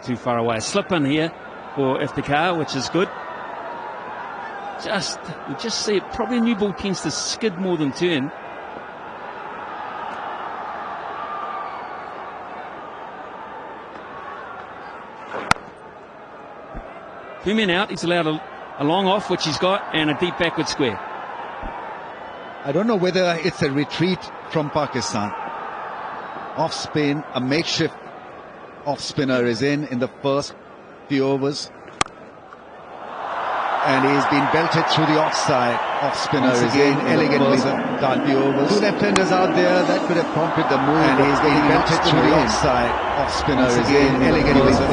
Too far away. A slip in here for Iftikhar, which is good. You just see it. Probably a new ball tends to skid more than turn. Two men out. He's allowed a long off, which he's got, and a deep backward square. I don't know whether it's a retreat from Pakistan. Off spin, a makeshift off spinner is in the first few overs. And he's been belted through the offside. Off spinner is in elegantly the few overs. Two left-handers out there that could have prompted the move. And he's been belted through the offside. Off spinner is in elegantly the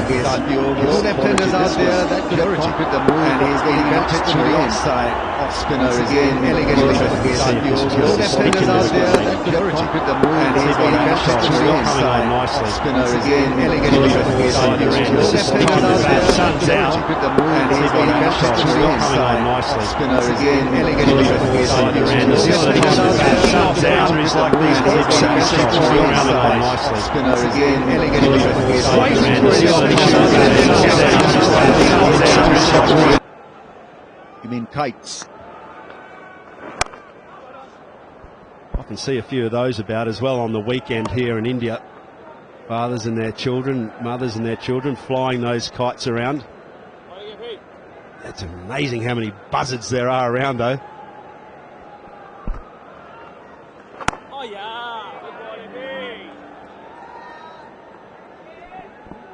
few overs. Two left-handers out there that could have prompted the move. And he's been belted through the offside. Off spinner is in elegantly the few overs. Two left-handers out there that could have prompted the move. And he's been belted through the offside. Off spinner is in elegantly the few overs. Two left-handers out there that could have prompted the move. And he's been belted through the offside. Off spinner is in elegantly. You mean kites? I can see a few of those about as well on the weekend here in India. Fathers and their children, mothers and their children flying those kites around. It's amazing how many buzzards there are around though.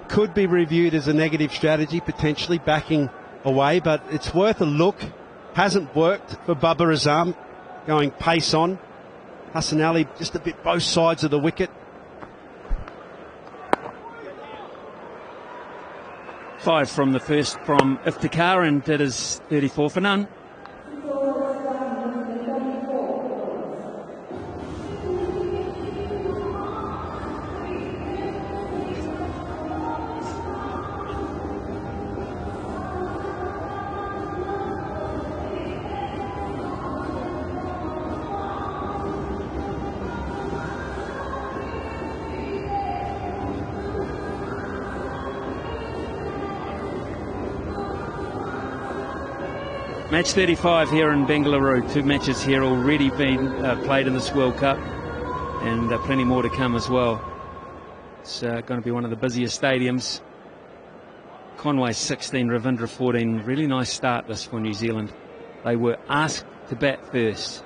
Could be reviewed as a negative strategy, potentially backing away, but it's worth a look. Hasn't worked for Babar Azam, going pace on. Hassan Ali just a bit both sides of the wicket. 5 from the first from Iftikhar, and that is 34 for none. Match 35 here in Bengaluru. 2 matches here already been played in this World Cup, and plenty more to come as well. It's going to be one of the busiest stadiums. Conway 16, Ravindra 14. Really nice start this for New Zealand. They were asked to bat first.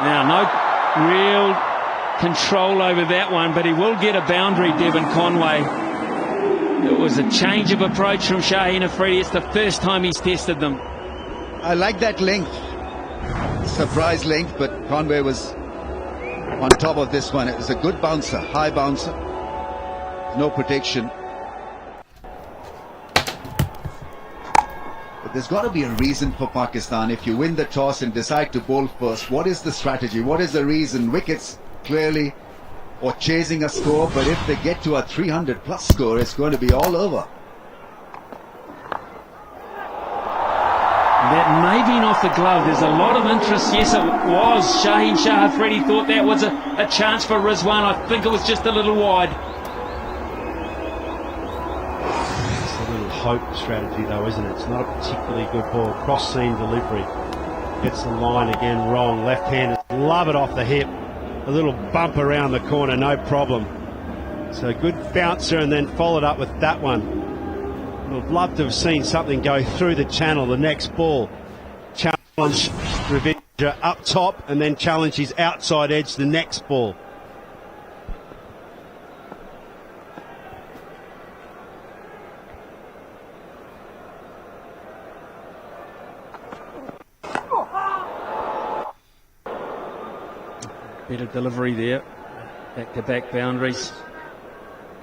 Now, no real control over that one, but he will get a boundary, Devon Conway. It was a change of approach from Shaheen Afridi. It's the first time he's tested them. I like that length. Surprise length, but Conway was on top of this one. It was a good bouncer, high bouncer. No protection. But there's got to be a reason for Pakistan. If you win the toss and decide to bowl first, what is the strategy? What is the reason? Wickets, clearly, or chasing a score, but if they get to a 300 plus score, it's going to be all over. That may be off the glove. There's a lot of interest. Yes, it was. Shaheen Afridi thought that was a chance for Rizwan. I think it was just a little wide. It's a little hope strategy though, isn't it? It's not a particularly good ball. Cross-seam delivery. Gets the line again wrong. Left-handed. Love it off the hip. A little bump around the corner, no problem. So good bouncer and then followed up with that one. Would love to have seen something go through the channel. The next ball. Challenge Ravindra up top and then challenge his outside edge the next ball. Better delivery there. Back-to-back boundaries.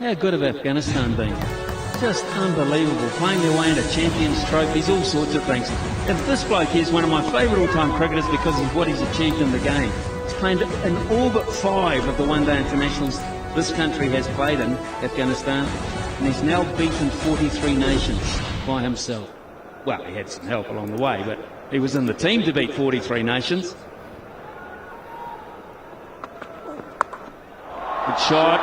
How good have Afghanistan been? Just unbelievable. Playing their way into Champions Trophies, all sorts of things. And this bloke is one of my favourite all-time cricketers because of what he's achieved in the game. He's played in all but 5 of the one-day internationals this country has played in, Afghanistan. And he's now beaten 43 nations by himself. Well, he had some help along the way, but he was in the team to beat 43 nations. Good shot.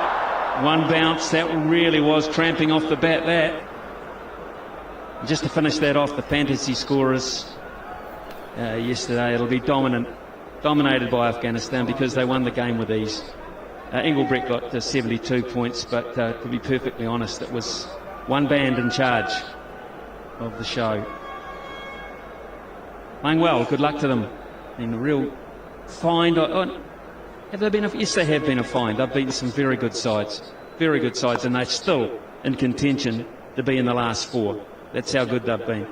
One bounce. That really was tramping off the bat, that. And just to finish that off, the fantasy scorers yesterday, it'll be dominated by Afghanistan because they won the game with ease. Engelbrekt got 72 points, but to be perfectly honest, it was one band in charge of the show. Playing well, good luck to them. And a real find. Have they been? Yes, they have been a find. They've beaten some very good sides, and they're still in contention to be in the last four. That's how good they've been.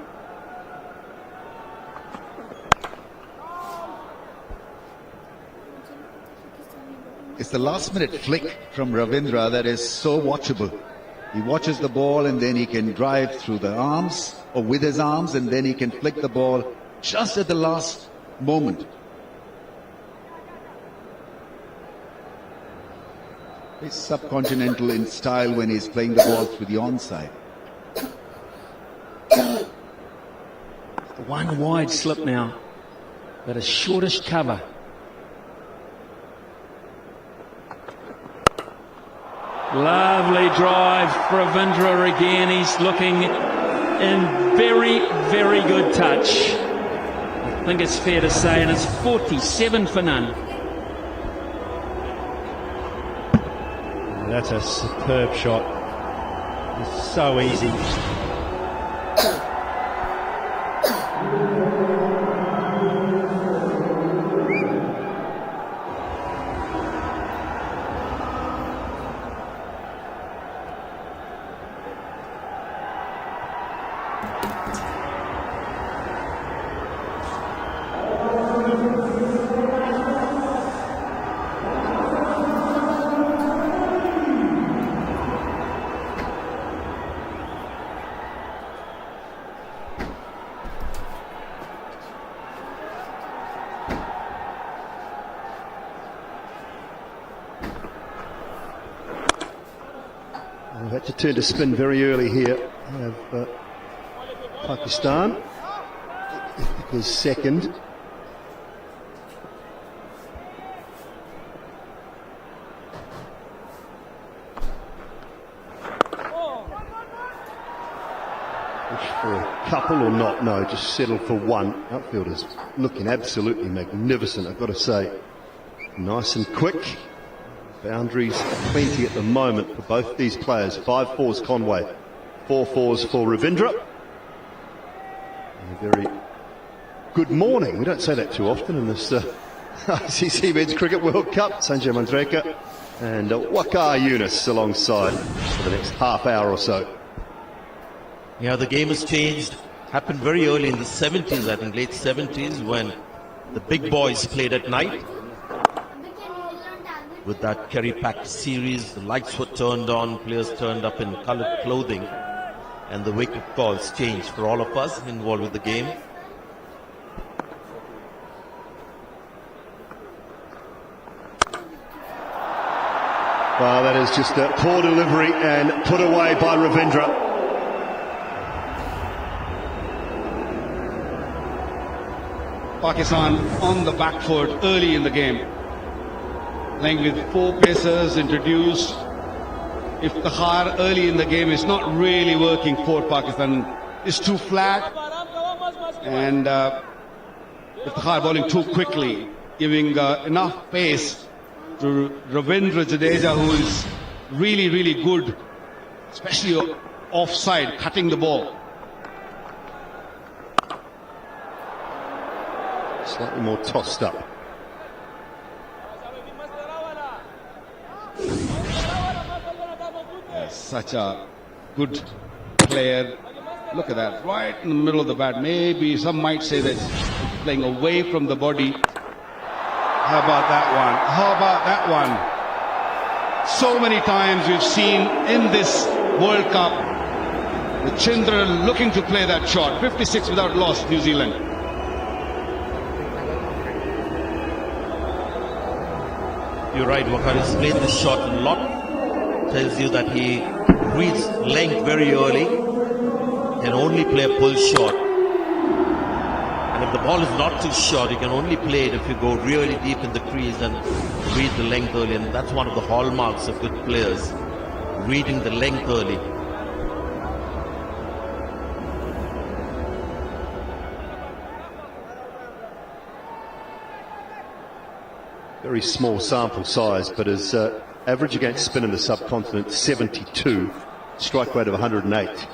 It's the last minute flick from Ravindra that is so watchable. He watches the ball and then he can drive through the arms or with his arms, and then he can flick the ball just at the last moment. He's subcontinental in style when he's playing the ball through the onside. One wide slip now, but a shortish cover. Lovely drive for Ravindra again. He's looking in very, very good touch. I think it's fair to say, and it's 47 for none. That's a superb shot. It's so easy. We've had to turn to spin very early here. We have Pakistan is second. For a couple or not? No, just settle for one. Outfielders looking absolutely magnificent, I've got to say. Nice and quick. Boundaries plenty at the moment for both these players. 5-4s Conway, 4-4s for Ravindra. And a very good morning. We don't say that too often in this ICC Men's Cricket World Cup. Sanjay Manjrekar and Waqar Younis alongside for the next half hour or so. Yeah, the game has changed. Happened very early in the 70s, I think late 70s, when the big boys played at night. With that Kerry Pack series, the lights were turned on, players turned up in coloured clothing, and the wake-up calls changed for all of us involved with the game. Well, that is just a poor delivery and put away by Ravindra. Pakistan on the back foot early in the game. Playing with four pacers introduced. Iftikhar early in the game is not really working for Pakistan. It's too flat. And Iftikhar bowling too quickly, giving enough pace to Ravindra Jadeja, who is really, really good, especially offside, cutting the ball. Slightly more tossed up. Such a good player. Look at that, right in the middle of the bat. Maybe some might say that he's playing away from the body. How about that one? How about that one? So many times we've seen in this World Cup, the Chindra looking to play that shot. 56 without loss, New Zealand. You're right, Waqar has played this shot a lot. Tells you that he reads length very early, can only play a pull shot. And a If the ball is not too short, you can only play it if you go really deep in the crease and read the length early. And that's one of the hallmarks of good players, reading the length early. Very small sample size, but his average against spin in the subcontinent 72, strike rate of 108.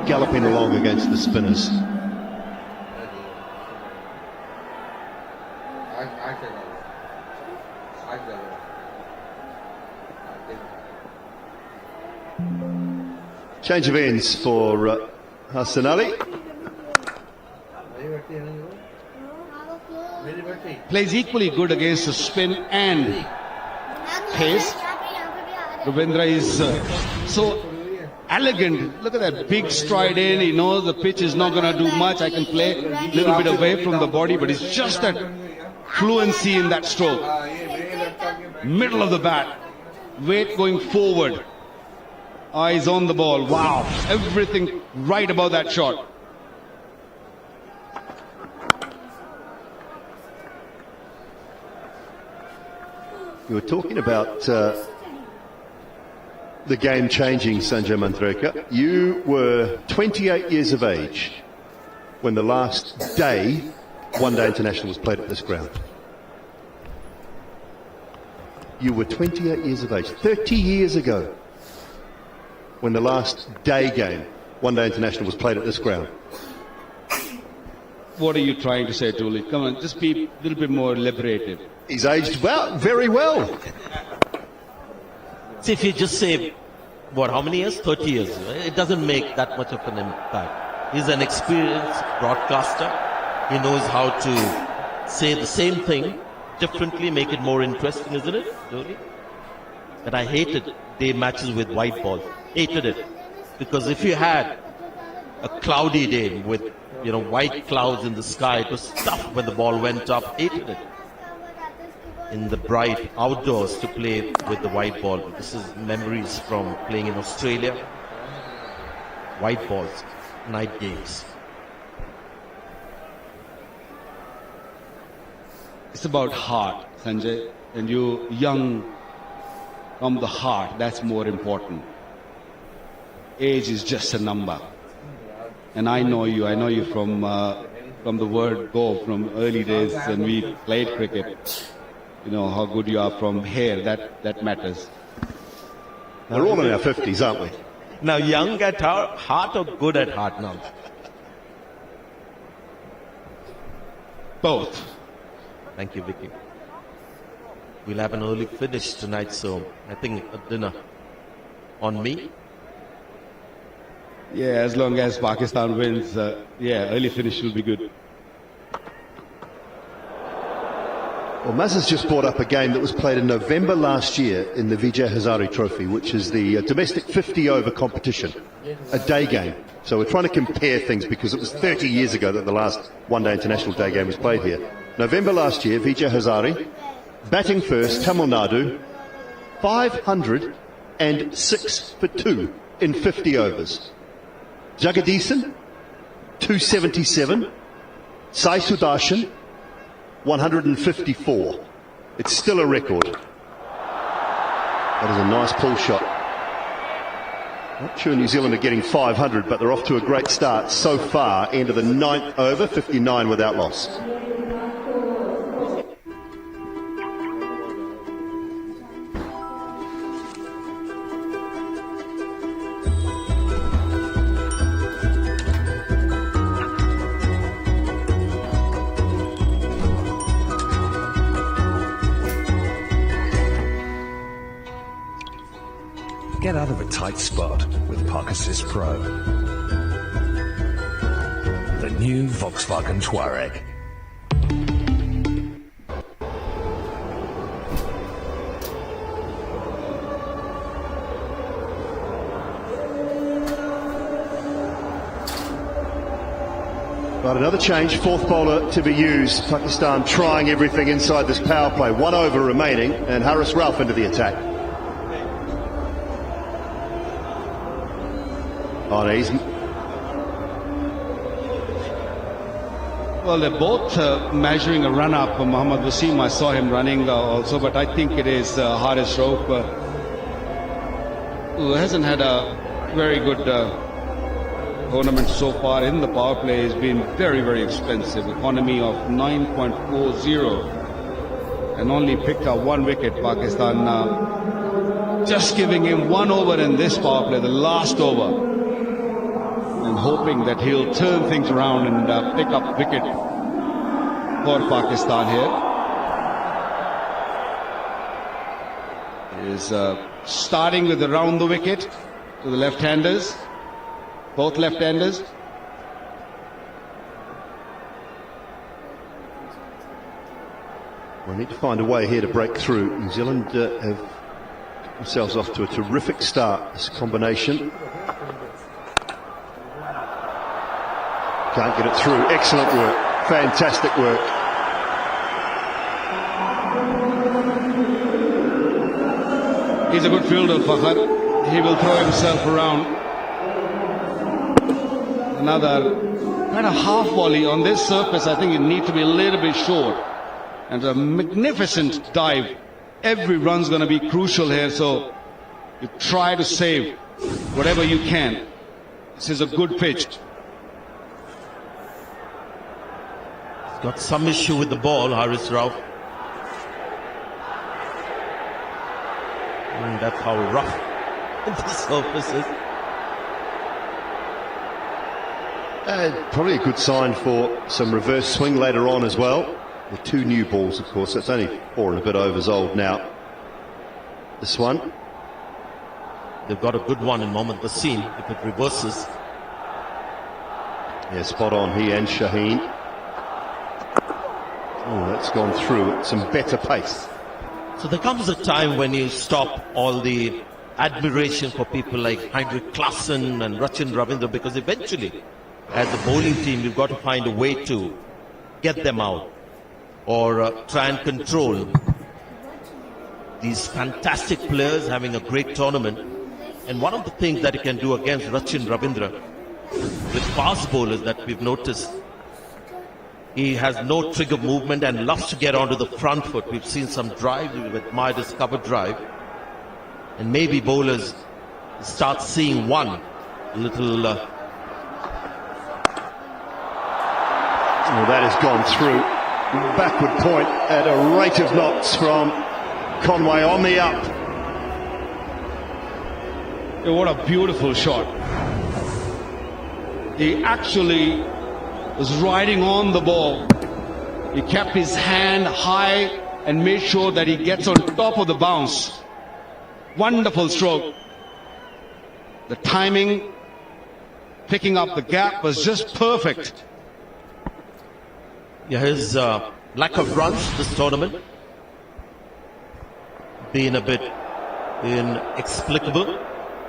Galloping along against the spinners. Change of ends for Hassan Ali. Plays equally good against the spin and pace. Ravindra is so elegant. Look at that big stride in. He knows the pitch is not going to do much. I can play a little bit away from the body, but it's just that fluency in that stroke. Middle of the bat. Weight going forward. Eyes on the ball. Wow. Everything right about that shot. You were talking about the game changing, Sanjay Manjrekar. You were 28 years of age when the last day one-day international was played at this ground. You were 28 years of age, 30 years ago, when the last day game, one-day international was played at this ground. What are you trying to say, Dooley? Come on, just be a little bit more liberated. He's aged well, very well. See, if you just say, what, how many years? 30 years. It doesn't make that much of an impact. He's an experienced broadcaster. He knows how to say the same thing differently, make it more interesting, isn't it, Dooley? But I hated day matches with white ball. Hated it. Because if you had a cloudy day with, white clouds in the sky, it was tough when the ball went up. Hated it. In the bright outdoors to play with the white ball. This is memories from playing in Australia. White balls, night games. It's about heart, Sanjay. And you young from the heart, that's more important. Age is just a number. And I know you from the word go, from early days when we played cricket. You know how good you are from hair, that matters. We're all in our 50s, aren't we? Now, young at heart or good at heart now? Both. Thank you, Vicky. We'll have an early finish tonight, so I think a dinner on me. Yeah, as long as Pakistan wins, early finish will be good. Well, Maz has just brought up a game that was played in November last year in the Vijay Hazare Trophy, which is the domestic 50-over competition, a day game. So we're trying to compare things because it was 30 years ago that the last one-day international day game was played here. November last year, Vijay Hazare, batting first, Tamil Nadu, 506 for 2 in 50 overs. Jagadisan, 277. Sai Sudarshan, 154. It's still a record. That is a nice pull shot. Not sure New Zealand are getting 500, but they're off to a great start so far. End of the 9th over, 59 without loss. Get out of a tight spot with Park Assist Pro. The new Volkswagen Touareg. Right, another change, fourth bowler to be used. Pakistan trying everything inside this power play. 1 over remaining, and Haris Rauf into the attack. Oh, no, Well, they're both measuring a run-up. Mohammad Wasim, I saw him running also, but I think it is Haris Rauf, who hasn't had a very good tournament so far in the power play. Has been very, very expensive. Economy of 9.40 and only picked up 1 wicket. Pakistan just giving him 1 over in this power play, the last over, and hoping that he'll turn things around and pick up wicket for Pakistan here. Is starting with around the wicket to the left-handers, both left-handers. We need to find a way here to break through. New Zealand have got themselves off to a terrific start, this combination. Can't get it through. Excellent work. Fantastic work. He's a good fielder, Fakhar. He will throw himself around. Another kind of half volley on this surface. I think you need to be a little bit short. And a magnificent dive. Every run's going to be crucial here, so you try to save whatever you can. This is a good pitch. Got some issue with the ball, Haris Rauf. And that's how rough the surface is. Probably a good sign for some reverse swing later on as well. The 2 new balls, of course. That's only 4 and a bit overs old now. This one. They've got a good one in Mohammad Wasim if it reverses. Yeah, spot on, he and Shaheen. Oh, that's gone through at some better pace. So there comes a time when you stop all the admiration for people like Heinrich Klaasen and Rachin Ravindra, because eventually, as a bowling team, you've got to find a way to get them out or try and control these fantastic players having a great tournament. And one of the things that you can do against Rachin Ravindra with fast bowlers that we've noticed, he has no trigger movement and loves to get onto the front foot. We've seen some drives, we've admired his cover drive. And maybe bowlers start seeing one little... Oh, that has gone through. Backward point at a rate of knots from Conway on the up. What a beautiful shot. He actually was riding on the ball. He kept his hand high and made sure that he gets on top of the bounce. Wonderful stroke. The timing, picking up the gap was just perfect. Yeah, his lack of runs this tournament being a bit inexplicable.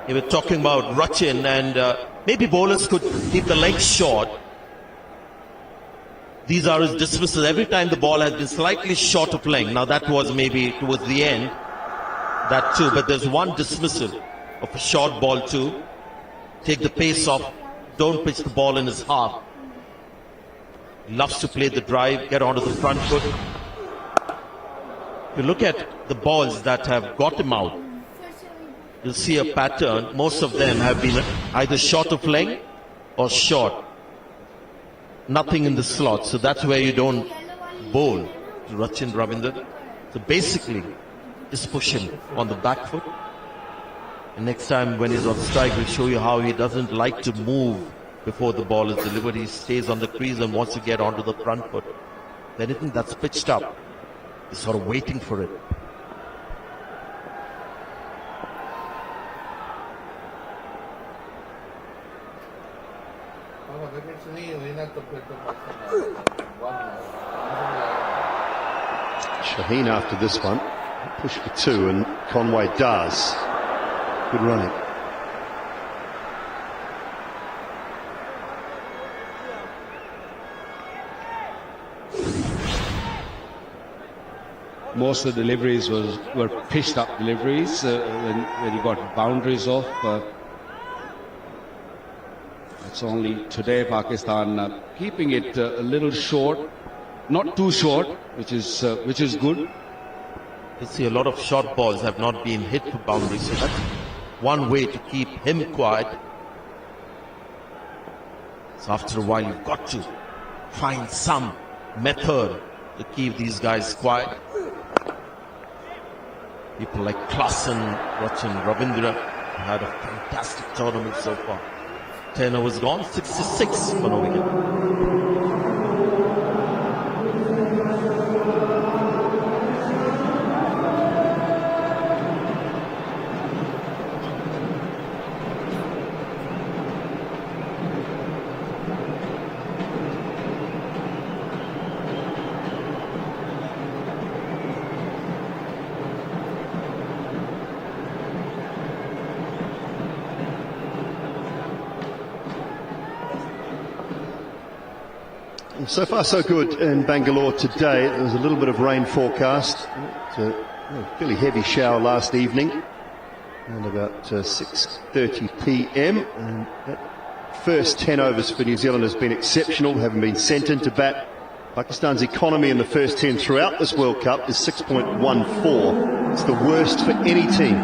They were talking about Rachin, and maybe bowlers could keep the legs short. These are his dismissals. Every time the ball has been slightly short of length. Now that was maybe towards the end, that too. But there's one dismissal of a short ball too. Take the pace off. Don't pitch the ball in his half. He loves to play the drive, get onto the front foot. If you look at the balls that have got him out, you'll see a pattern. Most of them have been either short of length or short. Nothing in the slot. So that's where you don't bowl to Rachin Ravindra. So basically, just push him on the back foot. And next time when he's on strike, we'll show you how he doesn't like to move before the ball is delivered. He stays on the crease and wants to get onto the front foot. Anything that's pitched up, he's sort of waiting for it. Shaheen after this one, push for 2, and Conway does. Good running. Most of the deliveries were pitched up deliveries when he got boundaries off. I It's only today Pakistan keeping it a little short, not too short, which is good. You see, a lot of short balls have not been hit for boundaries, so that's one way to keep him quiet. So after a while, you've got to find some method to keep these guys quiet. People like Klassen, Rachin Ravindra had a fantastic tournament so far. 10 overs gone, 66 for no wicket. So far so good in Bangalore today. There was a little bit of rain forecast. It's a fairly heavy shower last evening around about 6:30 p.m. and that first 10 overs for New Zealand has been exceptional, having been sent into bat. Pakistan's economy in the first 10 throughout this World Cup is 6.14. It's the worst for any team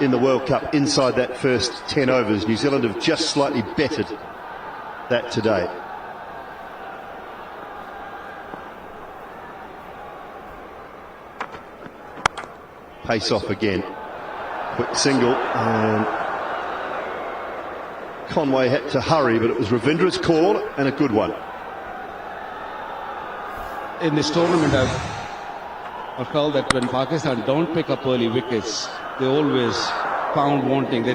in the World Cup inside that first 10 overs. New Zealand have just slightly bettered that today. Pace off again. Quick single, and Conway had to hurry, but it was Ravindra's call and a good one. In this tournament, I've felt that when Pakistan don't pick up early wickets, they always found wanting. They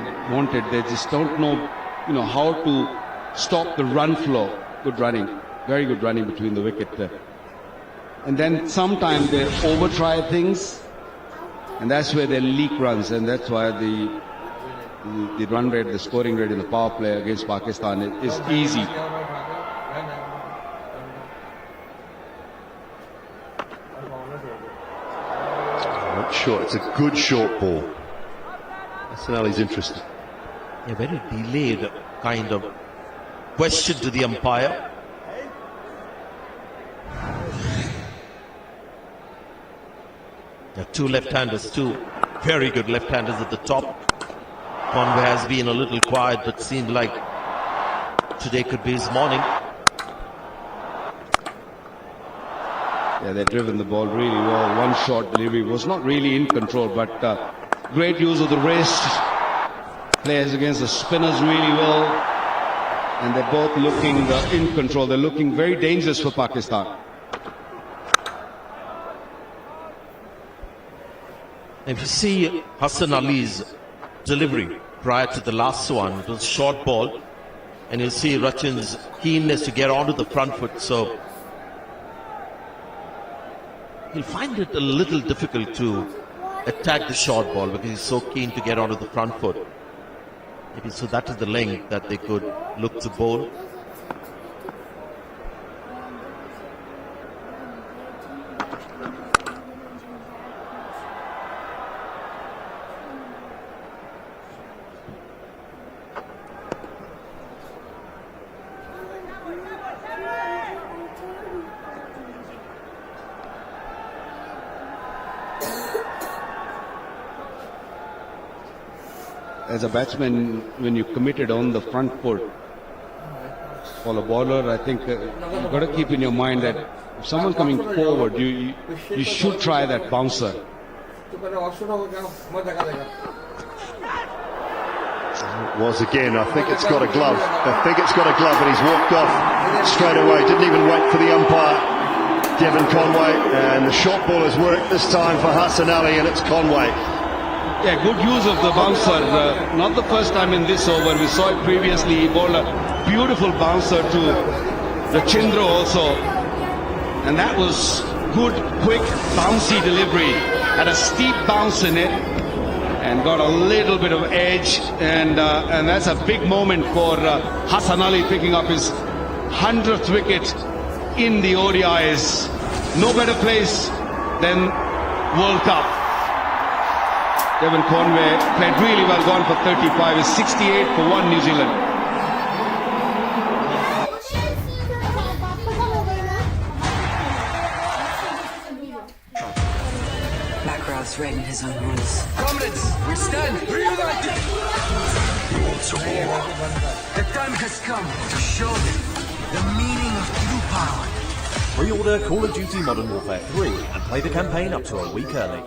just don't know, how to stop the run flow. Good running, very good running between the wicket there. And then sometimes they over-try things, and that's where they leak runs, and that's why the run rate, the scoring rate in the power play against Pakistan is easy. I'm not sure. It's a good short ball. Hassanali's interested. A very delayed kind of question to the umpire. There are two left-handers, two very good left-handers at the top. Conway has been a little quiet, but seemed like today could be his morning. Yeah, they've driven the ball really well. One short delivery was not really in control, but great use of the wrist. Plays against the spinners really well. And they're both looking in control. They're looking very dangerous for Pakistan. If you see Hassan Ali's delivery prior to the last one, it was short ball, and you see Rachin's keenness to get onto the front foot, so he'll find it a little difficult to attack the short ball because he's so keen to get onto the front foot. Maybe so that is the length that they could look to bowl. As a batsman, when you committed on the front foot, for a bowler, I think you've got to keep in your mind that if someone coming forward, you should try that bouncer. Was again, I think it's got a glove. And he's walked off straight away. Didn't even wait for the umpire. Devon Conway, and the short ball has worked this time for Hassan Ali, and it's Conway. Yeah, good use of the bouncer. Not the first time in this over. We saw it previously. He bowled a beautiful bouncer to Rachindra also. And that was good, quick, bouncy delivery. Had a steep bounce in it and got a little bit of edge. And that's a big moment for Hassan Ali picking up his 100th wicket in the ODIs. No better place than World Cup. Devon Conway played really well, gone for 35, is 68 for 1 New Zealand. Makarov's right in his own voice. Comrades, we stand reunited. The time has come to show them the meaning of true power. Pre-order Call of Duty Modern Warfare 3 and play the campaign up to a week early.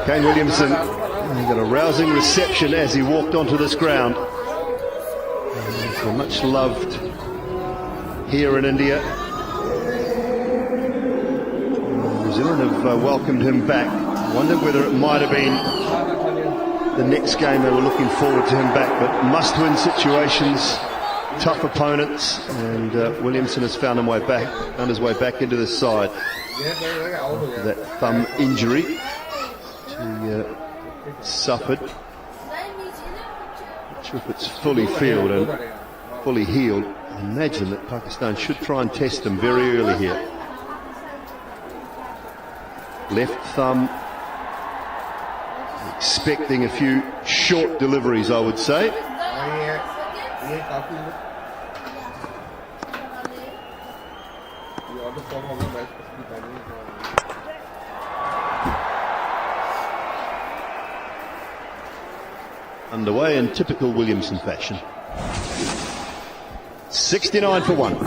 Kane Williamson, he got a rousing reception as he walked onto this ground. He's much loved here in India. New Zealand have welcomed him back. Wondered whether it might have been the next game they were looking forward to him back, but must-win situations, tough opponents, and Williamson has found his way back into the side. That thumb injury he suffered. Not sure if it's fully healed and fully healed. I imagine that Pakistan should try and test him very early here. Left thumb, expecting a few short deliveries, I would say. Underway in typical Williamson fashion. 69 for 1.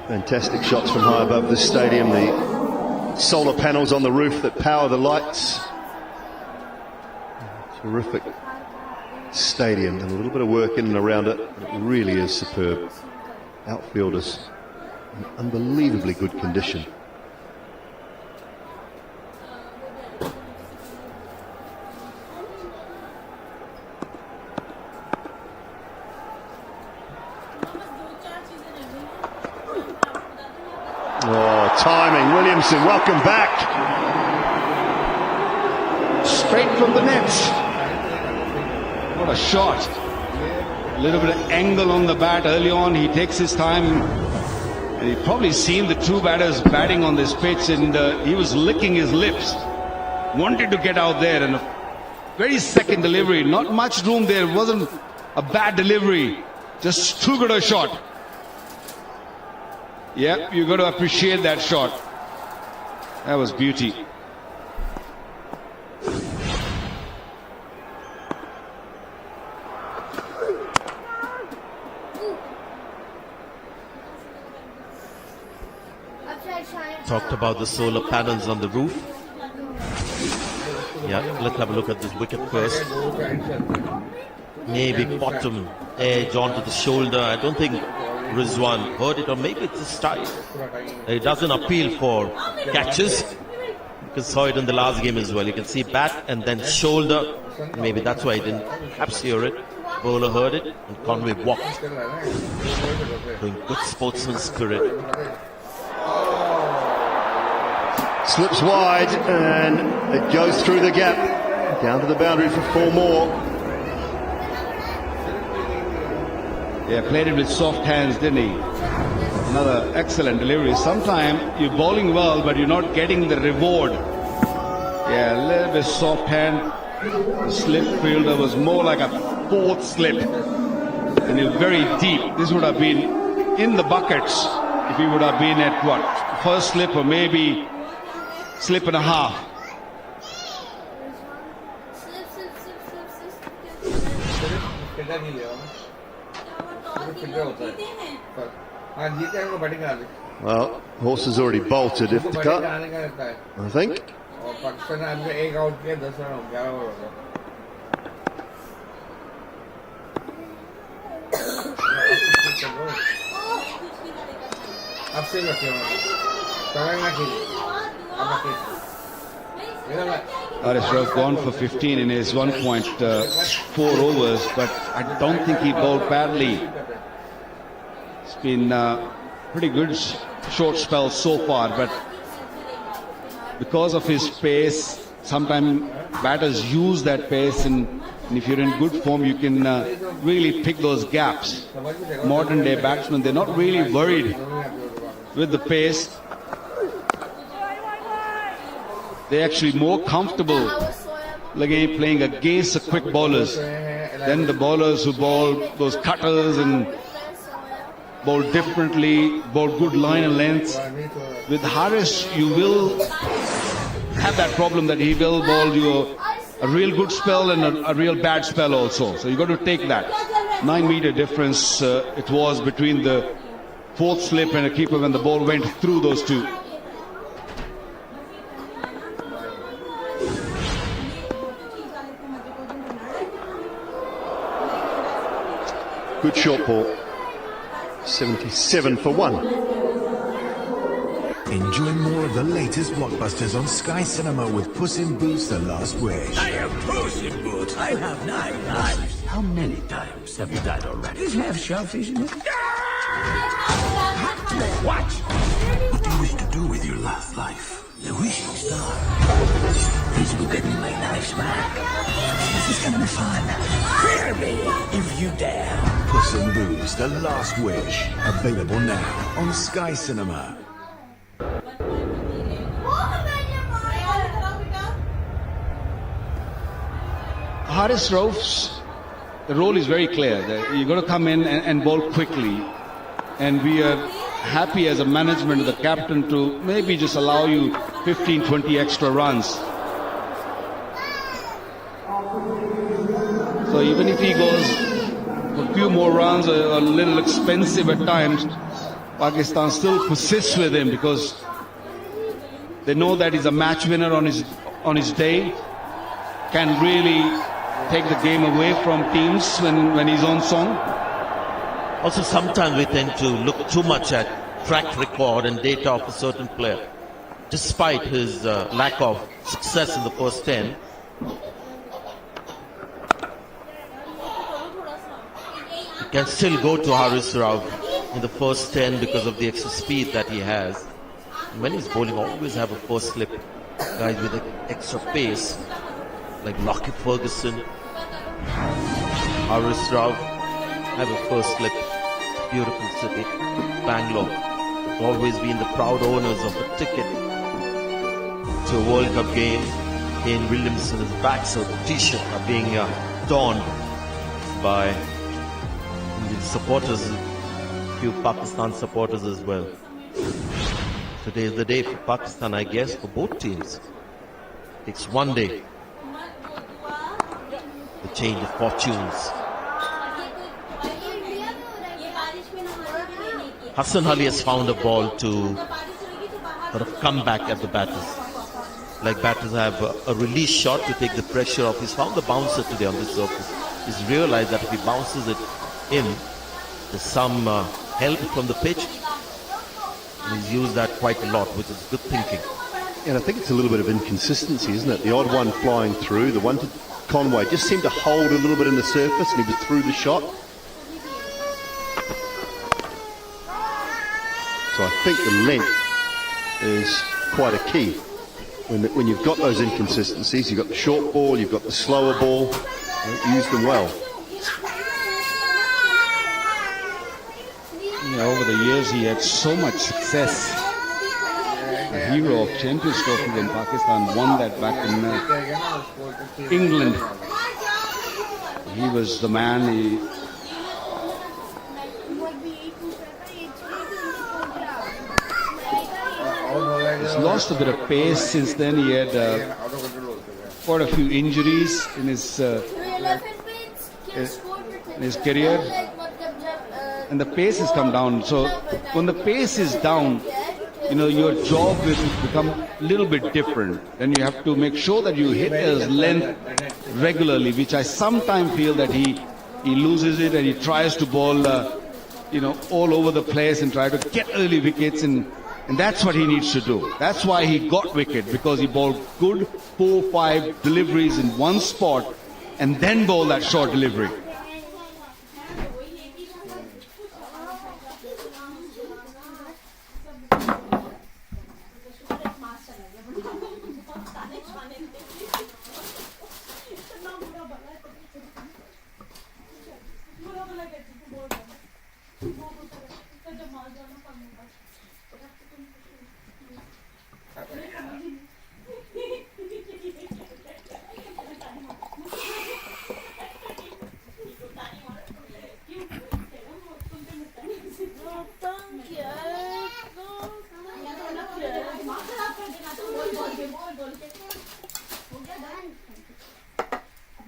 Fantastic shots from high above the stadium, the solar panels on the roof that power the lights. Terrific stadium, and a little bit of work in and around it. It really is superb. Outfielders in unbelievably good condition. Oh, timing. Williamson, welcome back. Straight from the net. What a shot. A little bit of angle on the bat early on. He takes his time. And he'd probably seen the two batters batting on this pitch, and he was licking his lips. Wanted to get out there, and a very second delivery. Not much room there. It wasn't a bad delivery. Just too good a shot. Yep, you got to appreciate that shot. That was beauty. Talked about the solar panels on the roof. Yeah, let's have a look at this wicket first. Maybe bottom edge onto the shoulder. I don't think Rizwan heard it, or maybe it's a style. It doesn't appeal for catches. You can saw it in the last game as well. You can see bat and then shoulder. Maybe that's why he didn't perhaps hear it. Bowler heard it and Conway walked. Doing good sportsman spirit. Slips wide and it goes through the gap. Down to the boundary for 4 more. Yeah, played it with soft hands, didn't he? Another excellent delivery. Sometimes you're bowling well, but you're not getting the reward. Yeah, a little bit soft hand. The slip fielder was more like a 4th slip. And it's very deep. This would have been in the buckets if he would have been at what? 1st slip or maybe slip and a half. Well, horse has already bolted, Iftikhar, I think. Pakistan ने एक out किया 10 run हो गया और अब से रखिए करेंगे कि Haris Rauf gone for 15 in his 1.4 overs, but I don't think he bowled badly. It's been pretty good short spell so far, but because of his pace, sometimes batters use that pace, and if you're in good form, you can really pick those gaps. Modern day batsmen, they're not really worried with the pace. They're actually more comfortable playing against the quick bowlers than the bowlers who bowl those cutters and bowl differently, bowl good line and length. With Haris, you will have that problem that he will bowl you a real good spell and a real bad spell also. So you've got to take that. 9 meter difference it was between the fourth slip and a keeper when the ball went through those two. Good short ball. 77 for 1. Enjoy more of the latest blockbusters on Sky Cinema with Puss in Boots: The Last Wish. I am Puss in Boots. I have 9 lives. How many times have you died already? Does it have shellfish in it? What? What do you wish to do with your last life? The wishing star. Please will get me my lives back. This is gonna be fun. Fear me if you dare. Puss in Boots: The Last Wish. Available now on Sky Cinema. Haris Rauf's the role is very clear. You've got to come in and bowl quickly. And we are happy as a management, the captain, to maybe just allow you 15, 20 extra runs. So even if he goes for a few more runs, a little expensive at times, Pakistan still persists with him because they know that he's a match winner on his day, can really take the game away from teams when he's on song. Also, sometimes we tend to look too much at track record and data of a certain player. Despite his lack of success in the first 10, you can still go to Haris Rauf in the first 10 because of the extra speed that he has. And when he's bowling, always have a first slip. Guys with extra pace, like Lockett Ferguson, Haris Rauf, have a first slip. Beautiful city, Bangalore. Always been the proud owners of a ticket to a World Cup game. Kane Williamson is back, so the t-shirt are being torn by the supporters, few Pakistan supporters as well. Today is the day for Pakistan, I guess, for both teams. It's one day. The change of fortunes. Hassan Ali has found a ball to sort of come back at the batters. Like batters have a release shot to take the pressure off. He's found the bouncer today on the surface. He's realized that if he bounces it in, there's some help from the pitch. And he's used that quite a lot, which is good thinking. And I think it's a little bit of inconsistency, isn't it? The odd one flying through, the one to Conway just seemed to hold a little bit in the surface and he was through the shot. So I think the length is quite a key. When you've got those inconsistencies, you've got the short ball, you've got the slower ball, use them well. Yeah, over the years he had so much success. A hero of Champions Trophy when Pakistan won that back in England. He was the man. He's lost a bit of pace since then. He had quite a few injuries in his career, and the pace has come down. So when the pace is down, your job will become a little bit different. Then you have to make sure that you hit his length regularly, which I sometimes feel that he loses it and he tries to bowl, all over the place and try to get early wickets, and that's what he needs to do. That's why he got wicket, because he bowled good 4-5 deliveries in one spot and then bowled that short delivery.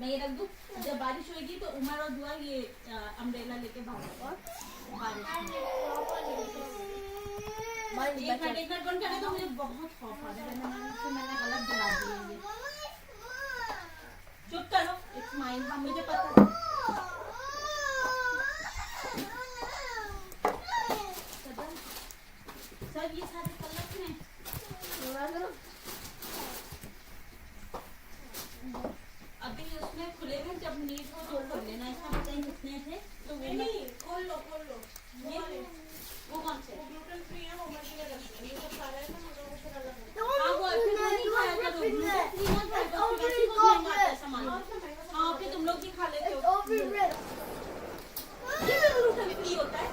मैं ये रख दूं, जब बारिश होगी तो उमर और दुआ ये अम्ब्रेला लेके भागो और बारिश एक मिनट कौन करे तो मुझे बहुत खौफ आ रहा है, मैंने गलत दिला दिया ये। चुप करो, इट्स माइन, हाँ मुझे पता है। सर ये सारे कलर में अभी उसमें खुलेगा, जब नीट हो तो खोल लेना। इसका बताइए कितने थे तो वो नहीं खोल लो ये वो कौन से ग्लूटेन फ्री है, वो मत ये सब सारा है ना, मगर वो फिर अलग है। हां वो ऐसे नहीं खाया करो, ग्लूटेन फ्री ना खाया करो, वैसे बहुत महंगा आता है सामान। हां फिर तुम लोग भी खा लेते हो, ये भी ग्लूटेन फ्री होता है।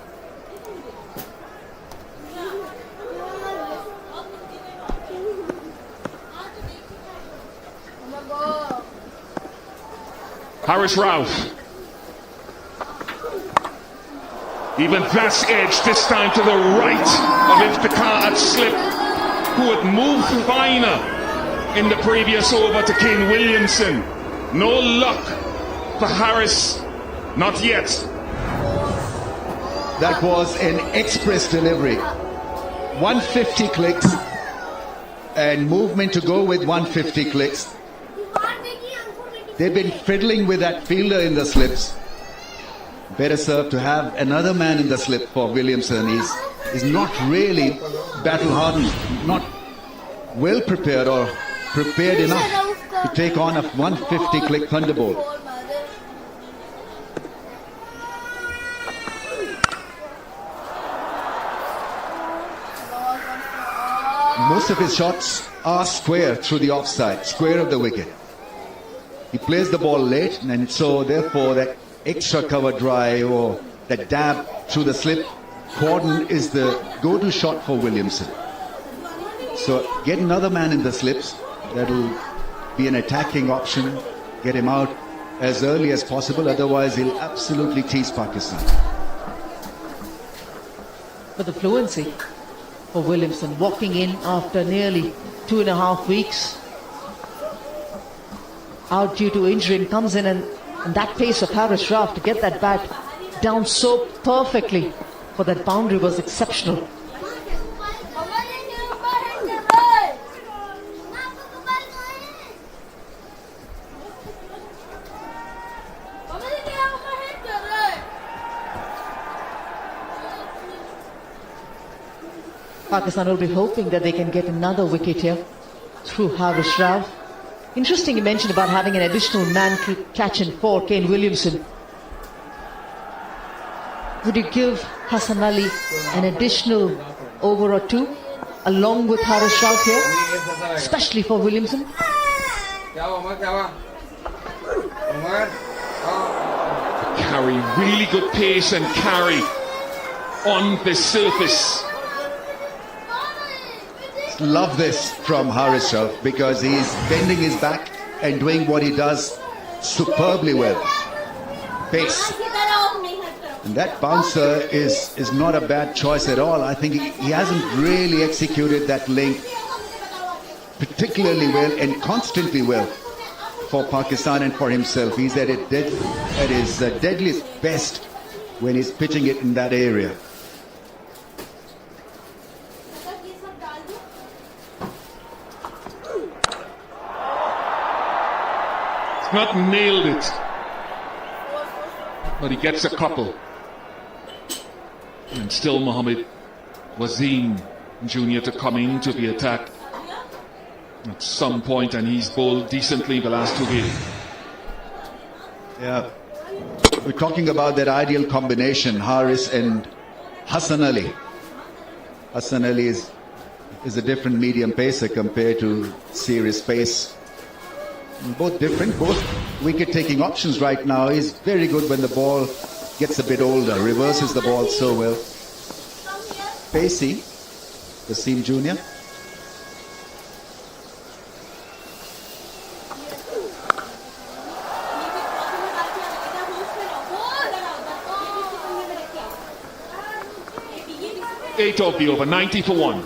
Harris Ralph. Even that's edge this time to the right of Iftikhar at slip, who had moved finer in the previous over to Kane Williamson. No luck for Harris, not yet. That was an express delivery. 150 clicks and movement to go with 150 clicks. They've been fiddling with that fielder in the slips. Better served to have another man in the slip for Williamson. He's not really battle hardened, not well prepared or prepared enough to take on a 150 click thunderbolt. Most of his shots are square through the offside, square of the wicket. He plays the ball late, and so therefore that extra cover drive or that dab through the slip cordon is the go-to shot for Williamson. So get another man in the slips. That'll be an attacking option. Get him out as early as possible, otherwise he'll absolutely tease Pakistan. But the fluency for Williamson, walking in after nearly 2.5 weeks out due to injury, and comes in and that pace of Harris Ralph to get that bat down so perfectly for that boundary was exceptional. Pakistan will be hoping that they can get another wicket here through Harris Ralph. Interesting you mentioned about having an additional man catching for Kane Williamson. Would you give Hassan Ali an additional over or two along with Harris Ralph here, especially for Williamson? Carry, really good pace and carry on the surface. Love this from Harris Ralph because he's bending his back and doing what he does superbly well. Pace. And that bouncer is not a bad choice at all. I think he hasn't really executed that link particularly well and constantly well for Pakistan and for himself. He's at his deadliest best when he's pitching it in that area. Not nailed it, but he gets a couple. And still Mohamed Wasim Jr. to come into the attack at some point, and he's bowled decently the last 2 games. Yeah, we're talking about that ideal combination, Haris and Hassan Ali. Hassan Ali is a different medium pacer compared to serious pace. Both different, both wicket-taking options right now. He's very good when the ball gets a bit older, reverses the ball so well. Pacey, Wasim Jr. Eight of the over, 90 for 1.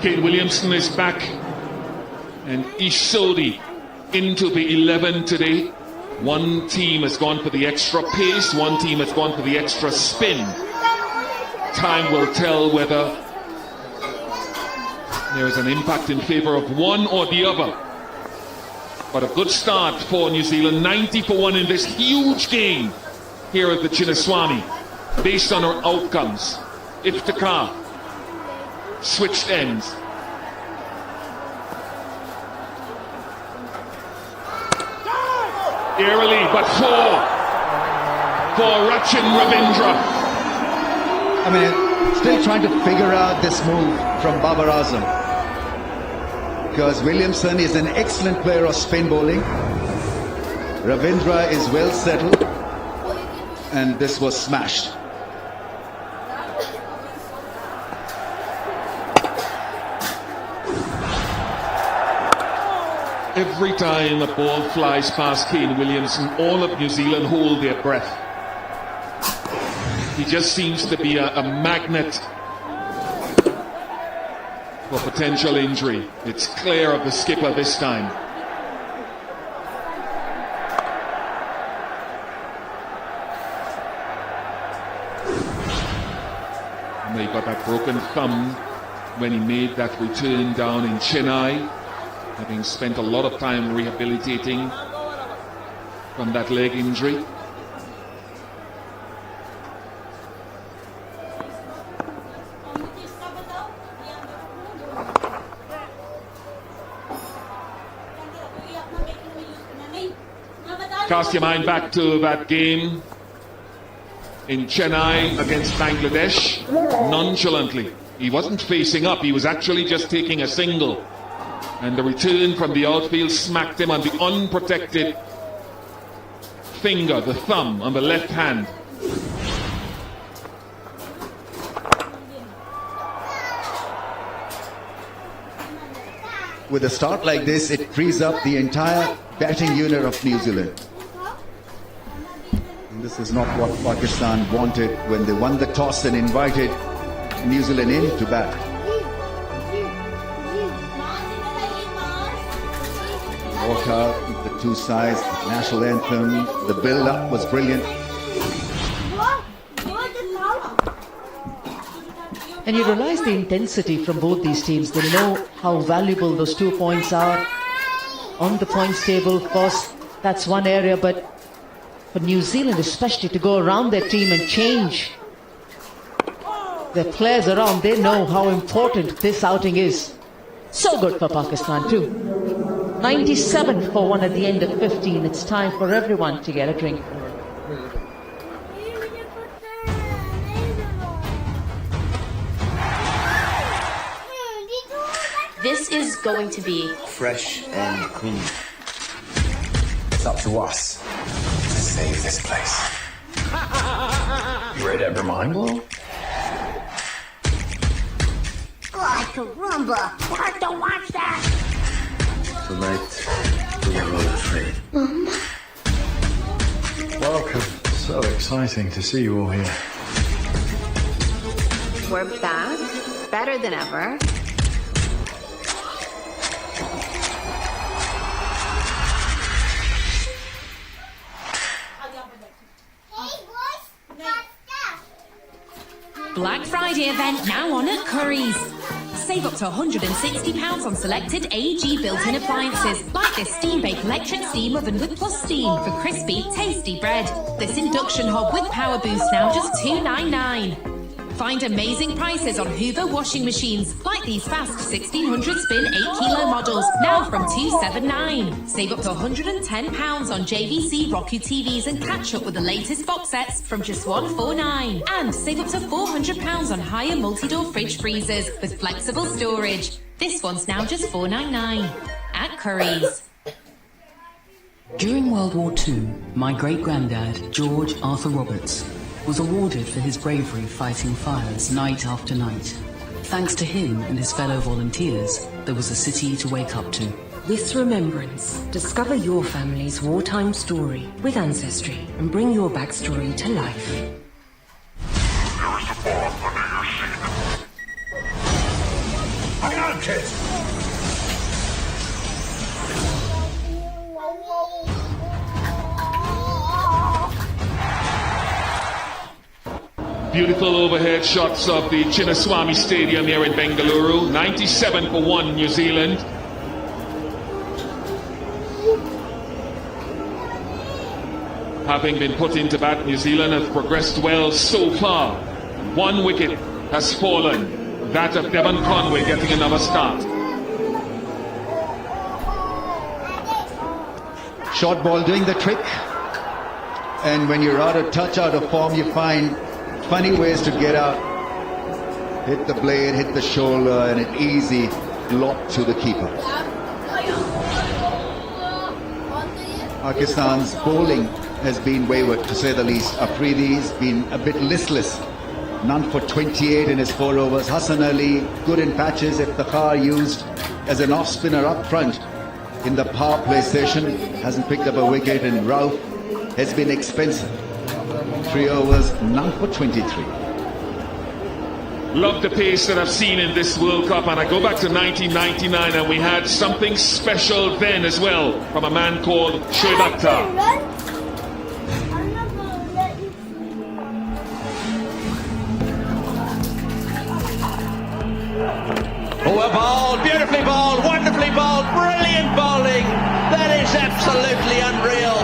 Kane Williamson is back, and Ish Sodhi into the 11 today. One team has gone for the extra pace, one team has gone for the extra spin. Time will tell whether there is an impact in favour of one or the other. But a good start for New Zealand, 90 for 1 in this huge game here at the Chinnaswamy, based on our outcomes. Iftikhar switched ends. Eerily, but for Rachin Ravindra. I mean, still trying to figure out this move from Babar Azam, because Williamson is an excellent player of spin bowling. Ravindra is well settled, and this was smashed. Every time a ball flies past Kane Williamson, all of New Zealand hold their breath. He just seems to be a magnet for potential injury. It's clear of the skipper this time. And they got that broken thumb when he made that return down in Chennai, having spent a lot of time rehabilitating from that leg injury. Cast your mind back to that game in Chennai against Bangladesh. Nonchalantly, he wasn't facing up, he was actually just taking a single. And the return from the outfield smacked him on the unprotected finger, the thumb on the left hand. With a start like this, it frees up the entire batting unit of New Zealand. And this is not what Pakistan wanted when they won the toss and invited New Zealand in to bat. Walkout, the two sides, the national anthem, the build-up was brilliant. And you realize the intensity from both these teams. They know how valuable those 2 points are on the points table. Of course, that's one area, but for New Zealand especially, to go around their team and change their players around, they know how important this outing is. So good for Pakistan too. 97 for 1 at the end of 15. It's time for everyone to get a drink. This is going to be Fresh and clean. It's up to us to save this place. You ready to have your mind blown? Oh, caramba! I don't watch that! Tonight, never afraid. Welcome. So exciting to see you all here. We're back, better than ever. Black Friday event now on at Curry's. Save up to £160 on selected AEG built-in appliances, like this steam-baked electric steam oven with plus steam for crispy, tasty bread. This induction hob with power boost now just $2.99. Find amazing prices on Hoover washing machines, like these fast 1600 spin 8-kilo models, now from $279. Save up to £110 on JVC Roku TVs and catch up with the latest box sets from just $149. And save up to £400 on higher multi-door fridge freezers with flexible storage. This one's now just $499 at Curry's. During World War II, my great-granddad, George Arthur Roberts, was awarded for his bravery fighting fires night after night. Thanks to him and his fellow volunteers, there was a city to wake up to. With Remembrance, discover your family's wartime story with Ancestry and bring your backstory to life. Hang on, kids! Beautiful overhead shots of the Chinnaswamy Stadium here in Bengaluru. 97-1 New Zealand. Having been put into bat, New Zealand have progressed well so far. One wicket has fallen, that of Devon Conway getting another start. Short ball doing the trick. And when you're out of touch, out of form, you find funny ways to get out. Hit the blade, hit the shoulder, and an easy lock to the keeper. Pakistan's bowling has been wayward, to say the least. Afridi's been a bit listless. None for 28 in his 4 overs. Hassan Ali, good in patches. Iftikhar used as an off-spinner up front in the power play session. Hasn't picked up a wicket, and Rauf has been expensive. 3 overs, none for 23. Love the pace that I've seen in this World Cup, and I go back to 1999 and we had something special then as well from a man called Shoaib Akhtar. Oh, a ball, beautifully bowled, wonderfully bowled, brilliant bowling. That is absolutely unreal.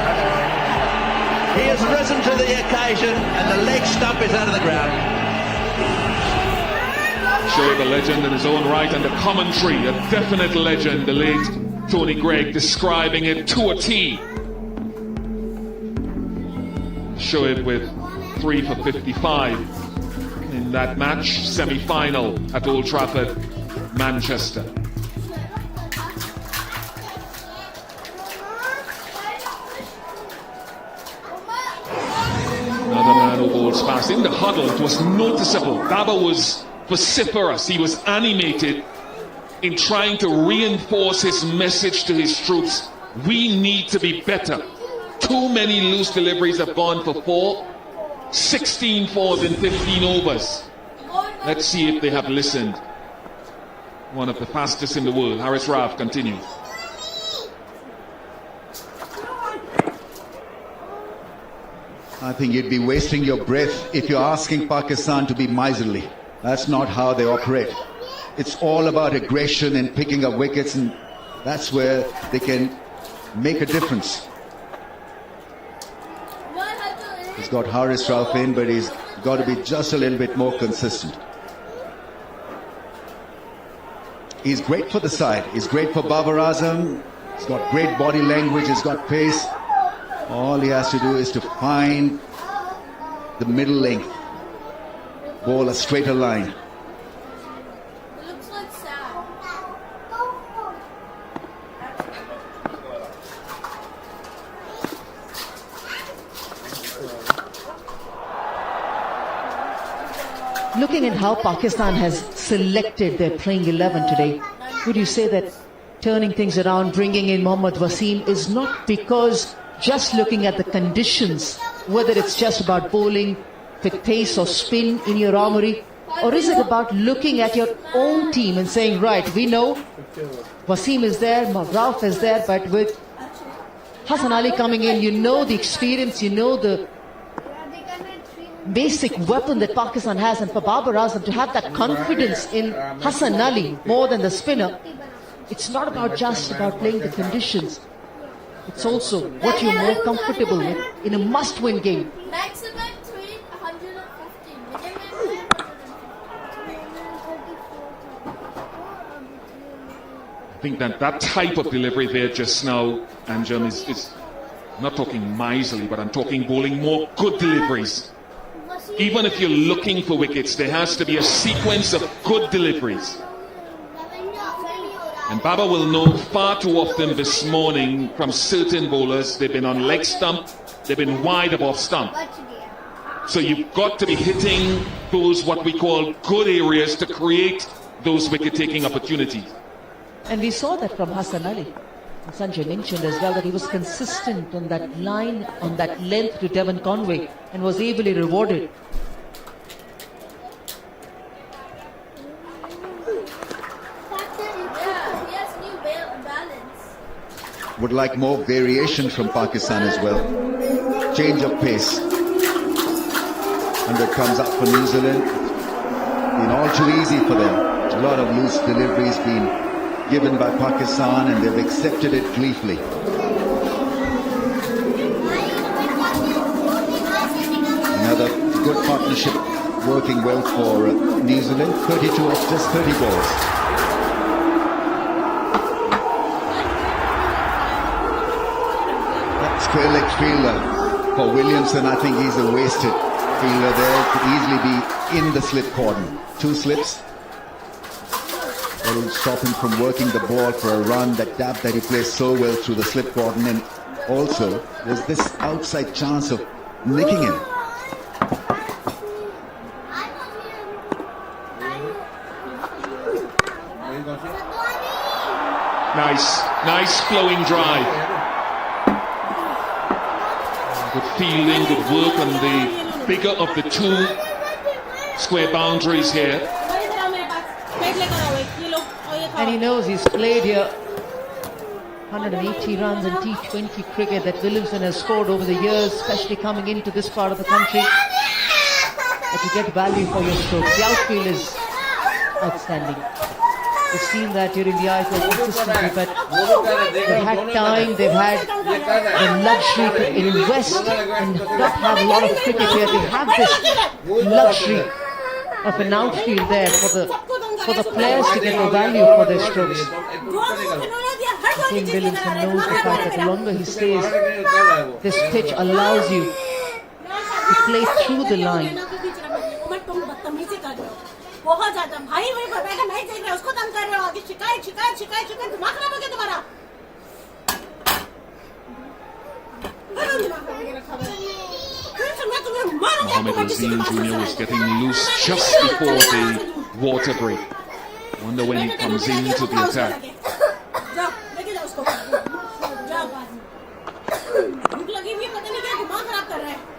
He has risen to the occasion and the leg stump is out of the ground. Shoaib, a legend in his own right, and the commentary, a definite legend, the late Tony Gregg, describing it to a T. Shoaib with 3 for 55 in that match, semi-final at Old Trafford, Manchester. Another man who bowls fast. In the huddle, it was noticeable. Daba was vociferous. He was animated in trying to reinforce his message to his troops. We need to be better. Too many loose deliveries have gone for 4. 16 fours in 15 overs. Let's see if they have listened. One of the fastest in the world. Haris Rauf continues. I think you'd be wasting your breath if you're asking Pakistan to be miserly. That's not how they operate. It's all about aggression and picking up wickets, and that's where they can make a difference. He's got Haris Rauf in, but he's got to be just a little bit more consistent. He's great for the side. He's great for Babar Azam. He's got great body language. He's got pace. All he has to do is to find the middle length. Bowl a straighter line. Looking at how Pakistan has selected their playing 11 today, would you say that turning things around, bringing in Mohammad Wasim is not because just looking at the conditions, whether it's just about bowling with pace or spin in your armory, or is it about looking at your own team and saying, right, we know Wasim is there, Rauf is there, but with Hassan Ali coming in, you know the experience, you know the basic weapon that Pakistan has, and for Babar Azam to have that confidence in Hassan Ali more than the spinner, it's not about just about playing the conditions. It's also what you're more comfortable with in a must-win game. Maximum 350. I think that type of delivery there just now, Anjum, is not talking miserly, but I'm talking bowling more good deliveries. Even if you're looking for wickets, there has to be a sequence of good deliveries. And Baba will know far too often this morning from certain bowlers, they've been on leg stump, they've been wide above stump. So you've got to be hitting those what we call good areas to create those wicket-taking opportunities. And we saw that from Hassan Ali. And Sanjay mentioned as well that he was consistent on that line, on that length to Devon Conway, and was ably rewarded. Would like more variation from Pakistan as well. Change of pace. And it comes up for New Zealand. Been all too easy for them. A lot of loose deliveries being given by Pakistan, and they've accepted it gleefully. Another good partnership working well for New Zealand. 32 of just 30 balls. Square leg fielder for Williamson. I think he's a wasted fielder there. Could easily be in the slip cordon. 2 slips. That will stop him from working the ball for a run. That dab that he plays so well through the slip cordon, and also there's this outside chance of nicking him. Nice flowing drive. Good fielding, good work on the bigger of the 2 square boundaries here. And he knows he's played here 180 runs in T20 cricket that Williamson has scored over the years, especially coming into this part of the country. That you get value for your strokes. The outfield is outstanding. We've seen that during the IPL consistently, but they've had time, they've had the luxury to invest and not have a lot of cricket here. They have this luxury of an outfield there for the players to get the value for their strokes. I think Williamson knows the fact that the longer he stays, this pitch allows you to play through the line. Mohammad Wasim Jr. was getting loose just before the water break. Wonder when he comes into the attack.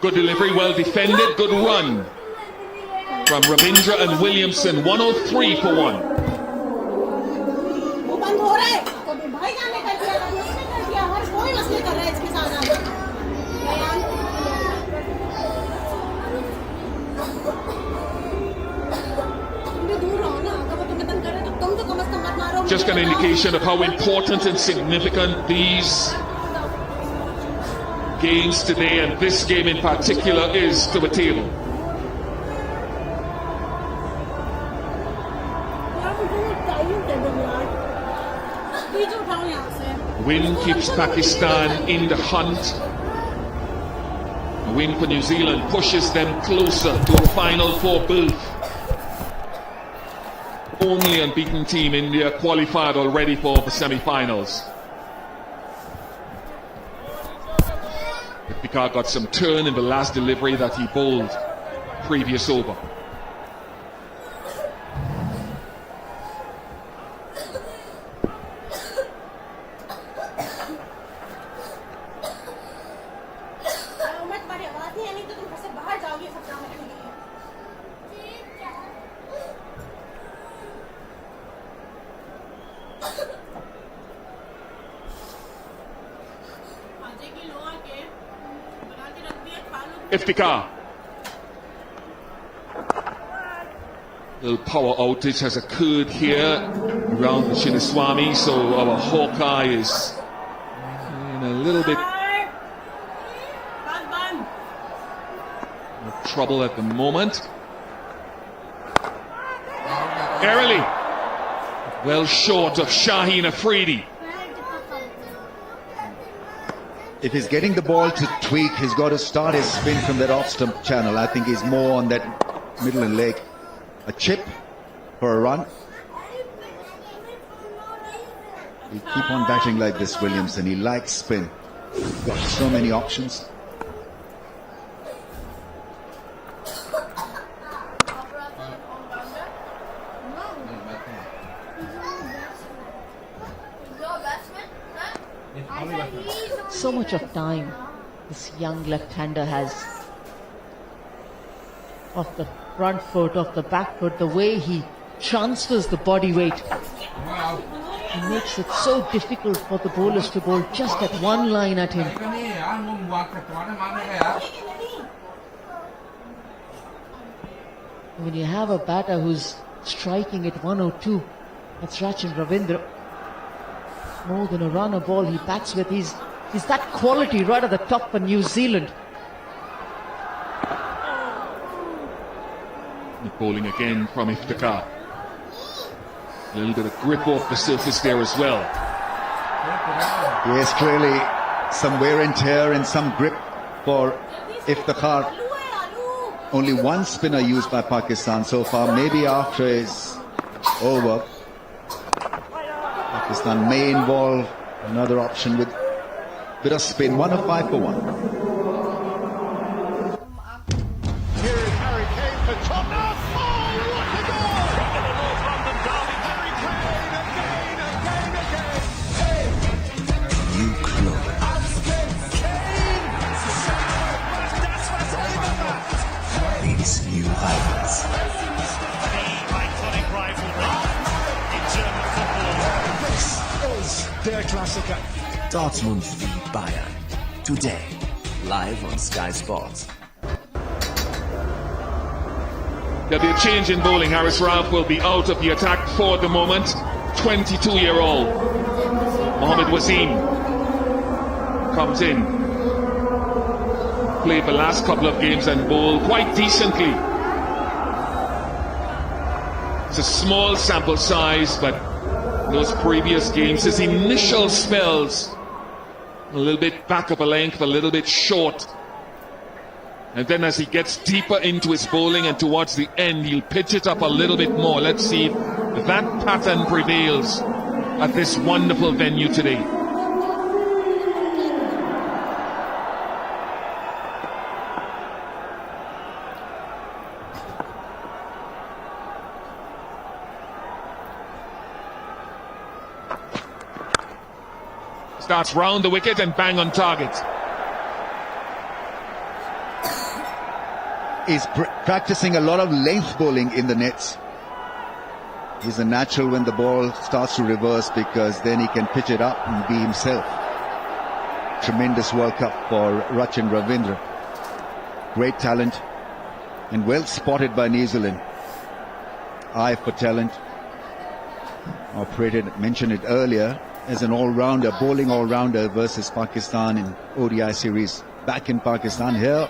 Good delivery, well defended, good run from Ravindra and Williamson. 103 for 1. Just an indication of how important and significant these games today, and this game in particular, is to the table. Win keeps Pakistan in the hunt. A win for New Zealand pushes them closer to a Final 4 berth. Only unbeaten team, India, qualified already for the semi-finals. Picard got some turn in the last delivery that he bowled previous over. Iftikhar. Little power outage has occurred here around the Chinnaswamy, so our Hawkeye is in a little bit of trouble at the moment. Early, well short of Shaheen Afridi. If he's getting the ball to tweak, he's got to start his spin from that off-stump channel. I think he's more on that middle and leg. A chip for a run. He'll keep on batting like this, Williamson. He likes spin. He's got so many options. So much of time this young left-hander has. Off the front foot, off the back foot, the way he transfers the body weight. He makes it so difficult for the bowlers to bowl just at one line at him. When you have a batter who's striking at 102, that's Rachin Ravindra. More than a run a ball he bats with. He's that quality right at the top for New Zealand. Bowling again from Iftikhar. A little bit of grip off the surface there as well. Yes, clearly some wear and tear and some grip for Iftikhar. Only one spinner used by Pakistan so far. Maybe after is over, Pakistan may involve another option with a bit of spin. 1 of 5 for 1. New rivals. This is der Klassiker. Dortmund v Bayern. Today, live on Sky Sports. There'll be a change in bowling. Haris Rauf will be out of the attack for the moment. 22-year-old Mohammad Wasim comes in. Played the last couple of games and bowled quite decently. It's a small sample size, but those previous games, his initial spells, a little bit back of a length, a little bit short. And then as he gets deeper into his bowling and towards the end, he'll pitch it up a little bit more. Let's see if that pattern prevails at this wonderful venue today. Starts round the wicket and bang on target. He's practicing a lot of length bowling in the nets. He's a natural when the ball starts to reverse, because then he can pitch it up and be himself. Tremendous World Cup for Rachin Ravindra. Great talent and well spotted by New Zealand. Eye for talent. Mentioned it earlier, as an all-rounder, bowling all-rounder versus Pakistan in ODI series. Back in Pakistan, here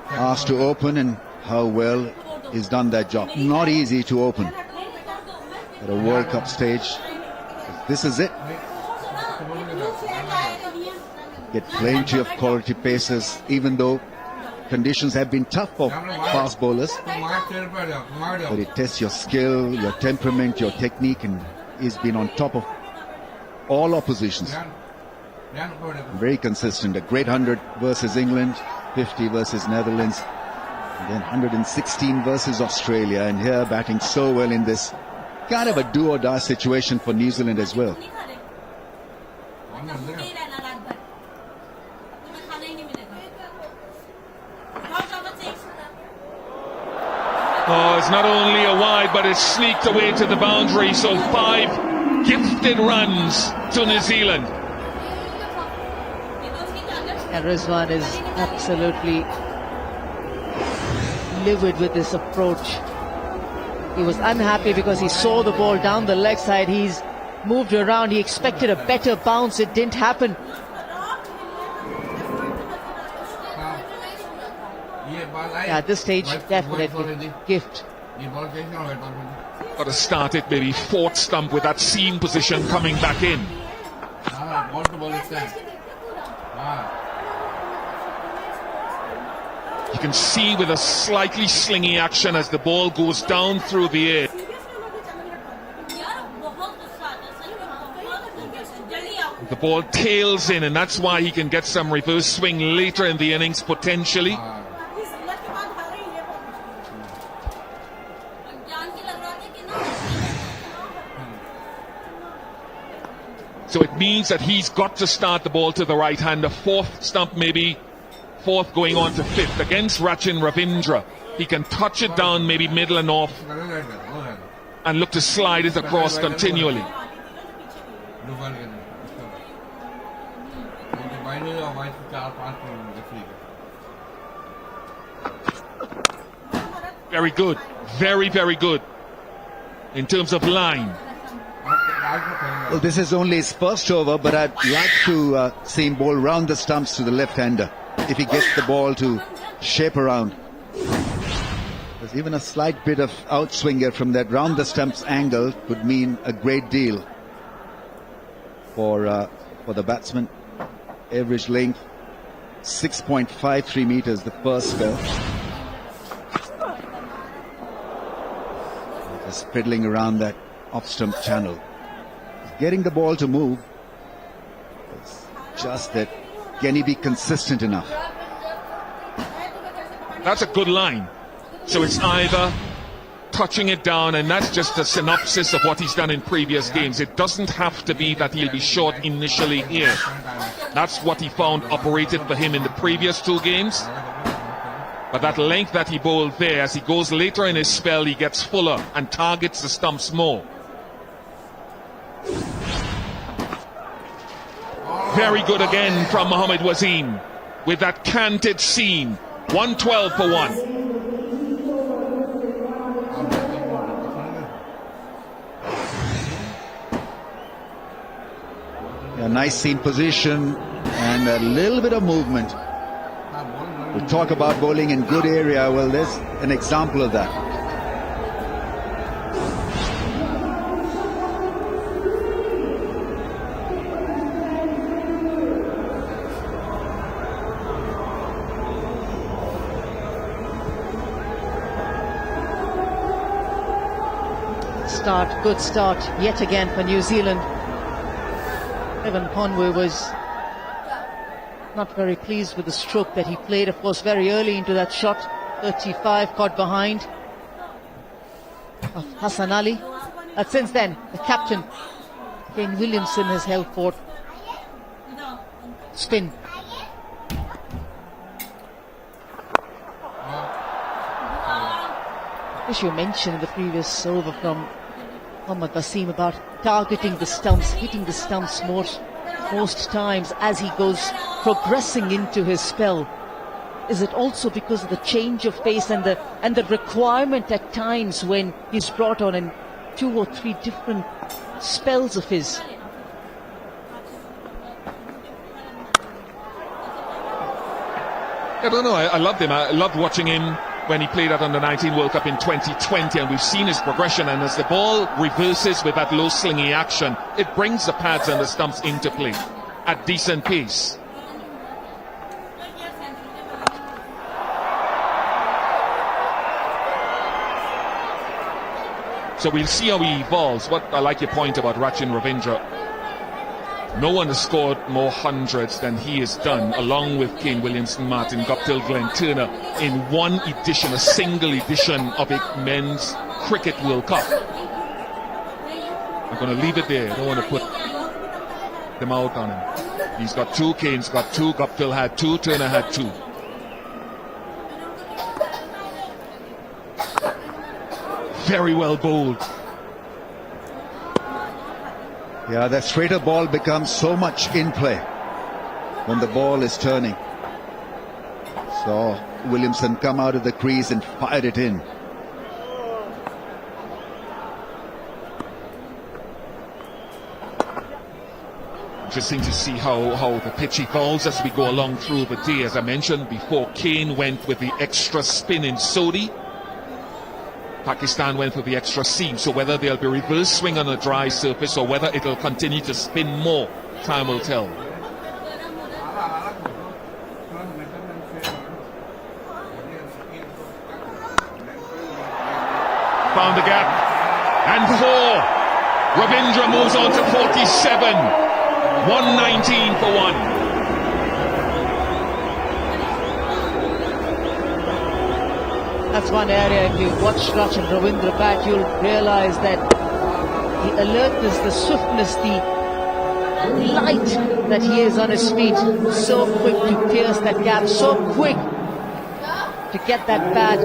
asked to open, and how well he's done that job. Not easy to open at a World Cup stage. This is it. Get plenty of quality paces, even though conditions have been tough for fast bowlers. But it tests your skill, your temperament, your technique, and he's been on top of all oppositions. Very consistent. A great 100 versus England, 50 versus Netherlands, and then 116 versus Australia. And here batting so well in this kind of a do-or-die situation for New Zealand as well. Oh, it's not only a wide, but it's sneaked away to the boundary. So 5 gifted runs to New Zealand. And Rizwan is absolutely livid with this approach. He was unhappy because he saw the ball down the leg side. He's moved around. He expected a better bounce. It didn't happen. Yeah, at this stage, definitely gift. Got to start it maybe fourth stump with that seam position coming back in. You can see with a slightly slingy action as the ball goes down through the air. The ball tails in, and that's why he can get some reverse swing later in the innings potentially. So it means that he's got to start the ball to the right hand. The fourth stump, maybe fourth going on to fifth against Rachin Ravindra. He can touch it down maybe middle and off and look to slide it across continually. Very good. Very, very good in terms of line. Well, this is only his first over, but I'd like to see him bowl round the stumps to the left-hander if he gets the ball to shape around. There's even a slight bit of outswinger from that round the stumps angle could mean a great deal for the batsman. Average length 6.53 meters the first spell. Just fiddling around that off-stump channel. Getting the ball to move. It's just that, can he be consistent enough? That's a good line. So it's either touching it down, and that's just a synopsis of what he's done in previous games. It doesn't have to be that he'll be short initially here. That's what he found operated for him in the previous two games. But that length that he bowled there, as he goes later in his spell, he gets fuller and targets the stumps more. Very good again from Mohammad Wasim with that canted seam. 112 for 1. A nice seam position and a little bit of movement. We talk about bowling in good area. Well, there's an example of that. Good start yet again for New Zealand. Evan Conway was not very pleased with the stroke that he played, of course, very early into that shot. 35 caught behind of Hassan Ali. But since then, the captain, Kane Williamson, has held fort. Spin. As you mentioned in the previous over from Mohammad Wasim about targeting the stumps, hitting the stumps most times as he goes progressing into his spell. Is it also because of the change of pace and the requirement at times when he's brought on in 2 or 3 different spells of his? I don't know, I loved him. I loved watching him when he played at Under-19 World Cup in 2020, and we've seen his progression, and as the ball reverses with that low slingy action, it brings the pads and the stumps into play at decent pace. So we'll see how he evolves. What I like your point about Rachin Ravindra. No one has scored more hundreds than he has done, along with Kane Williamson, Martin Guptill, Glenn Turner, in one edition, a single edition of a men's cricket World Cup. I'm going to leave it there. I don't want to put them out on him. He's got 2, Kane's got 2, Guptill had 2, Turner had 2. Very well bowled. Yeah, that straighter ball becomes so much in play. when the ball is turning. So Williamson come out of the crease and fired it in. Interesting to see how the pitch evolves as we go along through the day. As I mentioned before, Kane went with the extra spin in Sodi. Pakistan went for the extra seam. So whether there'll be reverse swing on a dry surface or whether it'll continue to spin more, time will tell. Found the gap. And 4. Ravindra moves on to 47. 119 for 1. That's one area, if you watch Rachin Ravindra bat, you'll realize that the alertness, the swiftness, the light that he is on his feet, so quick to pierce that gap, so quick to get that bat,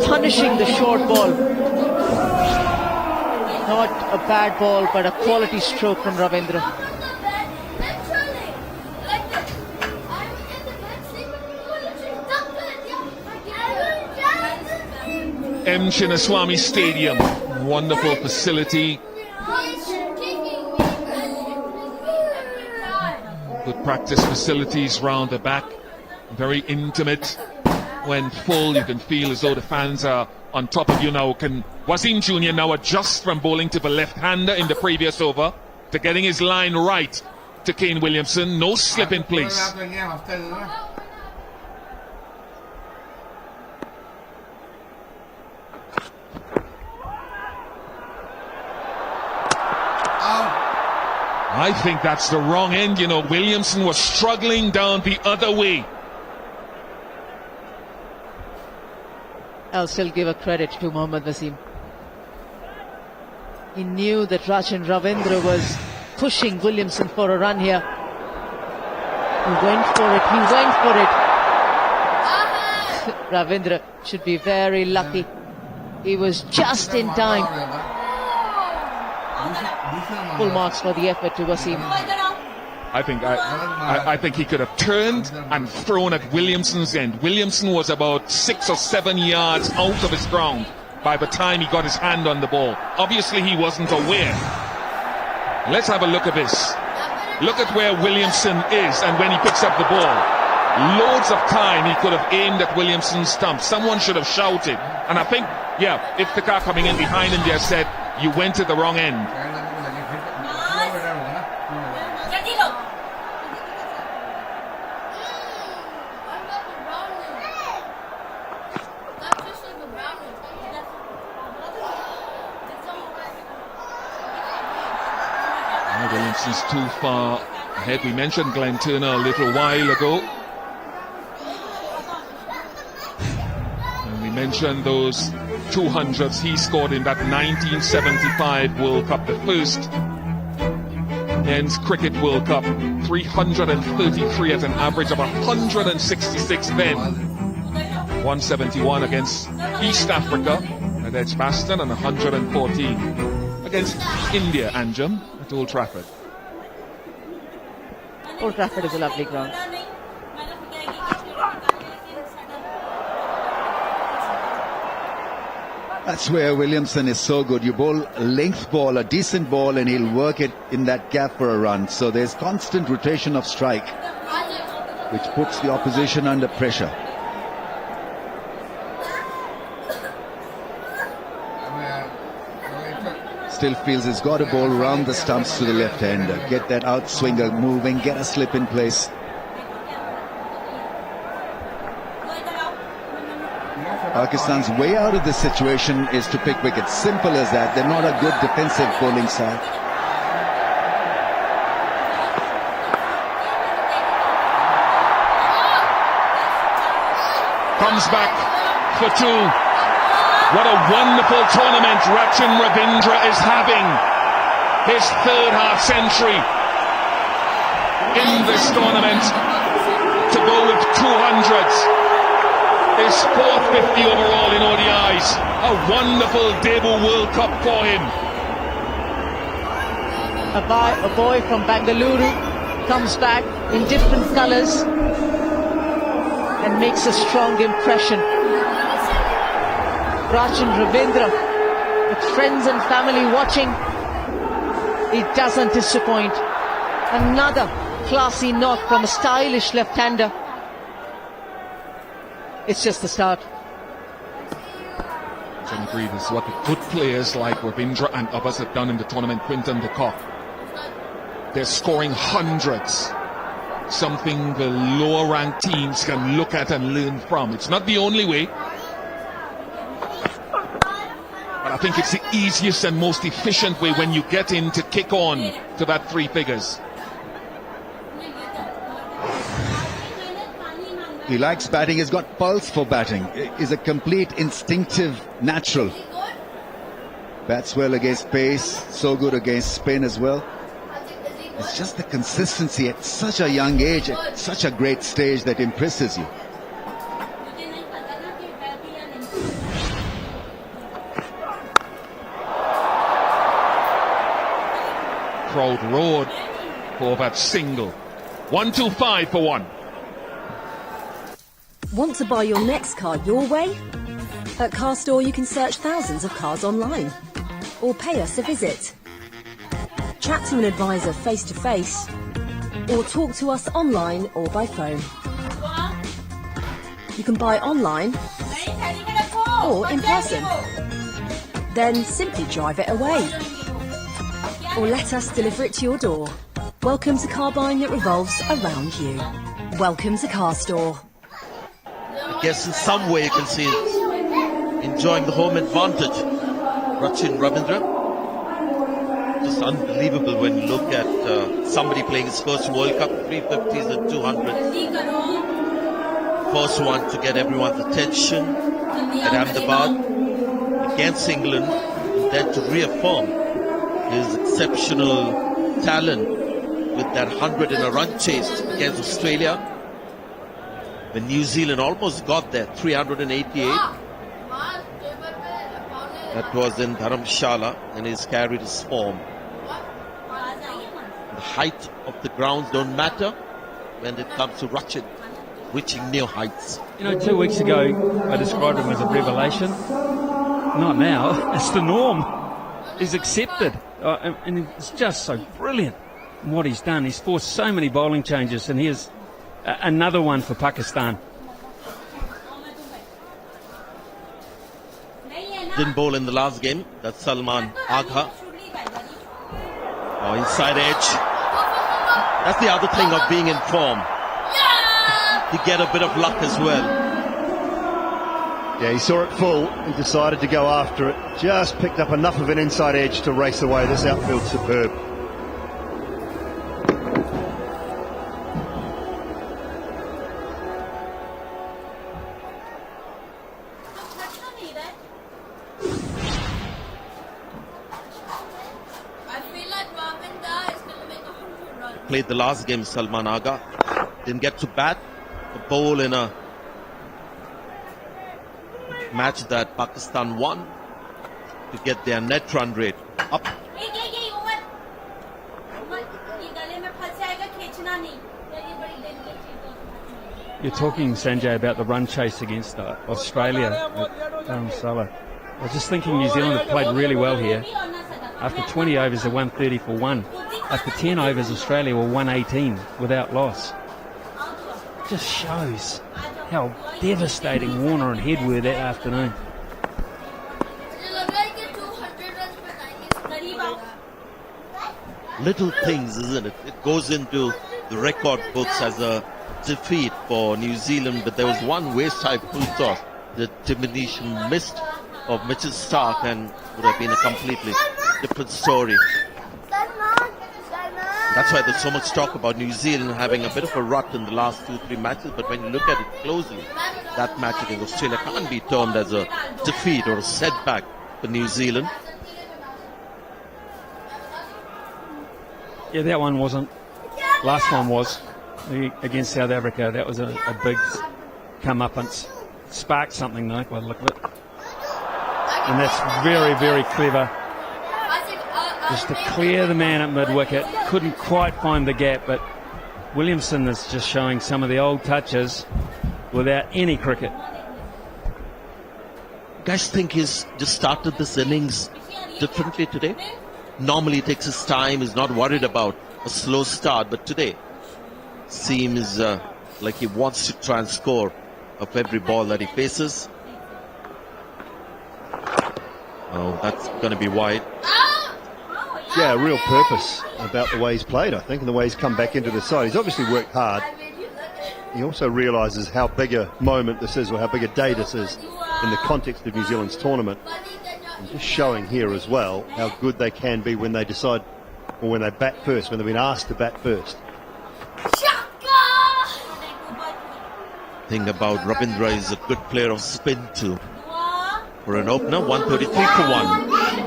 punishing the short ball. Not a bad ball, but a quality stroke from Ravindra. M. Chinnaswamy Stadium, wonderful facility. Good practice facilities round the back, very intimate. When full, you can feel as though the fans are on top of you now. Can Wasim Jr. now adjust from bowling to the left-hander in the previous over to getting his line right to Kane Williamson? No slip in place. I think that's the wrong end. You know, Williamson was struggling down the other way. I'll still give a credit to Mohammad Wasim. He knew that Rachin Ravindra was pushing Williamson for a run here. He went for it, Ravindra should be very lucky. He was just in time. Full marks for the effort to Wasim. I think he could have turned and thrown at Williamson's end. Williamson was about 6 or 7 yards out of his ground by the time he got his hand on the ball. Obviously he wasn't aware. Let's have a look at this. Look at where Williamson is and when he picks up the ball. Loads of time he could have aimed at Williamson's stump. Someone should have shouted. And I think, yeah, if the car coming in behind him there said, you went to the wrong end. Williamson's too far ahead. We mentioned Glenn Turner a little while ago. And we mentioned those 200s he scored in that 1975 World Cup, the first men's cricket World Cup. 333 at an average of 166 then. 171 against East Africa at Edgbaston and 114 against India, Anjum, at Old Trafford. Old Trafford is a lovely ground. That's where Williamson is so good. You bowl a length ball, a decent ball, and he'll work it in that gap for a run. So there's constant rotation of strike, which puts the opposition under pressure. Still feels he's got a ball round the stumps to the left-hander. Get that outswinger moving, get a slip in place. Pakistan's way out of this situation is to pick wickets. Simple as that. They're not a good defensive bowling side. Comes back for 2. What a wonderful tournament Rachin Ravindra is having. His third half century in this tournament to go with 200s. His 4th 50 overall in ODIs. A wonderful debut World Cup for him. A boy from Bengaluru, comes back in different colours and makes a strong impression. Rachin Ravindra, with friends and family watching, he doesn't disappoint. Another classy knock from a stylish left-hander. It's just the start. John Green is what the good players like Ravindra and others have done in the tournament. Quinton de Kock, they're scoring hundreds, something the lower ranked teams can look at and learn from. It's not the only way, but I think it's the easiest and most efficient way when you get in to kick on to that 3 figures. He likes batting, he's got pulse for batting. He's a complete instinctive natural. Bats well against pace, so good against spin as well. It's just the consistency at such a young age, at such a great stage that impresses you. Crowd roared for that single. 125 for 1. Want to buy your next car your way? At Car Store you can search thousands of cars online or pay us a visit. Chat to an advisor face to face or talk to us online or by phone. You can buy online or in person. Then simply drive it away or let us deliver it to your door. Welcome to car buying that revolves around you. Welcome to Car Store. I guess in some way you can see it. Enjoying the home advantage. Rachin Ravindra. Just unbelievable when you look at somebody playing his first World Cup, 350s and 200s. First one to get everyone's attention at Ahmedabad against England, and then to reaffirm his exceptional talent with that 100 in a run chase against Australia. When New Zealand almost got there, 388. That was in Dharamshala, and he's carried his form. The height of the grounds don't matter when it comes to Rachin reaching new heights. You know, 2 weeks ago I described him as a revelation. Not now. It's the norm. He's accepted. And it's just so brilliant in what he's done. He's forced so many bowling changes, and here's another one for Pakistan. Didn't bowl in the last game. That's Salman Agha. Oh, inside edge. That's the other thing of being in form. You get a bit of luck as well. Yeah, he saw it full and decided to go after it. Just picked up enough of an inside edge to race away. This outfield's superb. Played the last game, Salman Agha. Didn't get to bat. The bowl in a match that Pakistan won to get their net run rate up. You're talking, Sanjay, about the run chase against Australia at Dharamshala. I was just thinking New Zealand have played really well here. After 20 overs, they won 30 for 1. After 10 overs, Australia were 118 without loss. Just shows how devastating Warner and Head were that afternoon. Little things, isn't it? It goes into the record books as a defeat for New Zealand, but there was one wayside full toss. The diminution missed of Mitchell Starc, and would have been a completely different story. That's why there's so much talk about New Zealand having a bit of a rut in the last 2-3 matches, but when you look at it closely, that match against Australia can't be termed as a defeat or a setback for New Zealand. Yeah, that one wasn't. Last one was against South Africa. That was a big comeuppance. Sparked something though, by the look of it. And that's very, very clever. Just to clear the man at mid-wicket. Couldn't quite find the gap, but Williamson is just showing some of the old touches without any cricket. Guys think he's just started this innings differently today? Normally he takes his time, he's not worried about a slow start, but today seems like he wants to try and score of every ball that he faces. Oh, that's going to be wide. Yeah, real purpose about the way he's played, I think, and the way he's come back into the side. He's obviously worked hard. He also realises how big a moment this is, or how big a day this is in the context of New Zealand's tournament. And just showing here as well how good they can be when they decide, or when they bat first, when they've been asked to bat first. Thing about Ravindra is a good player of spin too. For an opener, 133 for 1.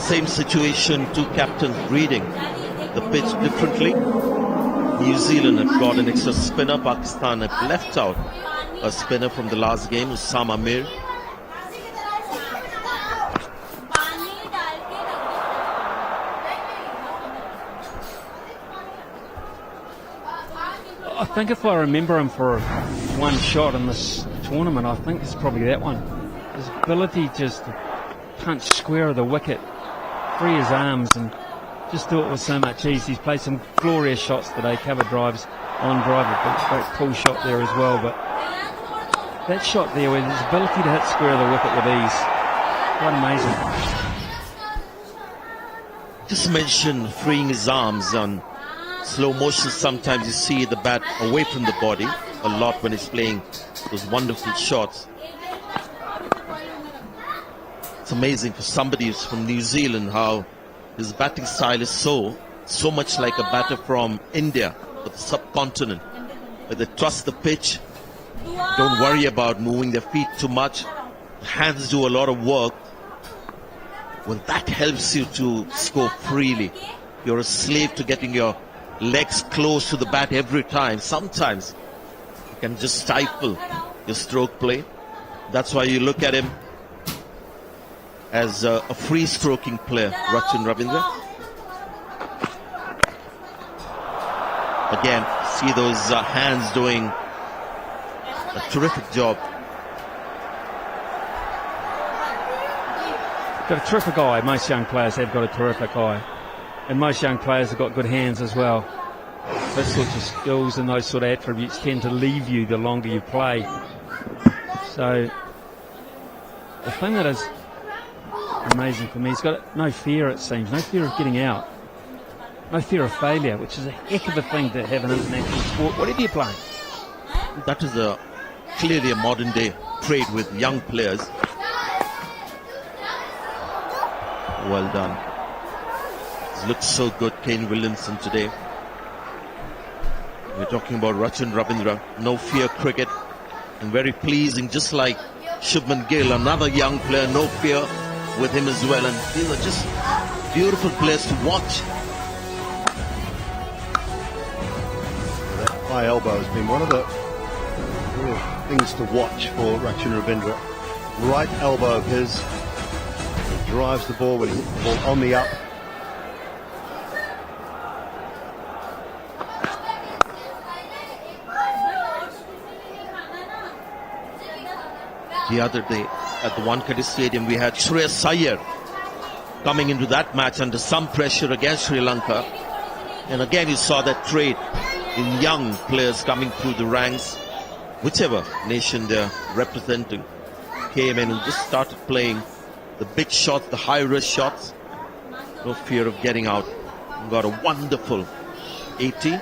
Same situation, two captains reading the pitch differently. New Zealand have got an extra spinner. Pakistan have left out a spinner from the last game, Usama Mir. I think if I remember him for one shot in this tournament, I think it's probably that one. His ability just to punch square of the wicket, free his arms, and just do it with so much ease. He's played some glorious shots today, cover drives, on drive, a great pull shot there as well. But that shot there, with his ability to hit square of the wicket with ease, quite amazing. Just mention freeing his arms on slow motion. Sometimes you see the bat away from the body a lot when he's playing those wonderful shots. It's amazing for somebody who's from New Zealand how his batting style is so much like a batter from India, or the subcontinent, where they trust the pitch, don't worry about moving their feet too much, hands do a lot of work. Well, that helps you to score freely. You're a slave to getting your legs close to the bat every time. Sometimes you can just stifle your stroke play. That's why you look at him as a free stroking player, Rachin Ravindra. Again, see those hands doing a terrific job. Got a terrific eye. Most young players have got a terrific eye. And most young players have got good hands as well. Those sorts of skills and those sort of attributes tend to leave you the longer you play. So, the thing that is amazing for me, he's got no fear, it seems, no fear of getting out, no fear of failure, which is a heck of a thing to have in international sport, whatever you're playing. That is clearly a modern day trait with young players. Well done. He's looked so good, Kane Williamson, today. We're talking about Rachin Ravindra, no fear cricket, and very pleasing, just like Shubman Gill, another young player, no fear with him as well, and these are just beautiful players to watch. That high elbow has been one of the real things to watch for Rachin Ravindra. Right elbow of his, he drives the ball with his ball on the up. The other day at the Wankhede Stadium, we had Shreyas Iyer coming into that match under some pressure against Sri Lanka. And again, you saw that trait in young players coming through the ranks, whichever nation they're representing, came in and just started playing the big shots, the high-risk shots. No fear of getting out. Got a wonderful 80.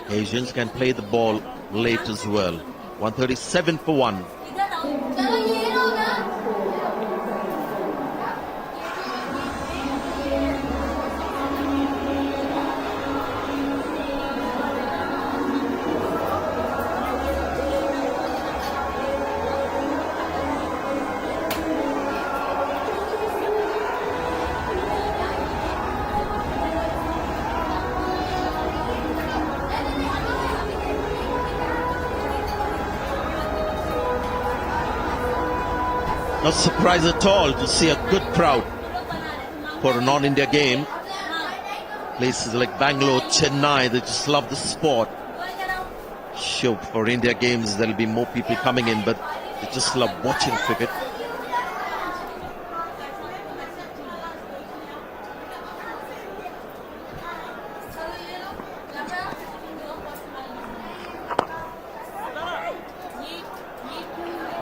Asians can play the ball late as well. 137 for 1. Not surprised at all to see a good crowd for a non-India game. Places like Bangalore, Chennai, they just love the sport. Sure, for India games there'll be more people coming in, but they just love watching cricket.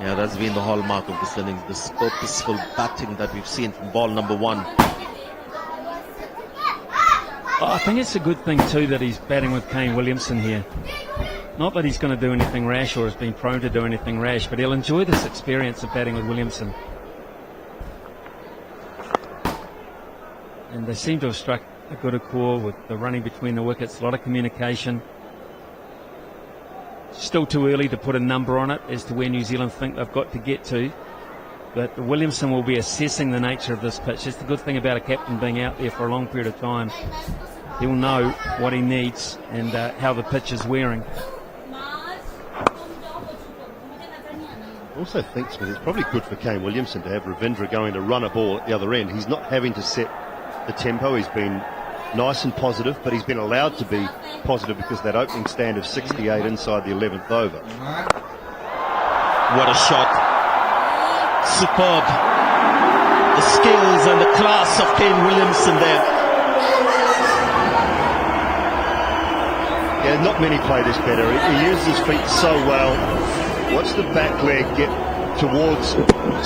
Yeah, that's been the hallmark of this innings, this purposeful batting that we've seen from ball number 1. I think it's a good thing too that he's batting with Kane Williamson here. Not that he's going to do anything rash or has been prone to do anything rash, but he'll enjoy this experience of batting with Williamson. And they seem to have struck a good accord with the running between the wickets, a lot of communication. Still too early to put a number on it as to where New Zealand think they've got to get to. But Williamson will be assessing the nature of this pitch. That's the good thing about a captain being out there for a long period of time. He'll know what he needs and how the pitch is wearing. Also think, Smith, it's probably good for Kane Williamson to have Ravindra going to run a ball at the other end. He's not having to set the tempo. He's been nice and positive, but he's been allowed to be positive because that opening stand of 68 inside the 11th over. What a shot. Superb. The skills and the class of Kane Williamson there. Yeah, not many play this better. He uses his feet so well. Watch the back leg get towards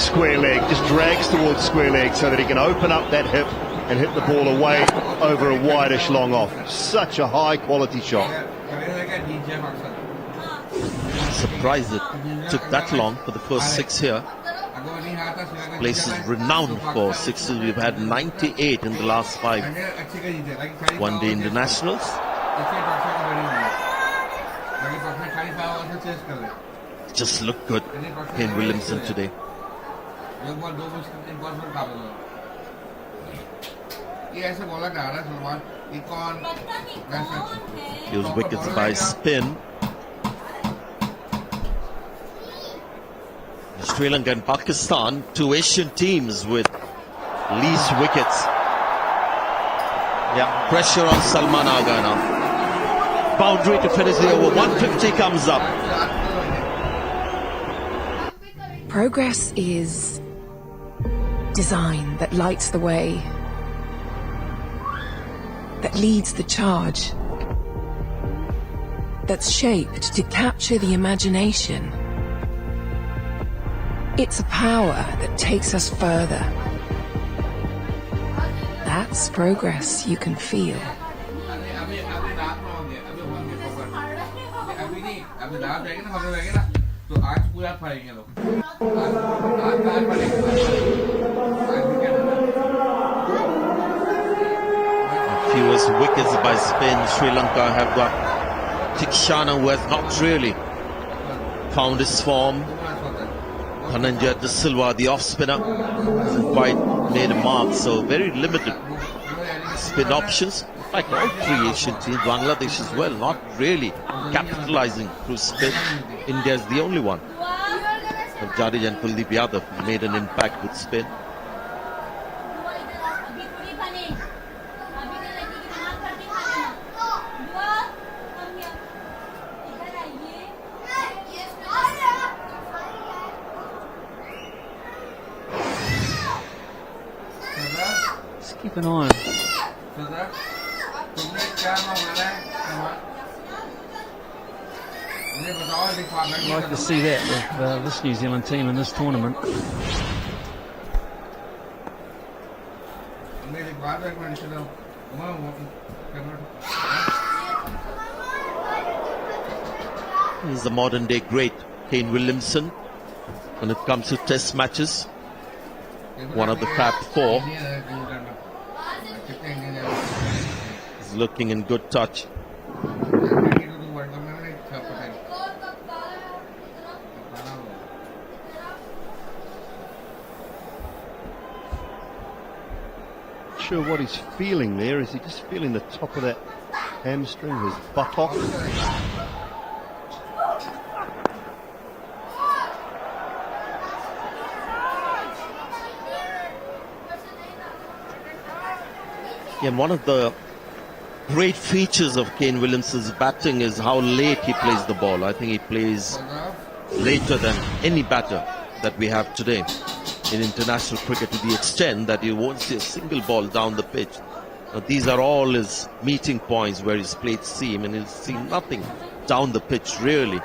square leg, just drags towards square leg so that he can open up that hip and hit the ball away over a wideish long off. Such a high quality shot. Surprised it took that long for the first 6 here. Place is renowned for sixes. We've had 98 in the last 5 one-day internationals. Just looked good, Kane Williamson today. Those wickets by spin. Sri Lanka and Pakistan, 2 Asian teams with least wickets. Yeah, pressure on Salman Agha now. Boundary to finish the over. 150 comes up. Progress is design that lights the way, that leads the charge, that's shaped to capture the imagination. It's a power that takes us further. That's progress you can feel. Fewest wickets by spin. Sri Lanka have got Tikshana, who has not really found his form. Dhananjaya De Silva, the off-spinner, hasn't quite made a mark, so very limited spin options. Like all 3 Asian teams, Bangladesh as well, not really capitalizing through spin. India is the only one. Jadeja and Kuldeep Yadav made an impact with spin. Let's keep an eye on. I'd like to see that with this New Zealand team in this tournament. He's the modern day great, Kane Williamson, when it comes to test matches. One of the Fab 4. He's looking in good touch. Sure what he's feeling there. Is he just feeling the top of that hamstring, his buttock? Yeah, and one of the great features of Kane Williamson's batting is how late he plays the ball. I think he plays later than any batter that we have today in international cricket, to the extent that you won't see a single ball down the pitch. Now, these are all his meeting points where his played seam, and he'll see nothing down the pitch really.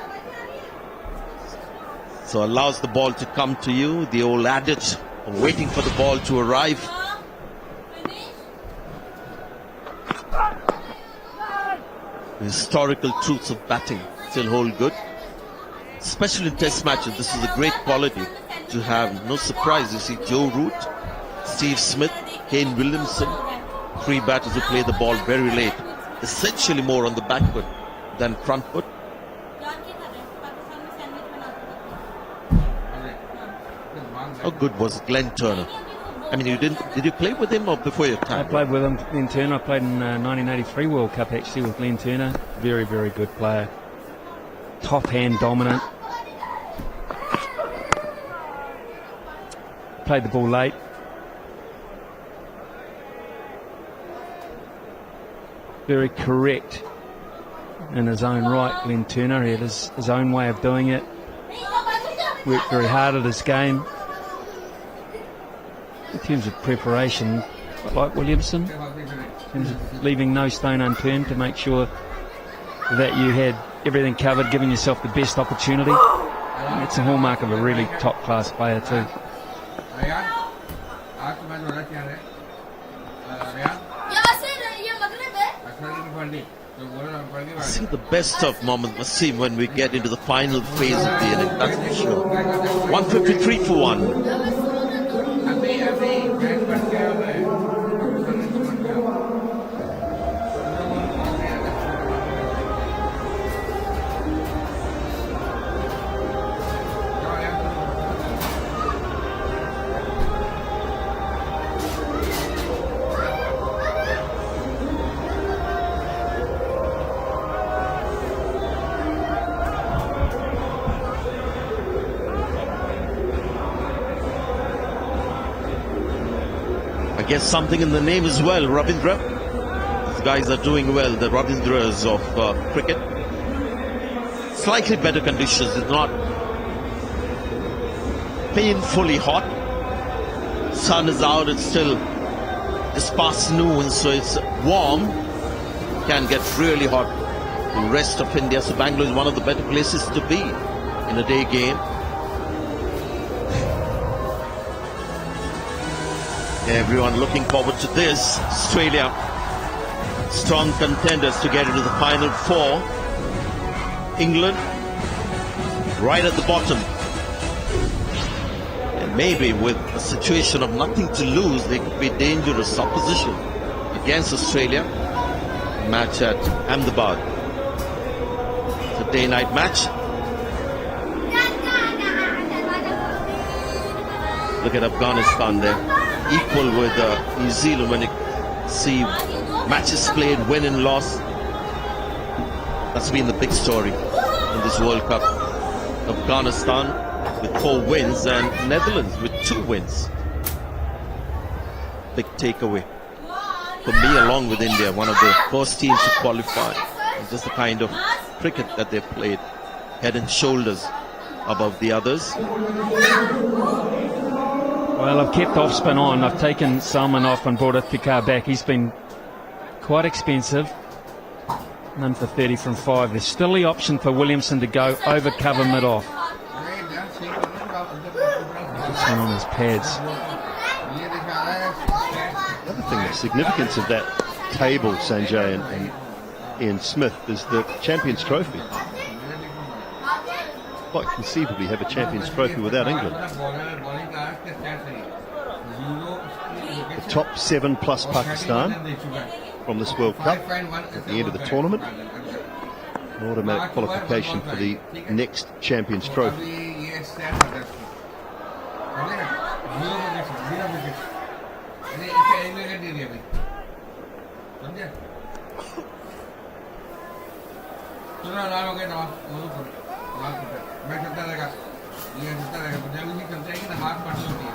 So allows the ball to come to you, the old adage of waiting for the ball to arrive. The historical truths of batting still hold good, especially in test matches. This is a great quality to have. No surprise, you see Joe Root, Steve Smith, Kane Williamson, three batters who play the ball very late, essentially more on the back foot than front foot. How good was Glenn Turner? I mean, did you play with him or before your time? I played with him, Glenn Turner. I played in 1983 World Cup actually with Glenn Turner. Very, very good player. Top hand dominant. Played the ball late. Very correct in his own right, Glenn Turner. He had his own way of doing it. Worked very hard at his game. In terms of preparation, like Williamson, in terms of leaving no stone unturned to make sure that you had everything covered, giving yourself the best opportunity. It's a hallmark of a really top-class player too. See the best of Mohammad Wasim when we get into the final phase of the inning, that's for sure. 153 for 1. I guess something in the name as well, Ravindra. These guys are doing well, the Ravindras of cricket. Slightly better conditions, it's not painfully hot. Sun is out, it's still just past noon, so it's warm. Can get really hot the rest of India, so Bangalore is one of the better places to be in a day game. Everyone looking forward to this. Australia, strong contenders to get into the final four. England, right at the bottom. And maybe with a situation of nothing to lose, they could be dangerous opposition against Australia. Match at Ahmedabad. It's a day-night match. Look at Afghanistan there. Equal with New Zealand when you see matches played, win and loss. That's been the big story in this World Cup. Afghanistan with 4 wins and Netherlands with 2 wins. Big takeaway for me, along with India, one of the first teams to qualify. And just the kind of cricket that they've played, head and shoulders above the others. Well, I've kept off spin on. I've taken Salman off and brought Iftikhar back. He's been quite expensive. None for 30 from 5. There's still the option for Williamson to go over cover mid-off. Just went on his pads. The other thing, the significance of that table, Sanjay and Ian Smith, is the Champions Trophy. Quite conceivably have a Champions Trophy without England. The top 7 plus Pakistan from this World Cup at the end of the tournament. An automatic qualification for the next Champions Trophy. मैं चलता रहेगा ये चलता रहेगा जब भी चलता है ना हाथ पड़ती होती है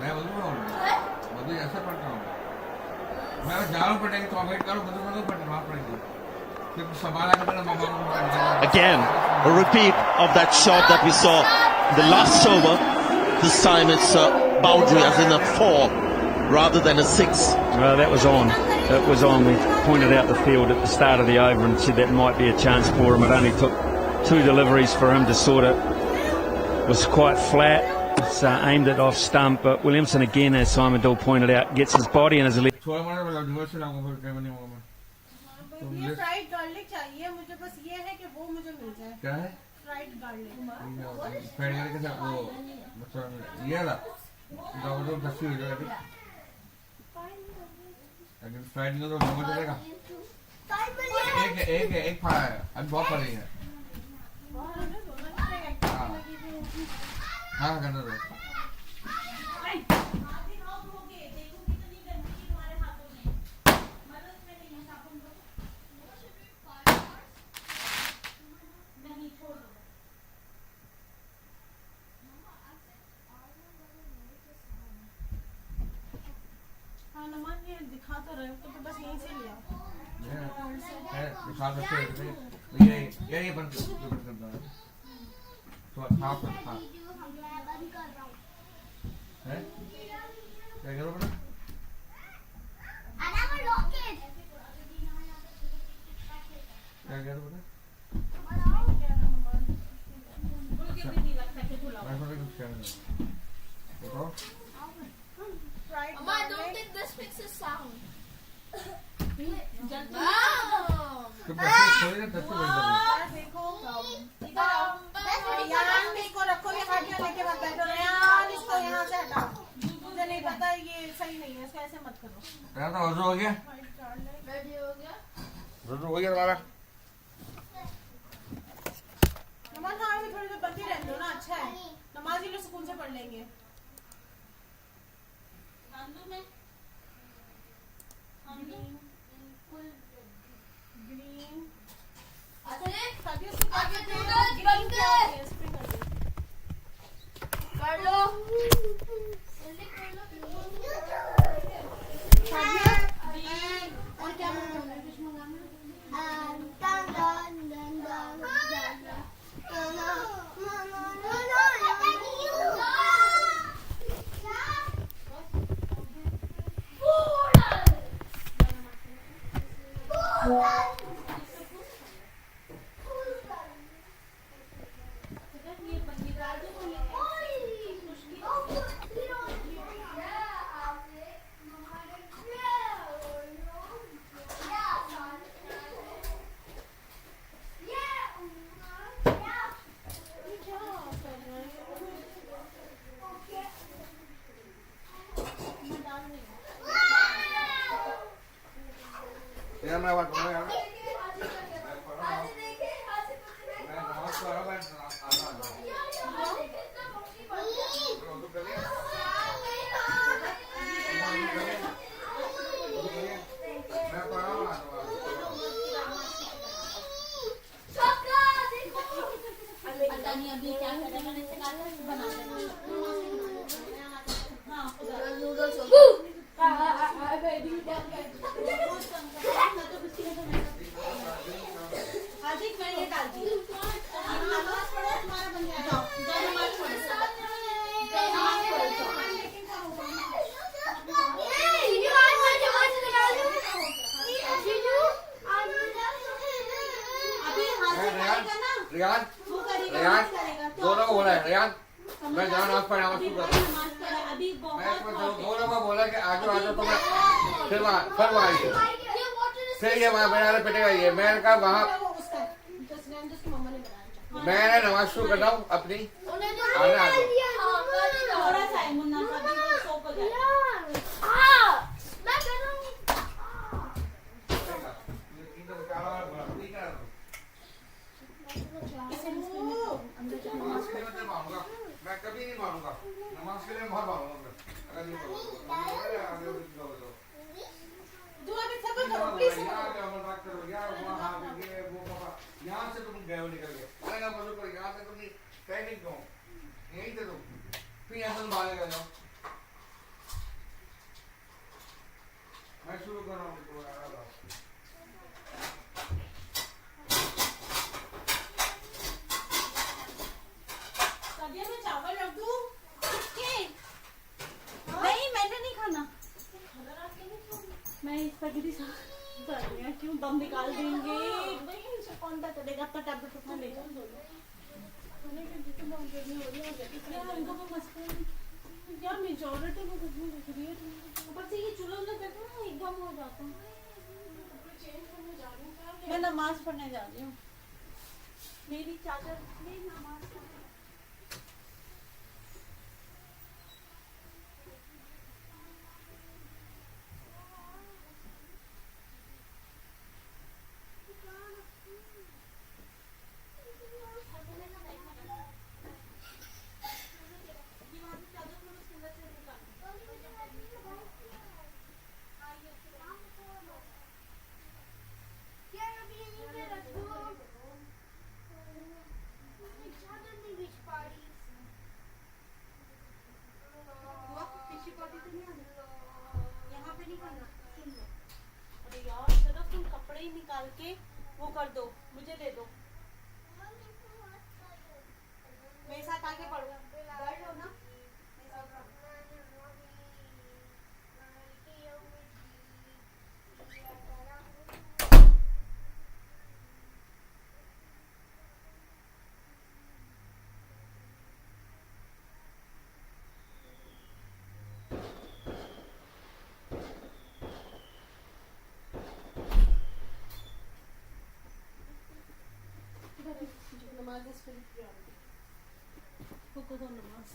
मैं बोलूँगा ऐसा पढ़ता हूँ चारों पटेंगे तो वेट करो मतलब पटवा पड़ेगी फिर संभाला के ना मामा Again, a repeat of that shot that we saw the last over. This time it's a boundary as in a 4 rather than a 6. Well, that was on. It was on. We pointed out the field at the start of the over and said that might be a chance for him. It only took 2 deliveries for him to sort it. Was quite flat. It's aimed it off stump, but Williamson again, as Simon Dill pointed out, gets his body and his leg. थोड़ा मोड़ा मतलब reverse लाऊंगा फिर क्या बनेगा मैं ये fried garlic चाहिए मुझे बस ये है कि वो मुझे मिल जाए क्या है फ्राइड गार्लिक फ्राइड गार्लिक के साथ वो मतलब ये वाला डबल दस्ती हो जाएगा अगर फ्राइड नहीं तो डबल चलेगा एक फाड़ा है अभी बहुत पड़ी है हाँ करना दो दिखा तो रहे हो तो बस यहीं से लिया दिखा सकते ये बंद करता है तो हाफ हाफ है क्या करो बेटा क्या करो बेटा Mama, don't think this fixes sound. देखो रखो ये हाथियों लेके मत बैठो यार इसको यहाँ से हटाओ मुझे नहीं पता ये सही नहीं है इसको ऐसे मत करो यार तो वजू हो गया रेडी हो गया वजू हो गया तुम्हारा नमाज हाँ भी थोड़ी देर बंदी रहने दो ना अच्छा है नमाज ही लोग सुकून से पढ़ लेंगे ग्रीन कर लो और क्या मंगाना कुछ मंगाना यार मैं बात करूँ यार अभी क्या करेगा ऐसे बना हार्दिक मैंने ये डाल दी नमाज पढ़ो तुम्हारा बन जाएगा जय नमाज पढ़ो रियान दोनों को बोला है रियान मैं जहाँ नमाज पढ़ा हूँ अभी दोनों को बोला कि आजू आजू तो मैं फिर आइए फिर ये वहाँ बनाने पिटेगा ये मैंने कहा वहाँ मैंने नमाज शुरू कर रहा हूँ अपनी थोड़ा सा है मुन्ना सा भी वो सो को जाए मैं कभी नहीं मारूंगा नमाज के लिए बहुत मारूंगा अगर नहीं यहाँ से तुम गए हो निकल गए यहाँ से तुम कहीं नहीं क्यों यहीं थे तुम फिर यहाँ से तुम बाहर निकल जाओ मैं शुरू कर रहा हूँ तुम्हारा सब्जियों में चावल रख दूँ नहीं मैंने नहीं खाना मैं इस पर क्यों दम निकाल देंगे कौन सा चलेगा अपना टैबलेट उठा ले क्या मेजॉरिटी को कुछ नहीं दिख रही है ऊपर से ये चूल्हा करते ना एकदम हो जाता है मैं नमाज पढ़ने जा रही हूँ मेरी चादर मेरी नमाज निकाल के वो कर दो मुझे दे दो मेरे साथ आके पढ़ो बैठ लो ना नमाज इस पर को नमाज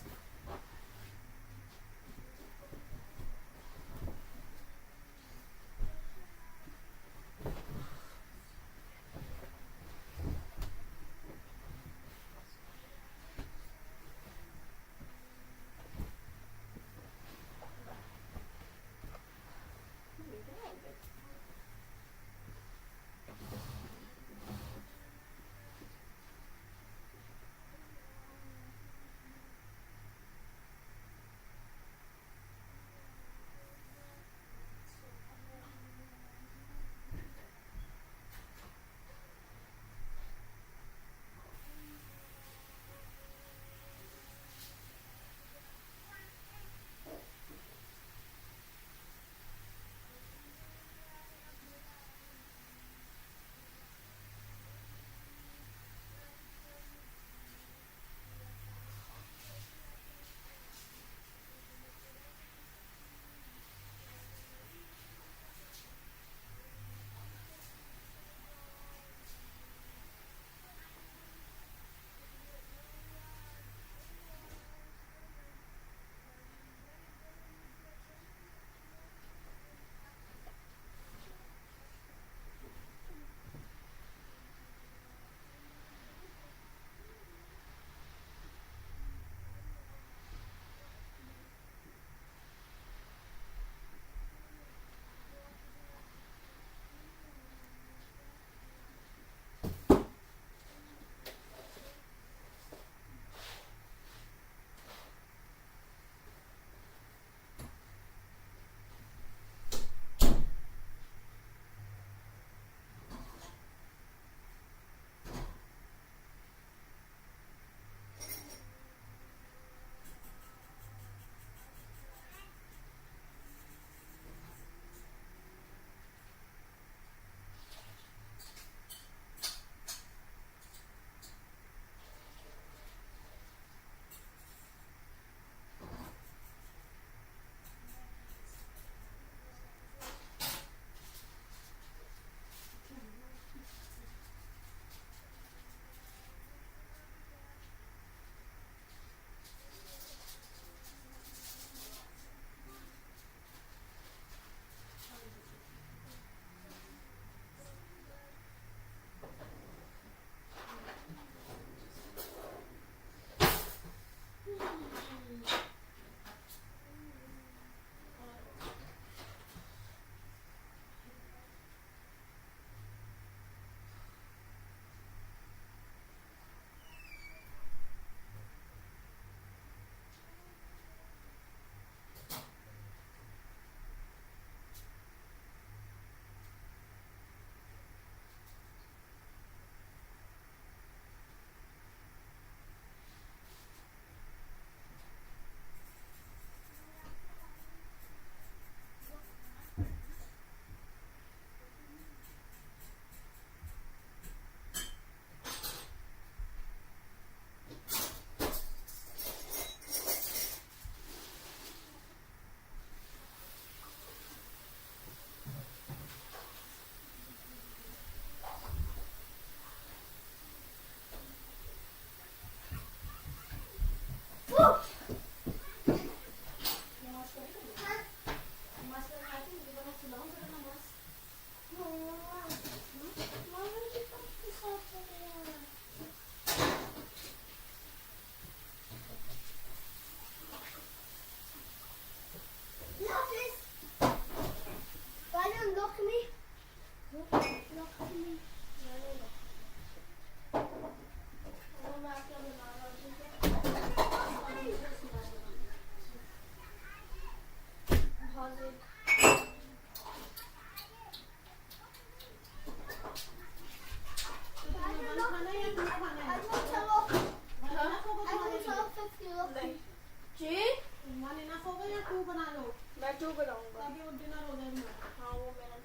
तू बना लो मैं टू बनाऊंगा अभी वो डिनर हो जाएगा हाँ वो मैंने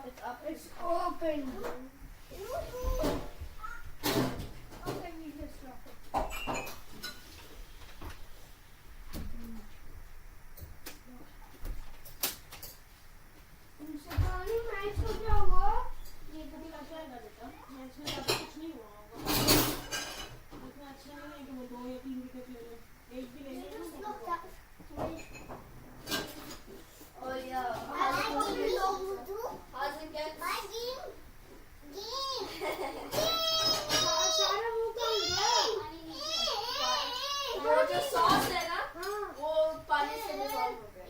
It's up. It's open. Okay, we just drop it. Match हो क्या हुआ? ये कभी लग जाएगा बेटा मैच में ज़्यादा कुछ नहीं हुआ होगा इतना अच्छा नहीं है कि वो 2 या 3 विकेट ले ले एक भी ले ले Oh yeah. How's it get? My game. सारा वो कौन गया? वो जो सॉस है ना वो पानी से डिसॉल्व हो गया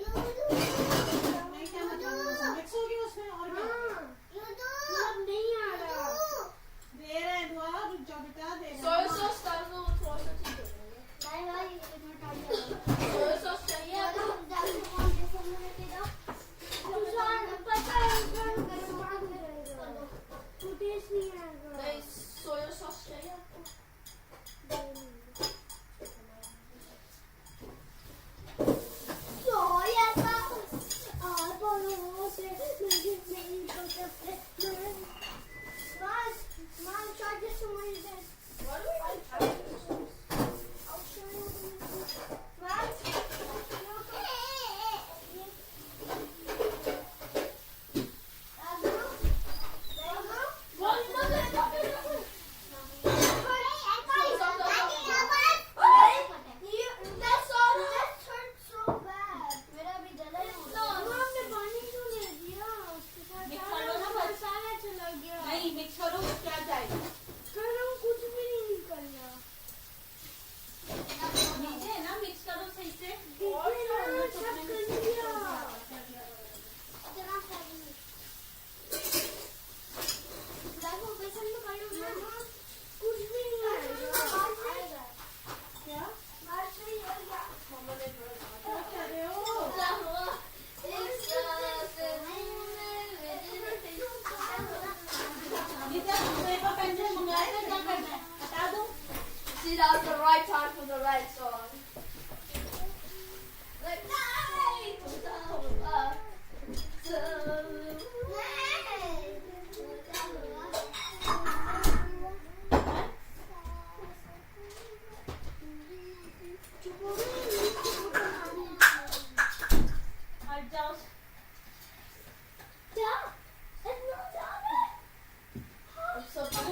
नहीं क्या मतलब मिक्स हो गया उसमें और क्या नहीं आ रहा दे रहे हैं दुआ रुक जाओ बेटा दे रहे सोया सॉस डाल दो वो थोड़ा सा ठीक हो जाएगा नहीं भाई इसमें डाल दो सोया सॉस चाहिए तो डाल दो कौन से सामने देगा तुझे पता है गरम पानी में रहेगा तू टेस्ट नहीं आएगा नहीं सोया सॉस चाहिए आपको सोया सॉस और बोलो से नहीं तो सकते Mom, try this one. What is this? What do I try this one? I'll show you. Right? नहीं मिक्स करो क्या जाएगा करो कुछ भी नहीं करना नीचे ना मिक्स करो सही से और सब कर दिया इतना सही देखो पसंद तो कर लो कुछ भी नहीं आएगा क्या बात सही है क्या मम्मा ने थोड़ा क्या कर रहे हो See, that was the right time for the right song. Like,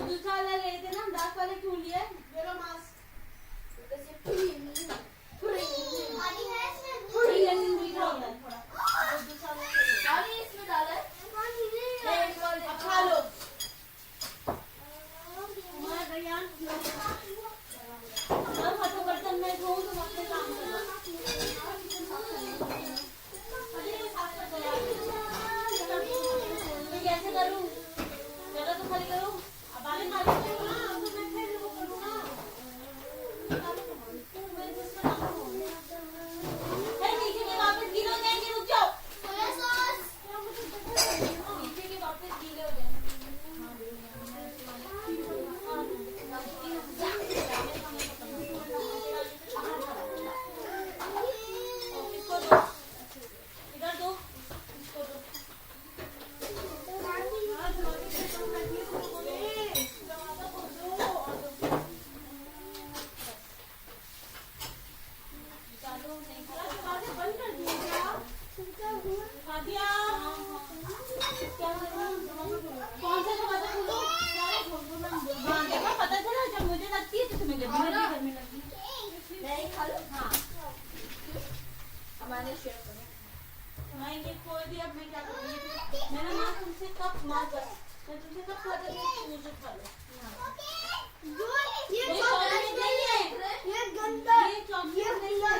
दूसरा वाला ले थे ना डार्क वाले क्यों लिए मेरा मास्क अच्छा लो बर्तन में धोऊं तो अपने काम करो मैं कैसे करूँ जरा तो खाली करो अब आने मार नीचे के वापस गीले हो जाएंगे रुक जाओ नीचे के वापस गीले हो जाएंगे इधर दो इसको दो पता चला जब मुझे लगती है तो तुम्हें गर्मी लगती मैंने शेयर करा मैं ये खोल दिया अब मैं क्या करूँगी मैंने माँ तुमसे कब माँ कर मैं तुमसे कब खा देती मुझे खा लो ये चॉकलेट नहीं है ये गंदा ये चॉकलेट नहीं है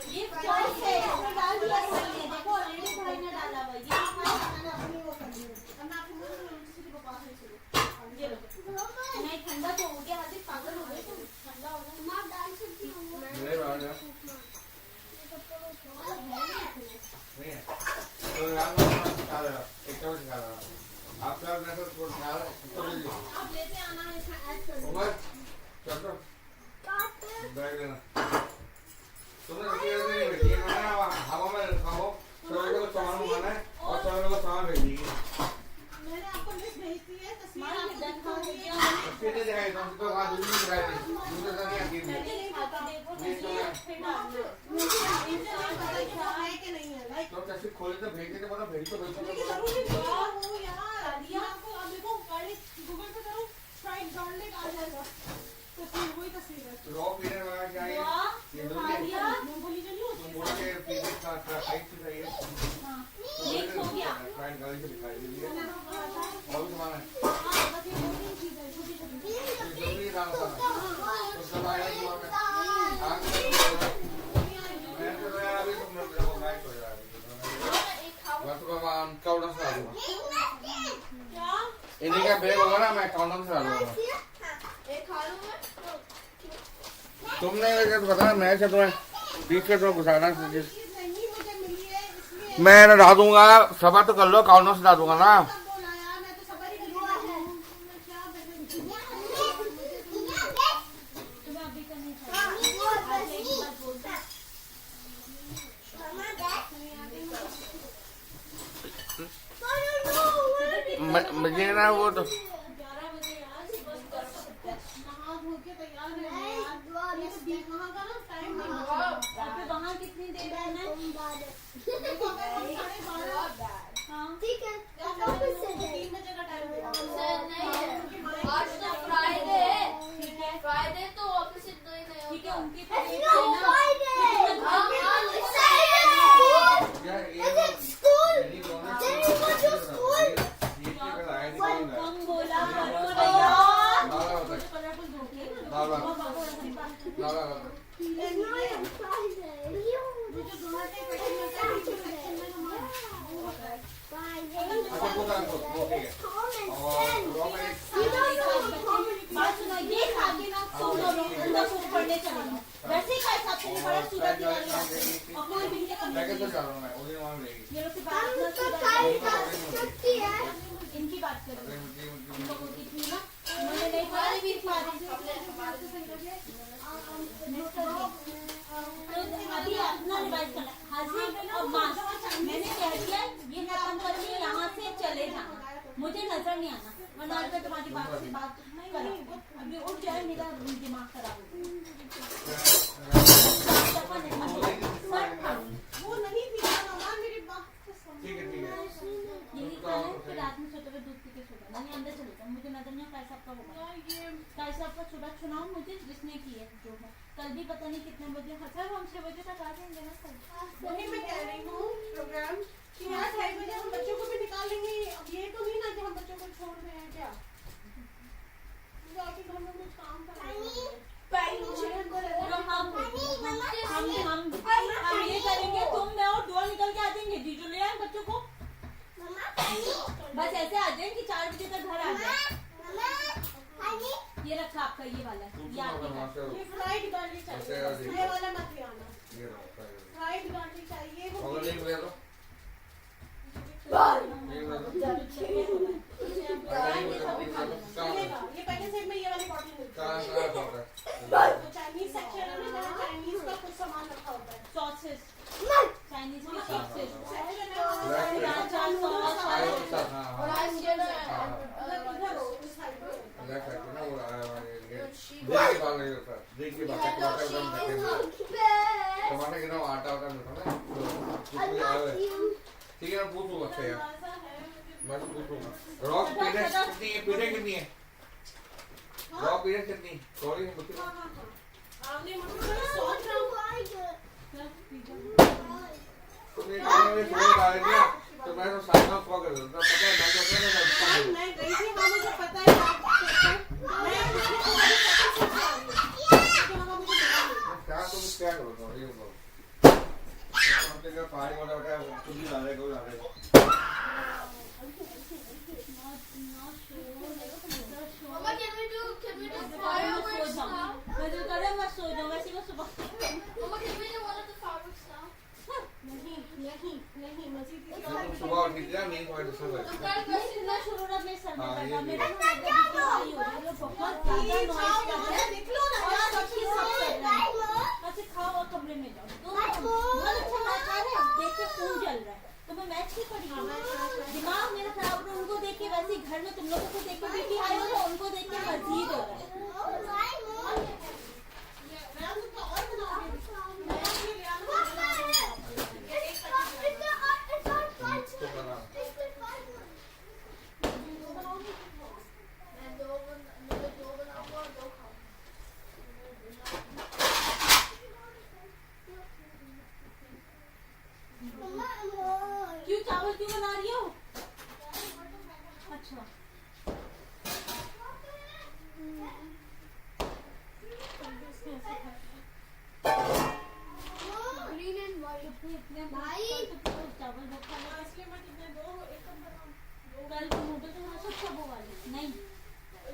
ये चॉइस है इसमें डाल दिया देखो ऑलरेडी भाई ने डाला हुआ ये अपनी वो कर दिया अब मैं आपको बोल रही हूँ किसी को पास नहीं ये लो नहीं ठंडा तो हो गया हाथी पागल हो गए ठंडा हो गया माँ डाल सकती हूँ बैग लेना तुमने नहीं भेजी है मैंने हवा में रखा हो सभी को सामान मंगाना है और सभी को सामान भेजिए मैंने आपको लिस्ट भेज दी है तस्वीर आपको दिखा दी है फिर दिखाई दो तो आज दूसरी दिखाई दी दूसरे से नहीं आती मैंने नहीं पता देखो तस्वीर फिर डालना मुझे पता है कि नहीं है लाइक तो तस्वीर खोले तो भेज देते पता भेज तो भेज जरूरी नहीं है वो यार ये आपको अब देखो गाड़ी गूगल पे करो फ्राइड गार्लिक आ जाएगा तो फिर वही तस्वीर है रॉ पीरियड वाला क्या है ये दो मूंगफली जो नहीं होती मूंगफली के पीरियड का हाइट से चाहिए हां ये हो गया फ्राइड गार्लिक से दिखाई दे रही है और भी सामान है हां बस ये दो तीन चीज है छोटी छोटी जरूरी डाल था तो सब आया हुआ है आग मैं तो यार अभी तुम लोग को नाइट हो रहा है बस भगवान काउंटर से आ जाऊंगा क्या इन्हीं का बैग होगा ना मैं काउंटर से आ जाऊंगा एक खा लूं मैं तुमने वैसे तो बताया मैं से तुम्हें बीच के तो घुसाना नहीं मुझे मिली है इसलिए मैं ला दूंगा सफर तो कर लो काउंटर से ला दूंगा ना बोला यार मैं तो सबर ही हुआ है मैं क्या तुम्हें अभी करनी चाहिए आज एक बात बोलता मुझे ना वो तो 11 बजे यार बस कर सकते हैं नहा धो के तैयार रहना यार ये तो बीच वहां का ना टाइम नहीं बचा आपके वहां कितनी देर रहना है देखो अगर हम 12:30 हां ठीक है ऑफिस से 3 बजे का टाइम है नहीं है आज तो फ्राइडे है ठीक है फ्राइडे तो ऑफिस से नहीं होता ठीक है उनकी वैसे ही खाए साथ में बड़ा सूरज अपने भी इनकी बात करो इनको होती थी ना उन्होंने नहीं खाई भी खा दी अभी अपना रिवाइज करना हाजिर और मास मैंने कह दिया ये खत्म करके यहाँ से चले जाना मुझे नजर नहीं आना वरना आज मैं तुम्हारी बात से बात नहीं करूँगी अभी उठ जाए मेरा दिमाग खराब वो नहीं पी मेरी बात ठीक है यही खाना है कि रात में सोते हुए दूध पी के सोता नहीं अंदर चले जाओ मुझे नजर नहीं काई साहब का होगा ये काई साहब का छोटा चुनाव मुझे जिसने की है जो है कल भी पता नहीं कितने बजे सर हम 6 बजे तक आ जाएंगे ना सर वही मैं कह रही हूँ प्रोग्राम कि यहाँ 6 बजे हम बच्चों को भी निकाल लेंगे अब ये तो नहीं ना कि हम बच्चों को छोड़ रहे हैं क्या घर में कुछ काम हम ये करेंगे तुम मैं और दुआ निकल के आ जाएंगे जीजू ले आए बच्चों को बस ऐसे आ जाए कि 4 बजे तक घर आ जाए ये रखा आपका ये वाला ये आपका ये फ्राइड गार्लिक चाहिए ये वाला मत ले आना फ्राइड गार्लिक चाहिए वो ये पहले से मैं ये वाली बॉटल मिलती है चाइनीज सेक्शन है ना चाइनीज का कुछ सामान रखा होता है सॉसेस चाइनीज के सॉसेस टमाटर के ना आटा वाटा मिलता है ठीक है पूछूंगा अच्छा यार मैं पूछूंगा रॉक पीरियड कितनी है रॉक पीरियड कितनी सॉरी मुझे आपने मुझे सोच रहा हूं तुमने गाने में सुन डाल दिया तो मैं तो साइड में कॉल कर देता पता है मैं गई थी वहां मुझे पता है क्या तुम क्या करो ये बताओ हमसे का पानी वाला उठा कुछ भी डाले कोई डाले Mama, can we do fireworks now? मैं जो कर रहा मैं सो जाऊं वैसे मैं सुबह Mama, can we do one of the fireworks now? नहीं मस्जिद की सुबह उठ गया नींद में डिस्टर्ब है मैं शुरू में सर में बैठा मेरा ना आई हो रही है बहुत ज्यादा नॉइज कर रहा है निकलो ना यार सब सब कर रहा है इसलिए चावल रखा है, इसलिए मैं कितने दो एक कप बनाऊं, कल नूडल्स तो सब सब वाले नहीं,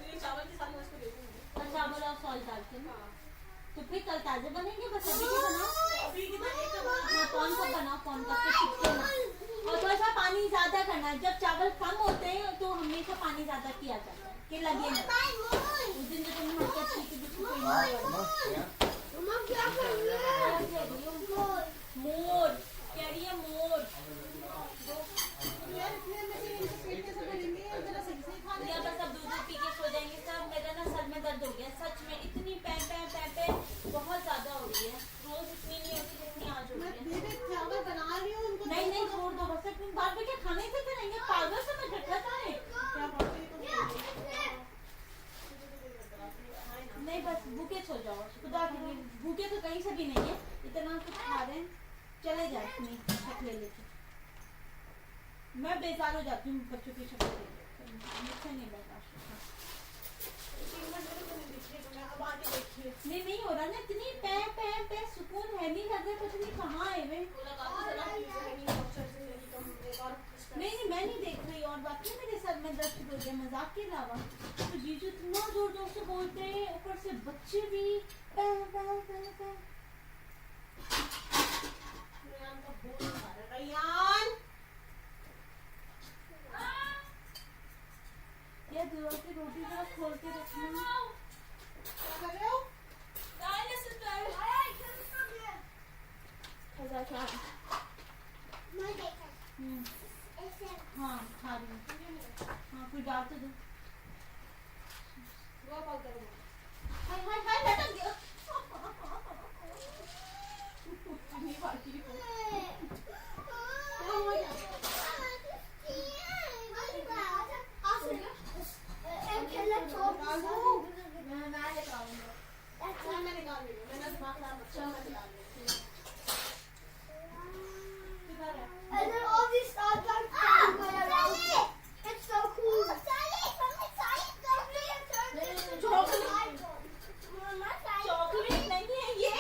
ये चावल के साथ मैं इसको दे दूंगी, और चावल और सॉल्ट डाल के ना, तो फिर कल ताजे बनेंगे, बस अभी के बनाओ, अभी की एक कप कौन सा बनाओ, कौन कप के चिपके ना, और थोड़ा सा पानी ज्यादा करना है, जब चावल कम होते हैं तो हमेशा पानी ज्यादा किया जाता है कि लगे ना, उस दिन जो तुमने हल्का चीज़ बिल्कुल क्या कर रही है, मोर कह रही है मोर, यार इतने में पेट कैसे भरेंगे, जरा सही से खा लिया, बस अब दूध पी के सो जाएंगे सब, मेरा ना सर में दर्द हो गया सच में, इतनी पै बहुत ज्यादा हो रही है, रोज इतनी नहीं होती जितनी आज हो रही है, मैं चावल बना रही हूँ उनको, नहीं नहीं छोड़ दो, बस तुम बात में क्या खाने से करेंगे, पागल से मैं झटका चाहे नहीं, बस भूखे सो जाओ, खुदा के लिए भूखे तो कहीं से भी नहीं है, इतना कुछ खा रहे हैं, चले जाए अपनी शक्लें लेके, मैं बेजार हो जाती हूँ बच्चों की शक्लें लेके, मुझसे नहीं बर्दाश्त, नहीं हो रहा ना, इतनी पै सुकून है नहीं लग रहा, कुछ नहीं कहाँ है वे, नहीं मैं नहीं देख रही, और बाकी मेरे सर में दर्द हो गया मजाक के अलावा, तो जीजू इतना जोर जोर से बोलते हैं, ऊपर से बच्चे भी पै या दूर की रोटी जरा खोल के रखना, क्या कर रहे हो? हाँ खा रही हूँ, हाँ कोई डाल तो दो, हाय लटक गया, And then all these stars like it's so cool. Chocolate नहीं है ये,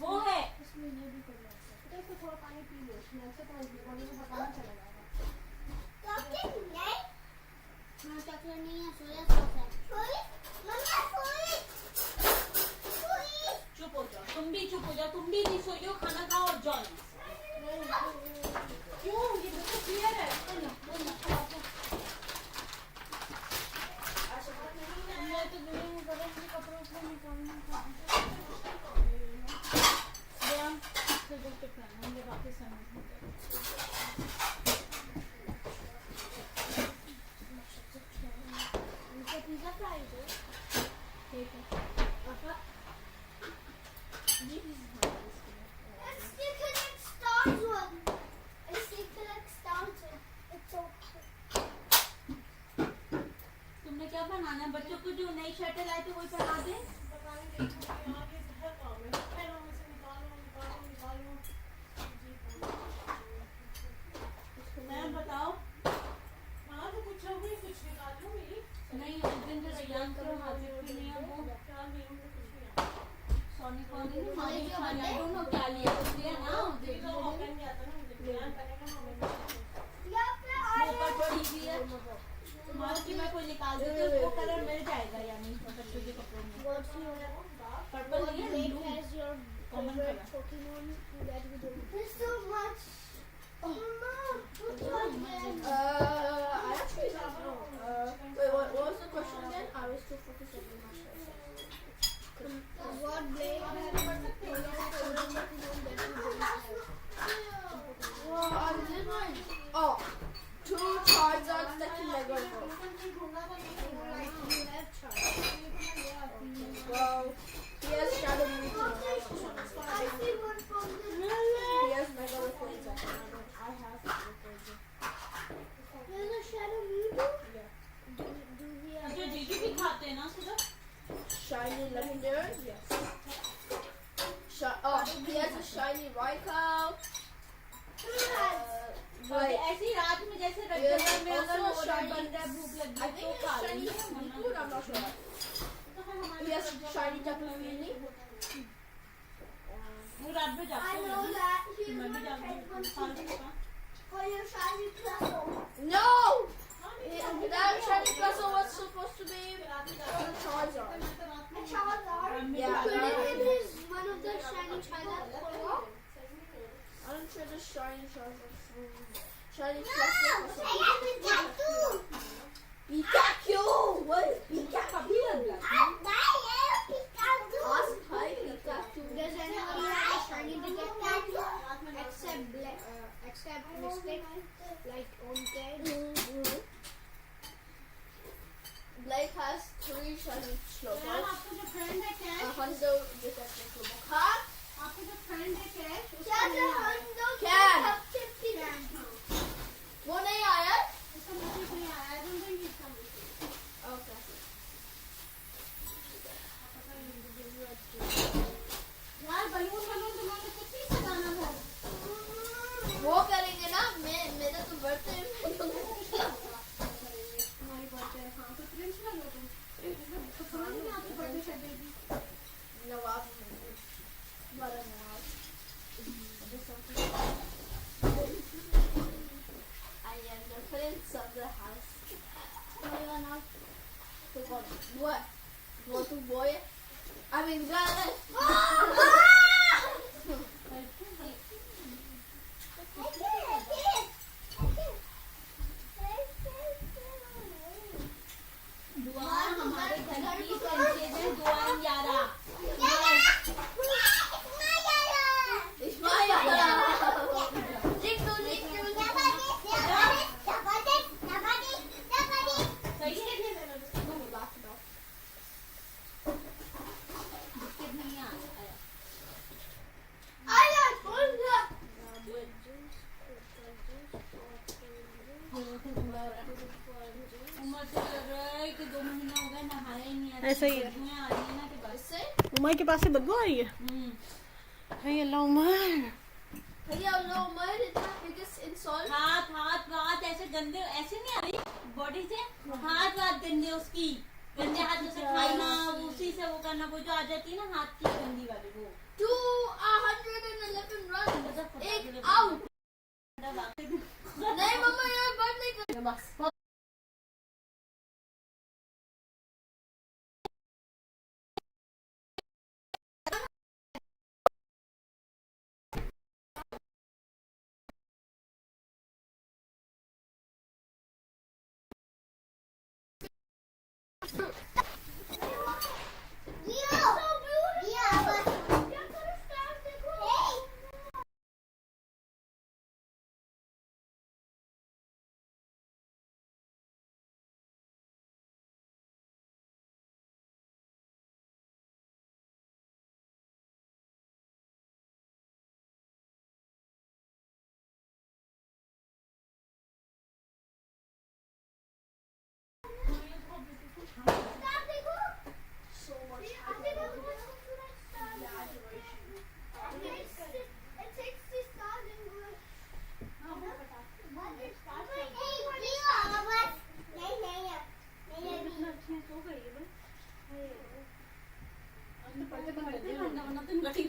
वो है, इसको थोड़ा पानी पी लो, इसमें ऐसे तो बॉडी में पता नहीं चलेगा। चॉकलेट नहीं है, सोया सॉस है। चुप हो जाओ, तुम भी चुप हो जाओ, तुम भी नहीं सोइयो, खाना खाओ और जाओ। क्यों ये बिल्कुल क्लियर है, मैं तो नहीं कर रही, कपड़ों को निकालना था, तो जब तक मुझे वापस समझ नहीं पिज़्ज़ा फ्राई दो, ठीक है। तुमने क्या बनाना है, बच्चों को जो नई शर्टें लाए थे वही पहना दे, मैं बताओ, हाँ तो कुछ हो गई, कुछ निकाल लूंगी, नहीं उस दिन जो रैयान करो हाजिर भी नहीं है, वो सोनी कौन है, मारी दोनों क्या लिया इसलिए ना, मारुति में कोई निकाल दे तो वो कलर मिल जाएगा या नहीं बच्चों के कपड़ों में, पर्पल नहीं है, common colour. There's so much. Mama, what's wrong? I actually don't know. Wait, what was the question again? I was too focused on my shirt. What blade? Well, I did like, oh, 2 Charizards that can Lego go. Well, he has Shadow Mewtwo. I see one from the He has Mega Rayquaza. I have Rayquaza. There's a Shadow Mewtwo? Yeah. Do we have जो जीजू भी खाते हैं ना सुधा, Shiny Legendary? Yes. He has a Shiny Raikou. और ऐसी रात में जैसे रेगुलर में अगर वो बन रहा है भूख लगी I think तो खा it's Shiny लेंगे, Mewtwo, I'm not sure. He has Shiny Tapu Fini. वो तू रात में जाता I है know that. She's मैं भी gonna जाती take one हूँ for your shiny plus. No! That shiny plus was supposed to be a Charizard. A Charizard? Yeah. Could it be his one of the shiny Charizard for what? I don't try the shiny Charizard. Shiny plus was supposed to be Pikachu! Pikachu! What is Pikachu? Ask hi Pikachu. Does anyone have a shiny Pikachu? Except Mystic, like on Blake has 3 shiny Slowbros. आपको जो friend है cash A Hundo detective Slowbro. Huh? आपको जो friend है cash क्या जो Hundo Can. Can. वो नहीं आया? उसका मैसेज नहीं आया आई डोंट थिंक इसका मैसेज Okay. यार बलून बलून तुम्हारे कुछ नहीं सजाना था वो करेंगे ना मेरा तो बर्थडे हमारी बर्थडे हाँ तो प्रिंसिपल हो तुम तो समझ नहीं आती बर्थडे शर्डे की नवाब बड़ा नवाब I am the prince of the house. No, you are not. What? You want to boy? I mean, girl. दुआ हमारे घर की फ्रेंडशिप है दुआ यारा ऐसा ही है उमर के पास से बदबू आ रही है हे अल्लाह उमर हाथ हाथ हाथ ऐसे गंदे ऐसे नहीं आ रही बॉडी से हाथ हाथ गंदे उसकी गंदे हाथ से खाना उसी से वो करना वो जो आ जाती है ना हाथ की गंदी वाली वो 211 runs. एक out. नहीं मम्मा यार बंद नहीं कर.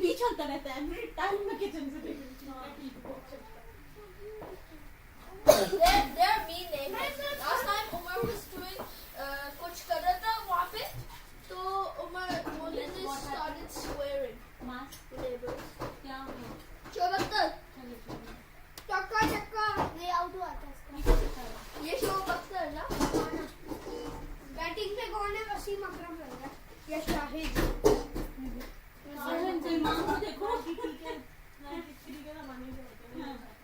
भी चलता रहता है टाइम में किचन से They're mean. Last time Umar was doing कुछ कर रहा था वहाँ पे तो Umar started swearing. Neighbors. क्या हुआ? शोबख्तर. चक्का चक्का नहीं आउट हुआ था इसका. ये शोबख्तर ना? बैटिंग पे कौन है? वसीम अकरम है या शाहिद? सलमान को देखो ठीक है ना माने जो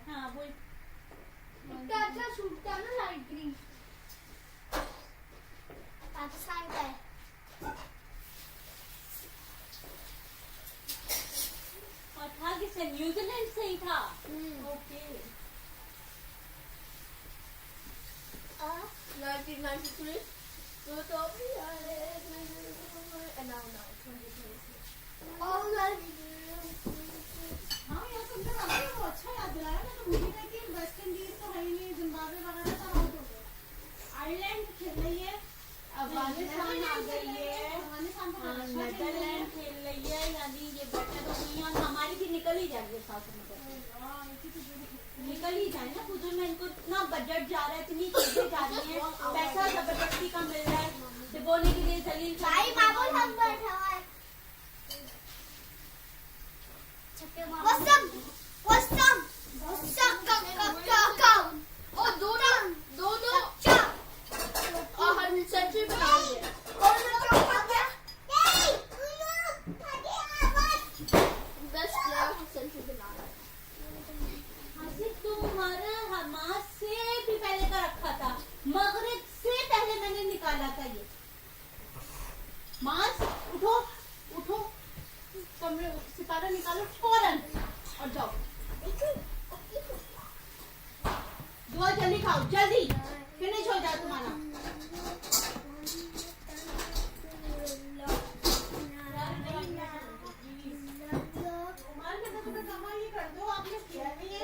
हाँ वो इतना अच्छा शूट था ना लाइट ग्रीन. पाकिस्तान का है. और था किससे न्यूजीलैंड से ही था. ओके 1993 तो and now 2023. All that. हाँ यार तुमने हमें वो अच्छा याद दिलाया. मैं तो भूल गई कि वेस्ट इंडीज तो है ही नहीं. जिम्बाब्वे वगैरह सब आउट हो गए. आयरलैंड खेल रही है. अफगानिस्तान आ गई है. अफगानिस्तान तो नेदरलैंड खेल रही है. यानी ये बेटर तो नहीं है. हमारी भी निकल निकल ही जाएंगे साथ में निकल ही जाए ना खुद में इनको इतना बजट जा रहा है इतनी चीजें जा रही हैं पैसा जबरदस्ती का मिल रहा है डिबोने के लिए जलील तुम्हारा हमास से भी पहले का रखा था मगरिब से पहले मैंने निकाला था ये मास उठो उठो कमरे सितारा निकालो फौरन और जाओ दुआ जल्दी खाओ जल्दी फिनिश हो जाए तुम्हारा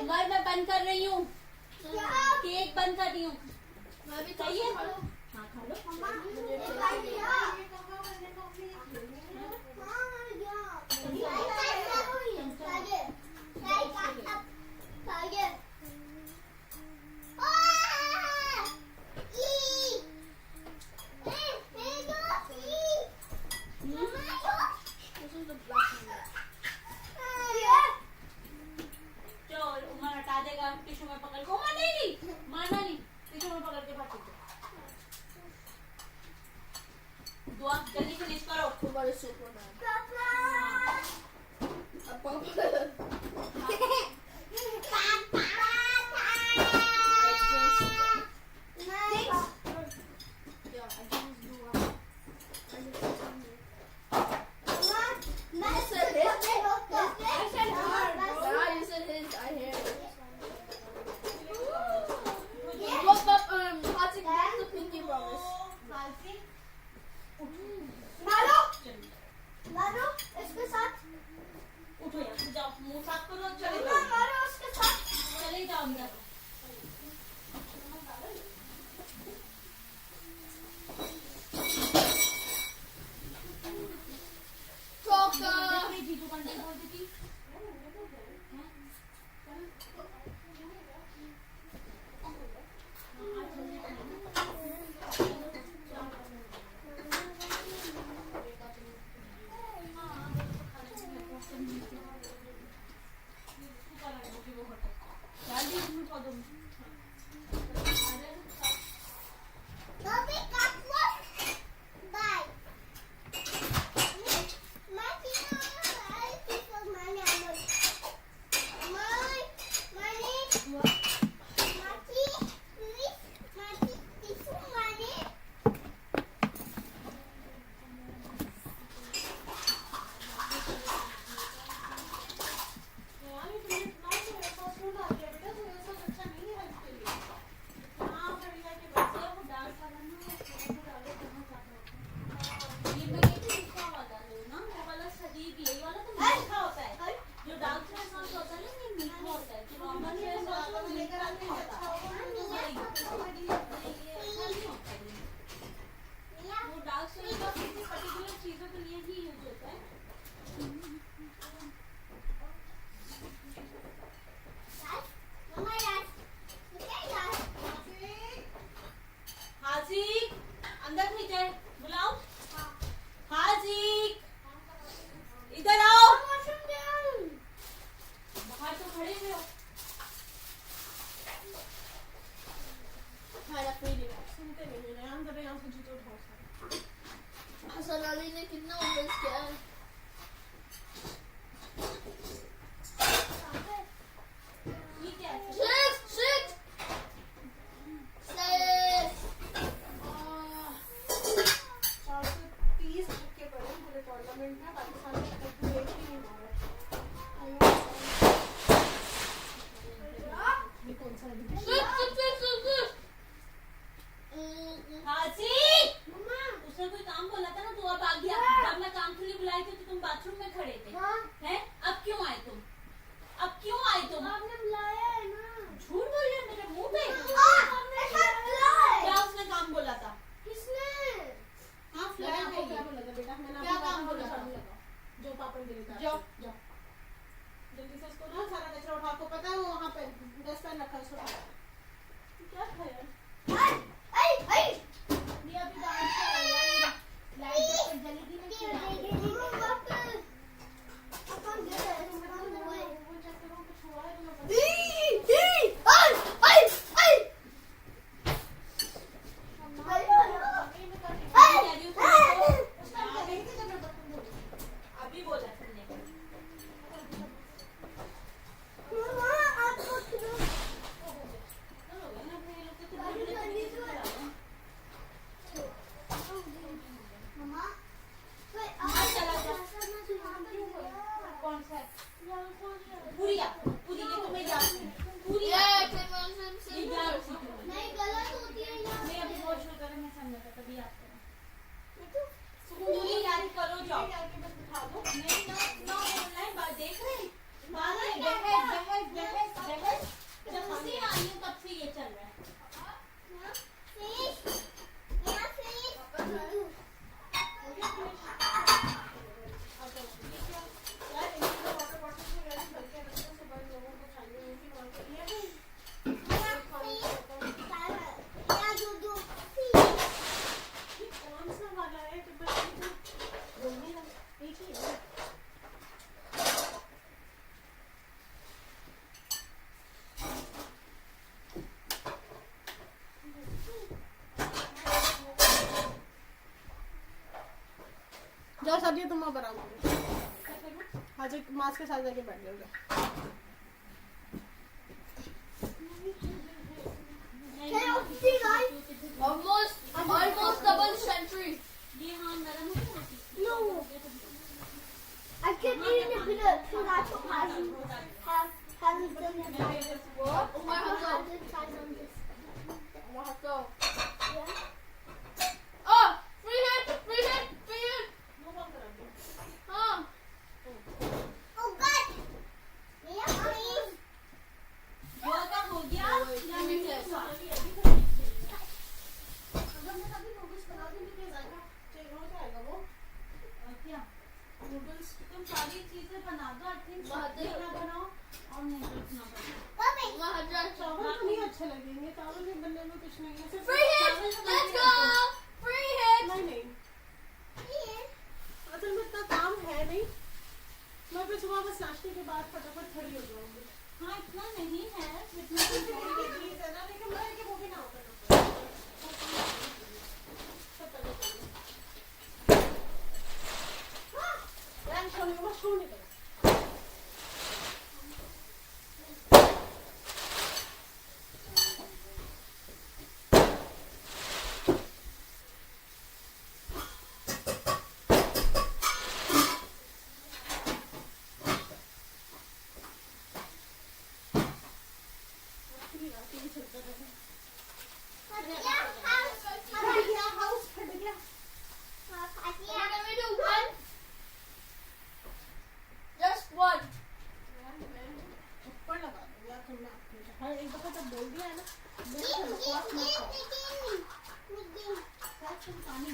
उमर मैं बंद कर रही हूँ केक बंद कर रही हूँ चाहिए हाँ खा लो उमर हटा देगा टिश्यू में पकड़ को उमर नहीं मारना नहीं टिश्यू में पकड़ के भाग दुआ जल्दी फिनिश करो तुम्हारे इसके साथ उठो यार जाओ मुंह साफ करो चले जाओ मारो उसके साथ चले जाओ अंदर जीतू कंडे बोल देती बर्तन रखा उसको क्या खाया ये अभी बाहर से आया लाइट जलेगी अभी बोला कौन सा पूरी ये तो मैं जानती हूँ पूरी नहीं गलत होती है मैं अभी बहुत शुरू करें मैं समझा था तभी याद करें पूरी याद करो जाओ दिखा दो नहीं ना ऑनलाइन बात देख रहे जब से आई हूँ तब से ये चल रहा है जाओ सब्जी तुम बनाओ आज मास्क के साथ जाके बैठ जाओगे almost double century. No, I can read it below so that hasn't done it. What? Oh my God! Yeah. Oh, free hit! Oh. Oh God! Yeah, please. हो गया नूडल्स तुम सारी चीजें बना दो आई थिंक ना बनाओ और नूडल्स ना बनाओ चावल नहीं अच्छे लगेंगे चावल नहीं बनने में कुछ नहीं है Free hit! Let's go! Free hit! नहीं असल में इतना काम है नहीं मैं फिर सुबह बस नाश्ते के बाद फटाफट खड़ी हो जाऊंगी हाँ इतना नहीं है इतना प्लीज है ना लेकिन मैं कि वो भी ना होता छोड़ने का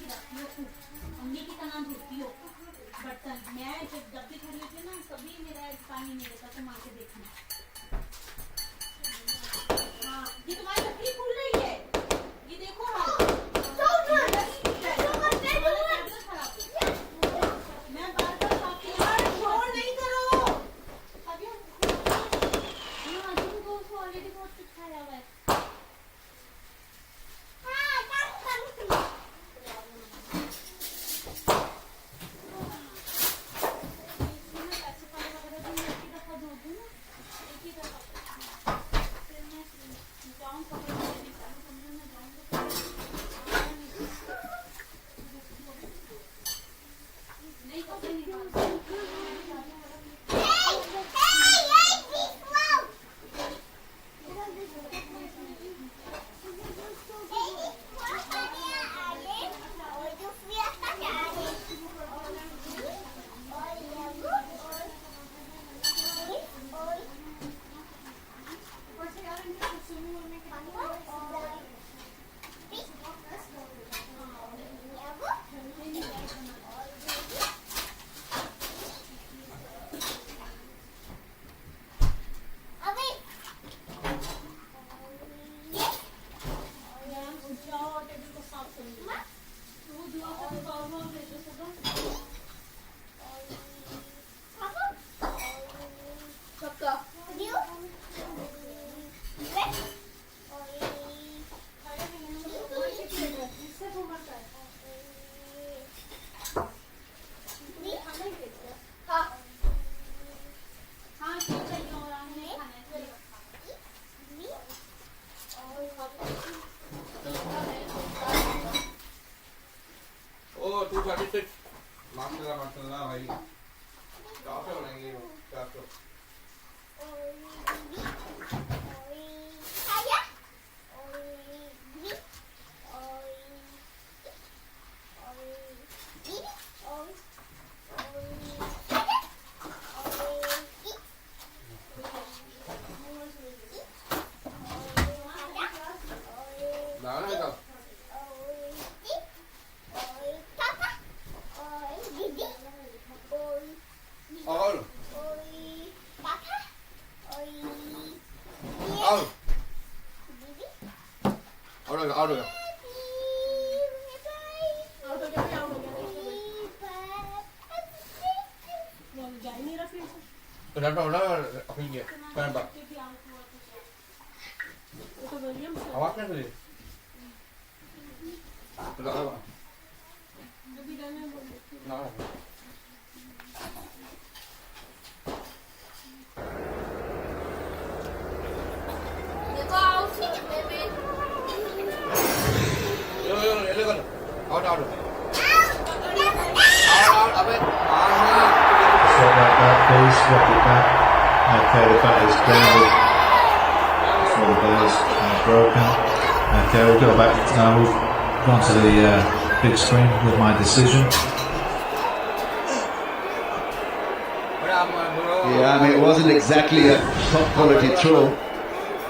मम्मी की तरह धोती हो बर्तन मैं जब भी खड़ी होती ना कभी मेरा पानी नहीं रहता तुम आके देखना हाँ ये तुम्हारी लकड़ी फूल रही है ये देखो मैं बार बार छोड़ नहीं करो अभी तुमको ऑलरेडी बहुत कुछ खाया हुआ है जाऊँ out हो गया आउट हो गया आउट हो गया वो जा ही नहीं रहा फिर से तो डॉक्टर बोला अपनी ये पैन बात वो तो विलियम से आवाज नहीं करी अभी जाने ना देखो आउट ही बेबी यो ले कर आउट आउट अबे मारना Sort that back, please. Drop it back. Okay, the bat is grounded. So the ball's broken. Okay, we'll go back. Now we've gone to the big screen with my decision. Yeah, I mean, it wasn't exactly a top quality throw.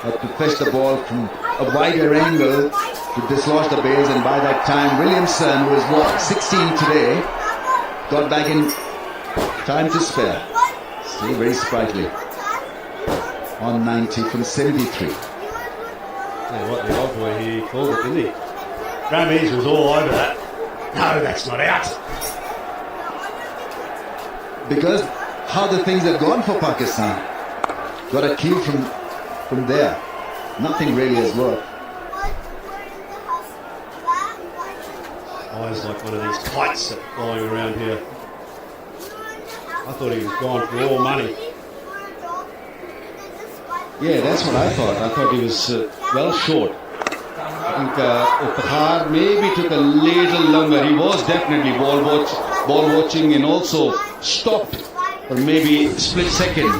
Had to fetch the ball from a wider angle to dislodge the base, and by that time Williamson, who is what, 16 today, got back in time to spare. Still very sprightly. On 90 from 73. Yeah, what the old boy he called it, didn't he? Ramesh was all over that. No, that's not out. Because how the things have gone for Pakistan. Got a cue from there. Nothing really has worked. Eyes like one of these kites that are flying around here. I thought he was gone for all money. Yeah, that's what I thought. I thought he was well short. I think Upahar maybe took a little longer. He was definitely ball watching and also stopped for maybe a split second.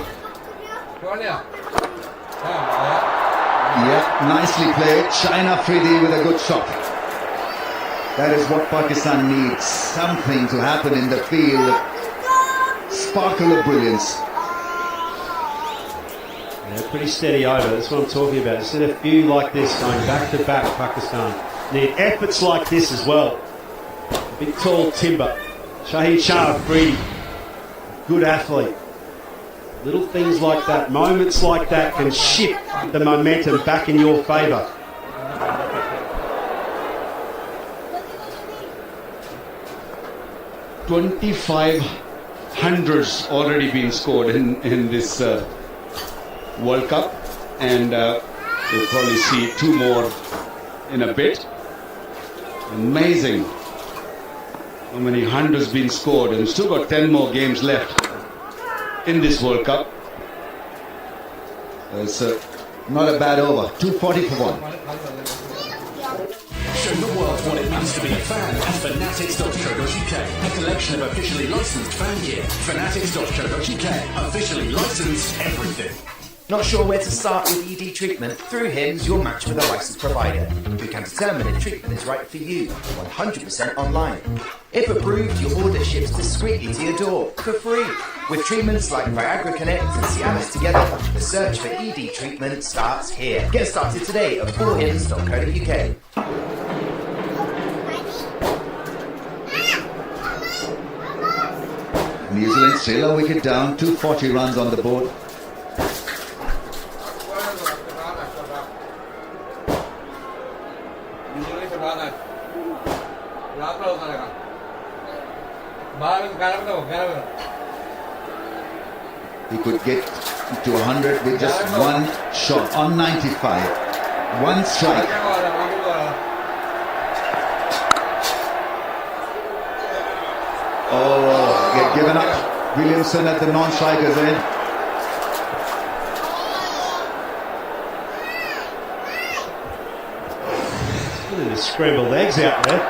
Yeah, nicely played. Shine Afridi with a good shot. That is what Pakistan needs. Something to happen in the field. Sparkle of brilliance. Yeah, pretty steady over. That's what I'm talking about. Instead of a few like this going back to back, Pakistan need efforts like this as well. Big tall timber. Shahid Shah Afridi, good athlete. Little things like that, moments like that can shift the momentum back in your favour. $2,500 already been scored in this World Cup, and we'll probably see two more in a bit. Amazing how many hundreds been scored, and still got 10 more games left in this World Cup. It's not a bad over. 240 for 1. Show the world what it means to be a fan at fanatics.co.uk, a collection of officially licensed fan gear. Fanatics.co.uk, officially licensed everything. Not sure where to start with ED treatment? Through HIMS, you'll match with a licensed provider who can determine if treatment is right for you 100% online. If approved, your order ships discreetly to your door for free. With treatments like Viagra Connect and Cialis Together, the search for ED treatment starts here. Get started today at 4hims.co.uk. New Zealand still a wicket down. 240 runs on the board. He could get to 100 with just one shot on 95. One strike. Oh, get given up. Williamson at the non-strikers end. Look at the scrambled eggs out there.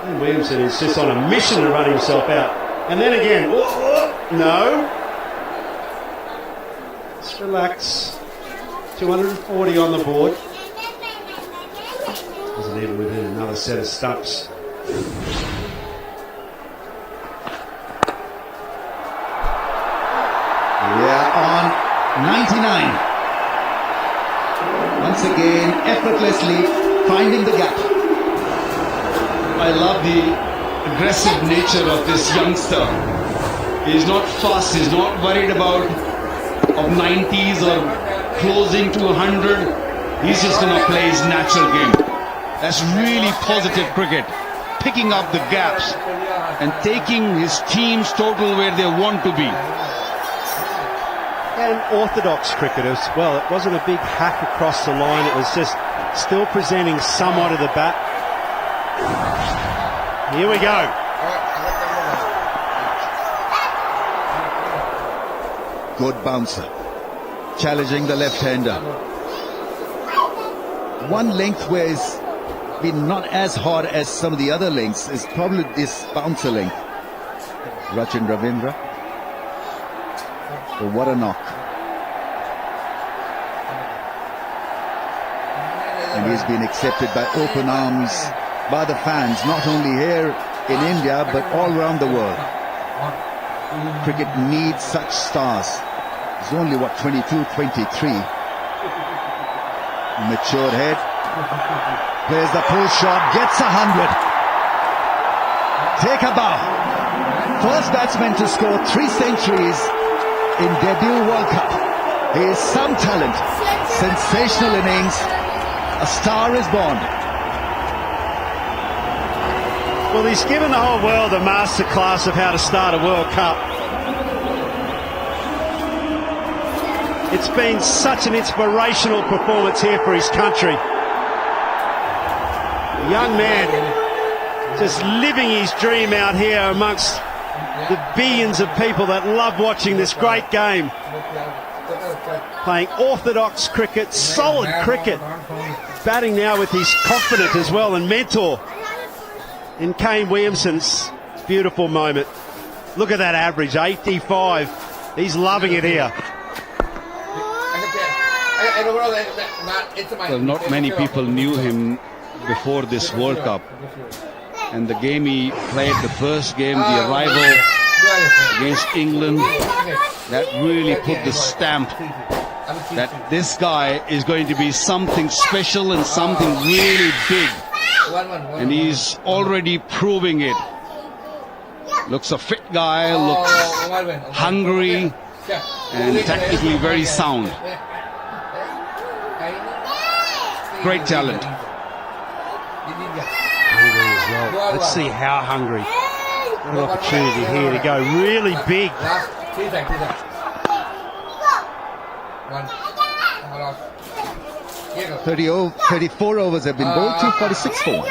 And Williamson is just on a mission to run himself out. And then again, no. Just relax. 240 on the board. Wasn't even within another set of stumps. Yeah, on 99. Once again, effortlessly finding the gap. I love the aggressive nature of this youngster. He's not fussed, he's not worried about of 90s or closing to 100. He's just going to play his natural game. That's really positive cricket. Picking up the gaps and taking his team's total where they want to be. And orthodox cricket as well. It wasn't a big hack across the line. It was just still presenting somewhat of the bat. Here we go. Good bouncer. Challenging the left-hander. One length where it's been not as hard as some of the other lengths is probably this bouncer length. Rachin Ravindra. Oh, what a knock. And he's been accepted by open arms by the fans, not only here in India but all around the world. Cricket needs such stars. He's only, 22, 23. Matured head. Plays the pull shot, gets 100. Take a bow. First batsman to score 3 centuries in debut World Cup. He is some talent. Sensational innings. A star is born. Well, he's given the whole world a masterclass of how to start a World Cup. It's been such an inspirational performance here for his country. A young man just living his dream out here amongst the billions of people that love watching this great game. Playing orthodox cricket, solid cricket. Batting now with his confidant as well and mentor in Kane Williamson's beautiful moment. Look at that average, 85. He's loving it here. Well, not many people knew him before this World Cup. And the game he played, the first game, the arrival against England, that really put the stamp that this guy is going to be something special and something really big. And he's already proving it. Looks a fit guy, looks hungry and technically very sound. Great talent. Hungry as well. Let's see how hungry. What an opportunity here to go really big. 34 overs have been bowled, 246 for one.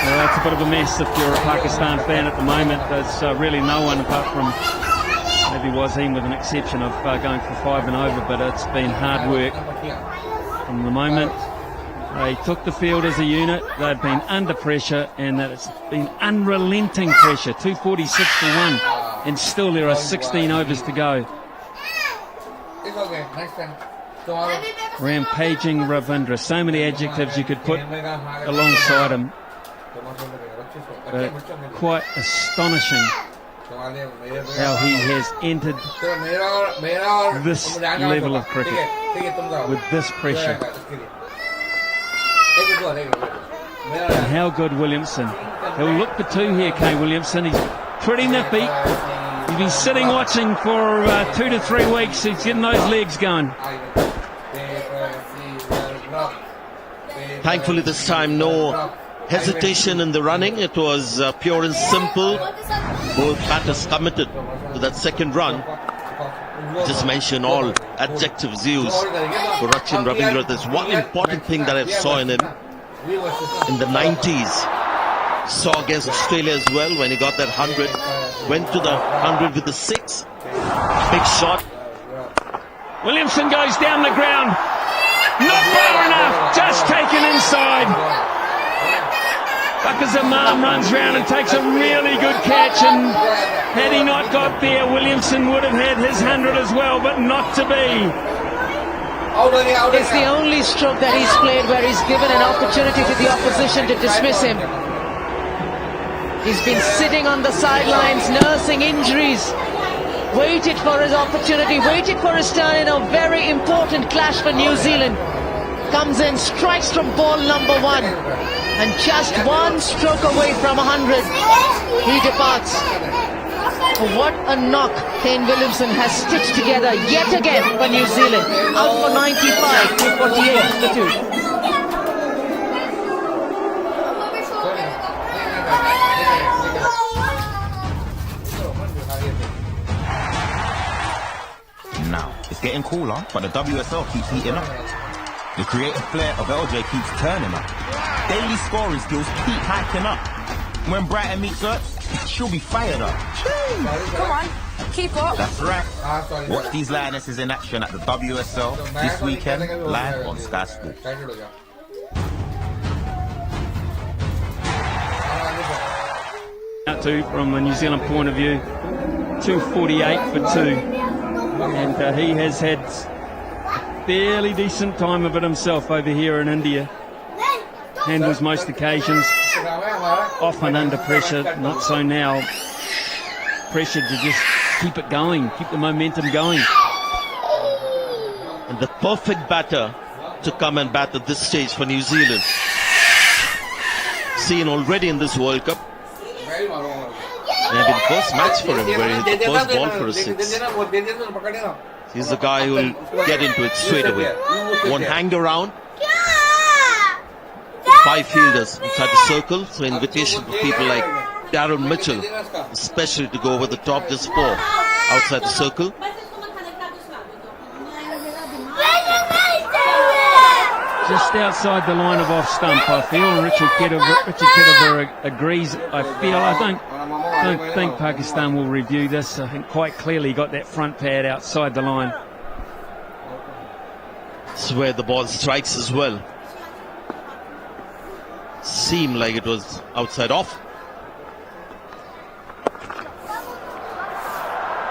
Well, it's a bit of a mess if you're a Pakistan fan at the moment. There's really no one apart from maybe Wasim, with an exception of going for 5 and over, but it's been hard work from the moment they took the field as a unit. They've been under pressure, and that it's been unrelenting pressure. 246 for 1, and still there are 16 overs to go. Rampaging Ravindra. So many adjectives you could put alongside him. But quite astonishing how he has entered this level of cricket with this pressure. And how good Williamson. He'll look for 2 here, Kane Williamson. He's pretty nippy. He's been sitting watching for 2 to 3 weeks. He's getting those legs going. Thankfully this time no hesitation in the running. It was pure and simple. Both batters committed to that second run. Just mention all adjectives used for Rachin Ravindra. There's one important thing that I saw in him in the 90s. Saw against Australia as well when he got that 100. Went to the 100 with the 6. Big shot. Williamson goes down the ground. Not far enough. Just taken inside. Bakar Zaman runs round and takes a really good catch, and had he not got there, Williamson would have had his 100 as well, but not to be. It's the only stroke that he's played where he's given an opportunity to the opposition to dismiss him. He's been sitting on the sidelines, nursing injuries, waited for his opportunity, waited for his turn in a very important clash for New Zealand. Comes in, strikes from ball number 1, and just one stroke away from 100, he departs. What a knock Kane Williamson has stitched together yet again for New Zealand. Out for 95 to 48 for 2. Now, it's getting cooler, but the WSL keeps heating up. The creative flair of LJ keeps turning up. Daily scoring skills keep hiking up. When Brighton meets us, she'll be fired up. Come on, keep up. That's right. Watch these Lionesses in action at the WSL this weekend, live on Sky Sports. Out to, from a New Zealand point of view, 248 for 2. And he has had a fairly decent time of it himself over here in India. Handles most occasions, often under pressure, not so now. Pressure to just keep it going, keep the momentum going. And the perfect batter to come and bat at this stage for New Zealand. Seen already in this World Cup. Maybe the first match for him where he hit the first ball for a 6. He's the guy who will get into it straight away. Won't hang around. 5 fielders inside the circle, so invitation for people like Daryl Mitchell, especially to go over the top, just 4 outside the circle. Just outside the line of off stump, I feel, and Richard Kittiver agrees. I don't think Pakistan will review this. I think quite clearly got that front pad outside the line. It's where the ball strikes as well. Seemed like it was outside off.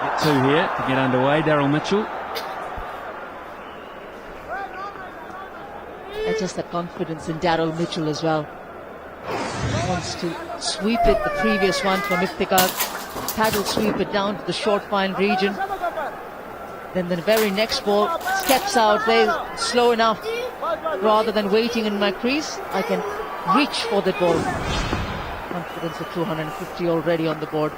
Get 2 here to get underway. Daryl Mitchell. And just the confidence in Daryl Mitchell as well. Wants to sweep it, the previous one from Iftikhar. Paddle sweep it down to the short fine region. Then the very next ball steps out very slow enough. Rather than waiting in my crease, I can reach for the ball. Confidence of 250 already on the board.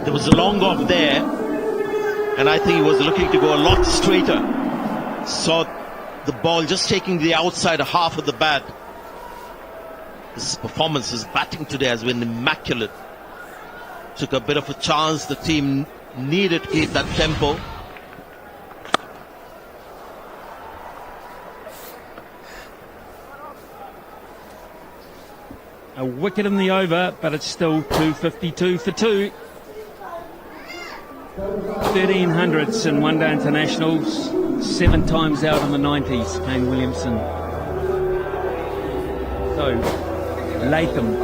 There was a long off there, and I think he was looking to go a lot straighter. Saw the ball just taking the outside half of the bat. His performance, his batting today has been immaculate. Took a bit of a chance. The team needed to keep that tempo. A wicket in the over, but it's still 252 for 2. 1300s in one-day internationals, 7 times out in the 90s, Kane Williamson. So, Latham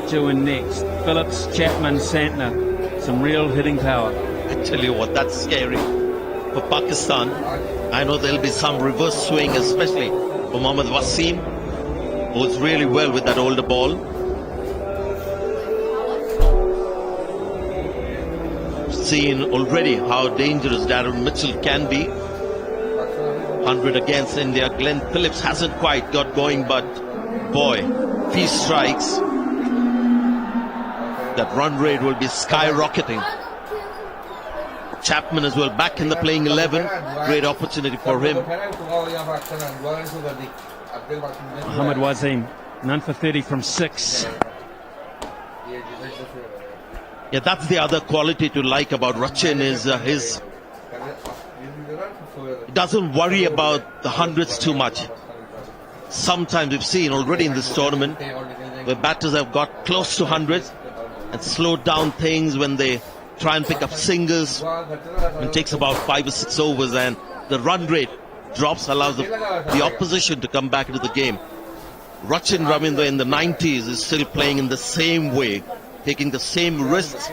due in next. Phillips, Chapman, Santner. Some real hitting power. I tell you what, that's scary for Pakistan. I know there'll be some reverse swing, especially for Mohammad Wasim, who was really well with that older ball. Seen already how dangerous Daryl Mitchell can be. 100 against India. Glenn Phillips hasn't quite got going, but boy, if he strikes, that run rate will be skyrocketing. Chapman as well, back in the playing 11. Great opportunity for him. Mohammad Wasim, none for 30 from 6. Yeah, that's the other quality to like about Rachin is he doesn't worry about the hundreds too much. Sometimes we've seen already in this tournament where batters have got close to hundreds and slowed down things when they try and pick up singles. It takes about 5 or 6 overs, and the run rate drops allows the opposition to come back into the game. Rachin Ravindra in the 90s is still playing in the same way, taking the same risks,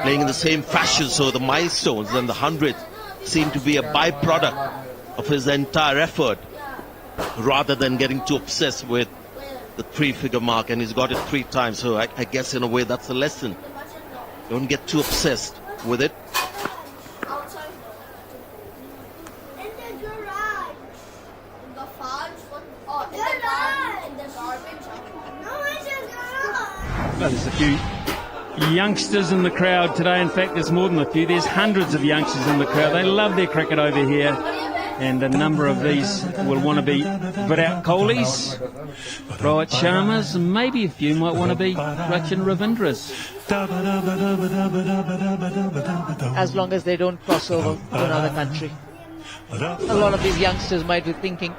playing in the same fashion. So the milestones and the 100th seem to be a byproduct of his entire effort, rather than getting too obsessed with the 3-figure mark, and he's got it 3 times. So I guess in a way that's a lesson. Don't get too obsessed with it. Well, there's a few youngsters in the crowd today. In fact, there's more than a few. There's hundreds of youngsters in the crowd. They love their cricket over here. And a number of these will want to be Virat Kohlis, Rohit Sharmas, and maybe a few might want to be Rachin Ravindras. As long as they don't cross over to another country. A lot of these youngsters might be thinking,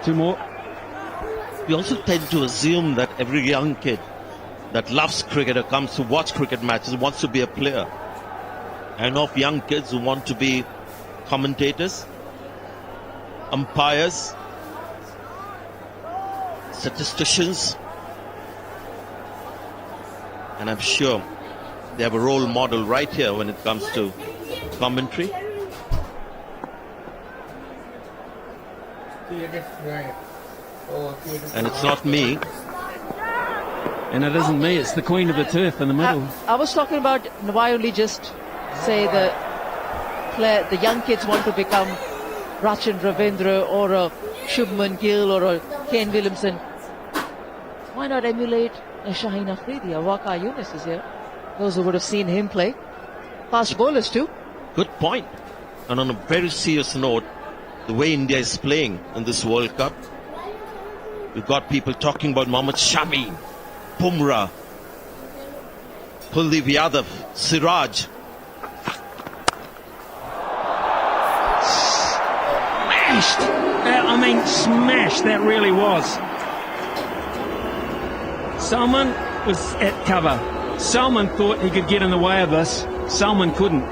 two more. We also tend to assume that every young kid that loves cricket or comes to watch cricket matches wants to be a player. I know of young kids who want to be commentators, umpires, statisticians, and I'm sure they have a role model right here when it comes to commentary. And it's not me. And it isn't me, it's the queen of the turf in the middle. I was talking about why only just say the young kids want to become Rachin Ravindra or a Shubman Gill or a Kane Williamson. Why not emulate a Shaheen Afridi? A Waqar Younis is here. Those who would have seen him play. Fast bowlers too. Good point. And on a very serious note, the way India is playing in this World Cup, we've got people talking about Mohammad Shami, Bumrah, Kuldeep Yadav, Siraj. Smashed! I mean, smashed, that really was. Salman was at cover. Salman thought he could get in the way of this. Salman couldn't.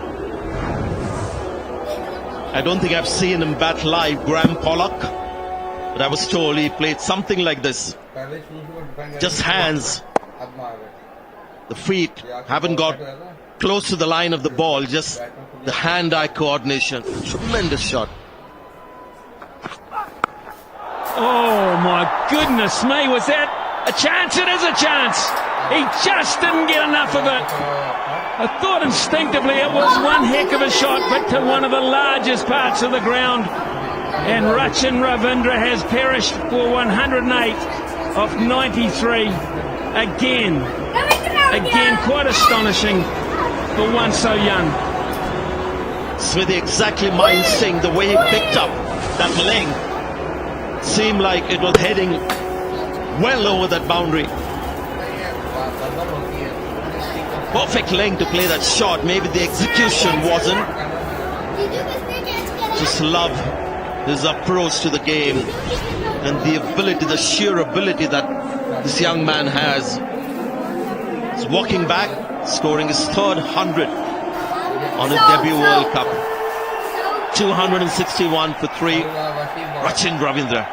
I don't think I've seen him bat live, Graham Pollock, but I was told he played something like this. Just hands. The feet haven't got close to the line of the ball, just the hand-eye coordination. Tremendous shot. Oh my goodness me, was that a chance? It is a chance. He just didn't get enough of it. I thought instinctively it was one heck of a shot, but to one of the largest parts of the ground. And Rachin Ravindra has perished for 108 off 93. Again, quite astonishing for one so young. Smithy, exactly my instinct, the way he picked up that leg seemed like it was heading well over that boundary. Perfect length to play that shot. Maybe the execution wasn't. Just love his approach to the game and the ability, the sheer ability that this young man has. He's walking back, scoring his third 100 on his debut World Cup. 261 for 3. Rachin Ravindra.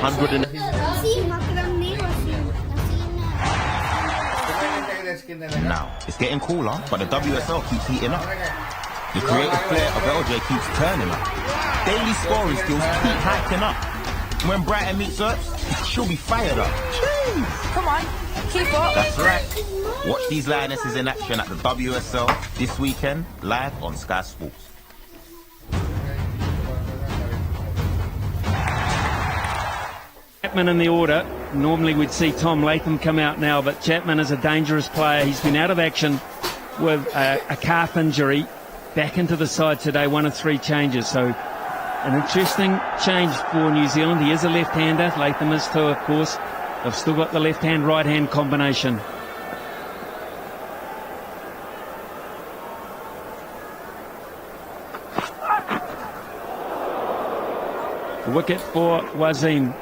100. Now, it's getting cooler, but the WSL keeps heating up. The creative flair of LJ keeps turning up. Daily scoring skills keep hiking up. When Brighton meets Earth, she'll be fired up. Jeez. Come on, keep up. That's right. Watch these Lionesses in action at the WSL this weekend, live on Sky Sports. Chapman in the order. Normally we'd see Tom Latham come out now, but Chapman is a dangerous player. He's been out of action with a calf injury. Back into the side today, 1 of 3 changes. So an interesting change for New Zealand. He is a left-hander. Latham is too, of course. They've still got the left-hand, right-hand combination. A wicket for Wasim.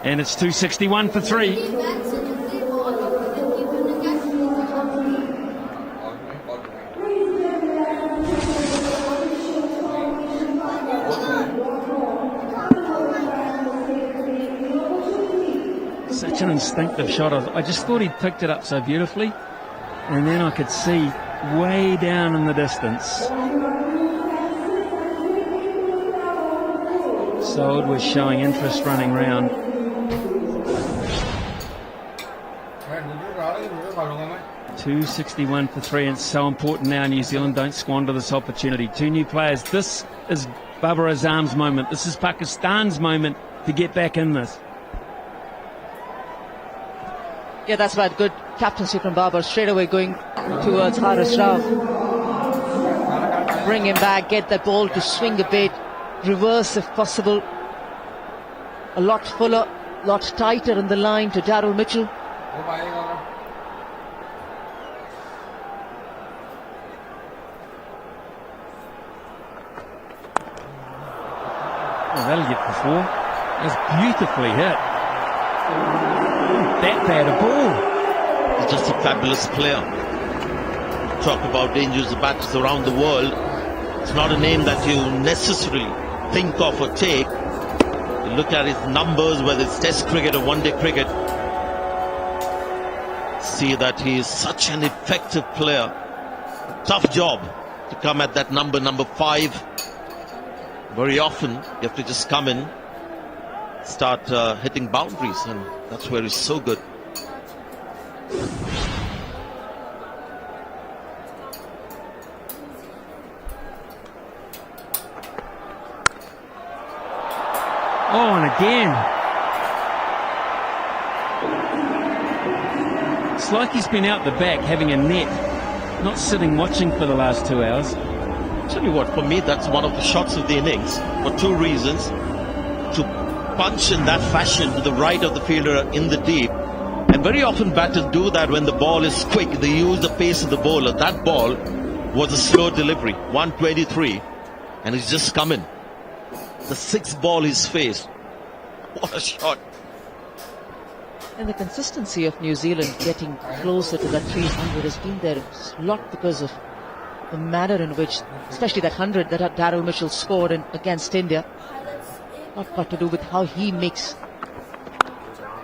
And it's 261 for 3. instinctive shot. I just thought he'd picked it up so beautifully. And then I could see way down in the distance. Sold was showing interest running round. 261 for 3, and it's so important now New Zealand don't squander this opportunity. 2 new players. This is Babar Azam's moment. This is Pakistan's moment to get back in this. Yeah, that's right. Good captaincy from Babar. Straight away going towards Haris Rav. Bring him back, get that ball to swing a bit, reverse if possible. A lot fuller, lot tighter in the line to Daryl Mitchell. Oh, that'll get the 4. That's beautifully hit. That bad a ball. He's just a fabulous player. Talk about dangerous batters around the world. It's not a name that you necessarily think of or take. You look at his numbers, whether it's Test cricket or one-day cricket, see that he is such an effective player. Tough job to come at that number 5. Very often you have to just come in, start hitting boundaries, and that's where he's so good. Oh, and again. It's like he's been out the back having a net, not sitting watching for the last 2 hours. Tell you what, for me, that's one of the shots of the innings for 2 reasons. To punch in that fashion to the right of the fielder in the deep. And very often batters do that when the ball is quick. They use the pace of the bowler. That ball was a slow delivery, 123. And he's just come in. The 6th ball he's faced. What a shot. And the consistency of New Zealand getting closer to that 300 has been there a lot because of the manner in which, especially that 100 that Daryl Mitchell scored against India, not got to do with how he makes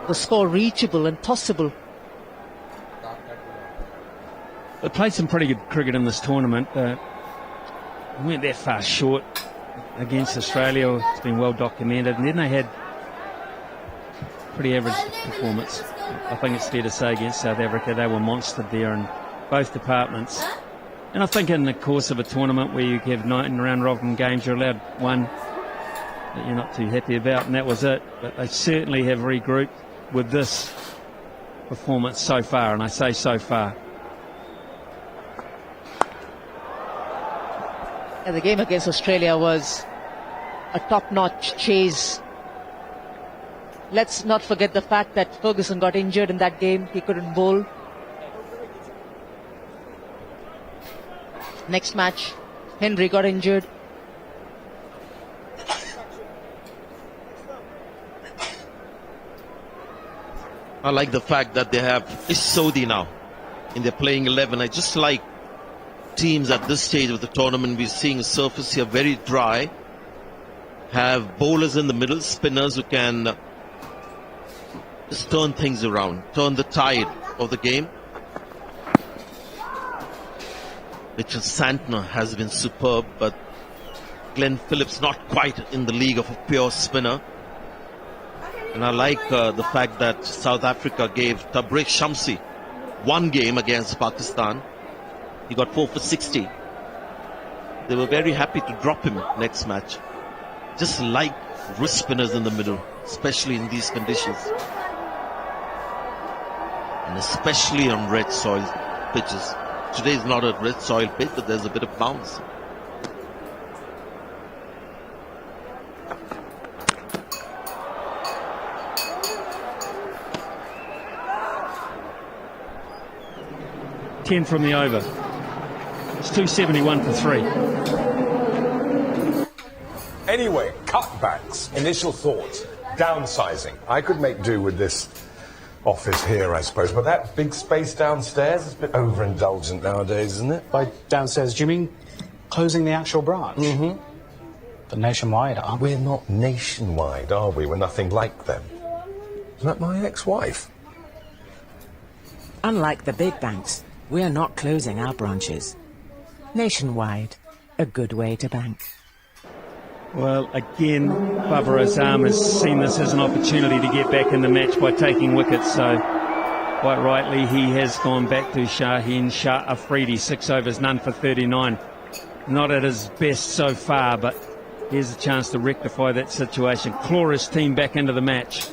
the score reachable and possible. They played some pretty good cricket in this tournament. Went that far short against Australia. It's been well documented. And then they had pretty average performance. I think it's fair to say against South Africa they were monstered there in both departments. And I think in the course of a tournament where you have 9 round-robin games, you're allowed 1 that you're not too happy about, and that was it. But they certainly have regrouped with this performance so far, and I say so far. And the game against Australia was a top-notch chase. Let's not forget the fact that Ferguson got injured in that game. He couldn't bowl. Next match, Henry got injured. I like the fact that they have Ish Sodhi now in their playing 11. I just like teams at this stage of the tournament. We're seeing a surface here very dry. Have bowlers in the middle, spinners who can just turn things around, turn the tide of the game. Richard Santner has been superb, but Glenn Phillips not quite in the league of a pure spinner. And I like the fact that South Africa gave Tabriq Shamsi 1 game against Pakistan. He got 4 for 60. They were very happy to drop him next match. Just like wrist spinners in the middle, especially in these conditions. And especially on red soil pitches. Today is not a red soil pitch, but there's a bit of bounce. Ten from the over. It's 271 for 3. Anyway, cutbacks. Initial thoughts. Downsizing. I could make do with this office here, I suppose, but that big space downstairs is a bit overindulgent nowadays, isn't it? By downstairs, do you mean closing the actual branch? Mm-hmm. But nationwide, aren't we? We're not nationwide, are we? We're nothing like them. Isn't that my ex-wife? Unlike the big banks, we are not closing our branches. Nationwide, a good way to bank. Well, again, Babar Azam has seen this as an opportunity to get back in the match by taking wickets, so quite rightly he has gone back to Shaheen Shah Afridi, 6 overs, none for 39. Not at his best so far, but here's a chance to rectify that situation. Claw his team back into the match.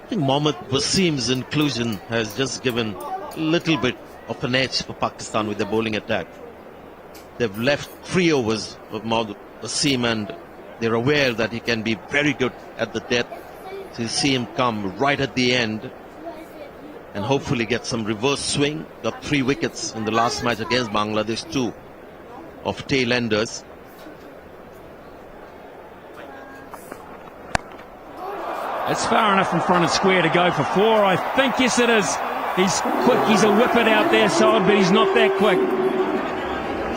I think Mohammad Wasim's inclusion has just given a little bit of an edge for Pakistan with their bowling attack. They've left 3 overs of Mohammad Wasim and they're aware that he can be very good at the death. So you see him come right at the end and hopefully get some reverse swing. Got 3 wickets in the last match against Bangladesh, 2 of tail enders. It's far enough in front of square to go for 4. I think, yes it is. He's quick, he's a whippet out there side, but he's not that quick.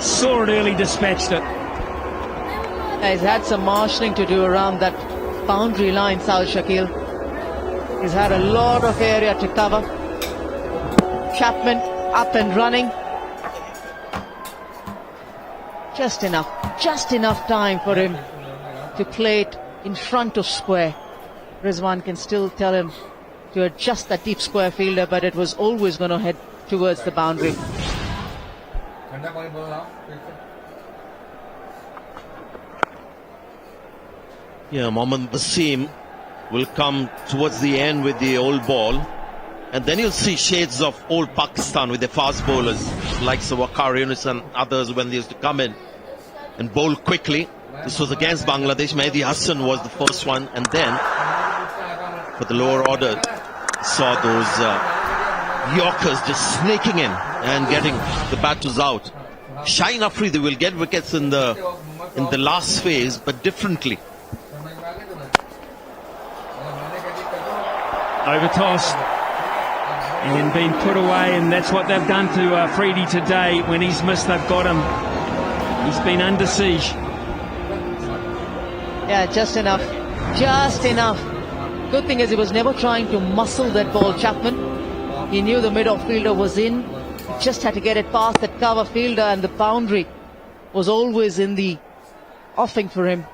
Saw it early, dispatched it. He's had some marshalling to do around that boundary line, Saad Shakil. He's had a lot of area to cover. Chapman up and running. Just enough time for him to play it in front of square. Rizwan can still tell him to adjust that deep square fielder, but it was always going to head towards the boundary. Yeah, Mohammad Wasim will come towards the end with the old ball, and then you'll see shades of old Pakistan with their fast bowlers like Waqar Yunus and others when they used to come in and bowl quickly. This was against Bangladesh. Mehdi Hassan was the first one, and then for the lower order saw those Yorkers just snaking in and getting the batters out. Shaheen Afridi will get wickets in the last phase, but differently. Overtossed and been put away, and that's what they've done to Afridi today. When he's missed, they've got him. He's been under siege. Yeah, just enough. Just enough. Good thing is he was never trying to muscle that ball, Chapman. He knew the mid-off fielder was in. He just had to get it past that cover fielder, and the boundary was always in the offing for him.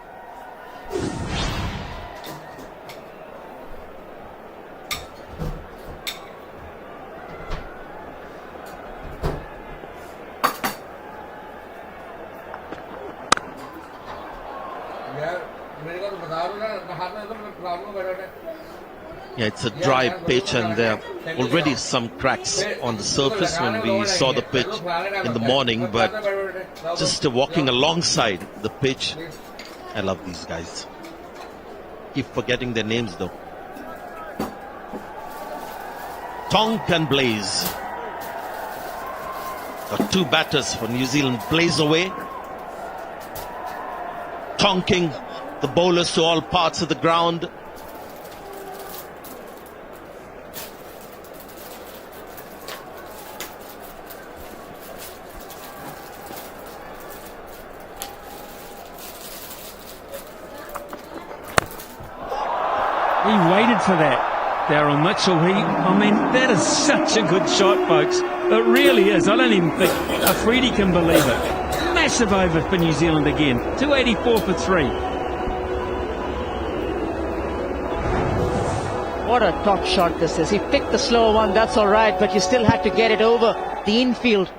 Yeah, it's a dry pitch and there are already some cracks on the surface when we saw the pitch in the morning, but just walking alongside the pitch, I love these guys. Keep forgetting their names though. Tonk and Blaze. Got 2 batters for New Zealand. Blaze away, tonking the bowlers to all parts of the ground. He waited for that, Daryl Mitchell. I mean, that is such a good shot, folks. It really is. I don't even think Afridi can believe it. Massive over for New Zealand again. 284 for 3. What a top shot this is. He picked the slower one, that's all right, but you still had to get it over the infield.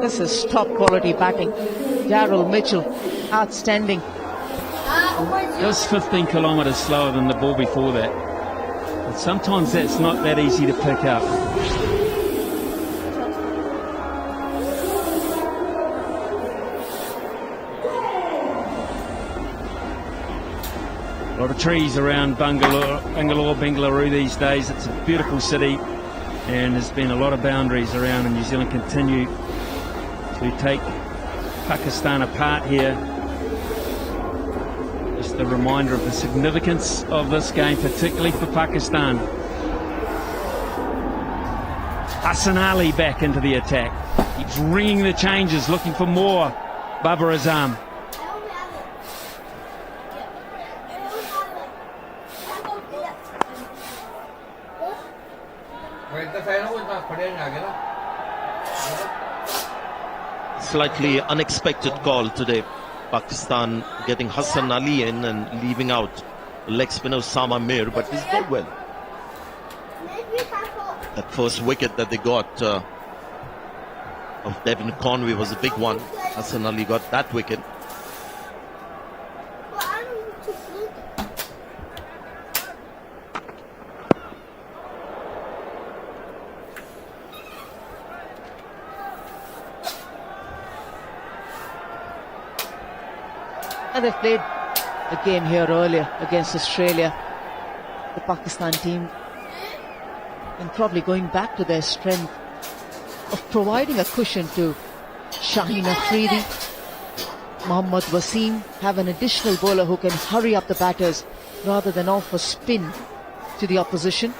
This is top quality batting. Daryl Mitchell, outstanding. It was 15 kilometres slower than the ball before that. But sometimes that's not that easy to pick up. A lot of trees around Bangalore, Bengaluru these days. It's a beautiful city, and there's been a lot of boundaries around, and New Zealand continue to take Pakistan apart here. Just a reminder of the significance of this game, particularly for Pakistan. Hassan Ali back into the attack. He's ringing the changes, looking for more. Babar Azam. Slightly unexpected call today. Pakistan getting Hassan Ali in and leaving out leg spinner Osama Mir, but he's done well. That first wicket that they got of Devin Conway was a big one. Hassan Ali got that wicket. And they've played a game here earlier against Australia, the Pakistan team, and probably going back to their strength of providing a cushion to Shaheen Afridi. Mohammad Wasim have an additional bowler who can hurry up the batters rather than offer spin to the opposition.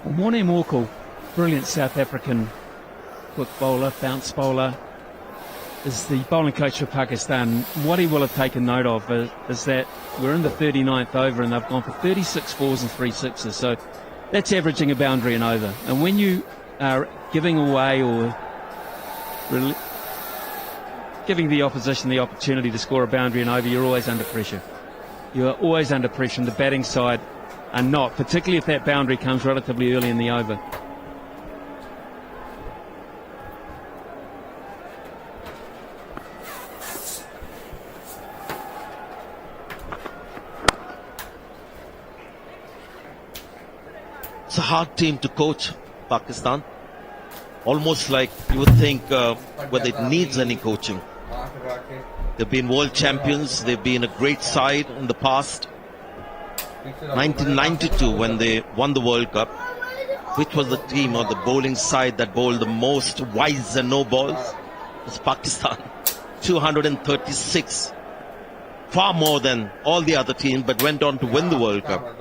Morne Morkel, brilliant South African quick bowler, bounce bowler, is the bowling coach for Pakistan. What he will have taken note of is that we're in the 39th over and they've gone for 36 fours and 3 sixes. So that's averaging a boundary and over. And when you are giving away or giving the opposition the opportunity to score a boundary and over, you're always under pressure. You are always under pressure, and the batting side are not, particularly if that boundary comes relatively early in the over. It's a hard team to coach, Pakistan. Almost like you would think whether it needs any coaching. They've been world champions. They've been a great side in the past. 1992 when they won the World Cup, which was the team or the bowling side that bowled the most wides and no balls? It was Pakistan. 236. Far more than all the other teams, but went on to win the World Cup.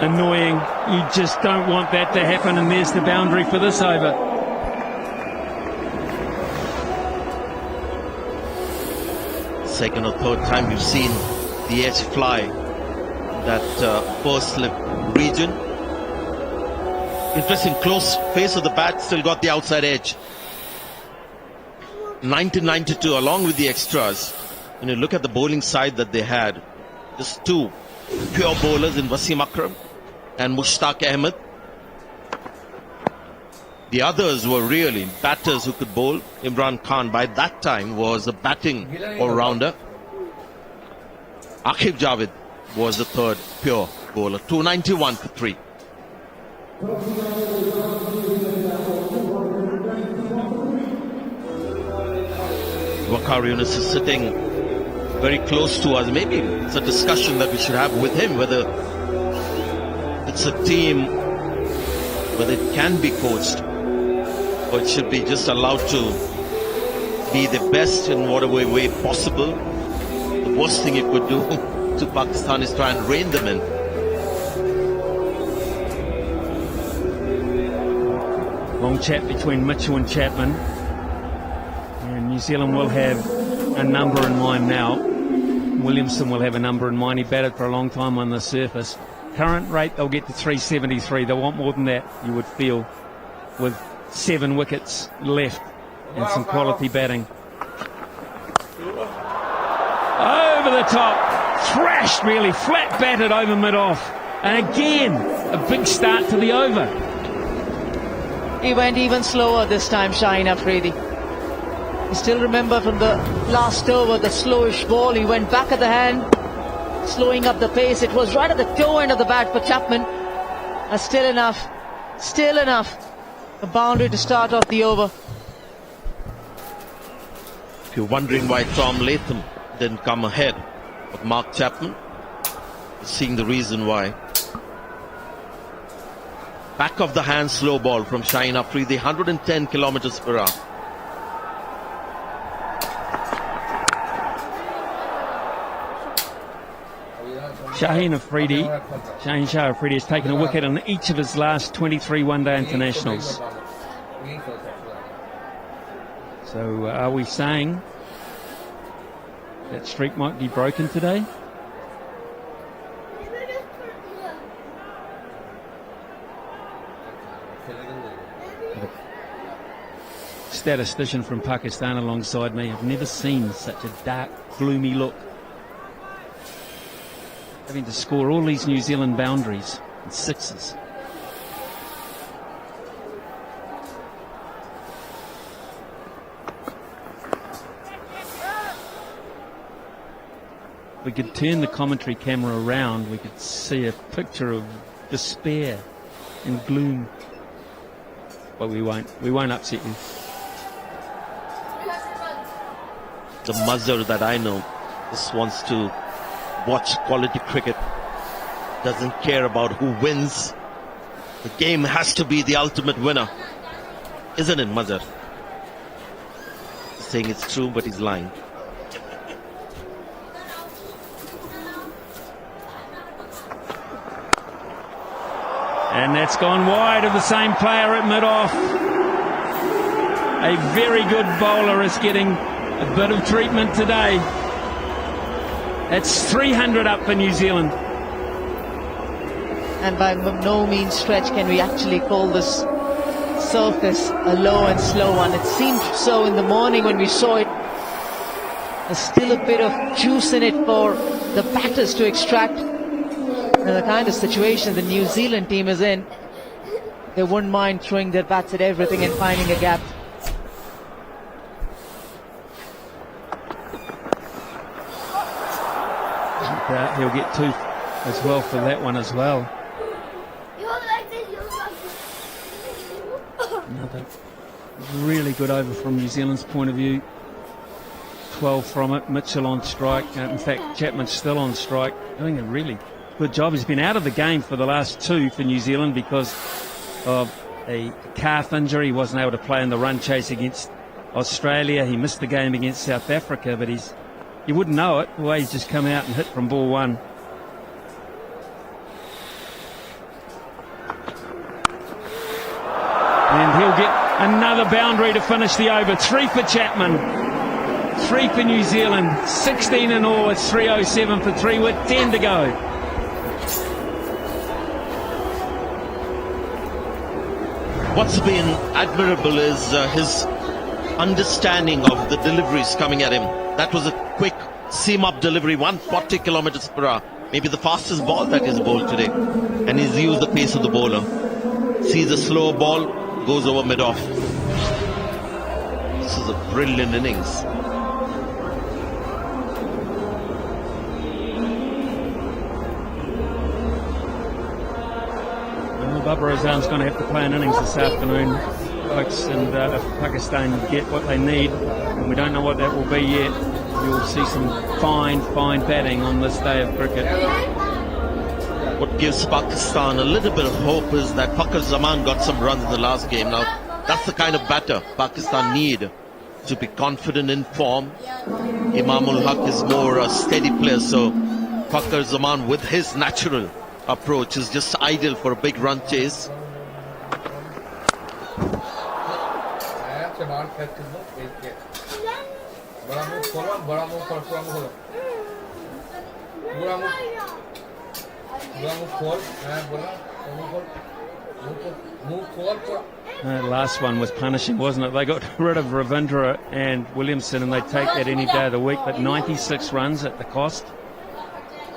Annoying. You just don't want that to happen, and there's the boundary for this over. Second or third time you've seen the edge fly that first slip region. Interesting, close face of the bat, still got the outside edge. 1992, along with the extras, when you look at the bowling side that they had, just two pure bowlers in Wasim Akram and Mushtaq Ahmed. The others were really batters who could bowl. Imran Khan by that time was a batting all-rounder. Aqib Javed was the third pure bowler. 291 for 3. Waqar Yunus is sitting very close to us. Maybe it's a discussion that we should have with him, whether it's a team whether it can be coached or it should be just allowed to be the best in whatever way possible. The worst thing you could do to Pakistan is try and rein them in. Long chat between Mitchell and Chapman, and New Zealand will have a number in mind now. Williamson will have a number in mind. He batted for a long time on the surface. Current rate, they'll get to 373. They want more than that, you would feel, with 7 wickets left and some quality batting. Over the top, thrashed really, flat batted over mid-off. And again, a big start to the over. He went even slower this time, Shaheen Afridi. You still remember from the last over, the slowish ball. He went back of the hand, slowing up the pace. It was right at the toe end of the bat for Chapman. And still enough. A boundary to start off the over. If you're wondering why Tom Latham didn't come ahead of Mark Chapman, you're seeing the reason why. Back of the hand slow ball from Shaheen Afridi, 110 kilometers per hour. Shaheen Shah Afridi has taken a wicket on each of his last 23 one-day internationals. So are we saying that streak might be broken today? statistician from Pakistan alongside me. I've never seen such a dark, gloomy look. Having to score all these New Zealand boundaries and sixes. If we could turn the commentary camera around, we could see a picture of despair and gloom. But we won't. We won't upset you. The Mazhar that I know just wants to watch quality cricket. Doesn't care about who wins. The game has to be the ultimate winner. Isn't it, Mazhar? He's saying it's true, but he's lying. And that's gone wide of the same player at mid-off. A very good bowler is getting a bit of treatment today. That's 300 up for New Zealand. And by no means stretch can we actually call this surface a low and slow one. It seemed so in the morning when we saw it. There's still a bit of juice in it for the batters to extract. And the kind of situation the New Zealand team is in, they wouldn't mind throwing their bats at everything and finding a gap. He'll get two as well for that one as well. Another really good over from New Zealand's point of view. 12 from it. Mitchell on strike. In fact, Chapman's still on strike. Doing a really good job. He's been out of the game for the last two for New Zealand because of a calf injury. He wasn't able to play in the run chase against Australia. He missed the game against South Africa, but you wouldn't know it the way he's just come out and hit from ball one. And he'll get another boundary to finish the over. 3 for Chapman, 3 for New Zealand, 16 in all. It's 307 for 3 with 10 to go. What's been admirable is his understanding of the deliveries coming at him. That was a quick seam-up delivery, 140 kilometers per hour. Maybe the fastest ball that he's bowled today. And he's used the pace of the bowler. Sees a slow ball, goes over mid-off. This is a brilliant innings. Babar Azam's going to have to play an innings this afternoon, folks, and if Pakistan get what they need, and we don't know what that will be yet, you'll see some fine batting on this day of cricket. What gives Pakistan a little bit of hope is that Fakhar Zaman got some runs in the last game. Now, that's the kind of batter Pakistan need to be confident in form. Imamul Haq is more a steady player, so Fakhar Zaman with his natural approach is just ideal for a big run chase. The last one was punishing, wasn't it? They got rid of Ravindra and Williamson, and they take that any day of the week, but 96 runs at the cost.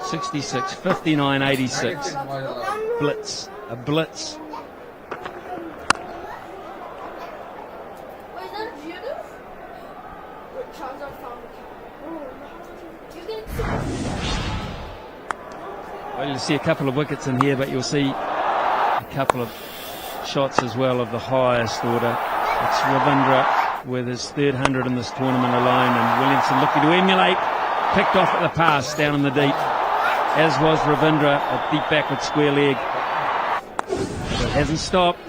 66, 59, 86. Blitz, a blitz. Well, you'll see a couple of wickets in here, but you'll see a couple of shots as well of the highest order. It's Ravindra with his third 100 in this tournament alone, and Williamson looking to emulate. Picked off at the pass down in the deep, as was Ravindra, a deep backward square leg. But it hasn't stopped.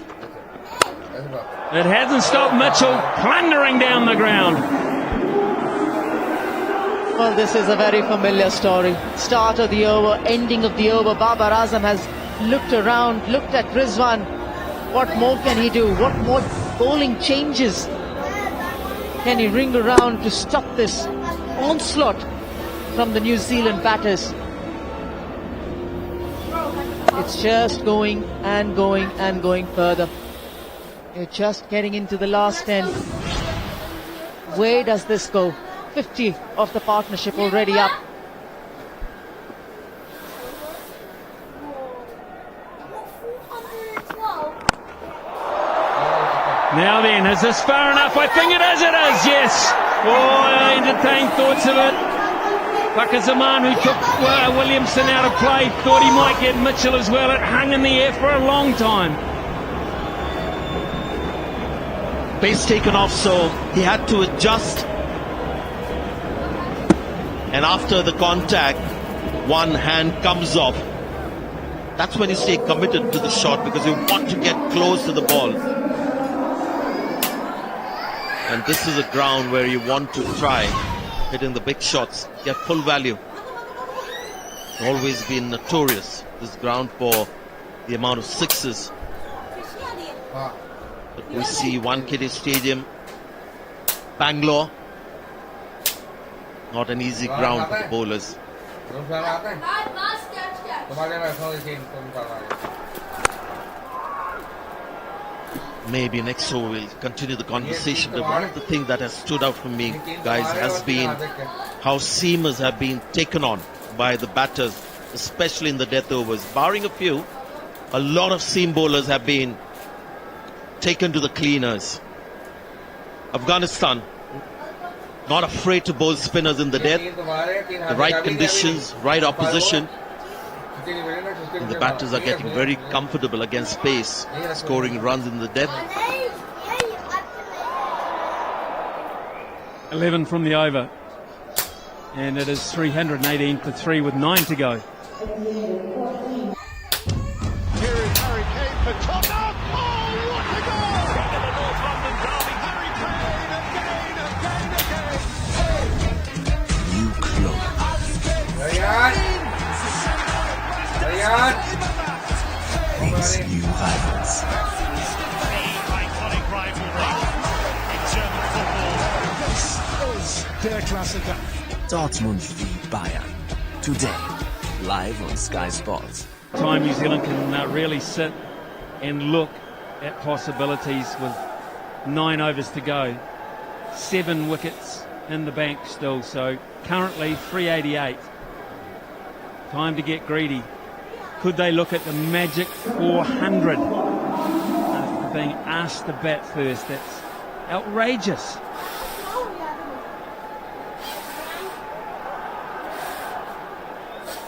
It hasn't stopped Mitchell plundering down the ground. Well, this is a very familiar story. Start of the over, ending of the over. Babar Azam has looked around, looked at Rizwan. What more can he do? What more bowling changes can he ring around to stop this onslaught from the New Zealand batters? It's just going and going and going further. You're just getting into the last 10. Where does this go? 50 of the partnership already up. Now then, is this far enough? I think it is, yes. Oh, I entertained thoughts of it. Wakazaman, who took Williamson out of play, thought he might get Mitchell as well. It hung in the air for a long time. Base taken off, so he had to adjust. And after the contact, one hand comes off. That's when you stay committed to the shot, because you want to get close to the ball. And this is a ground where you want to try hitting the big shots, get full value. Always been notorious, this ground, for the amount of sixes. But we see Wankhede Stadium, Bangalore. Not an easy ground for the bowlers. Maybe next over we'll continue the conversation, but one of the things that has stood out for me, guys, has been how seamers have been taken on by the batters, especially in the death overs. Barring a few, a lot of seam bowlers have been taken to the cleaners. Afghanistan, not afraid to bowl spinners in the death. The right conditions, right opposition. And the batters are getting very comfortable against pace, scoring runs in the death. 11 from the over. And it is 318 for 3 with 9 to go. Here is Harry Kane for Tottenham. Oh, what a goal! The North London derby, Harry Kane again. New clothes. These new rivals. Iconic rivalry in German football. This is der Klassiker. Dortmund v Bayern. Today, live on Sky Sports. Time New Zealand can really sit and look at possibilities with 9 overs to go. 7 wickets in the bank still, so currently 388. Time to get greedy. Could they look at the magic 400 after being asked to bat first? That's outrageous.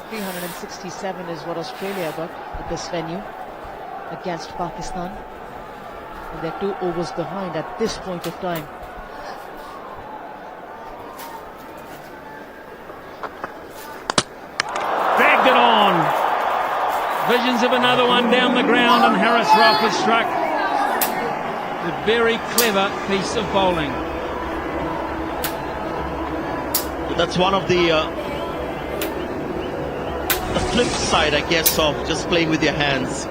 .367 is what Australia got at this venue against Pakistan. And they're 2 overs behind at this point of time. Dragged it on. Visions of another one down the ground, and Harris Roth has struck a very clever piece of bowling. That's one of the flip side, I guess, of just playing with your hands.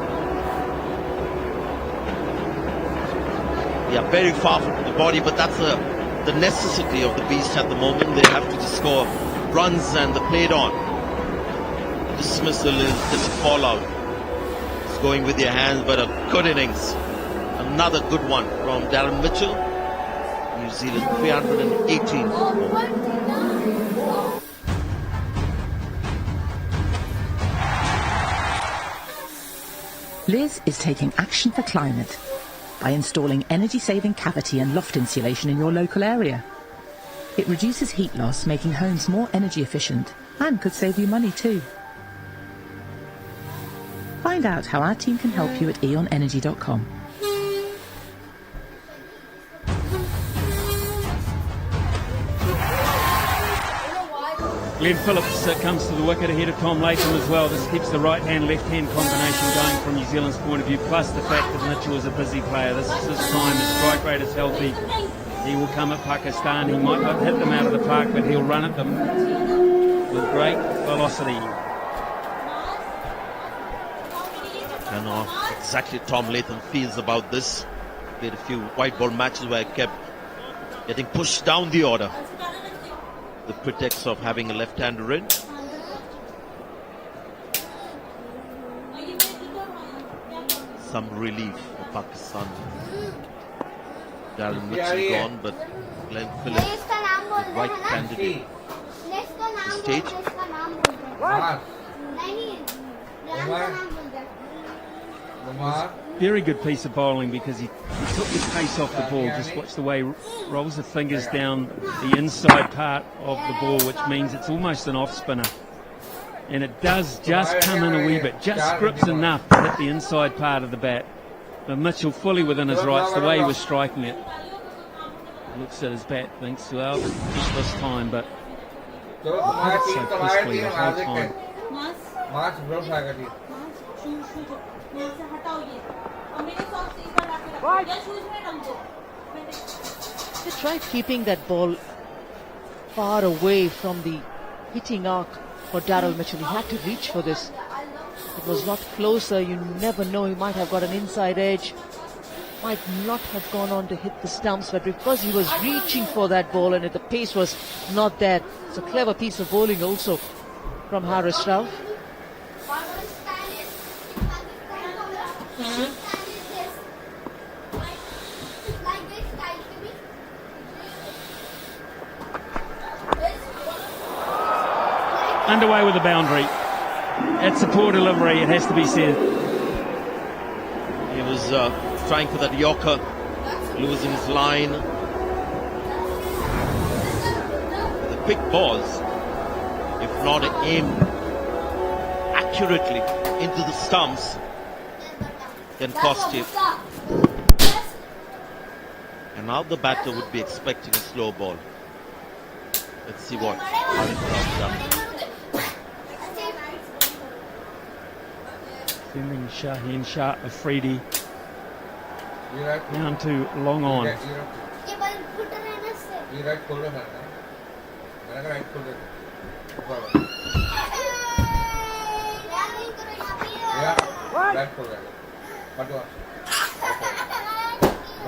Yeah, very far from the body, but that's the necessity of the beast at the moment. They have to just score runs and the played on. Dismissal is just fall out. It's going with your hands, but a good innings. Another good one from Darren Mitchell. New Zealand 318. Liz is taking action for climate by installing energy-saving cavity and loft insulation in your local area. It reduces heat loss, making homes more energy efficient, and could save you money too. Find out how our team can help you at eonenergy.com. Glenn Phillips comes to the wicket ahead of Tom Latham as well. This keeps the right-hand, left-hand combination going from New Zealand's point of view, plus the fact that Mitchell is a busy player. This is his time. His strike rate is healthy. He will come at Pakistan. He might not hit them out of the park, but he'll run at them with great velocity. I know exactly Tom Latham feels about this. Played a few white ball matches where I kept getting pushed down the order. The pretext of having a left-hander in. Some relief for Pakistan. Darren Mitchell gone, but Glenn Phillips, इसका नाम बोल the they right है ना candidate. इसका नाम बोल Stage. दे इसका नाम बोल दे नहीं इसका नाम बोल दे Very good piece of bowling because he took his pace off the ball. Just watch the way he rolls the fingers down the inside part of the ball, which means it's almost an off spinner. And it does just come in a wee bit, just scripts enough to hit the inside part of the bat. But Mitchell fully within his rights, the way he was striking it. Looks at his bat, thinks, well, not this time, but it's so crisply the whole time. They tried keeping that ball far away from the hitting arc for Daryl Mitchell. He had to reach for this. It was not closer. You never know. He might have got an inside edge. Might not have gone on to hit the stumps, but because he was reaching for that ball and the pace was not there. It's a clever piece of bowling also from Haris Rauf. Underway with the boundary. It's a poor delivery, it has to be said. He was trying for that Yorker, losing his line. The quick balls, if not aimed accurately into the stumps, can cost you. And now the batter would be expecting a slow ball. Let's see what Haris Rauf does. Sending Shaheen Shah Afridi down to long on.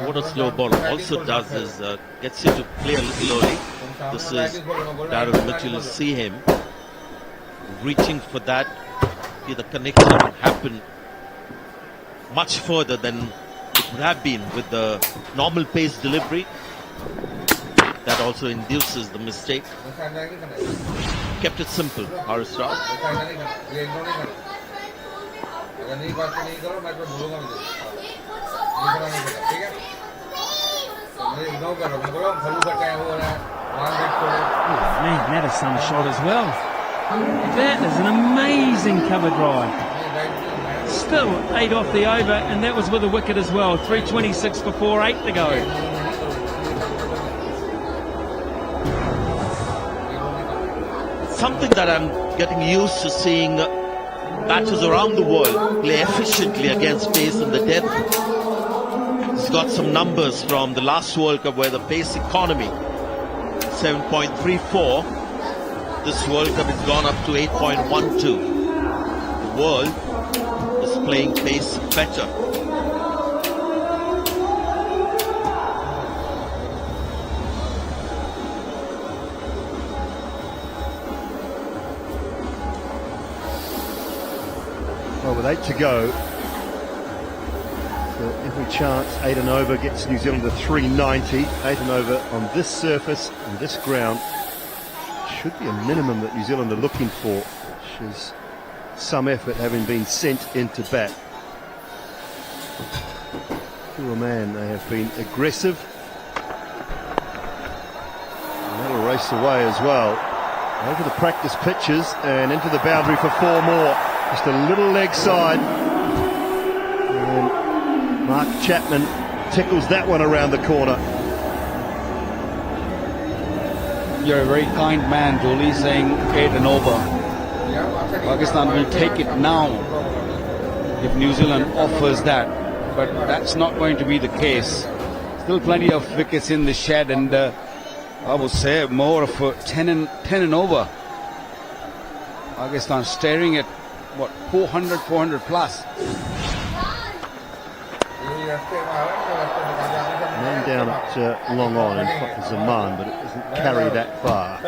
What a slow ball also does is gets you to play a little early. This is Daryl Mitchell. You see him reaching for that. The connection would happen much further than it would have been with the normal pace delivery. That also induces the mistake. Kept it simple, Haris Rauf. Man, that is some shot as well. That is an amazing cover drive. Still 8 off the over, and that was with a wicket as well. 3:26 before 8 to go. Something that I'm getting used to seeing batters around the world play efficiently against pace in the death. He's got some numbers from the last World Cup where the pace economy 7.34. This World Cup has gone up to 8.12. The world is playing pace better. Well, with 8 to go, so every chance 8 and over gets New Zealand to 390. 8 and over on this surface, on this ground, should be a minimum that New Zealand are looking for, which is some effort having been sent into bat. Poor man, they have been aggressive. And that'll race away as well. Over the practice pitches and into the boundary for 4 more. Just a little leg side. And Mark Chapman tickles that one around the corner. You're a very kind man, Julie, saying 8 and over. Pakistan will take it now if New Zealand offers that, but that's not going to be the case. Still plenty of wickets in the shed, and I would say more of 10 and over. Pakistan staring at what, 400 plus. Man down at long on in front of Zaman, but it doesn't carry that far.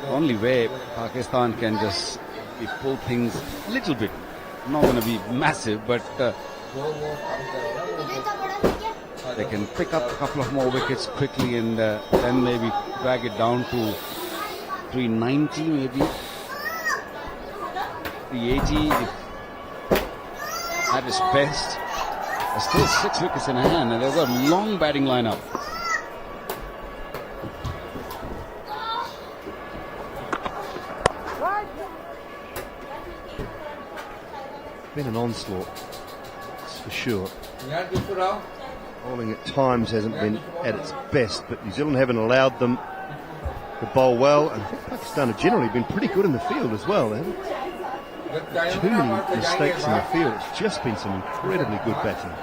Only way Pakistan can just pull things a little bit not going to be massive, but they can pick up a couple of more wickets quickly and then maybe drag it down to 390 maybe. 380 at his best. There's still 6 wickets in hand and they've got a long batting lineup. Been an onslaught, that's for sure. Bowling at times hasn't been at its best, but New Zealand haven't allowed them to bowl well, and I think Pakistan have generally been pretty good in the field as well. They haven't too many mistakes in the field. It's just been some incredibly good batting.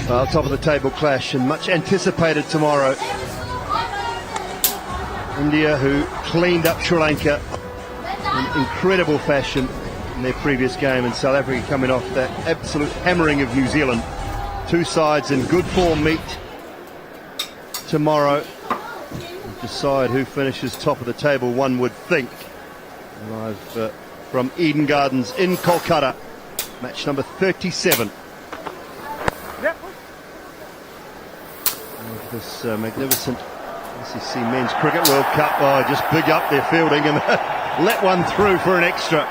Well, top of the table clash and much anticipated tomorrow. India, who cleaned up Sri Lanka in incredible fashion in their previous game, and South Africa coming off that absolute hammering of New Zealand. Two sides in good form meet tomorrow. Decide who finishes top of the table, one would think. Live from Eden Gardens in Kolkata, match number 37. This magnificent SEC Men's Cricket World Cup. Oh, just big up their fielding and let one through for an extra.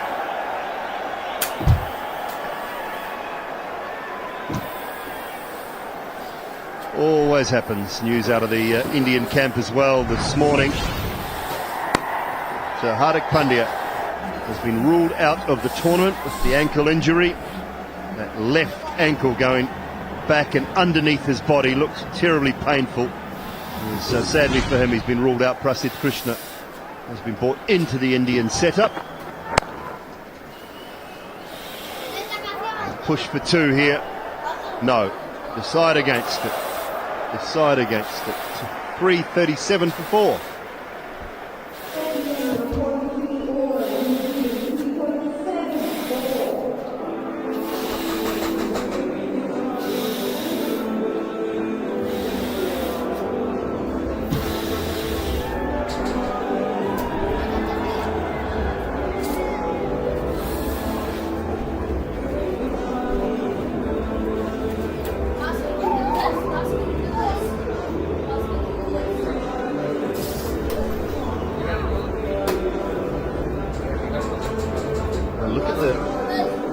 Always happens. News out of the Indian camp as well this morning. So Hardik Pandya has been ruled out of the tournament with the ankle injury. That left ankle going back and underneath his body looks terribly painful. So sadly for him, he's been ruled out. Prasidh Krishna has been brought into the Indian setup. Push for 2 here. No. Decide against it. Decide against it. 3:37 for 4.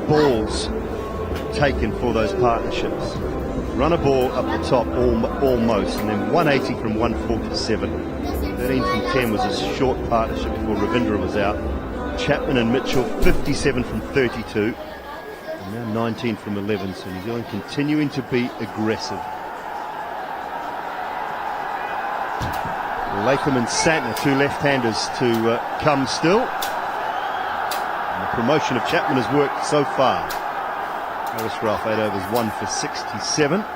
Balls taken for those partnerships. Run a ball up the top almost, and then 180 from 147. 13 from 10 was a short partnership before Ravindra was out. Chapman and Mitchell 57 from 32, and now 19 from 11. So New Zealand continuing to be aggressive. Latham and Santner, two left-handers to come still. Promotion of Chapman has worked so far. Harris Ralph 8 overs, 1 for 67. Not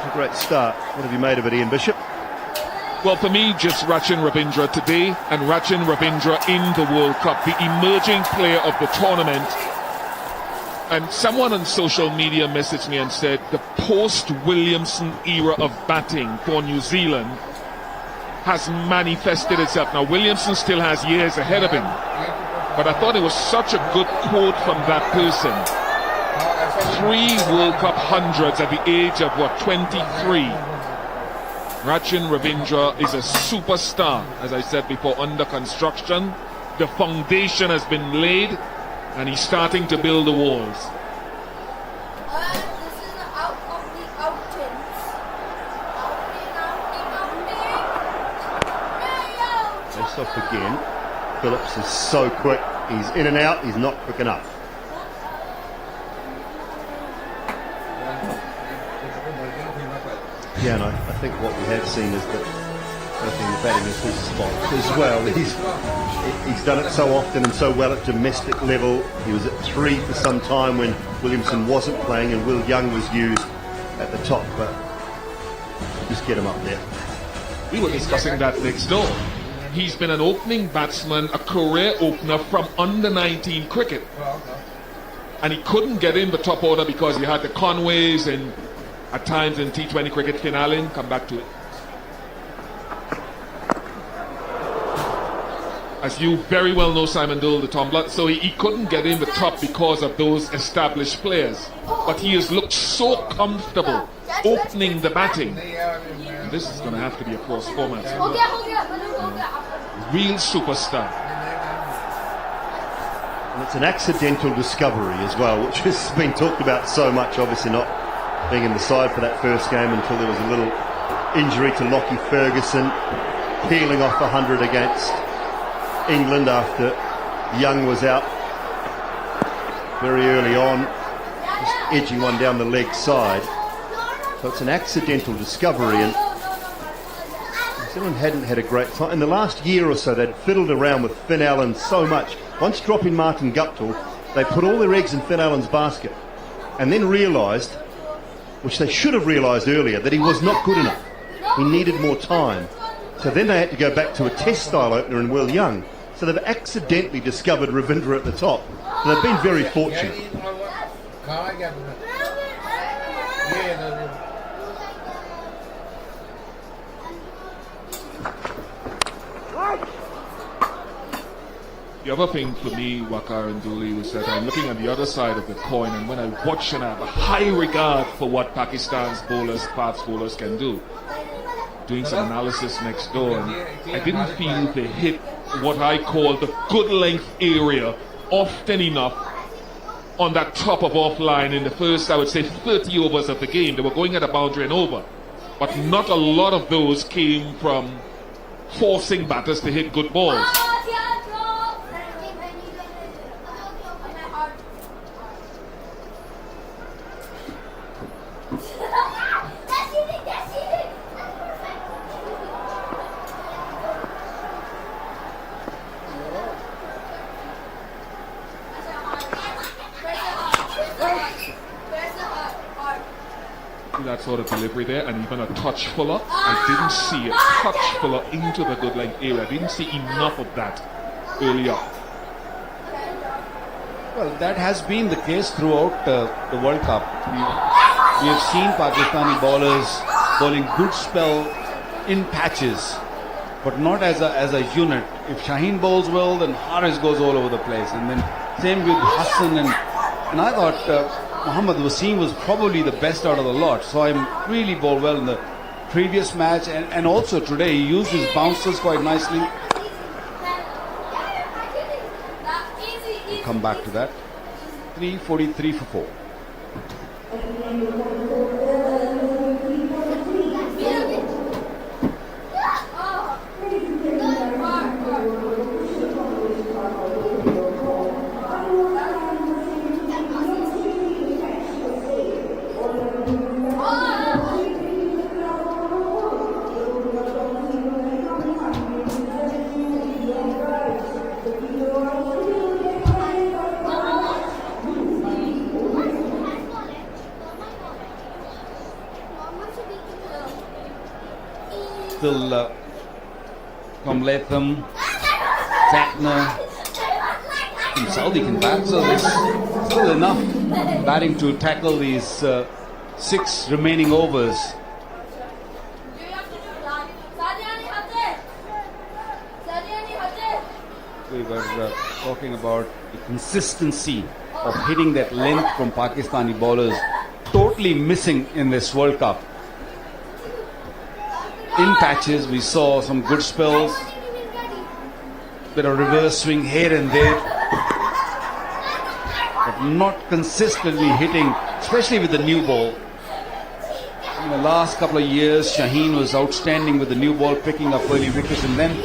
a great start. What have you made of it, Ian Bishop? Well, for me, just Rachin Ravindra today, and Rachin Ravindra in the World Cup, the emerging player of the tournament. And someone on social media messaged me and said the post-Williamson era of batting for New Zealand has manifested itself. Now, Williamson still has years ahead of him, but I thought it was such a good quote from that person. 3 World Cup hundreds at the age of, 23. Rachin Ravindra is a superstar, as I said before, under construction. The foundation has been laid, and he's starting to build the walls. Off again. Phillips is so quick. He's in and out. He's not quick enough. Yeah, and I think what we have seen is that I think the batting is his spot as well. He's done it so often and so well at domestic level. He was at 3 for some time when Williamson wasn't playing and Will Young was used at the top, but just get him up there. We were discussing that next door. He's been an opening batsman, a career opener from under-19 cricket. And he couldn't get in the top order because he had the Conways and at times in T20 cricket, Finn Allen. Come back to it. As you very well know, Simon Dole, the tumbler, so he couldn't get in the top because of those established players. But he has looked so comfortable opening the batting. And this is going to have to be across formats. Real superstar. And it's an accidental discovery as well, which has been talked about so much, obviously not being in the side for that first game until there was a little injury to Lockie Ferguson, peeling off 100 against England after Young was out very early on, just edging one down the leg side. So it's an accidental discovery, and New Zealand hadn't had a great time. In the last year or so, they'd fiddled around with Finn Allen so much. Once dropping Martin Guptill, they put all their eggs in Finn Allen's basket and then realised, which they should have realised earlier, that he was not good enough. He needed more time. So then they had to go back to a test-style opener in Will Young. So they've accidentally discovered Ravindra at the top. So they've been very fortunate. The other thing for me, Waqar and Dooley, was that I'm looking at the other side of the coin, and when I watch and I have a high regard for what Pakistan's bowlers, fast bowlers can do. Doing some analysis next door, and I didn't feel they hit what I call the good length area often enough on that top of off line in the first, I would say, 30 overs of the game. They were going at a boundary and over, but not a lot of those came from forcing batters to hit good balls. That sort of delivery there, and even a touch fuller. I didn't see a touch fuller into the good length area. I didn't see enough of that early up. Well, that has been the case throughout the World Cup. We have seen Pakistani bowlers bowling good spell in patches, but not as a unit. If Shaheen bowls well, then Haris goes all over the place, and then same with Hassan, and I thought Mohammad Wasim was probably the best out of the lot. So I'm really bowled well in the previous match, and also today he used his bouncers quite nicely. We'll come back to that. 343 for 4. Still Tom Latham, Zatner, and Saudi can bat, so there's still enough batting to tackle these 6 remaining overs. We were talking about the consistency of hitting that length from Pakistani bowlers, totally missing in this World Cup. In patches, we saw some good spells, bit of reverse swing here and there, but not consistently hitting, especially with the new ball. In the last couple of years, Shaheen was outstanding with the new ball, picking up early wickets, and then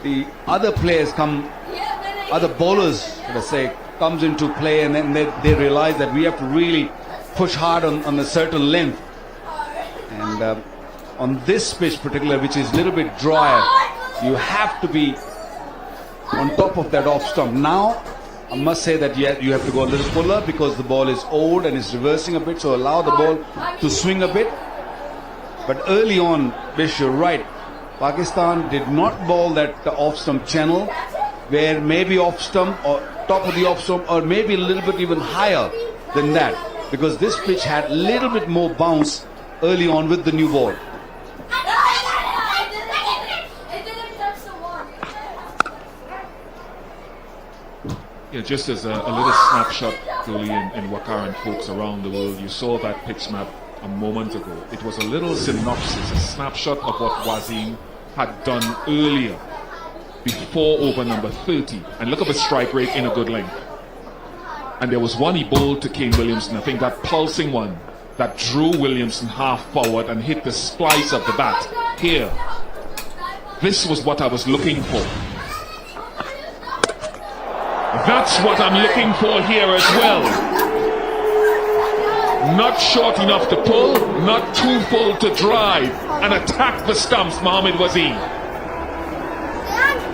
the other players other bowlers, let's say, comes into play, and then they realize that we have to really push hard on a certain length. And on this pitch particular, which is a little bit drier, you have to be on top of that off stump. Now, I must say that you have to go a little fuller because the ball is old and it's reversing a bit, so allow the ball to swing a bit. But early on, Bish, you're right. Pakistan did not bowl that off-stump channel, where maybe off-stump or top of the off-stump or maybe a little bit even higher than that, because this pitch had a little bit more bounce early on with the new ball. Yeah, just as a little snapshot, Gully and Wakar and folks around the world, you saw that pitch map a moment ago. It was a little synopsis, a snapshot of what Wasim had done earlier, before over number 30. And look at the strike rate in a good length. And there was one he bowled to Kane Williamson, I think that pulsing one, that drew Williamson half forward and hit the splice of the bat. Here, this was what I was looking for. That's what I'm looking for here as well. Not short enough to pull, not too full to drive, and attack the stumps, Mohammad Wasim.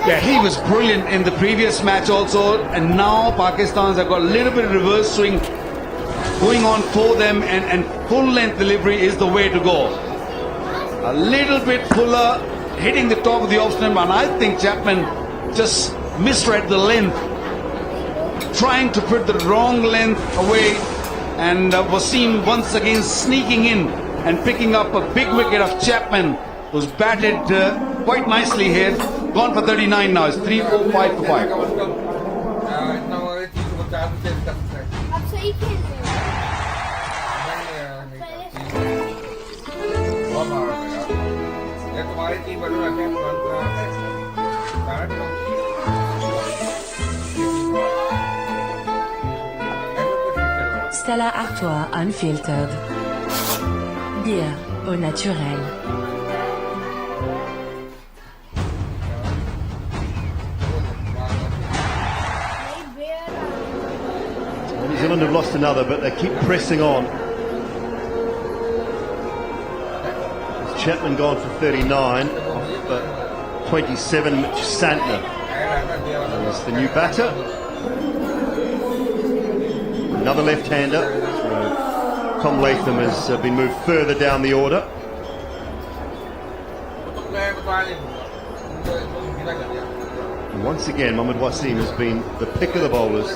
Yeah, he was brilliant in the previous match also, and now Pakistan's have got a little bit of reverse swing going on for them, and full length delivery is the way to go. A little bit fuller, hitting the top of the off stump, and I think Chapman just misread the length, trying to put the wrong length away, and Wasim once again sneaking in and picking up a big wicket of Chapman, who's batted quite nicely here. Gone for 39 now. It's 3, 4, 5 for 5. Stella Artois Unfiltered. Bière au naturel. New Zealand have lost another, but they keep pressing on. Chapman gone for 39 off 27, Mitch Santner. There's the new batter. Another left-hander. So Tom Latham has been moved further down the order. And once again, Mohammad Wasim has been the pick of the bowlers.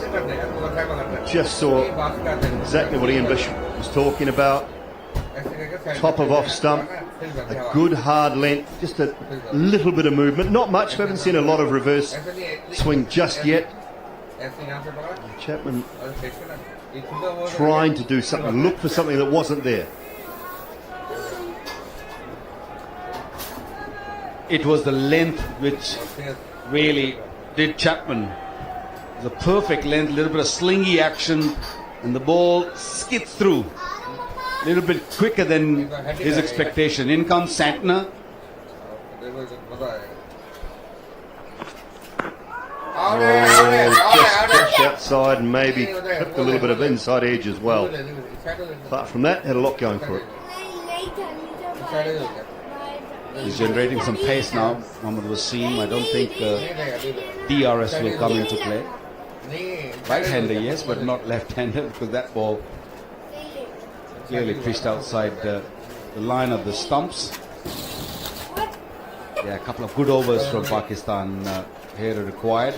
Just saw exactly what Ian Bishop was talking about. Top of off stump, a good hard length, just a little bit of movement. Not much, we haven't seen a lot of reverse swing just yet. Chapman trying to do something, look for something that wasn't there. It was the length which really did Chapman. The perfect length, a little bit of slingy action, and the ball skids through. A little bit quicker than his expectation. In comes Santner. Just outside and maybe clipped a little bit of inside edge as well. Apart from that, had a lot going for it. He's generating some pace now. Mohammad Wasim. I don't think DRS will come into play. Right-hander, yes, but not left-hander, because that ball clearly pitched outside the line of the stumps. Yeah, a couple of good overs from Pakistan here are required.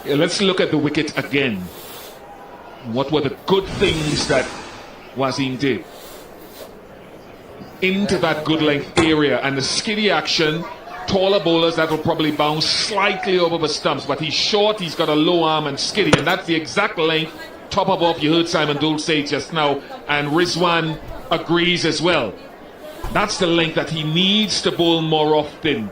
Yeah, let's look at the wicket again. What were the good things that Wasim did? Into that good length area, and the skiddy action, taller bowlers that will probably bounce slightly over the stumps, but he's short, he's got a low arm and skiddy, and that's the exact length. Top of off, you heard Simon Dole say just now, and Rizwan agrees as well. That's the length that he needs to bowl more often.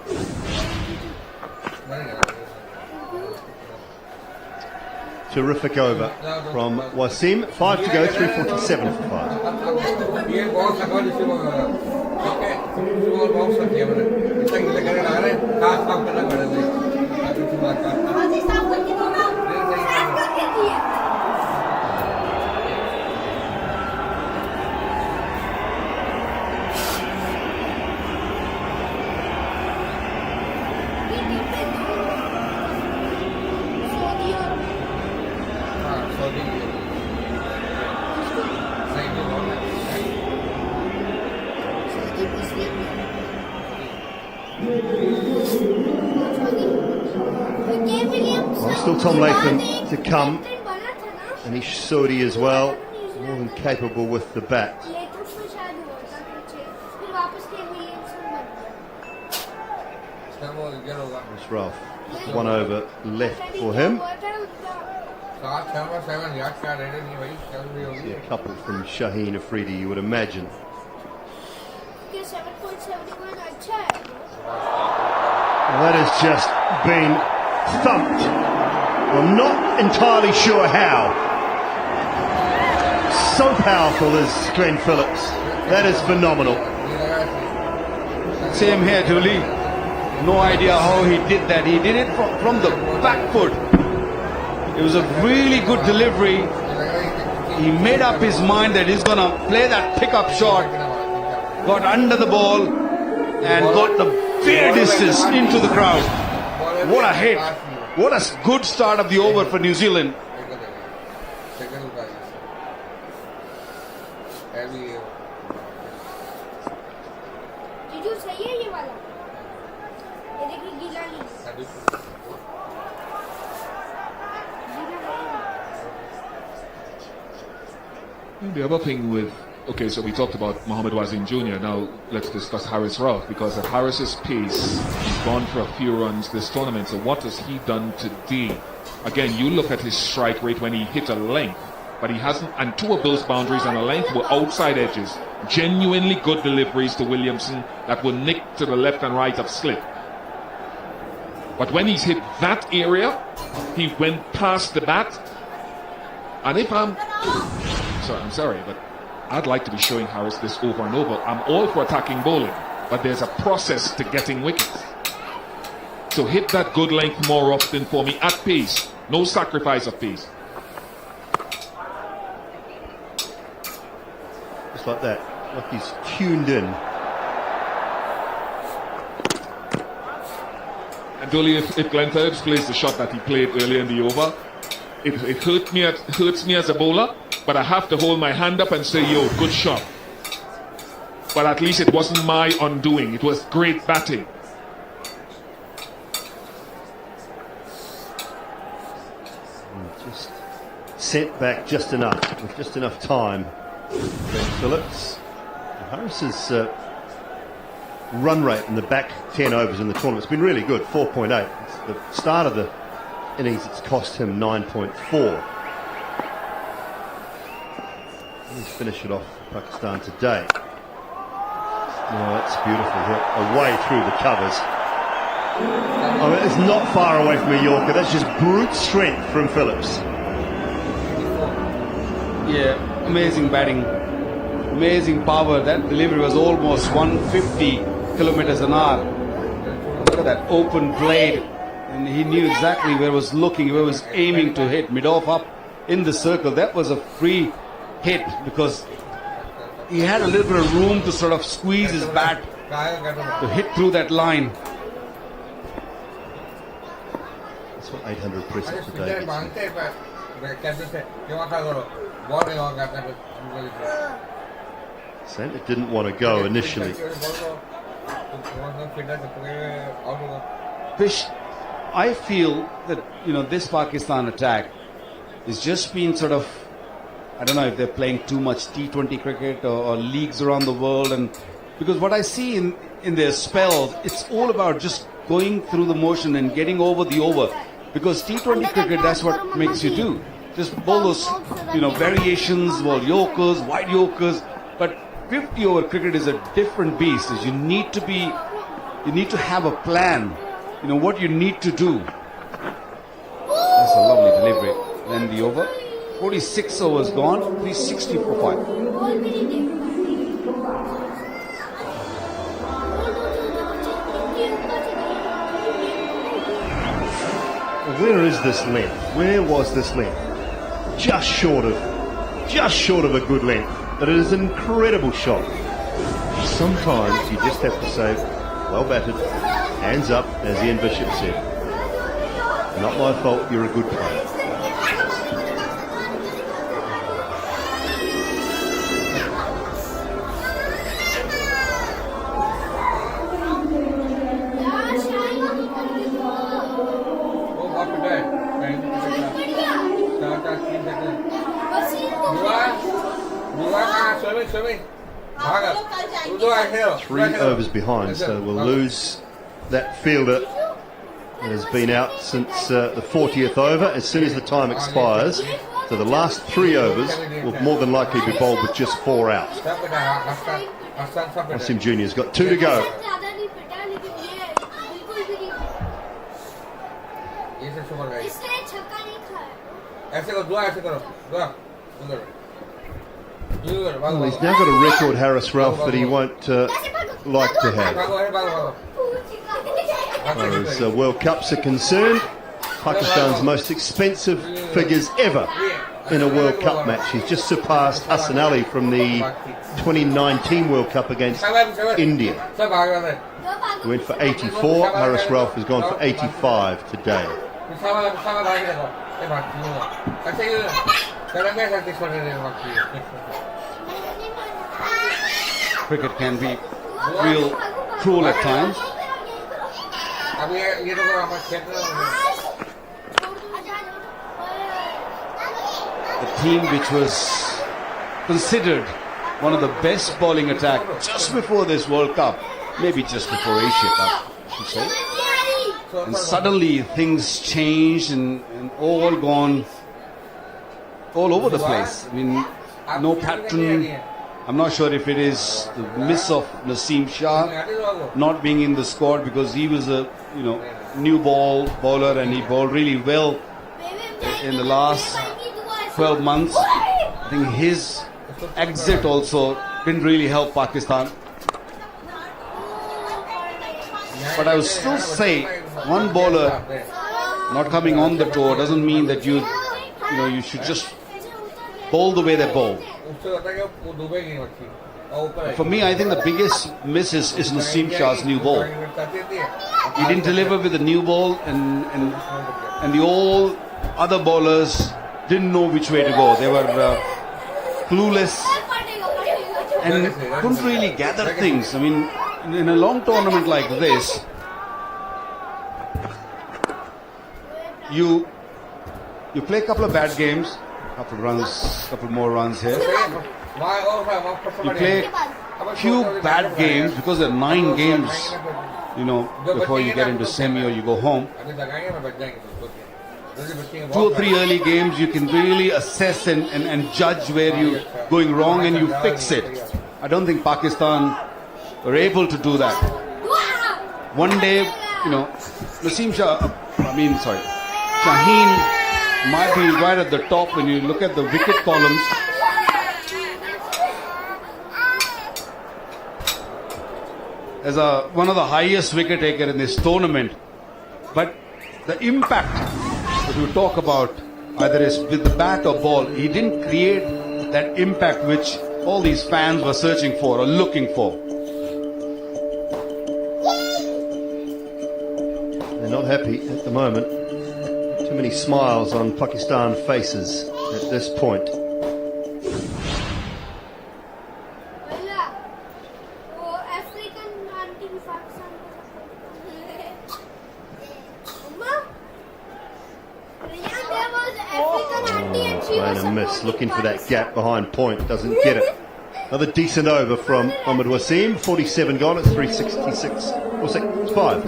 Terrific over from Wasim. 5 to go, 3:47 for 5. Well, still Tom Latham to come, and Sodi as well, more than capable with the bat. It's Ralph. Just 1 over left for him. See a couple from Shaheen Afridi, you would imagine. Well, that has just been thumped. I'm not entirely sure how. So powerful is Glenn Phillips. That is phenomenal. Same here, Dooley. No idea how he did that. He did it from the back foot. It was a really good delivery. He made up his mind that he's going to play that pickup shot. Got under the ball and got the fair distance into the crowd. What a hit. What a good start of the over for New Zealand. Did you say ye wala? Ye dekhi gila nahi. The other thing with, okay, so we talked about Mohamed Wazim Jr. Now let's discuss Harris Ralph, because at Harris's pace, he's gone for a few runs this tournament. So what has he done today? Again, you look at his strike rate when he hit a length, but he hasn't, and 2 of those boundaries on a length were outside edges. Genuinely good deliveries to Williamson that were nicked to the left and right of slip. But when he's hit that area, he went past the bat. And if I'm sorry, but I'd like to be showing Harris this over and over. I'm all for attacking bowling, but there's a process to getting wickets. So hit that good length more often for me at pace. No sacrifice of pace. Just like that, like he's tuned in. And only if Glenn Phillips plays the shot that he played earlier in the over, it hurts me as a bowler, but I have to hold my hand up and say, yo, good shot. But at least it wasn't my undoing. It was great batting. Just sent back just enough, with just enough time. Glenn Phillips. Harris's run rate in the back 10 overs in the tournament has been really good, 4.8. It's the start of the innings, it's cost him 9.4. Let's finish it off for Pakistan today. Oh, that's beautiful hit away through the covers. I mean, it's not far away from a Yorker. That's just brute strength from Phillips. Yeah, amazing batting, amazing power. That delivery was almost 150 kilometers an hour. Look at that open blade, and he knew exactly where it was looking, where it was aiming to hit. Mid-off up in the circle. That was a free hit because he had a little bit of room to sort of squeeze his bat to hit through that line. That's what 800 presses today. Santa didn't want to go initially. Fish, I feel that, you know, this Pakistan attack is just being sort of, I don't know if they're playing too much T20 cricket or leagues around the world, and because what I see in their spells, it's all about just going through the motion and getting over the over. Because T20 cricket, that's what makes you do. Just bowl those, you know, variations, bowl Yorkers, wide Yorkers. But 50 over cricket is a different beast. You need to have a plan. You know what you need to do. That's a lovely delivery. Then the over. 46 overs gone, 360 for 5. Where is this length? Where was this length? Just short of a good length. But it is an incredible shot. Sometimes you just have to say, well batted, hands up, as Ian Bishop said. Not my fault, you're a good player. 3 overs behind, so we'll lose that fielder that has been out since the 40th over. As soon as the time expires, so the last 3 overs will more than likely be bowled with just 4 out. Wasim Jr.'s got 2 to go. Well, he's now got a record, Haris Ralph, that he won't like to have. As World Cups are concerned, Pakistan's most expensive figures ever in a World Cup match. He's just surpassed Hassan Ali from the 2019 World Cup against India. He went for 84. Haris Ralph has gone for 85 today. Cricket can be real cruel at times. The team which was considered one of the best bowling attack just before this World Cup, maybe just before Asia Cup, I should say. And suddenly things changed and all gone all over the place. I mean, no pattern. I'm not sure if it is the miss of Naseem Shah not being in the squad because he was a new bowler and he bowled really well in the last 12 months. I think his exit also didn't really help Pakistan. But I would still say one bowler not coming on the tour doesn't mean that you should just bowl the way they bowl. For me, I think the biggest miss is Naseem Shah's new ball. He didn't deliver with the new ball, and the all other bowlers didn't know which way to go. They were clueless and couldn't really gather things. I mean, in a long tournament like this, you play a couple of bad games, couple more runs here. You play a few bad games because there are 9 games, before you get into semi or you go home. 2 or 3 early games, you can really assess and judge where you're going wrong and you fix it. I don't think Pakistan were able to do that. One day, Shaheen might be right at the top when you look at the wicket columns. As one of the highest wicket taker in this tournament, but the impact that we talk about, either is with the bat or ball, he didn't create that impact which all these fans were searching for or looking for. They're not happy at the moment. Too many smiles on Pakistan faces at this point. Playing a miss, looking for that gap behind point, doesn't get it. Another decent over from Mohammad Wasim. 47 gone, it's 366. What's it? It's 5.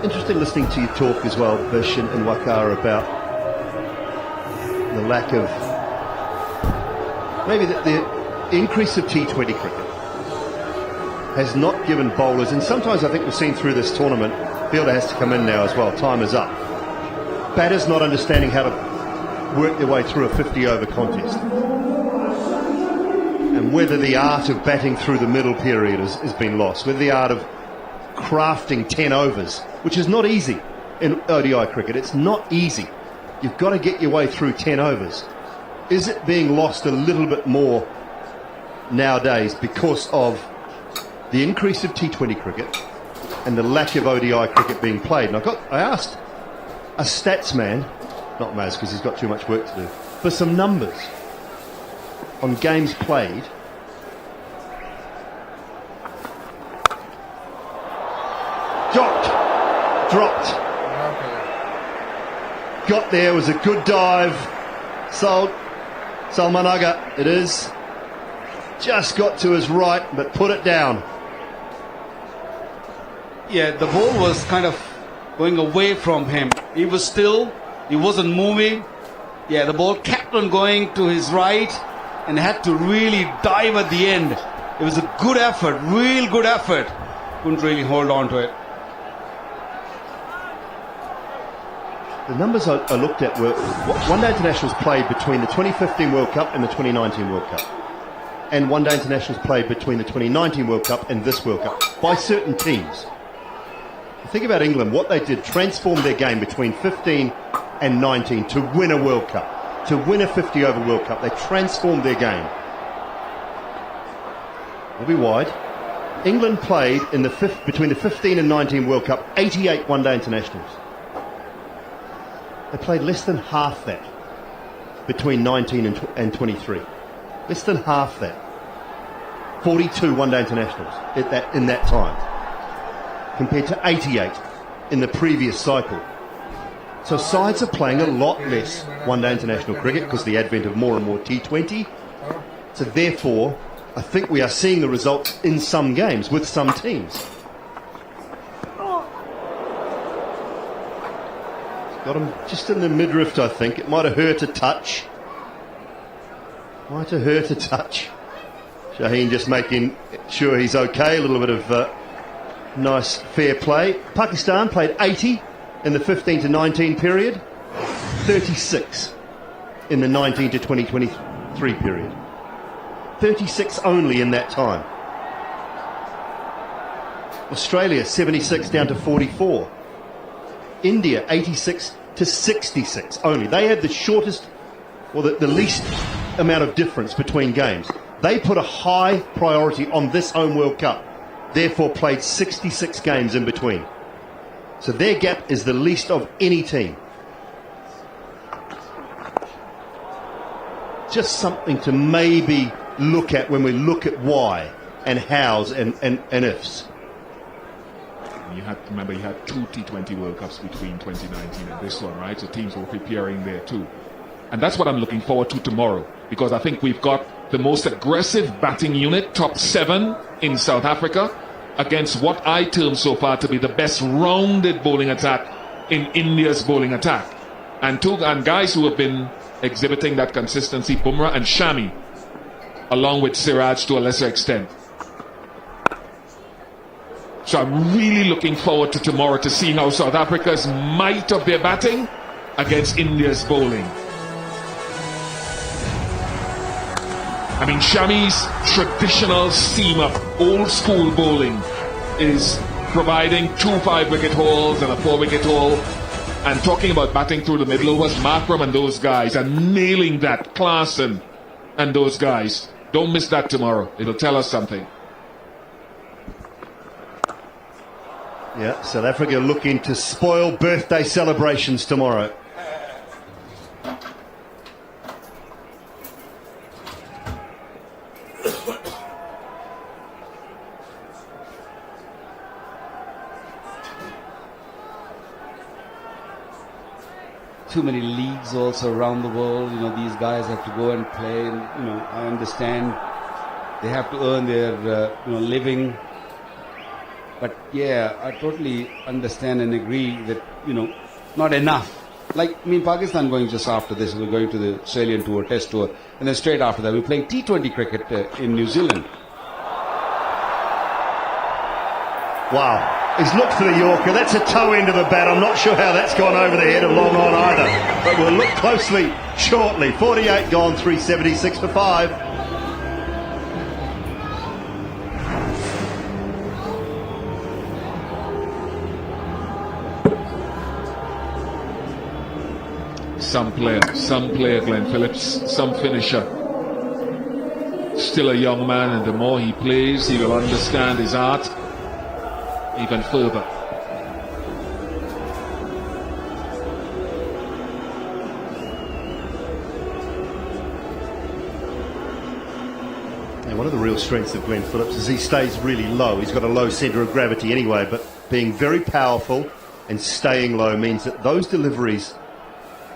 Interesting listening to you talk as well, Bish and Waqar, about the lack of maybe the increase of T20 cricket has not given bowlers, and sometimes I think we've seen through this tournament, fielder has to come in now as well, time is up. Batters not understanding how to work their way through a 50-over contest, and whether the art of batting through the middle period has been lost, whether the art of crafting 10 overs, which is not easy in ODI cricket. It's not easy. You've got to get your way through 10 overs. Is it being lost a little bit more nowadays because of the increase of T20 cricket and the lack of ODI cricket being played? And I asked a stats man, not Maz because he's got too much work to do, for some numbers on games played. Dropped. Got there, was a good dive. Salmanaga, it is. Just got to his right, but put it down. Yeah, the ball was kind of going away from him. He was still, he wasn't moving. Yeah, the ball kept on going to his right and had to really dive at the end. It was a good effort, real good effort. Couldn't really hold on to it. The numbers I looked at were one-day internationals played between the 2015 World Cup and the 2019 World Cup. And one-day internationals played between the 2019 World Cup and this World Cup by certain teams. Think about England, what they did, transformed their game between 15 and 19 to win a World Cup, to win a 50-over World Cup. They transformed their game. We'll be wide. England played in between the 15 and 19 World Cup 88 one-day internationals. They played less than half that between 19 and 23. Less than half that. 42 one-day internationals in that time, compared to 88 in the previous cycle. So sides are playing a lot less one-day international cricket because of the advent of more and more T20. So therefore, I think we are seeing the results in some games with some teams. Got him just in the midriff, I think. It might have hurt a touch. Shaheen just making sure he's okay. A little bit of nice fair play. Pakistan played 80 in the 15 to 19 period. 36 in the 19 to 2023 period. 36 only in that time. Australia 76 down to 44. India 86 to 66 only. They had the shortest, or the least amount of difference between games. They put a high priority on this home World Cup, therefore played 66 games in between. So their gap is the least of any team. Just something to maybe look at when we look at why and hows and ifs. You had two T20 World Cups between 2019 and this one, right? So teams were preparing there too. And that's what I'm looking forward to tomorrow, because I think we've got the most aggressive batting unit, top 7 in South Africa, against what I term so far to be the best rounded bowling attack in India's bowling attack. And guys who have been exhibiting that consistency, Bumrah and Shami, along with Siraj to a lesser extent. So I'm really looking forward to tomorrow to see how South Africa's might of their batting against India's bowling. I mean, Shami's traditional seam-up, old-school bowling is providing 2 5-wicket hauls and a 4-wicket haul. And talking about batting through the middle overs, Markram and those guys are nailing that. Klaasen and those guys. Don't miss that tomorrow. It'll tell us something. Yeah, South Africa looking to spoil birthday celebrations tomorrow. Too many leagues also around the world. You know, these guys have to go and play. And, you know, I understand they have to earn their living. But yeah, I totally understand and agree that, you know, not enough. Like, I mean, Pakistan going just after this, we're going to the Australian tour, Test tour, and then straight after that, we're playing T20 cricket in New Zealand. Wow. He's looked for the Yorker. That's a toe end of the bat. I'm not sure how that's gone over the head of Long On either. But we'll look closely shortly. 48 gone, 376 for 5. Some player, Glenn Phillips, some finisher. Still a young man, and the more he plays, he will understand his art even further. And one of the real strengths of Glenn Phillips is he stays really low. He's got a low centre of gravity anyway, but being very powerful and staying low means that those deliveries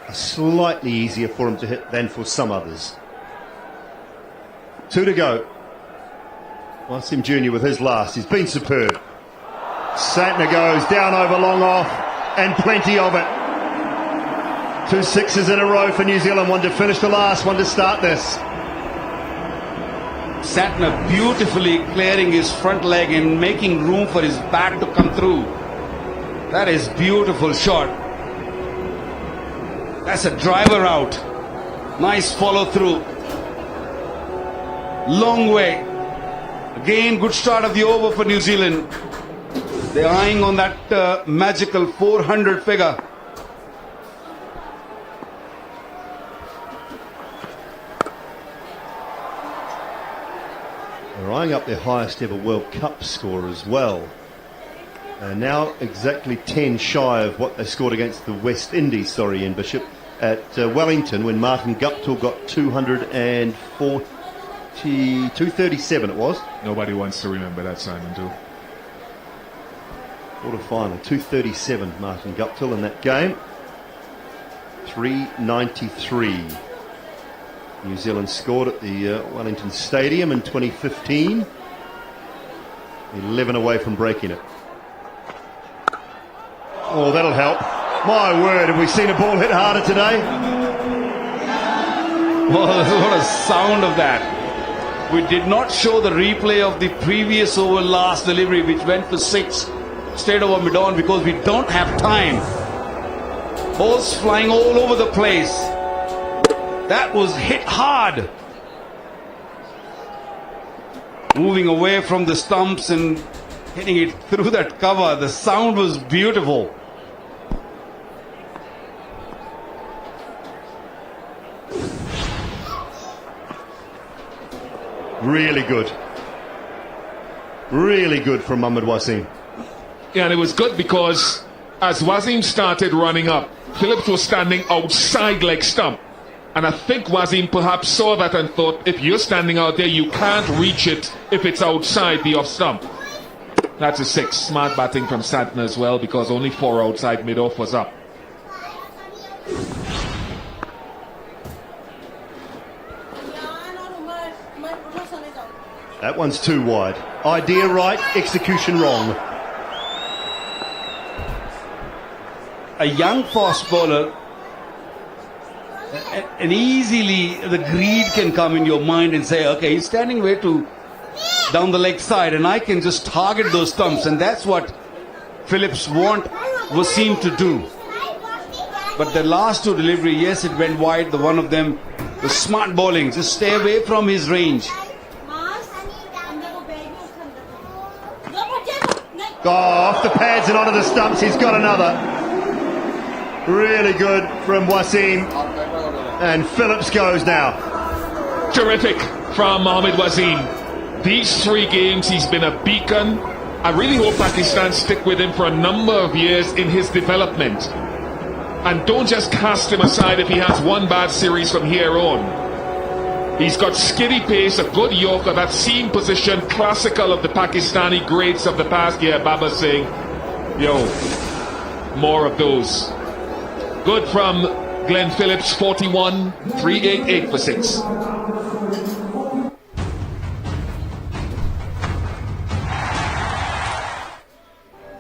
are slightly easier for him to hit than for some others. 2 to go. Wasim Jr. with his last. He's been superb. Santner goes down over long off, and plenty of it. 2 sixes in a row for New Zealand. One to finish the last, one to start this. Santner beautifully clearing his front leg and making room for his back to come through. That is beautiful shot. That's a driver out. Nice follow through. Long way. Again, good start of the over for New Zealand. They're eyeing on that magical 400 figure. They're eyeing up their highest ever World Cup score as well. Now exactly 10 shy of what they scored against the West Indies, Ian Bishop, at Wellington, when Martin Guptill got 237 it was. Nobody wants to remember that, Simon, too. Quarter final, 237 Martin Guptill in that game. 393. New Zealand scored at the Wellington Stadium in 2015. 11 away from breaking it. Oh, that'll help. My word, have we seen a ball hit harder today? Well, what a sound of that. We did not show the replay of the previous over last delivery, which went for 6 straight over mid-on, because we don't have time. Balls flying all over the place. That was hit hard. Moving away from the stumps and hitting it through that cover. The sound was beautiful. Really good. Really good from Mohammad Wasim. Yeah, and it was good because as Wasim started running up, Phillips was standing outside leg stump. And I think Wasim perhaps saw that and thought, if you're standing out there, you can't reach it if it's outside the off stump. That's a 6. Smart batting from Santner as well, because only 4 outside mid-off was up. That one's too wide. Idea right, execution wrong. A young fast bowler, and easily the greed can come in your mind and say, okay, he's standing way too down the leg side, and I can just target those stumps, and that's what Phillips want Wasim to do. But the last 2 delivery, yes, it went wide. The one of them was smart bowling. Just stay away from his range. Oh, off the pads and onto the stumps. He's got another. Really good from Wasim. And Phillips goes now. Terrific from Mohammad Wasim. These 3 games, he's been a beacon. I really hope Pakistan stick with him for a number of years in his development. And don't just cast him aside if he has one bad series from here on. He's got skiddy pace, a good Yorker, that seam position, classical of the Pakistani greats of the past. Yeah, Baba Singh. Yo, more of those. Good from Glenn Phillips, 41, 388 for 6.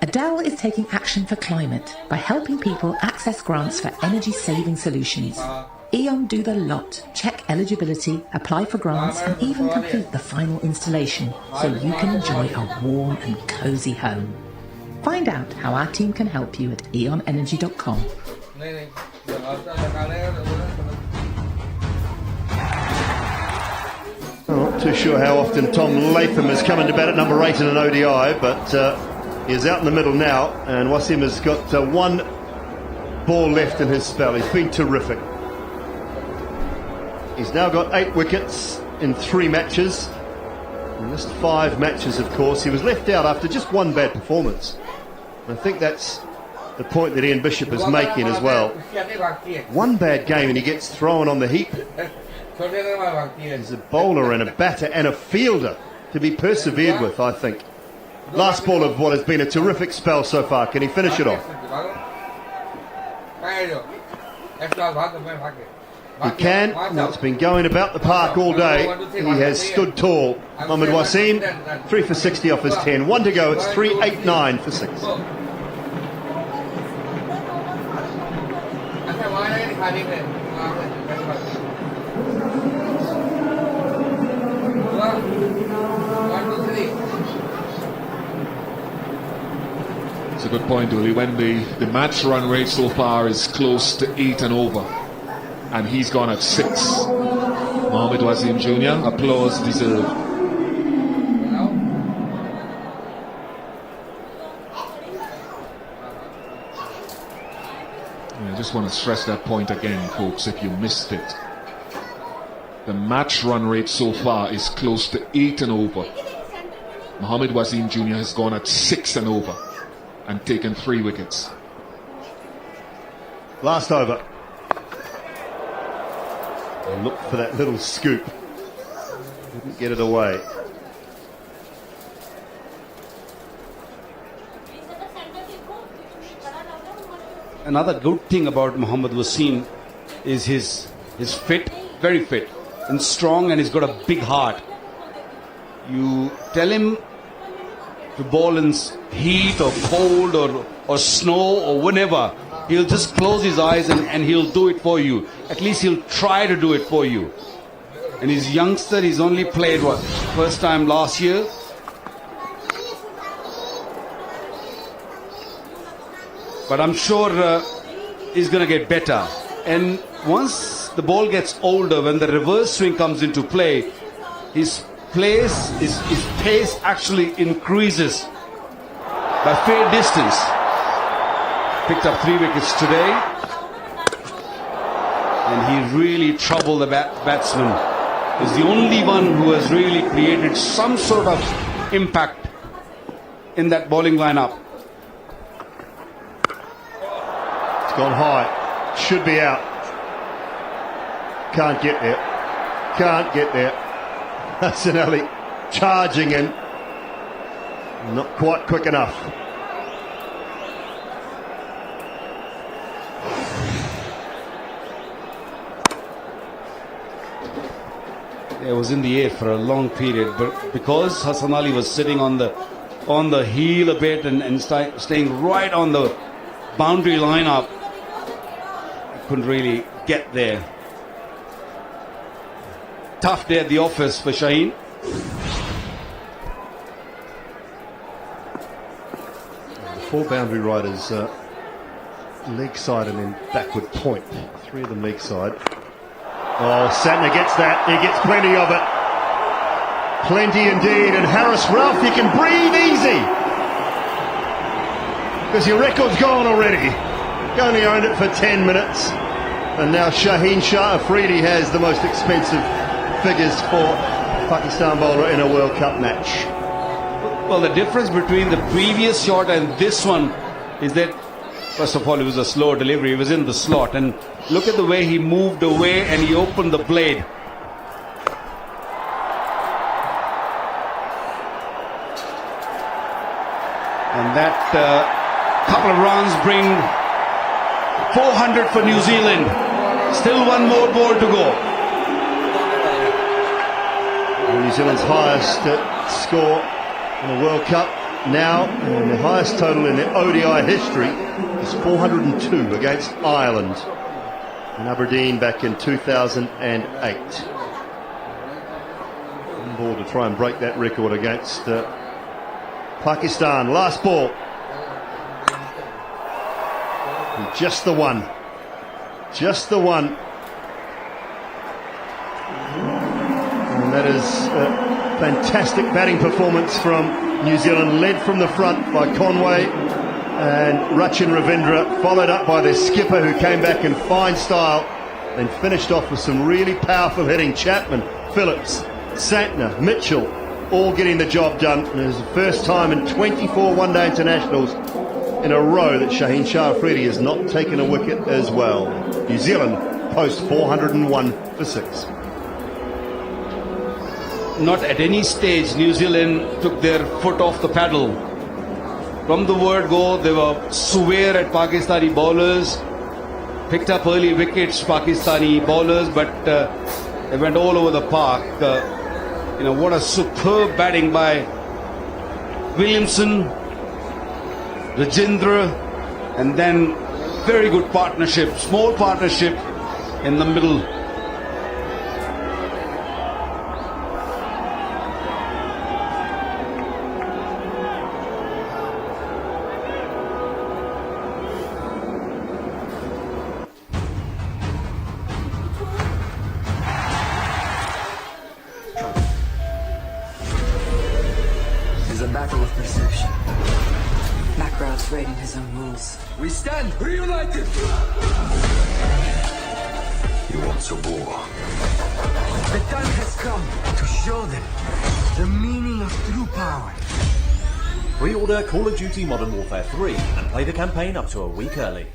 Adele is taking action for climate by helping people access grants for energy-saving solutions. E.ON do the lot. Check eligibility, apply for grants, and even complete the final installation so you can enjoy a warm and cosy home. Find out how our team can help you at eonenergy.com. I'm not too sure how often Tom Latham has come into bat at number 8 in an ODI, but he's out in the middle now, and Wasim has got 1 ball left in his spell. He's been terrific. He's now got 8 wickets in 3 matches. He missed 5 matches, of course. He was left out after just 1 bad performance. I think that's the point that Ian Bishop is making as well. 1 bad game and he gets thrown on the heap. He's a bowler and a batter and a fielder to be persevered with, I think. Last ball of what has been a terrific spell so far. Can he finish it off? He can. Now it's been going about the park all day. He has stood tall. Mohammad Wasim, 3 for 60 off his 10. 1 to go. It's 3-8-9 for 6. It's a good point, Dooley. When the match run rate so far is close to 8 and over, and he's gone at 6. Mohammad Wasim Jr., applause deserved. I just want to stress that point again, folks, if you missed it. The match run rate so far is close to 8 and over. Mohammad Wasim Jr. has gone at 6 and over and taken 3 wickets. Last over. They look for that little scoop. Didn't get it away. Another good thing about Mohammad Wasim is his fit, very fit and strong, and he's got a big heart. You tell him to bowl in heat or cold or snow or whenever, he'll just close his eyes and he'll do it for you. At least he'll try to do it for you. And he's youngster, he's only played first time last year. But I'm sure he's going to get better. And once the ball gets older, when the reverse swing comes into play, his pace actually increases by fair distance. Picked up 3 wickets today, and he really troubled the batsman. He's the only one who has really created some sort of impact in that bowling lineup. It's gone high. Should be out. Can't get there. Can't get there. Hassan Ali charging in. Not quite quick enough. It was in the air for a long period, but because Hassan Ali was sitting on the heel a bit and staying right on the boundary line up, he couldn't really get there. Tough day at the office for Shaheen. Four boundary riders, leg side and then backward point. 3 of them leg side. Oh, Santner gets that. He gets plenty of it. Plenty indeed. And Haris Rauf, you can breathe easy, because your record's gone already. You only owned it for 10 minutes. And now Shaheen Shah Afridi has the most expensive figures for Pakistan bowler in a World Cup match. Well, the difference between the previous shot and this one is that, first of all, it was a slow delivery. He was in the slot, and look at the way he moved away and he opened the blade. And that couple of runs bring 400 for New Zealand. Still 1 more ball to go. New Zealand's highest score in the World Cup now, and the highest total in their ODI history is 402 against Ireland in Aberdeen back in 2008. One ball to try and break that record against Pakistan. Last ball. And just the one. Just the one. And that is a fantastic batting performance from New Zealand, led from the front by Conway And Rachin Ravindra, followed up by their skipper, who came back in fine style and finished off with some really powerful hitting. Chapman, Phillips, Santner, Mitchell, all getting the job done. And it was the first time in 24 one-day internationals in a row that Shaheen Shah Afridi has not taken a wicket as well. New Zealand post 401 for 6. Not at any stage New Zealand took their foot off the pedal. From the word go, they were severe at Pakistani bowlers, picked up early wickets, Pakistani bowlers, but they went all over the park. What a superb batting by Williamson, Rajendra, and then very good partnership, small partnership in the middle. It's a battle of perception. Macra's creating his own rules. We stand reunited! He wants a war. The time has come to show them the meaning of true power. Pre-order Call of Duty Modern Warfare 3 and play the campaign up to a week early.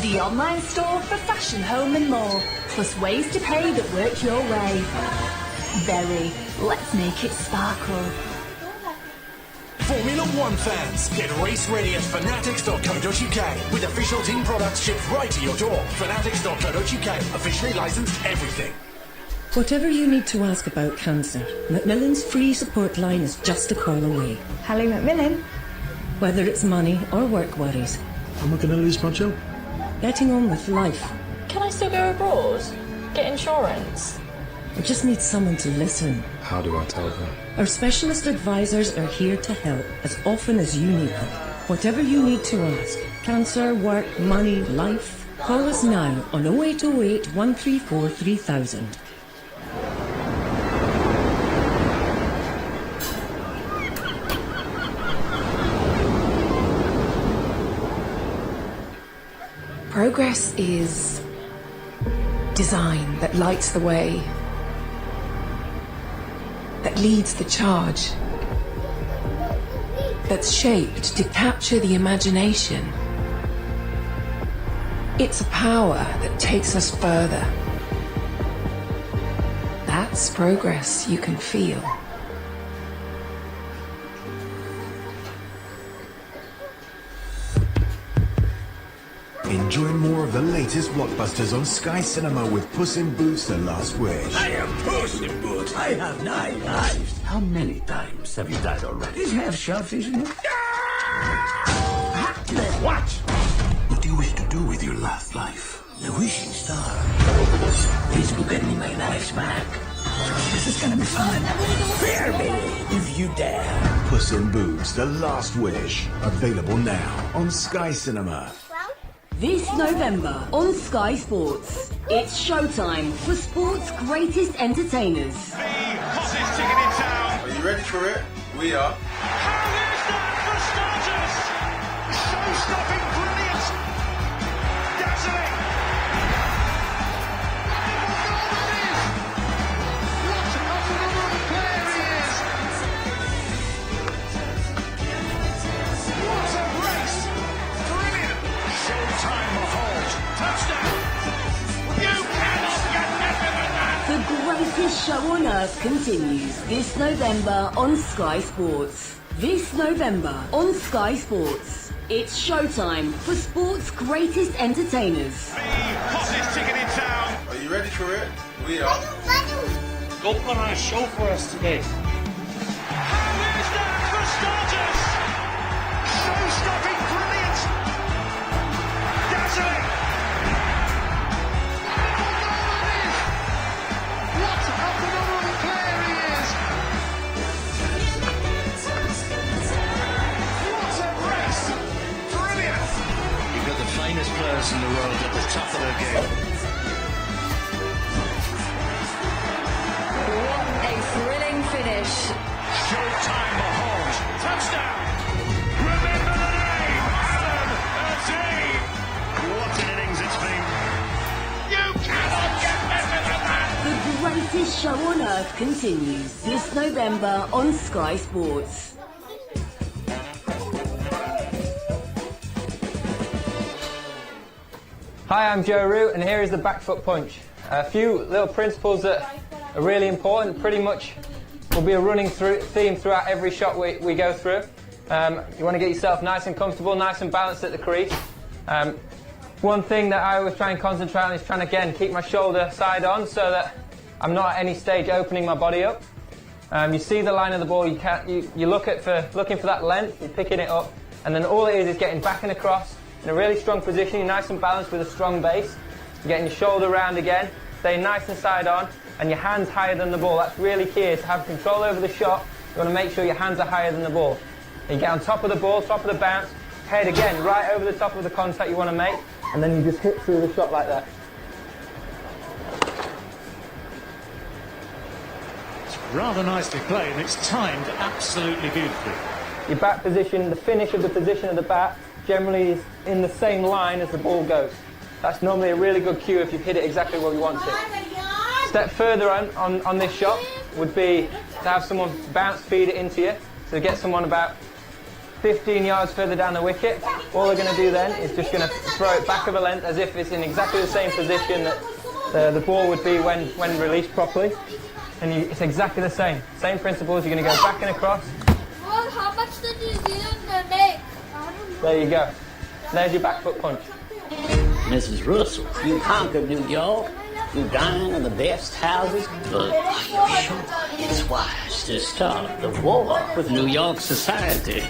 The online store for fashion, home and more, plus ways to pay that work your way. Very. Let's make it sparkle. Formula One fans, get race ready at fanatics.co.uk with official team products shipped right to your door. Fanatics.co.uk, officially licensed everything. Whatever you need to ask about cancer, Macmillan's free support line is just a call away. Hello, Macmillan. Whether it's money or work worries. Am I going to lose my job? Getting on with life. Can I still go abroad? Get insurance? I just need someone to listen. How do I tell them? Our specialist advisors are here to help as often as you need them. Whatever you need to ask, cancer, work, money, life, call us now on 0808 134 3000. Progress is design that lights the way, that leads the charge, that's shaped to capture the imagination. It's a power that takes us further. That's progress you can feel. Enjoy more of the latest blockbusters on Sky Cinema with Puss in Boots: The Last Wish. I am Puss in Boots. I have 9 lives. How many times have you died already? Did you have shellfish in it? What? What do you wish to do with your last life? The wishing star. Please will get me my lives back. This is gonna be fun. Fear me if you dare. Puss in Boots: The Last Wish. Available now on Sky Cinema. This November on Sky Sports, it's showtime for sport's greatest entertainers. The hottest ticket in town. Are you ready for it? We are. How is that for starters? Show-stopping brilliant. Dazzling. What a phenomenal player he is. What a race. Brilliant. Showtime Mahomes. Touchdown. You cannot get better than that. The greatest show on earth continues this November on Sky Sports. This November on Sky Sports, it's showtime for sport's greatest entertainers. The hottest ticket in town. Are you ready for it? We are. Go put on a show for us today. How is that for starters? Show-stopping brilliant. Dazzling. greatest show on earth continues this November on Sky Sports. Hi, I'm Joe Root, and here is the back foot punch. A few little principles that are really important. Pretty much will be a running theme throughout every shot we go through. You want to get yourself nice and comfortable, nice and balanced at the crease. One thing that I always try and concentrate on is trying to, again, keep my shoulder side on so that I'm not at any stage opening my body up. You see the line of the ball, you looking for that length, you're picking it up, and then all it is getting back and across in a really strong position. You're nice and balanced with a strong base. You're getting your shoulder round again, staying nice and side on, and your hands higher than the ball. That's really key, to have control over the shot. You want to make sure your hands are higher than the ball. And you get on top of the ball, top of the bounce, head again right over the top of the contact you want to make, and then you just hit through the shot like that. It's rather nicely played, and it's timed absolutely beautifully. Your bat position, the finish of the position of the bat, generally is in the same line as the ball goes. That's normally a really good cue if you've hit it exactly where you want it. Step further on this shot would be to have someone bounce feed it into you. So get someone about 15 yards further down the wicket. All they're going to do then is just going to throw it back of a length as if it's in exactly the same position that the ball would be when released properly. And it's exactly the same. Same principles. You're going to go back and across. Well, how much did New Zealand make? There you go. There's your back foot punch. Mrs. Russell, you conquered New York. You dine in the best houses, but are you sure it's wise to start the war with New York society?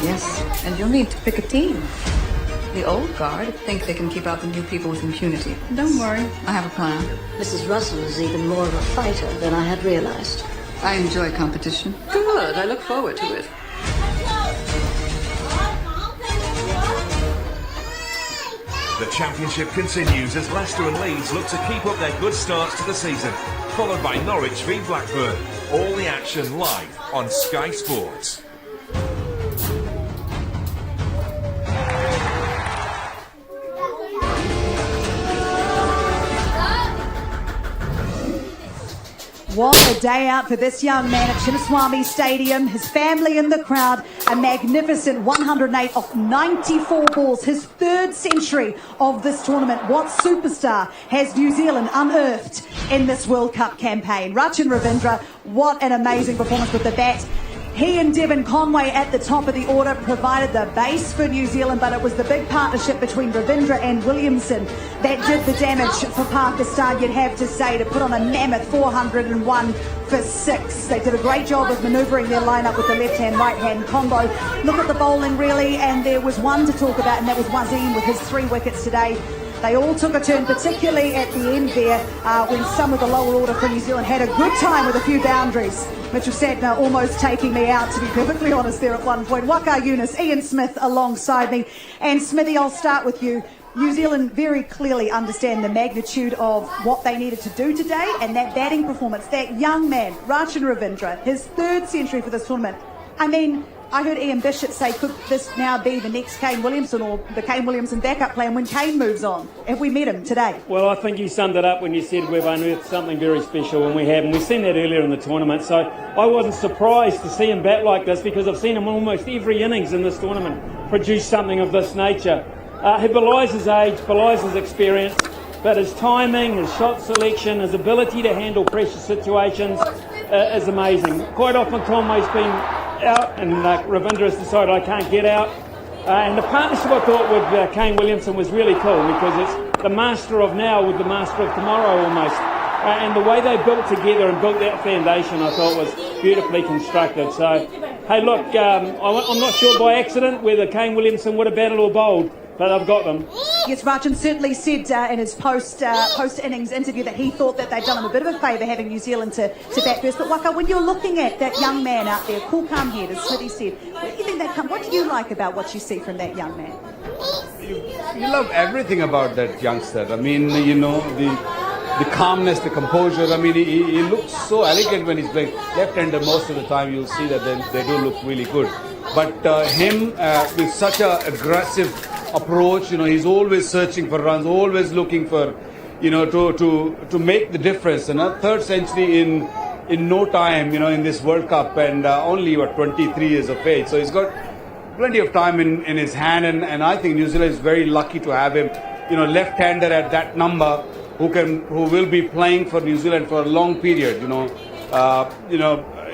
Yes, and you'll need to pick a team. The old guard think they can keep out the new people with impunity. Don't worry, I have a plan. Mrs. Russell is even more of a fighter than I had realized. I enjoy competition. Good, I look forward to it. The championship continues as Leicester and Leeds look to keep up their good starts to the season, followed by Norwich v Blackburn. All the action live on Sky Sports. What a day out for this young man at Chinnaswamy Stadium. His family in the crowd. A magnificent 108 off 94 balls. His third century of this tournament. What superstar has New Zealand unearthed in this World Cup campaign? Rachin Ravindra, what an amazing performance with the bat. He and Devon Conway at the top of the order provided the base for New Zealand, but it was the big partnership between Ravindra and Williamson that did the damage for Pakistan, you'd have to say, to put on a mammoth 401 for 6. They did a great job of manoeuvring their lineup with the left-hand, right-hand combo. Look at the bowling, really, and there was one to talk about, and that was Wazim with his 3 wickets today. They all took a turn, particularly at the end there, when some of the lower order for New Zealand had a good time with a few boundaries. Mitchell Santner almost taking me out, to be perfectly honest, there at one point. Waka Yunus, Ian Smith alongside me. And Smithy, I'll start with you. New Zealand very clearly understand the magnitude of what they needed to do today, and that batting performance, that young man, Rachin Ravindra, his 3rd century for this tournament. I mean, I heard Ian Bishop say, could this now be the next Kane Williamson or the Kane Williamson backup plan when Kane moves on? Have we met him today? Well, I think you summed it up when you said we've unearthed something very special, and we have, and we've seen that earlier in the tournament. So I wasn't surprised to see him bat like this, because I've seen him almost every innings in this tournament produce something of this nature. He belies his age, belies his experience, but his timing, his shot selection, his ability to handle pressure situations is amazing. Quite often Conway's been out and Ravindra has decided I can't get out. And the partnership I thought with Kane Williamson was really cool, because it's the master of now with the master of tomorrow almost. And the way they built together and built that foundation I thought was beautifully constructed. So, hey look, I'm not sure by accident whether Kane Williamson would have batted or bowled, but I've got them. Yes, Rachin certainly said in his post-innings interview that he thought that they'd done him a bit of a favour having New Zealand to bat first. But Waka, when you're looking at that young man out there, cool, calm head, as Smithy said, what do you think what do you like about what you see from that young man? You love everything about that youngster. I mean, you know, the calmness, the composure. I mean, he looks so elegant when he's playing left-hander. Most of the time you'll see that they do look really good. But him with such an aggressive approach, you know, he's always searching for runs, always looking for, to make the difference. And a third century in no time, in this World Cup, and only 23 years of age. So he's got plenty of time in his hand, and I think New Zealand is very lucky to have him, left-hander at that number, who will be playing for New Zealand for a long period.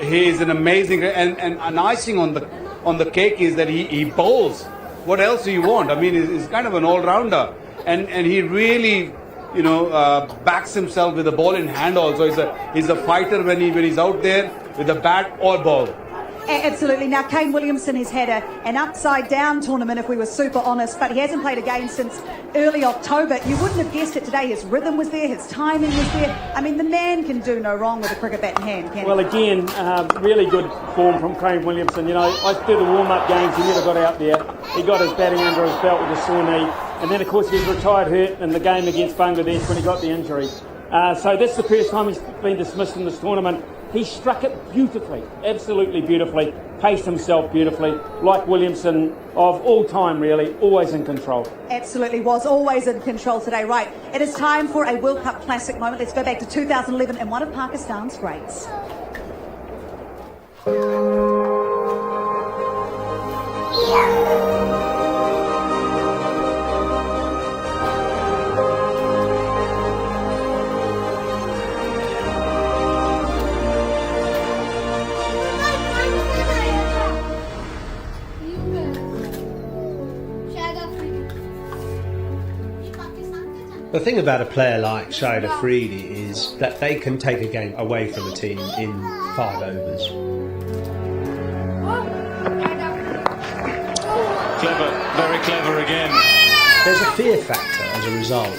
He is an amazing, and an icing on the cake is that he bowls. What else do you want? I mean, he's kind of an all-rounder, and he really backs himself with the ball in hand. Also, he's a fighter when he's out there with the bat or ball. Absolutely. Now, Kane Williamson has had an upside-down tournament, if we were super honest, but he hasn't played a game since early October. You wouldn't have guessed it today. His rhythm was there, his timing was there. I mean, the man can do no wrong with a cricket bat in hand, can he? Well, again, really good form from Kane Williamson. I do the warm-up games. He never got out there. He got his batting under his belt with a sore knee. And then, of course, he was retired hurt in the game against Bangladesh when he got the injury. So that's the first time he's been dismissed in this tournament. He struck it beautifully, absolutely beautifully, paced himself beautifully, like Williamson of all time, really, always in control. Absolutely was, always in control today. Right, it is time for a World Cup classic moment. Let's go back to 2011 and one of Pakistan's greats. The thing about a player like Shahid Afridi is that they can take a game away from a team in 5 overs. Clever, very clever again. There's a fear factor as a result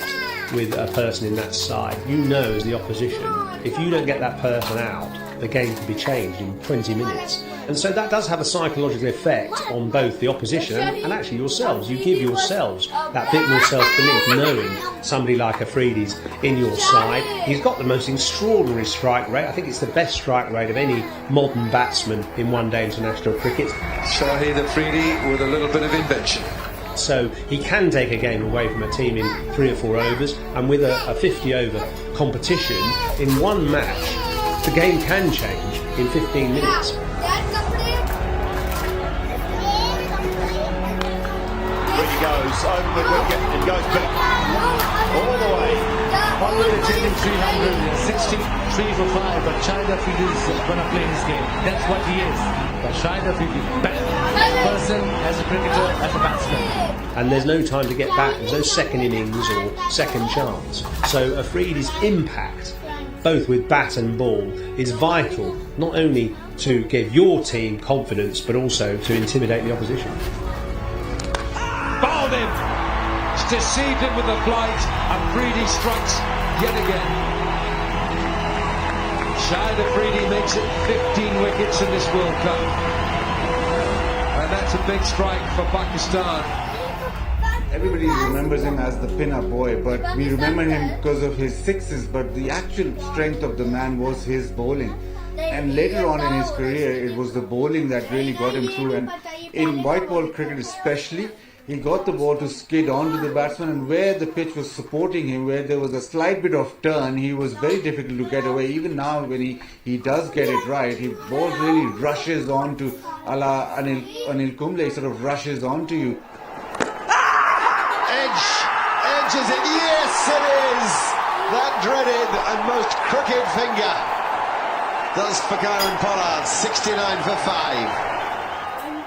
with a person in that side. You know, as the opposition, if you don't get that person out, the game can be changed in 20 minutes. And so that does have a psychological effect on both the opposition and actually yourselves. You give yourselves that bit more self-belief knowing somebody like Afridi's in your side. He's got the most extraordinary strike rate. I think it's the best strike rate of any modern batsman in one-day international cricket. Shahid Afridi with a little bit of invention. So he can take a game away from a team in 3 or 4 overs, and with a 50-over competition, in one match, the game can change in 15 minutes. Goes over the wicket and goes back all the way. 110 and 363 for 5, but Shahid Afridi is going to play his game. That's what he is. But Shahid Afridi, best person as a cricketer, as a batsman. And there's no time to get back. There's no second innings or second chance. So Afridi's impact, both with bat and ball, is vital, not only to give your team confidence, but also to intimidate the opposition. Bowled him, deceived him with the flight, and Afridi strikes yet again. Shahid Afridi makes it 15 wickets in this World Cup, and that's a big strike for Pakistan. Everybody remembers him as the pin-up boy, but we remember him because of his sixes, but the actual strength of the man was his bowling. And later on in his career, it was the bowling that really got him through, and in white ball cricket especially, he got the ball to skid onto the batsman, and where the pitch was supporting him, where there was a slight bit of turn, he was very difficult to get away. Even now when he does get it right, he ball really rushes onto a la Anil Kumble, sort of rushes onto you. Edge is it? Yes, it is! That dreaded and most crooked finger does for Kieron Pollard, 69 for 5.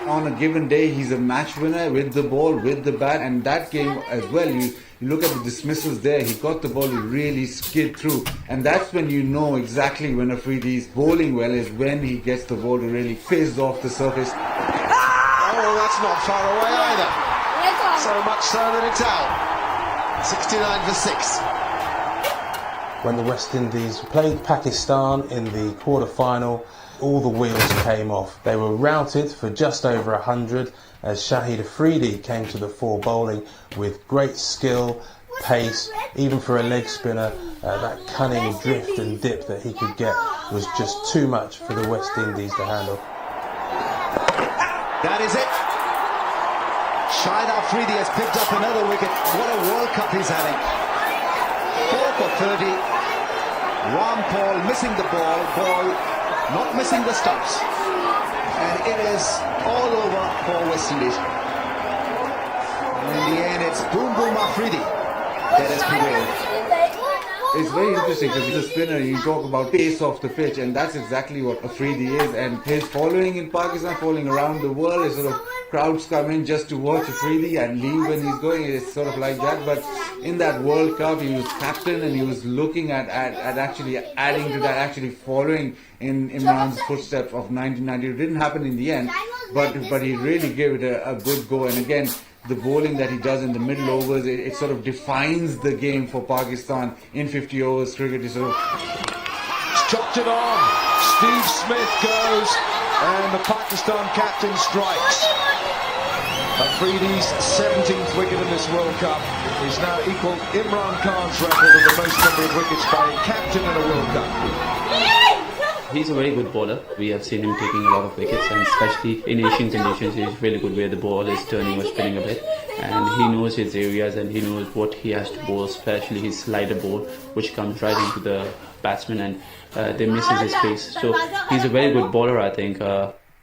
On a given day, he's a match winner with the ball, with the bat, and that game as well. You look at the dismissals there, he got the ball to really skid through, and that's when you know exactly when Afridi's bowling well, is when he gets the ball to really fizz off the surface. Oh, that's not far away either. So much so that it's out. 69 for 6. When the West Indies played Pakistan in the quarter-final, all the wheels came off. They were routed for just over 100 as Shahid Afridi came to the fore bowling with great skill, pace, even for a leg spinner. That cunning drift and dip that he could get was just too much for the West Indies to handle. That is it. Shahid Afridi has picked up another wicket. What a World Cup he's having. 4 for 30. Rampal missing the ball not missing the stumps. And it is all over for West Indies. In the end, it's Boom Boom Afridi that has prevailed. It's very interesting because he's a spinner. You talk about pace off the pitch, and that's exactly what Afridi is. And his following in Pakistan, following around the world, is sort of crowds come in just to watch Afridi and leave when he's going. It's sort of like that. But in that World Cup, he was captain and he was looking at actually adding to that, actually following in Imran's footsteps of 1990. It didn't happen in the end, but he really gave it a good go. And again, the bowling that he does in the middle overs, it sort of defines the game for Pakistan in 50 overs cricket. He sort of Chopped it on. Steve Smith goes, and the Pakistan captain strikes. Afridi's 17th wicket in this World Cup is now equal Imran Khan's record of the most number of wickets by a captain in a World Cup. He's a very good bowler. We have seen him taking a lot of wickets, and especially in Asian conditions, he's really good where the ball is turning or spinning a bit. And he knows his areas and he knows what he has to bowl, especially his slider ball, which comes right into the batsman and they misses his pace. So he's a very good bowler, I think.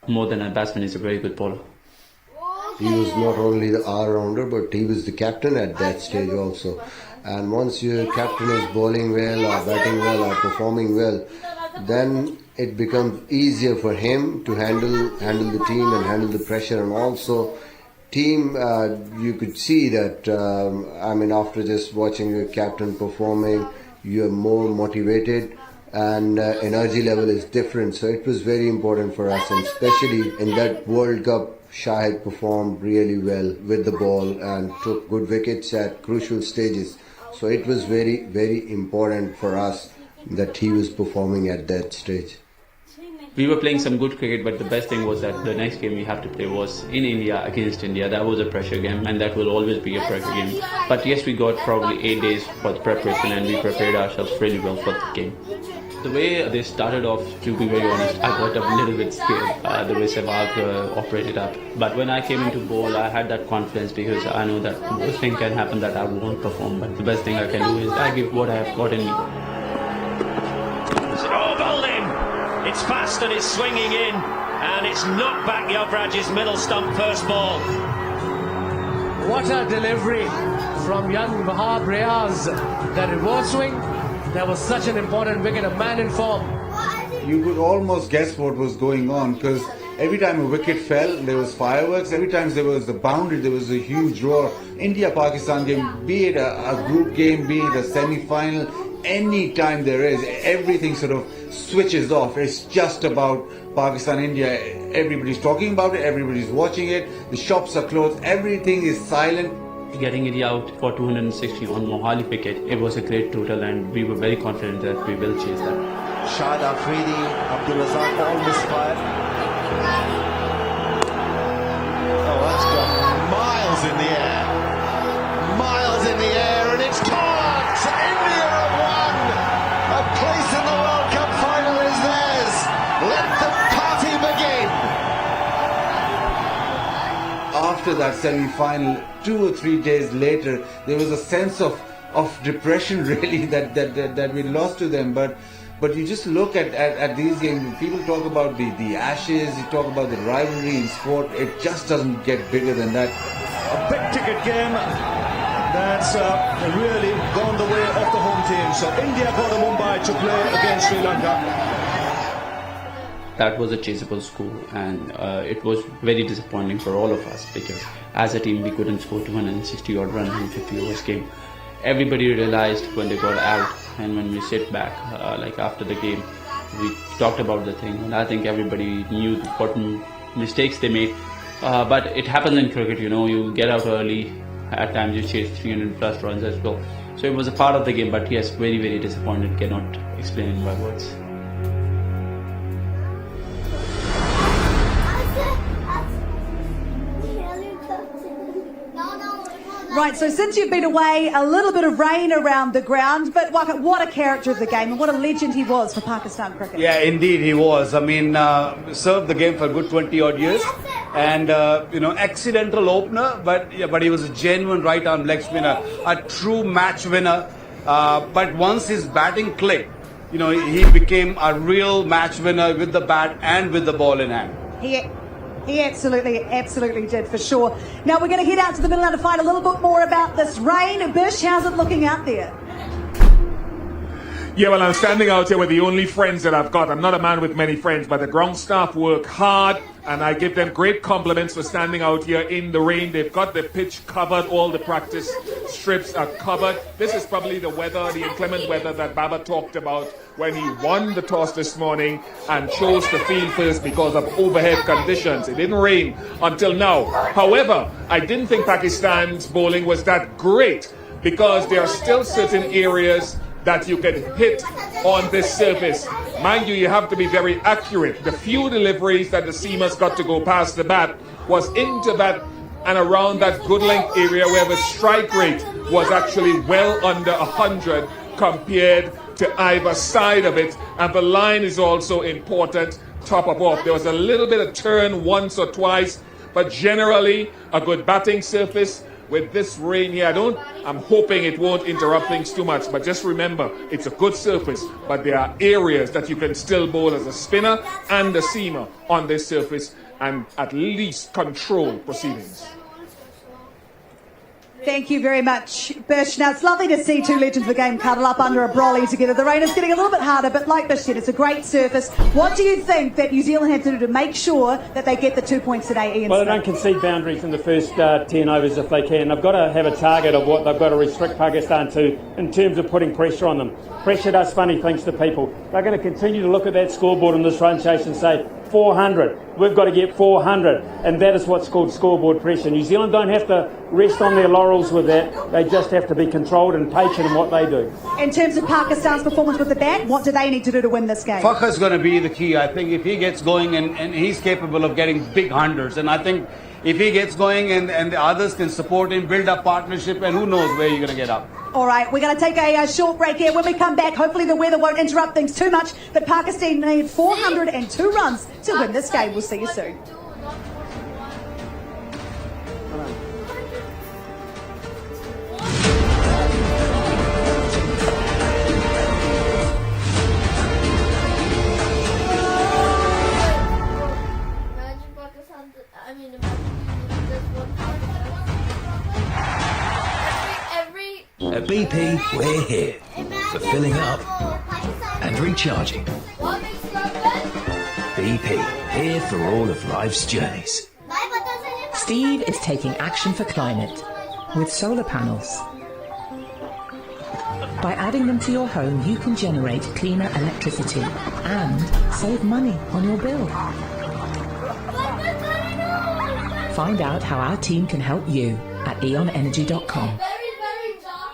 More than a batsman, he's a very good bowler. He was not only the all-rounder, but he was the captain at that stage also. And once your captain is bowling well, or batting well, or performing well, then it becomes easier for him to handle the team and handle the pressure. And also, team, you could see that, after just watching your captain performing, you're more motivated and energy level is different. So it was very important for us, and especially in that World Cup, Shahid performed really well with the ball and took good wickets at crucial stages. So it was very, very important for us that he was performing at that stage. We were playing some good cricket, but the best thing was that the next game we have to play was in India against India. That was a pressure game, and that will always be a pressure game. But yes, we got probably 8 days for the preparation, and we prepared ourselves really well for the game. The way they started off, to be very honest, I got a little bit scared, the way Sehwag operated up. But when I came into bowl, I had that confidence because I know that the worst thing can happen that I won't perform. But the best thing I can do is I give what I have got in me. Oh, bowled in! It's fast and it's swinging in, and it's knocked back Yuvraj's middle stump first ball. What a delivery from young Wahab Riaz. That reverse swing, that was such an important wicket, a man in form. you could almost guess what was going on, because every time a wicket fell, there was fireworks. Every time there was a boundary, there was a huge roar. India-Pakistan game, be it a group game, be it a semi-final, any time there is, everything sort of switches off. It's just about Pakistan-India. Everybody's talking about it, everybody's watching it, the shops are closed, everything is silent. Getting India out for 260 on Mohali wicket, it was a great total, and we were very confident that we will chase that. Shahid Afridi, Abdul Razak, all misfired. Oh, that's gone miles in the air. Miles in the air, and it's caught! India have won! A place in the World Cup final is theirs! Let the party begin! After that semi-final, 2 or 3 days later, there was a sense of depression really that we lost to them. But you just look at these games, people talk about the Ashes, you talk about the rivalry in sport, it just doesn't get bigger than that. A big ticket game that's really gone the way of the home team. So India go to Mumbai to play against Sri Lanka. That was a chaseable score, and it was very disappointing for all of us, because as a team we couldn't score 260 odd runs in 50 overs game. Everybody realized when they got out, and when we sit back like after the game, we talked about the thing, and I think everybody knew what mistakes they made. But it happens in cricket, you know, you get out early, at times you chase 300 plus runs as well. So it was a part of the game, but yes, very, very disappointed, cannot explain in my words. Right, so since you've been away, a little bit of rain around the ground, but what a character of the game and what a legend he was for Pakistan cricket. Yeah, indeed he was. I mean, served the game for a good 20 odd years, and accidental opener, but he was a genuine right arm leg spinner, a true match winner. but once his batting clicked, you know, he became a real match winner with the bat and with the ball in hand. He absolutely did, for sure. Now we're going to head out to the middle and find a little bit more about this rain. Bish, how's it looking out there? Yeah, well, I'm standing out here with the only friends that I've got. I'm not a man with many friends, but the ground staff work hard, and I give them great compliments for standing out here in the rain. They've got the pitch covered, all the practice strips are covered. This is probably the weather, the inclement weather that Baba talked about when he won the toss this morning and chose to field first because of overhead conditions. It didn't rain until now. However, I didn't think Pakistan's bowling was that great because there are still certain areas that you can hit on this surface. Mind you, you have to be very accurate. The few deliveries that the seamers got to go past the bat was into that and around that good length area where the strike rate was actually well under 100 compared to either side of it. And the line is also important, top of off. There was a little bit of turn once or twice, but generally a good batting surface. With this rain here, I'm hoping it won't interrupt things too much, but just remember, it's a good surface, but there are areas that you can still bowl as a spinner and a seamer on this surface and at least control proceedings. Thank you very much, Bish. Now, it's lovely to see two legends of the game cuddle up under a brolly together. The rain is getting a little bit harder, but like Bish said, it's a great surface. What do you think that New Zealand have to do to make sure that they get the 2 points today, Ian? Well, they don't concede boundaries in the first 10 overs if they can. They've got to have a target of what they've got to restrict Pakistan to in terms of putting pressure on them. Pressure does funny things to people. They're going to continue to look at that scoreboard in this run chase and say, 400. We've got to get 400. And that is what's called scoreboard pressure. New Zealand don't have to rest on their laurels with that. They just have to be controlled and patient in what they do. In terms of Pakistan's performance with the bat, what do they need to do to win this game? Fakhar's going to be the key. I think if he gets going and he's capable of getting big hundreds, and I think if he gets going and the others can support him, build up partnership, and who knows where you're going to get up. All right, we're going to take a short break here. When we come back, hopefully the weather won't interrupt things too much, but Pakistan need 402 runs to win this game. We'll see you soon. At BP, we're here for filling up and recharging. BP, here for all of life's journeys. Steve is taking action for climate with solar panels. By adding them to your home, you can generate cleaner electricity and save money on your bill. Find out how our team can help you at eonenergy.com.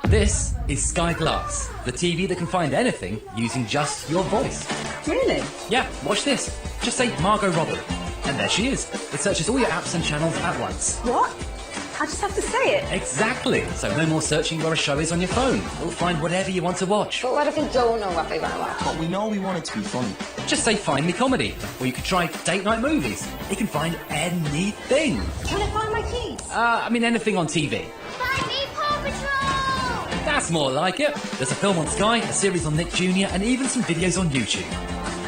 This is Sky Glass, the TV that can find anything using just your voice. Really? Yeah, watch this. Just say Margot Robbie, and there she is. It searches all your apps and channels at once. What? I just have to say it. Exactly. So no more searching where a show is on your phone. We'll find whatever you want to watch. But what if we don't know what we want to watch? But we know we want it to be funny. Just say Find Me Comedy, or you could try Date Night Movies. It can find anything. Can I find my keys? Anything on TV. Find me Paw Patrol! That's more like it. There's a film on Sky, a series on Nick Jr., and even some videos on YouTube.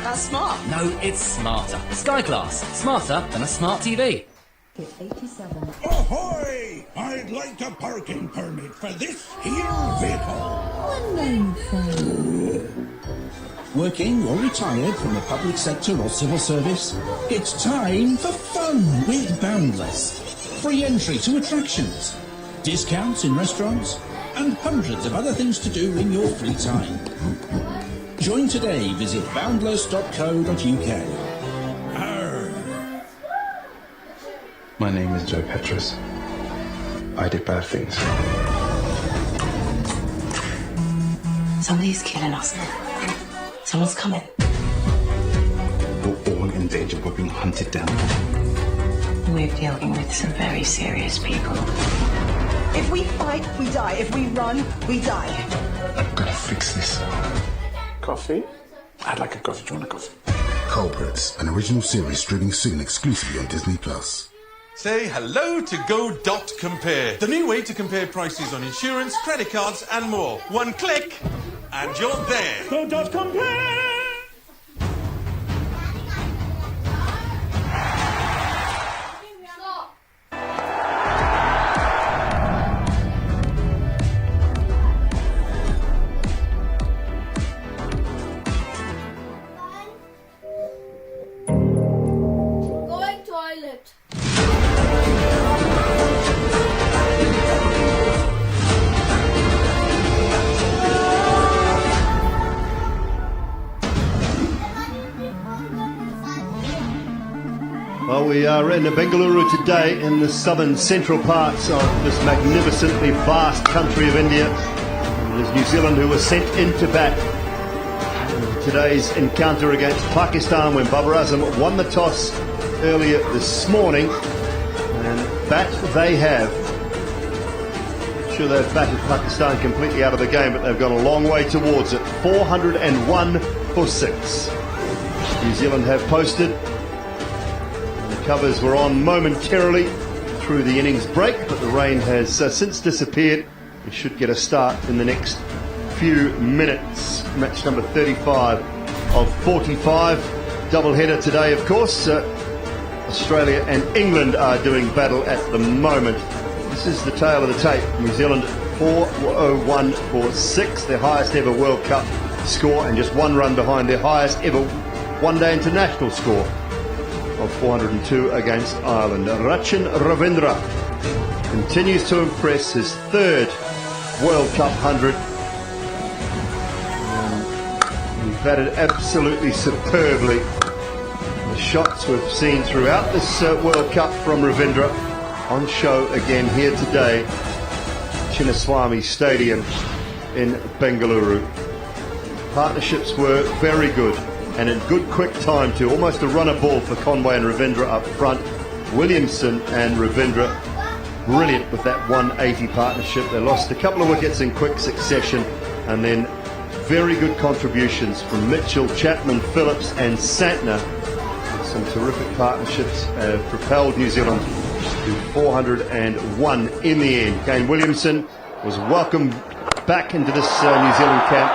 That's smart. No, it's smarter. Sky Glass. Smarter than a smart TV. It's 87. Ahoy! I'd like a parking permit for this here vehicle. Working or retired from the public sector or civil service? It's time for fun with Boundless. Free entry to attractions, discounts in restaurants, and hundreds of other things to do in your free time. Join today. Visit boundless.co.uk. My name is Joe Petrus. I did bad things. Somebody's killing us. Someone's coming. We're all in danger of being hunted down. We're dealing with some very serious people. If we fight, we die. If we run, we die. I've got to fix this. Coffee? I'd like a coffee. Do you want a coffee? Culprits, an original series streaming soon exclusively on Disney+. Say hello to Go.Compare, the new way to compare prices on insurance, credit cards and more. One click and you're there. Go.Compare! Going toilet. Well, we are in Bengaluru today in the southern central parts of this magnificently vast country of India. It is New Zealand who was sent into bat in today's encounter against Pakistan when Babar Azam won the toss earlier this morning. And bat they have. I'm sure they've batted Pakistan completely out of the game, but they've gone a long way towards it. 401 for 6. New Zealand have posted. Covers were on momentarily through the innings break, but the rain has since disappeared. We should get a start in the next few minutes. Match number 35 of 45. Double header today, of course. Australia and England are doing battle at the moment. This is the tail of the tape. New Zealand 401 for 6, their highest ever World Cup score, and just 1 run behind their highest ever one-day international score of 402 against Ireland. Rachin Ravindra continues to impress, his 3rd World Cup 100. He batted absolutely superbly. The shots we've seen throughout this World Cup from Ravindra on show again here today, Chinnaswamy Stadium in Bengaluru. Partnerships were very good, and in good quick time too. Almost a runner ball for Conway and Ravindra up front. Williamson and Ravindra brilliant with that 180 partnership. They lost a couple of wickets in quick succession, and then very good contributions from Mitchell, Chapman, Phillips and Santner. Some terrific partnerships have propelled New Zealand to 401 in the end. Kane Williamson was welcomed back into this New Zealand camp.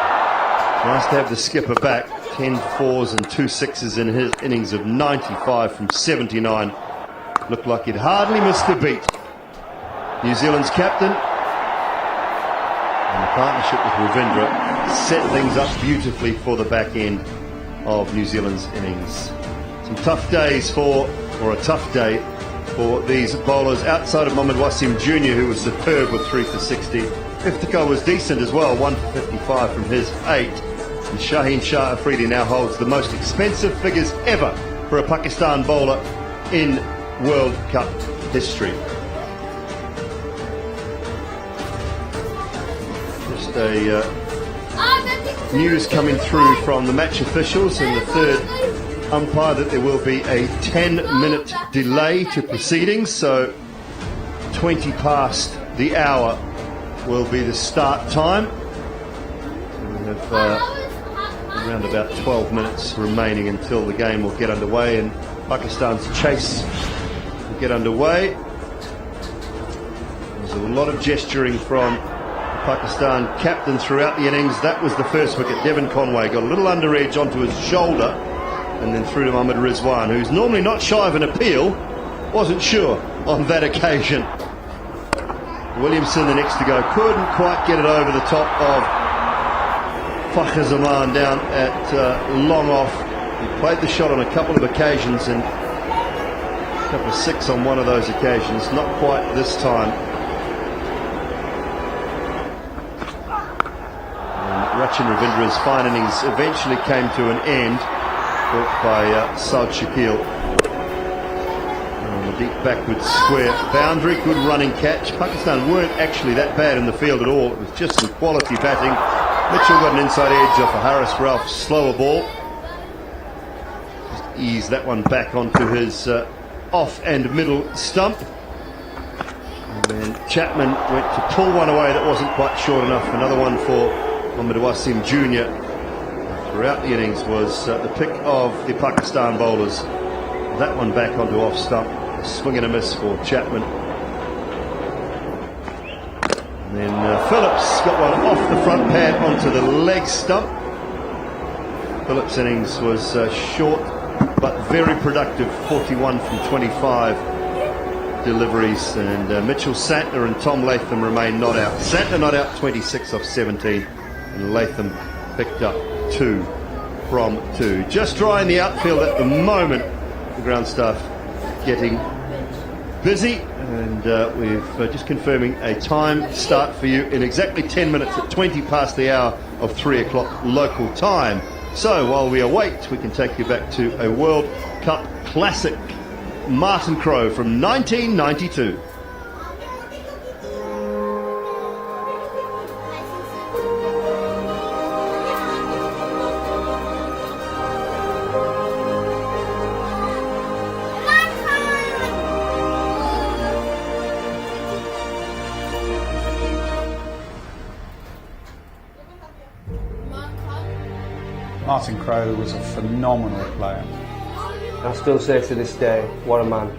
Nice to have the skipper back. 10 fours and 2 sixes in his innings of 95 from 79. Looked like he'd hardly missed a beat. New Zealand's captain and the partnership with Ravindra set things up beautifully for the back end of New Zealand's innings. Some tough days or a tough day for these bowlers outside of Mohammad Wasim Jr., who was superb with 3 for 60. Iftikhar was decent as well, 1 for 55 from his 8. And Shaheen Shah Afridi now holds the most expensive figures ever for a Pakistan bowler in World Cup history. Just a news coming through from the match officials and the 3rd umpire that there will be a 10-minute delay to proceedings, so 20 past the hour will be the start time. And we have around about 12 minutes remaining until the game will get underway and Pakistan's chase will get underway. There's a lot of gesturing from the Pakistan captain throughout the innings. That was the first wicket. Devon Conway got a little under edge onto his shoulder and then through to Mohammad Rizwan, who's normally not shy of an appeal. Wasn't sure on that occasion. Williamson, the next to go, couldn't quite get it over the top of Fakhar Zaman down at long off. He played the shot on a couple of occasions and a couple of 6 on one of those occasions. Not quite this time. And Rachin Ravindra's fine innings eventually came to an end, caught by Saad Shakil. On the deep backward square boundary, good running catch. Pakistan weren't actually that bad in the field at all. It was just some quality batting. Mitchell got an inside edge off a Harris Ralph slower ball. Just ease that one back onto his off and middle stump. And then Chapman went to pull one away that wasn't quite short enough. Another one for Mohammad Wasim Jr. Throughout the innings was the pick of the Pakistan bowlers. That one back onto off stump. swing and a miss for Chapman. And then Phillips got one off the front pad onto the leg stump. Phillips' innings was short but very productive, 41 from 25 deliveries, and Mitchell Santner and Tom Latham remain not out. Santner not out, 26 off 17, and Latham picked up 2 from 2. Just dry in the outfield at the moment. The ground staff getting busy, and we're just confirming a time start for you in exactly 10 minutes at 20 past the hour of 3 o'clock local time. So while we await, we can take you back to a World Cup classic, Martin Crowe from 1992. Martin Crowe was a phenomenal player. I still say to this day, what a man,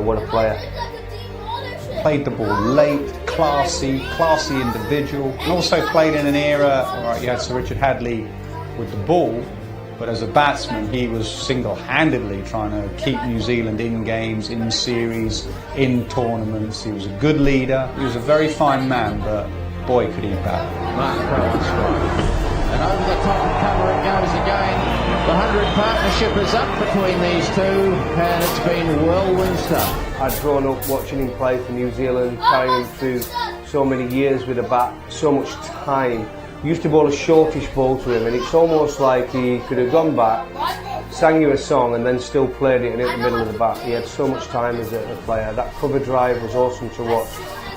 what a player. Played the ball late, classy individual, and also played in an era, alright, you had Sir Richard Hadley with the ball, but as a batsman he was single-handedly trying to keep New Zealand in games, in series, in tournaments. He was a good leader, he was a very fine man, but boy could he bat. Martin Crowe on strike. And over the top of cover it goes again. The 100 partnership is up between these two, and it's been whirlwind stuff. I'd grown up watching him play for New Zealand, carrying through so many years with a bat, so much time. We used to bowl a shortish ball to him, and it's almost like he could have gone back, sang you a song, and then still played it and hit the middle of the bat. He had so much time as a player. That cover drive was awesome to watch,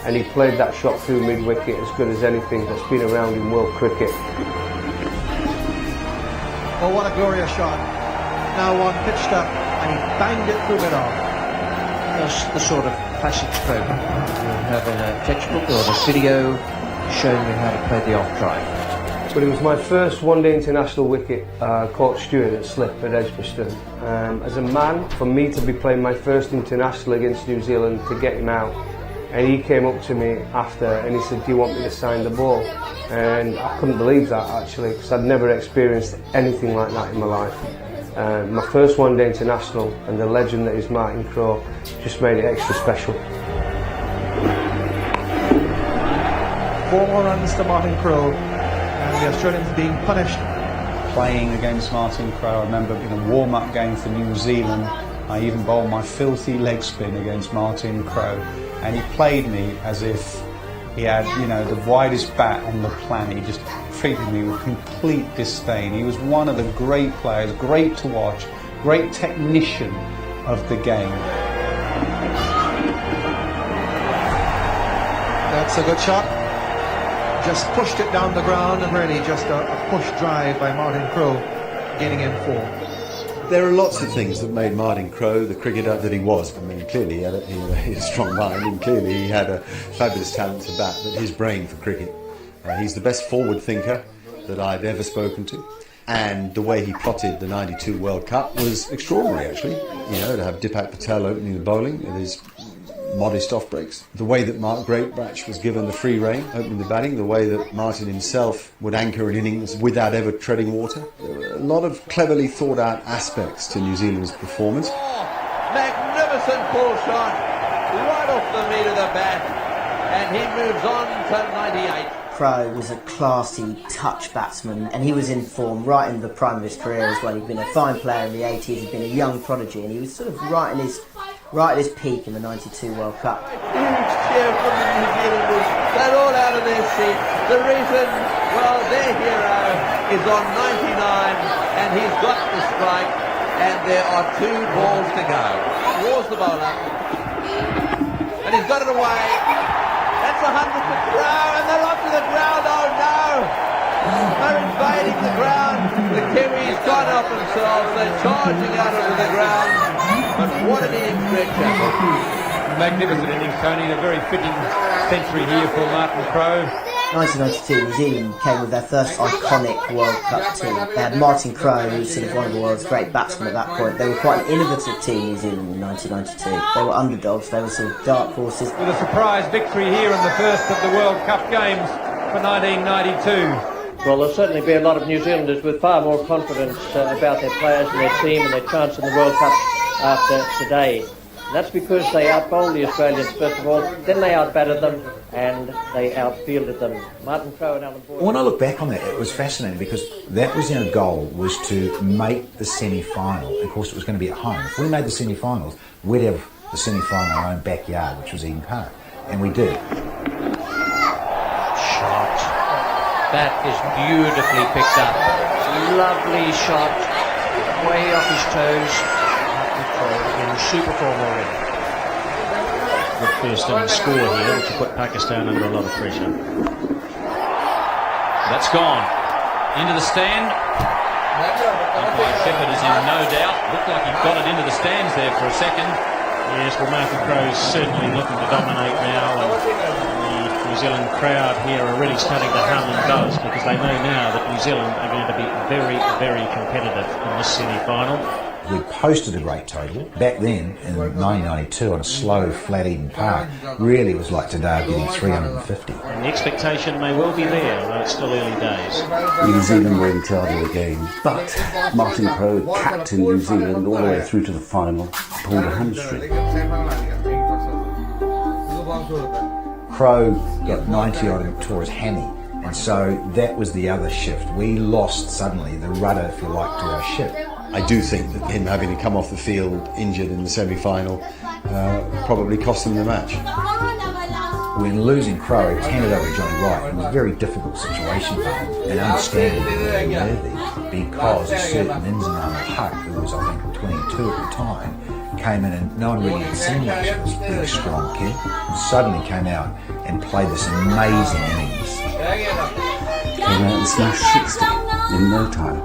and he played that shot through mid-wicket as good as anything that's been around in world cricket. Oh, what a glorious shot. Now one pitched up and he banged it through mid-off. That's the sort of classic stroke you have in a textbook or a video showing you how to play the off-drive. But it was my first one-day international wicket, caught Stewart at slip at Edgbaston. As a man, for me to be playing my first international against New Zealand, to get him out, and he came up to me after and he said, do you want me to sign the ball? And I couldn't believe that actually, because I'd never experienced anything like that in my life. My first one-day international, and the legend that is Martin Crowe just made it extra special. 4 more runs to Martin Crowe, and the Australians being punished. Playing against Martin Crowe, I remember in a warm-up game for New Zealand, I even bowled my filthy leg spin against Martin Crowe, and he played me as if he had, you know, the widest bat on the planet. He just treated me with complete disdain. He was one of the great players, great to watch, great technician of the game. That's a good shot. Just pushed it down the ground, and really just a push drive by Martin Crowe, getting in 4. There are lots of things that made Martin Crowe the cricketer that he was. I mean, clearly he had a strong mind, and clearly he had a fabulous talent to bat, but his brain for cricket. He's the best forward thinker that I've ever spoken to, and the way he plotted the 92 World Cup was extraordinary, actually. You know, to have Dipak Patel opening the bowling with his modest off breaks, the way that Mark Greatbatch was given the free rein opening the batting, the way that Martin himself would anchor an innings without ever treading water. There were a lot of cleverly thought out aspects to New Zealand's performance. Magnificent pull shot right off the meat of the bat, and he moves on to 98. Crowe was a classy touch batsman, and he was in form right in the prime of his career as well. He'd been a fine player in the 80s, he'd been a young prodigy, and he was sort of right at his peak in the 92 World Cup. Huge cheer from the New Zealanders. They're all out of their seat. The reason, well, their hero is on 99 and he's got the strike, and there are 2 balls to go. Towards the bowler. And he's got it away. That's 100 for Crowe, and they're onto the ground. Oh no! They're invading the ground. The Kiwis gone off themselves. They're charging out onto the ground. But what an innings, Greg Chappell. Magnificent innings, Tony. A very fitting century here for Martin Crowe. 1992, New Zealand came with their first iconic World Cup team. They had Martin Crowe, who was sort of one of the world's great batsmen at that point. They were quite an innovative team, New Zealand, in 1992. They were underdogs, they were sort of dark horses. With a surprise victory here in the first of the World Cup games for 1992. Well, there'll certainly be a lot of New Zealanders with far more confidence about their players and their team and their chance in the World Cup after today. And that's because they outbowled the Australians first of all, then they outbatted them and they outfielded them. Martin Crowe and Alan Boyd. When I look back on that, it was fascinating because that was our goal, was to make the semi-final. Of course, it was going to be at home. If we made the semi-finals, we'd have the semi-final in our own backyard, which was Eden Park, and we did. Shot. That is beautifully picked up. Lovely shot. Way off his toes. In super form already. Good first innings score here, which will put Pakistan under a lot of pressure. That's gone. Into the stand. Umpire Shepherd is in no doubt. Looked like he got it into the stands there for a second. Yes, well, Martin Crowe is certainly looking to dominate now, and the New Zealand crowd here are really starting to hum and buzz because they know now that New Zealand are going to be very, very competitive in this semi-final. We posted a great total. Back then, in 1992, on a slow, flat Eden Park, really was like today getting 350. And the expectation may well be there, although it's still early days. New Zealand were in charge of the game, but Martin Crowe captained New Zealand all the way through to the final, pulled a hamstring. Crowe got 90 odd and tore his hammy, and so that was the other shift. We lost suddenly the rudder, if you like, to our ship. I do think that him having to come off the field injured in the semi-final probably cost them the match. When losing Crowe, he handed over Johnny Wright in a very difficult situation for him, and understandably worthy, because a certain Inzamam Huck, who was I think 22 at the time, came in and no one really had seen much of this big strong kid, and suddenly came out and played this amazing innings. Came out and smashed 60 in no time.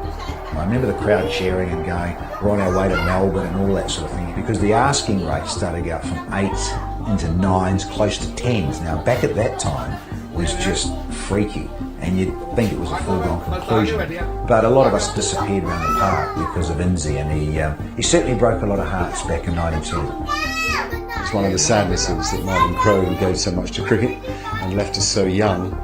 I remember the crowd cheering and going, we're on our way to Melbourne and all that sort of thing, because the asking rate started to go from 8s into 9s, close to 10s. Now, back at that time was just freaky, and you'd think it was a foregone conclusion. But a lot of us disappeared around the park because of Inzi, and he certainly broke a lot of hearts back in 92. It's one of the sadnesses that Martin Crowe, who gave so much to cricket and left us so young,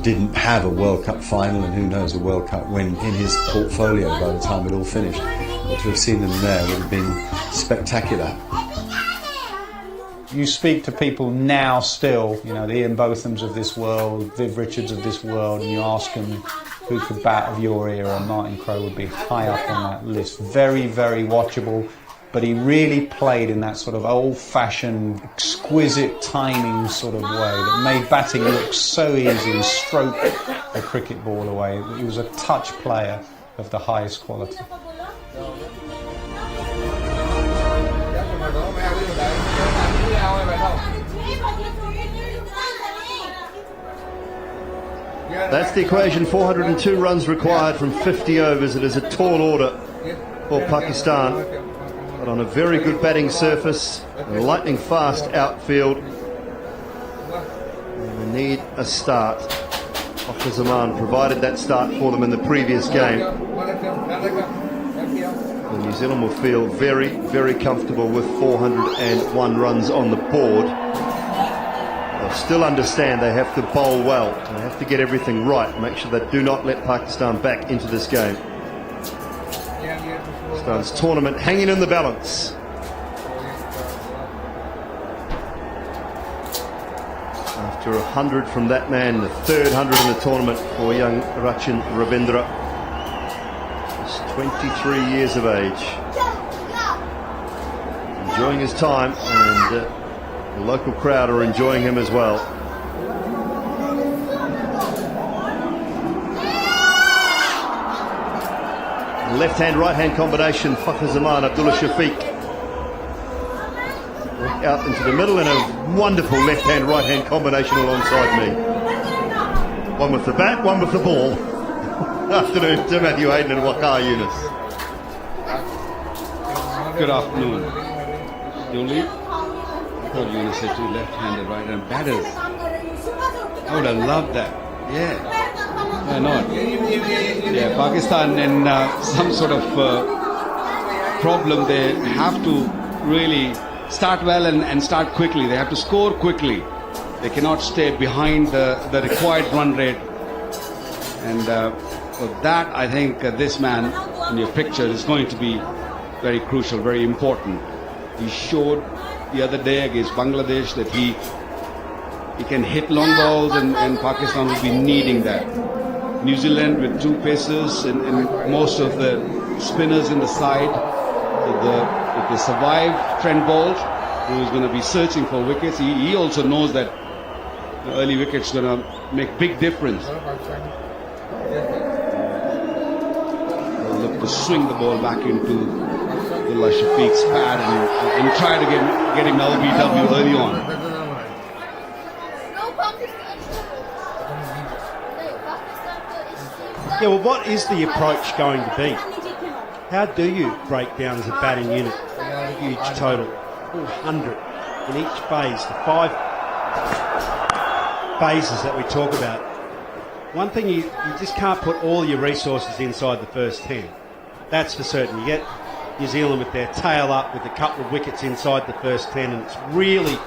didn't have a World Cup final, and who knows, a World Cup win in his portfolio by the time it all finished. But to have seen them there would have been spectacular. You speak to people now still, you know, the Ian Bothams of this world, Viv Richards of this world, and you ask them who could bat of your era, Martin Crowe would be high up on that list. Very, very watchable. But he really played in that sort of old-fashioned, exquisite timing sort of way that made batting look so easy and stroke a cricket ball away. He was a touch player of the highest quality. That's the equation. 402 runs required from 50 overs. It is a tall order for Pakistan, but on a very good batting surface, a lightning fast outfield. And they need a start. Fakhar Zaman provided that start for them in the previous game. And New Zealand will feel very, very comfortable with 401 runs on the board. They'll still understand they have to bowl well. They have to get everything right. Make sure they do not let Pakistan back into this game. Pakistan's tournament hanging in the balance. After 100 from that man, the third 100 in the tournament for young Rachin Ravindra. He's 23 years of age. Enjoying his time, and the local crowd are enjoying him as well. Left-hand, right-hand combination, Fakhar Zaman, Abdullah Shafiq. Work out into the middle, and a wonderful left-hand, right-hand combination alongside me. One with the bat, one with the ball. Afternoon to Matthew Hayden and Waqar Younis. Good afternoon. Julie? I thought you were going to say two left-handed, right-hand batters. I would have loved that. Yeah. Why not? Yeah, Pakistan in some sort of problem. They have to really start well and start quickly. They have to score quickly. They cannot stay behind the required run rate. And for that, I think this man in your picture is going to be very crucial, very important. He showed the other day against Bangladesh that he can hit long balls, and Pakistan will be needing that. New Zealand with two pacers and most of the spinners in the side. If they survive Trent Boult, who is going to be searching for wickets, he also knows that the early wickets going to make big difference. They'll look to swing the ball back into Abdullah Shafiq's pad and try to get him LBW early on. Yeah, well, what is the approach going to be? How do you break down as a batting unit? Huge total, 400 in each phase, the 5 phases that we talk about. One thing, you just can't put all your resources inside the first 10. That's for certain. You get New Zealand with their tail up with a couple of wickets inside the first 10, and it's really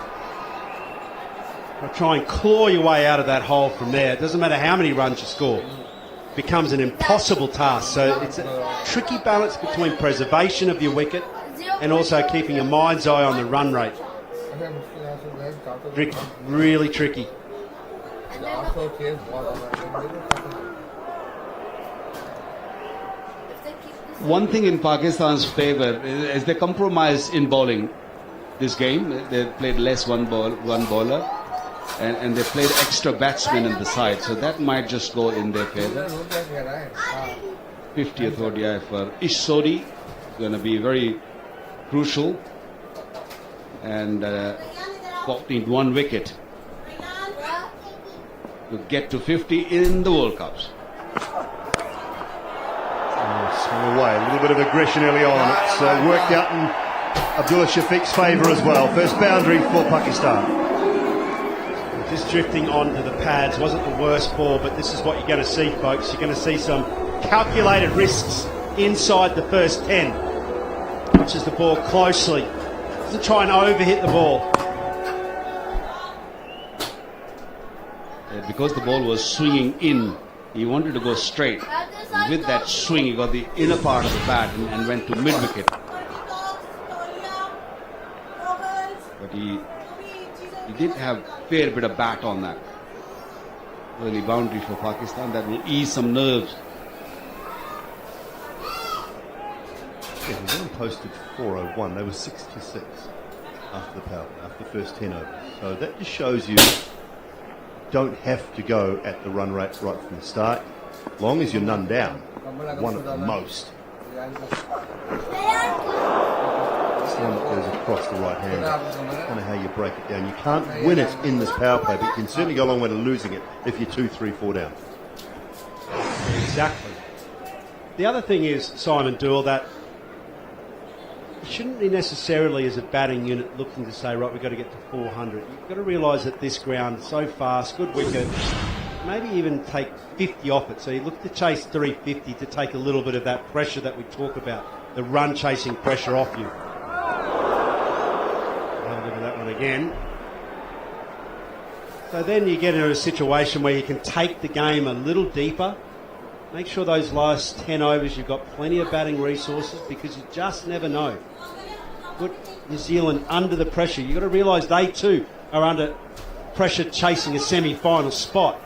try and claw your way out of that hole from there. It doesn't matter how many runs you score. It becomes an impossible task. So it's a tricky balance between preservation of your wicket and also keeping a mind's eye on the run rate. Really tricky. One thing in Pakistan's favour is they compromise in bowling this game. They played less one bowler and they played extra batsmen in the side, so that might just go in their favour. 50th ODI for Ish Sodhi, going to be very crucial, and need 1 wicket to get to 50 in the World Cups. Swung away, a little bit of aggression early on. It's worked out in Abdullah Shafiq's favour as well. First boundary for Pakistan. Just drifting onto the pads wasn't the worst ball, but this is what you're going to see, folks. You're going to see some calculated risks inside the first 10. Watches the ball closely. Doesn't try and overhit the ball. Because the ball was swinging in, he wanted to go straight. And with that swing, he got the inner part of the bat and went to mid-wicket. But he did have a fair bit of bat on that early boundary for Pakistan. That will ease some nerves. Yeah, New Zealand posted 401. They were 6-6 after the power, after the first 10 overs. So that just shows you don't have to go at the run rate right from the start. As long as you're none down, 1 at the most. One that goes across the right hand. Kind of how you break it down. You can't win it in this power play, but you can certainly go a long way to losing it if you're 2, 3, 4 down. Exactly. The other thing is, Simon Doull, that you shouldn't be necessarily as a batting unit looking to say, right, we've got to get to 400. You've got to realise that this ground is so fast, good wicket, maybe even take 50 off it. So you look to chase 350 to take a little bit of that pressure that we talk about, the run chasing pressure off you. Have a look at that one again. So then you get into a situation where you can take the game a little deeper. Make sure those last 10 overs you've got plenty of batting resources, because you just never know. Put New Zealand under the pressure. You've got to realise they too are under pressure chasing a semi-final spot.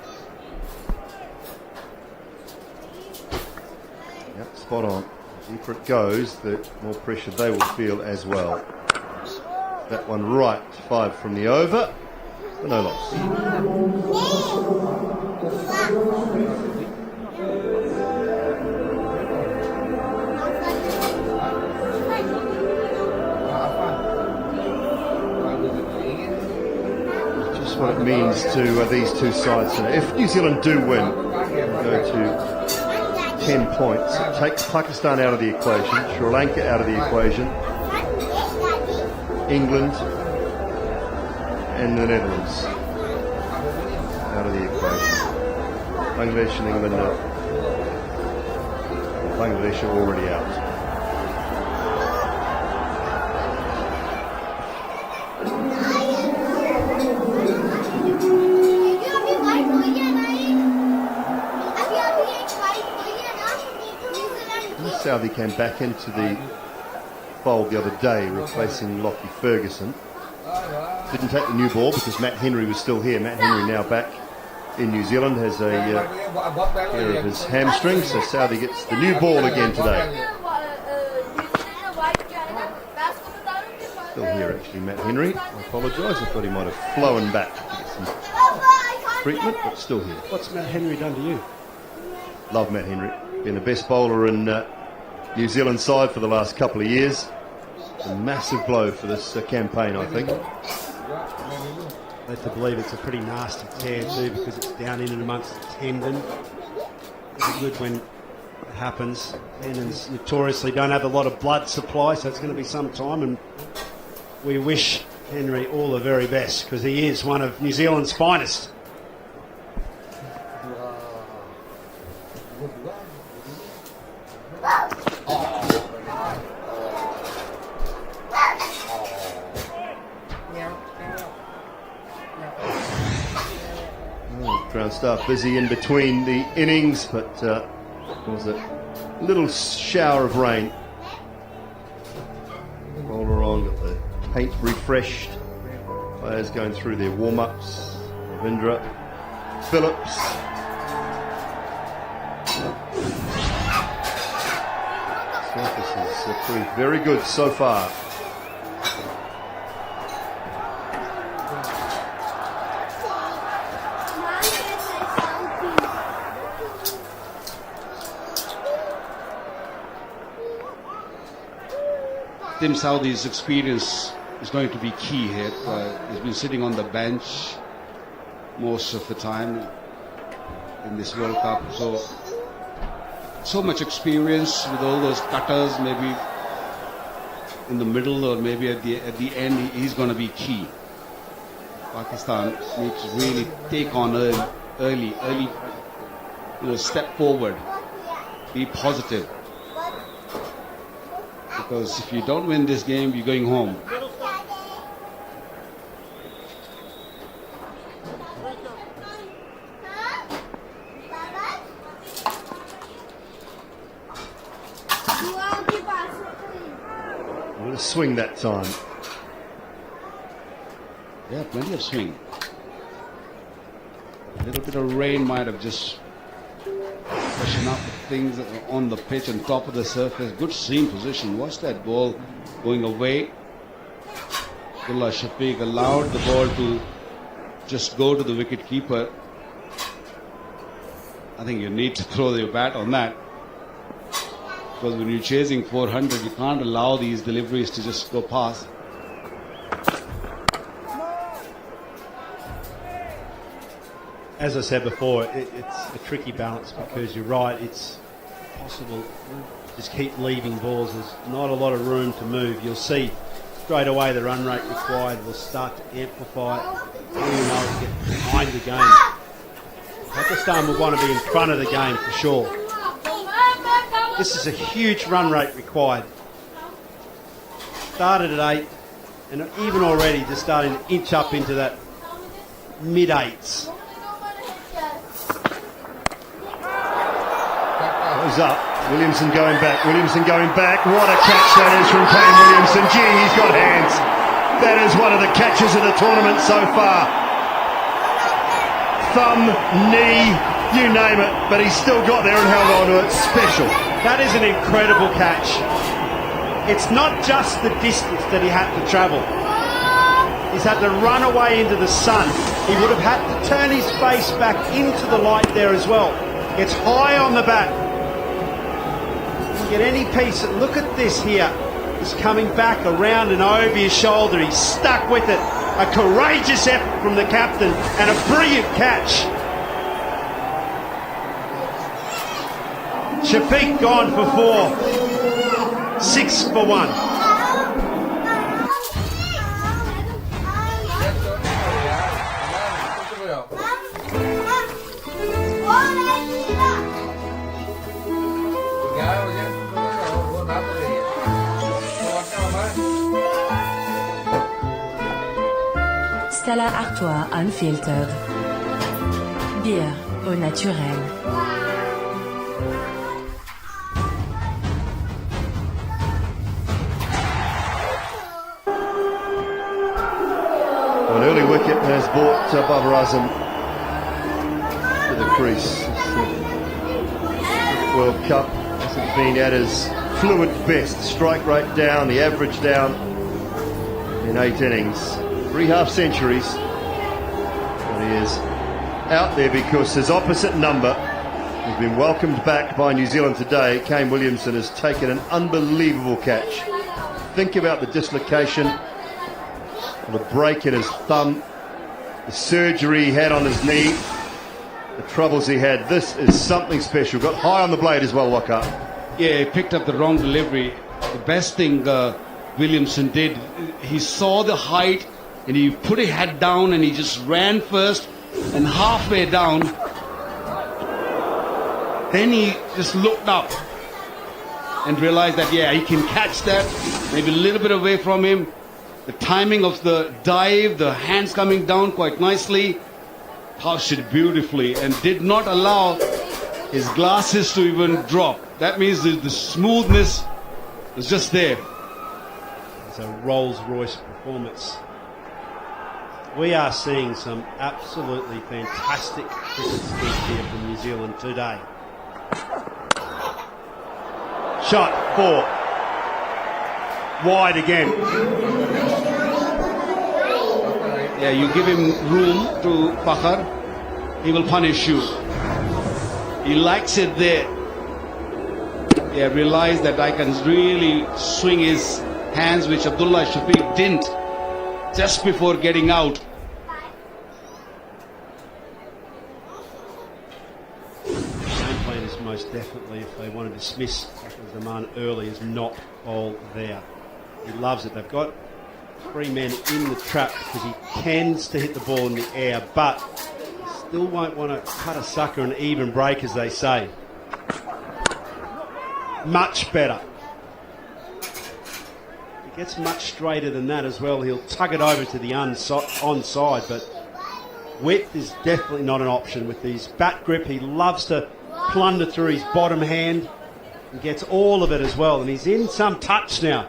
Yep, spot on. The deeper it goes, the more pressure they will feel as well. That one right, 5 from the over, for no loss. Just what it means to these two sides today. If New Zealand do win, go to 10 points. It takes Pakistan out of the equation, Sri Lanka out of the equation, England and the Netherlands out of the equation. Bangladesh and England are Bangladesh are already out. Southey came back into the fold the other day, replacing Lockie Ferguson. Didn't take the new ball because Matt Henry was still here. Matt Henry now back in New Zealand, has a care of his hamstring, so Southey gets the new ball again today. Still here actually, Matt Henry. I apologise, I thought he might have flown back to get some treatment, but still here. What's Matt Henry done to you? Love Matt Henry. Been the best bowler in New Zealand side for the last couple of years. A massive blow for this campaign, I think. Led to believe it's a pretty nasty tear too, because it's down in and amongst the tendon. It's good when it happens. Tendons notoriously don't have a lot of blood supply, so it's going to be some time, and we wish Henry all the very best, because he is one of New Zealand's finest. Ground staff busy in between the innings, but there was a little shower of rain. Bowler on, got the paint refreshed. Players going through their warm-ups. Ravindra, Phillips. Surface has proved very good so far. Tim Southey's experience is going to be key here. He's been sitting on the bench most of the time in this World Cup, so much experience with all those cutters. Maybe in the middle or maybe at the end, he's going to be key. Pakistan needs to really take on early, step forward, be positive. Because if you don't win this game, you're going home. I'm going to swing that time. Yeah, plenty of swing. A little bit of rain might have just freshened up things on the pitch and top of the surface. Good seam position. Watch that ball going away. Abdullah Shafiq allowed the ball to just go to the wicket keeper. I think you need to throw your bat on that, because when you're chasing 400, you can't allow these deliveries to just go past. As I said before, it's a tricky balance, because you're right, it's possible to just keep leaving balls. There's not a lot of room to move. You'll see straight away the run rate required will start to amplify. Get behind the game. Pakistan will want to be in front of the game for sure. This is a huge run rate required. Started at 8, and even already just starting to inch up into that mid-8s. Goes up. Williamson going back. Williamson going back. What a catch that is from Kane Williamson. Gee, he's got hands. That is one of the catches of the tournament so far. Thumb, knee, you name it, but he's still got there and held on to it. Special. That is an incredible catch. It's not just the distance that he had to travel. He's had to run away into the sun. He would have had to turn his face back into the light there as well. It's high on the bat. Get any piece. Look at this here. He's coming back around and over his shoulder. He's stuck with it. A courageous effort from the captain and a brilliant catch. Shafiq gone for 4. 6 for 1. Oh, Stella Artois Unfiltered. Bière au naturel. An early wicket has brought Babar Azam to the crease. World Cup hasn't been at his fluid best. The strike rate down, the average down in 8 innings. 3 half-centuries. But he is out there because his opposite number has been welcomed back by New Zealand today. Kane Williamson has taken an unbelievable catch. Think about the dislocation, the break in his thumb, the surgery he had on his knee, the troubles he had. This is something special. Got high on the blade as well, Waka. Yeah, he picked up the wrong delivery. The best thing Williamson did, he saw the height and he put his head down and he just ran first, and halfway down, then he just looked up and realized that, yeah, he can catch that, maybe a little bit away from him. The timing of the dive, the hands coming down quite nicely, touched it beautifully and did not allow his glasses to even drop. That means the smoothness was just there. It's a Rolls-Royce performance. We are seeing some absolutely fantastic cricket skills here from New Zealand today. Shot 4. Wide again. Yeah, you give him room to Fakhar, he will punish you. He likes it there. Yeah, realize that I can really swing his hands, which Abdullah Shafiq didn't just before getting out. Game plan is most definitely, if they want to dismiss Zaman early, is not bowl there. He loves it. They've got 3 men in the trap because he tends to hit the ball in the air, but still won't want to cut a sucker and even break, as they say. Much better. He gets much straighter than that as well. He'll tug it over to the onside, but width is definitely not an option with his bat grip. He loves to plunder through his bottom hand and gets all of it as well. And he's in some touch now.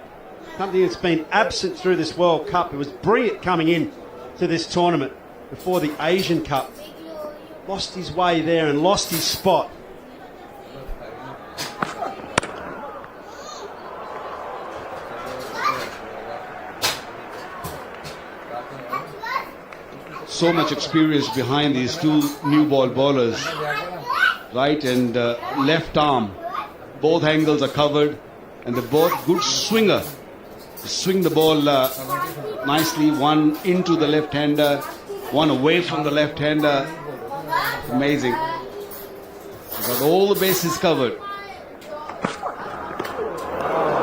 Something that's been absent through this World Cup. It was brilliant coming in to this tournament before the Asian Cup. Lost his way there and lost his spot. So much experience behind these 2 new ball bowlers. Right and left arm. Both angles are covered and they're both good swinger. Swing the ball nicely, one into the left-hander, one away from the left-hander. Amazing. Got all the bases covered.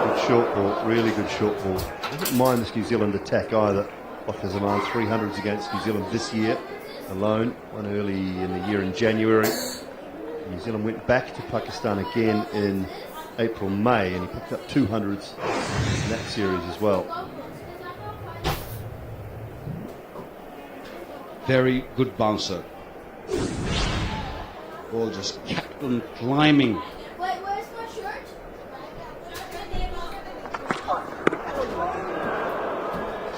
Good short ball, really good short ball. Doesn't mind this New Zealand attack either. Waqar Zaman 300s against New Zealand this year alone. One early in the year in January. New Zealand went back to Pakistan again in April, May, and he picked up 200s in that series as well. Very good bouncer. Ball just kept on climbing. Wait, where's my shirt?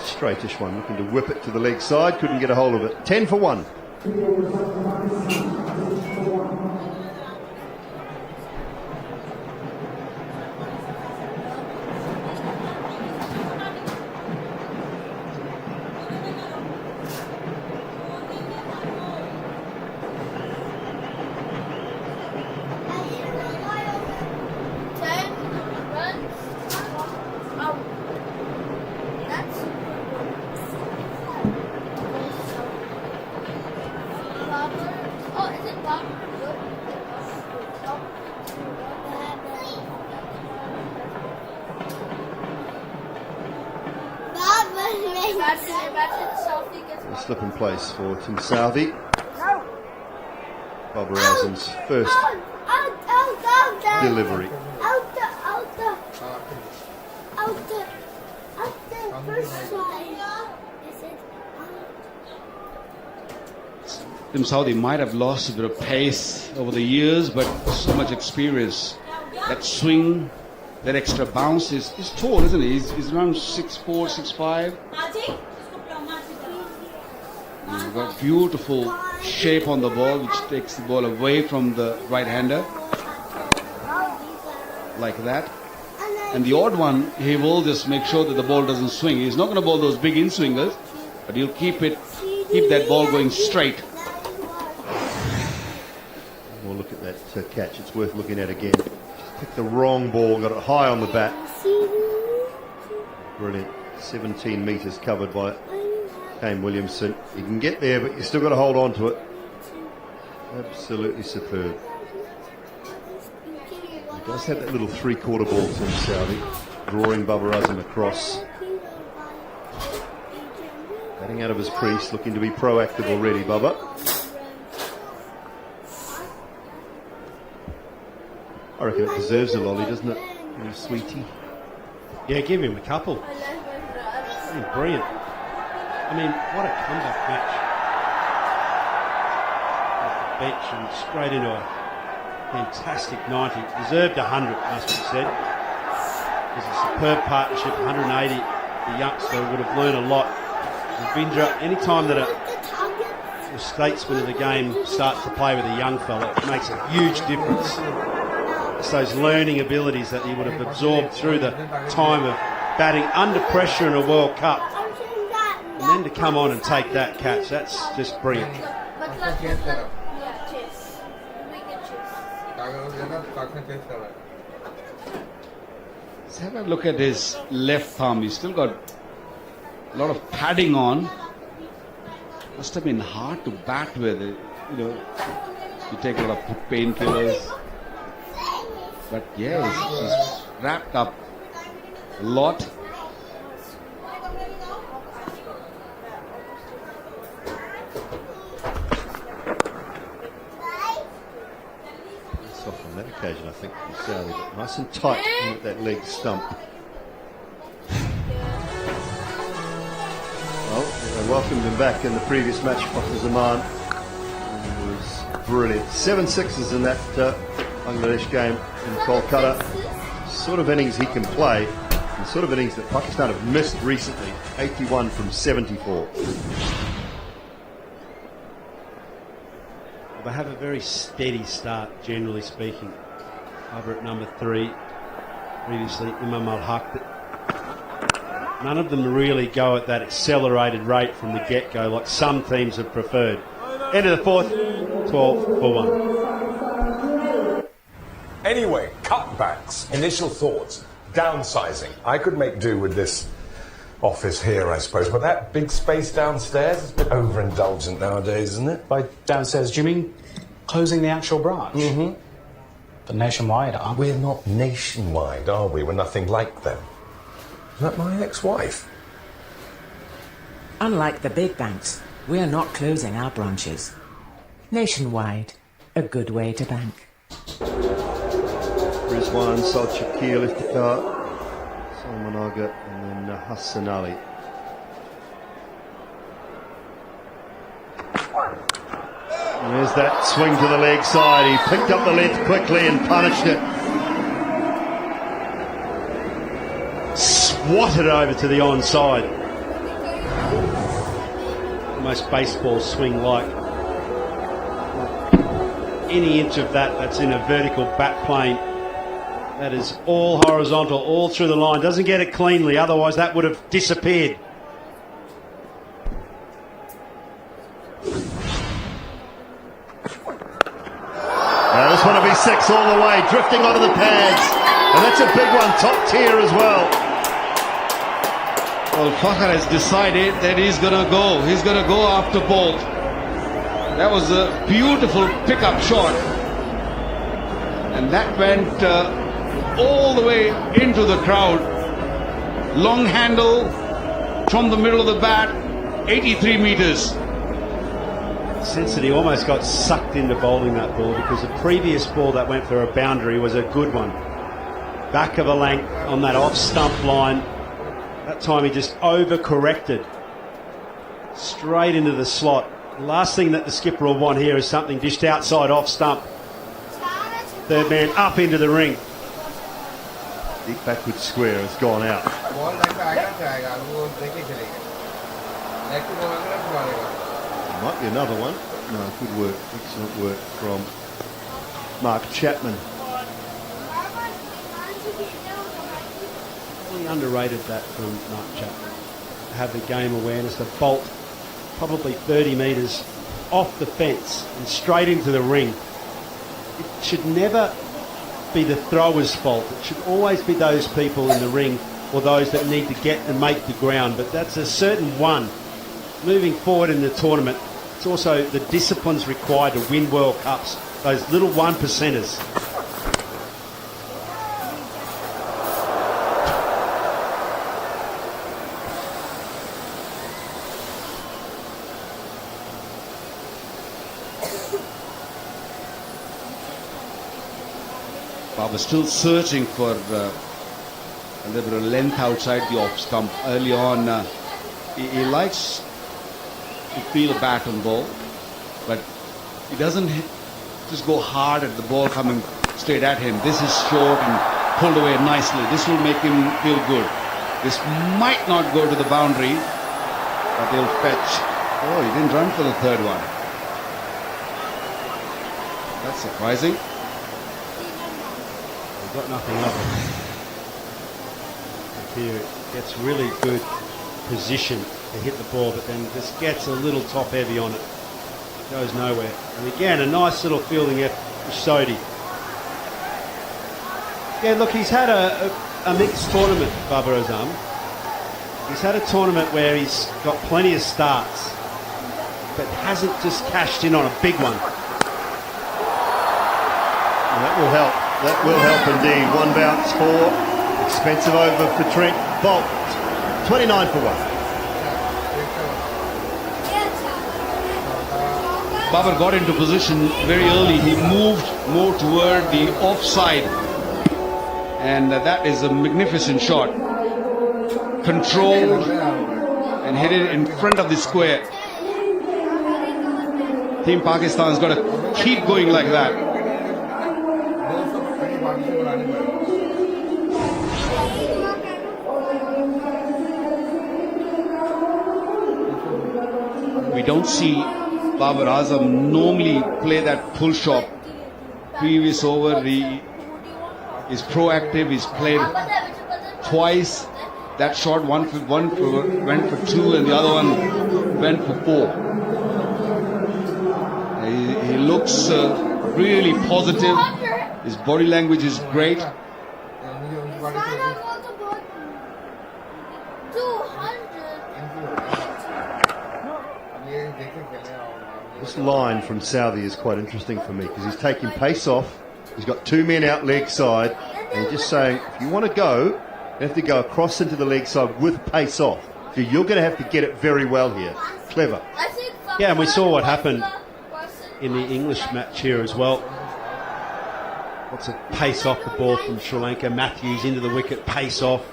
Straightish one, looking to whip it to the leg side, couldn't get a hold of it. 10 for 1. A slip in place for Tim Southee. Babar Azam's first delivery. Tim Southee might have lost a bit of pace over the years, but so much experience. That swing, that extra bounce, he's tall, isn't he? He's around 6'4", 6'5". He's got beautiful shape on the ball, which takes the ball away from the right-hander. Like that. And the odd one, he will just make sure that the ball doesn't swing. He's not going to bowl those big in-swingers, but he'll keep that ball going straight. We'll look at that catch. It's worth looking at again. Just picked the wrong ball, got it high on the bat. Brilliant. 17 metres covered by Kane Williamson. You can get there, but you still got to hold on to it. Absolutely superb. He does have that little three-quarter ball, Tim Southee, drawing Babar Azam across. Batting out of his crease, looking to be proactive already, Bubba. I reckon it deserves a lolly, doesn't it, you sweetie? Yeah, give him a couple. Brilliant. I mean, what a comeback match. Off the bench and straight into a fantastic 90. Deserved 100, must be said. It was a superb partnership, 180. The youngster would have learned a lot. Ravindra, any time that a statesman of the game starts to play with a young fella, it makes a huge difference. It's those learning abilities that he would have absorbed through the time of batting under pressure in a World Cup. And then to come on and take that catch, that's just brilliant. Let's have a look at his left thumb. He's still got a lot of padding on. Must have been hard to bat with. You know, you take a lot of painkillers. But yeah, he's wrapped up a lot. Off on that occasion, I think, for Southee, but nice and tight with that leg stump. Well, they welcomed him back in the previous match, Fakhar Zaman. It was brilliant. 7 sixes in that Bangladesh game in Kolkata. Sort of innings he can play, the sort of innings that Pakistan have missed recently. 81 from 74. They have a very steady start, generally speaking. Over at number 3, previously Imam Al-Haq. None of them really go at that accelerated rate from the get-go like some teams have preferred. End of the fourth, 12 for 1. Anyway, cutbacks, initial thoughts, downsizing. I could make do with this office here, I suppose, but that big space downstairs is a bit overindulgent nowadays, isn't it? By downstairs, do you mean closing the actual branch? Mm-hmm. But nationwide, aren't we? We're not nationwide, are we? We're nothing like them. Is that my ex-wife? Unlike the big banks, we are not closing our branches. Nationwide, a good way to bank. Rizwan, Saad Shakil, Iftikhar, Salman Agha, and then Hassan Ali. And there's that swing to the leg side. He picked up the length quickly and punished it. Swatted over to the onside. Almost baseball swing like. Any inch of that's in a vertical bat plane. That is all horizontal, all through the line. Doesn't get it cleanly, otherwise that would have disappeared. Now this one will be 6 all the way, drifting onto the pads. And that's a big one, top tier as well. Well, Fakhar has decided that he's going to go. He's going to go after Bolt. That was a beautiful pickup shot. And that went all the way into the crowd. Long handle from the middle of the bat, 83 meters. Sense that he almost got sucked into bowling that ball because the previous ball that went for a boundary was a good one. Back of a length on that off stump line. That time he just overcorrected. Straight into the slot. The last thing that the skipper will want here is something dished outside off stump. Third man up into the ring. Big backward square has gone out. Might be another one. No, good work. Excellent work from Mark Chapman. Really underrated that from Mark Chapman. Have the game awareness, the bolt probably 30 metres off the fence and straight into the ring. It should never be the thrower's fault. It should always be those people in the ring or those that need to get and make the ground. But that's a certain one. Moving forward in the tournament, it's also the disciplines required to win World Cups. Those little 1%ers. Bob is still searching for a little bit of length outside the off stump. Early on, he likes to feel a bat on ball, but he doesn't just go hard at the ball coming straight at him. This is short and pulled away nicely. This will make him feel good. This might not go to the boundary, but he'll fetch. Oh, he didn't run for the third one. That's surprising. Got nothing of it. Here it gets really good position to hit the ball, but then just gets a little top heavy on it. Goes nowhere. And again, a nice little fielding effort for Sodhi. Yeah, look, he's had a mixed tournament, Babar Azam. He's had a tournament where he's got plenty of starts, but hasn't just cashed in on a big one. And that will help. That will help indeed. One bounce for expensive over for Trent Boult. 29 for 1. Babar got into position very early. He moved more toward the offside. And that is a magnificent shot. Controlled and hit it in front of the square. Team Pakistan's got to keep going like that. We don't see Babar Azam normally play that pull shot. Previous over, he is proactive. He's played twice. That shot, went for 2, and the other one went for 4. He looks really positive. His body language is great. This line from Southee is quite interesting for me because he's taking pace off. He's got 2 men out leg side, and he's just saying, if you want to go, you have to go across into the leg side with pace off. So you're going to have to get it very well here. Clever. Yeah, and we saw what happened in the English match here as well. Lots of pace off the ball from Sri Lanka. Matthews into the wicket, pace off.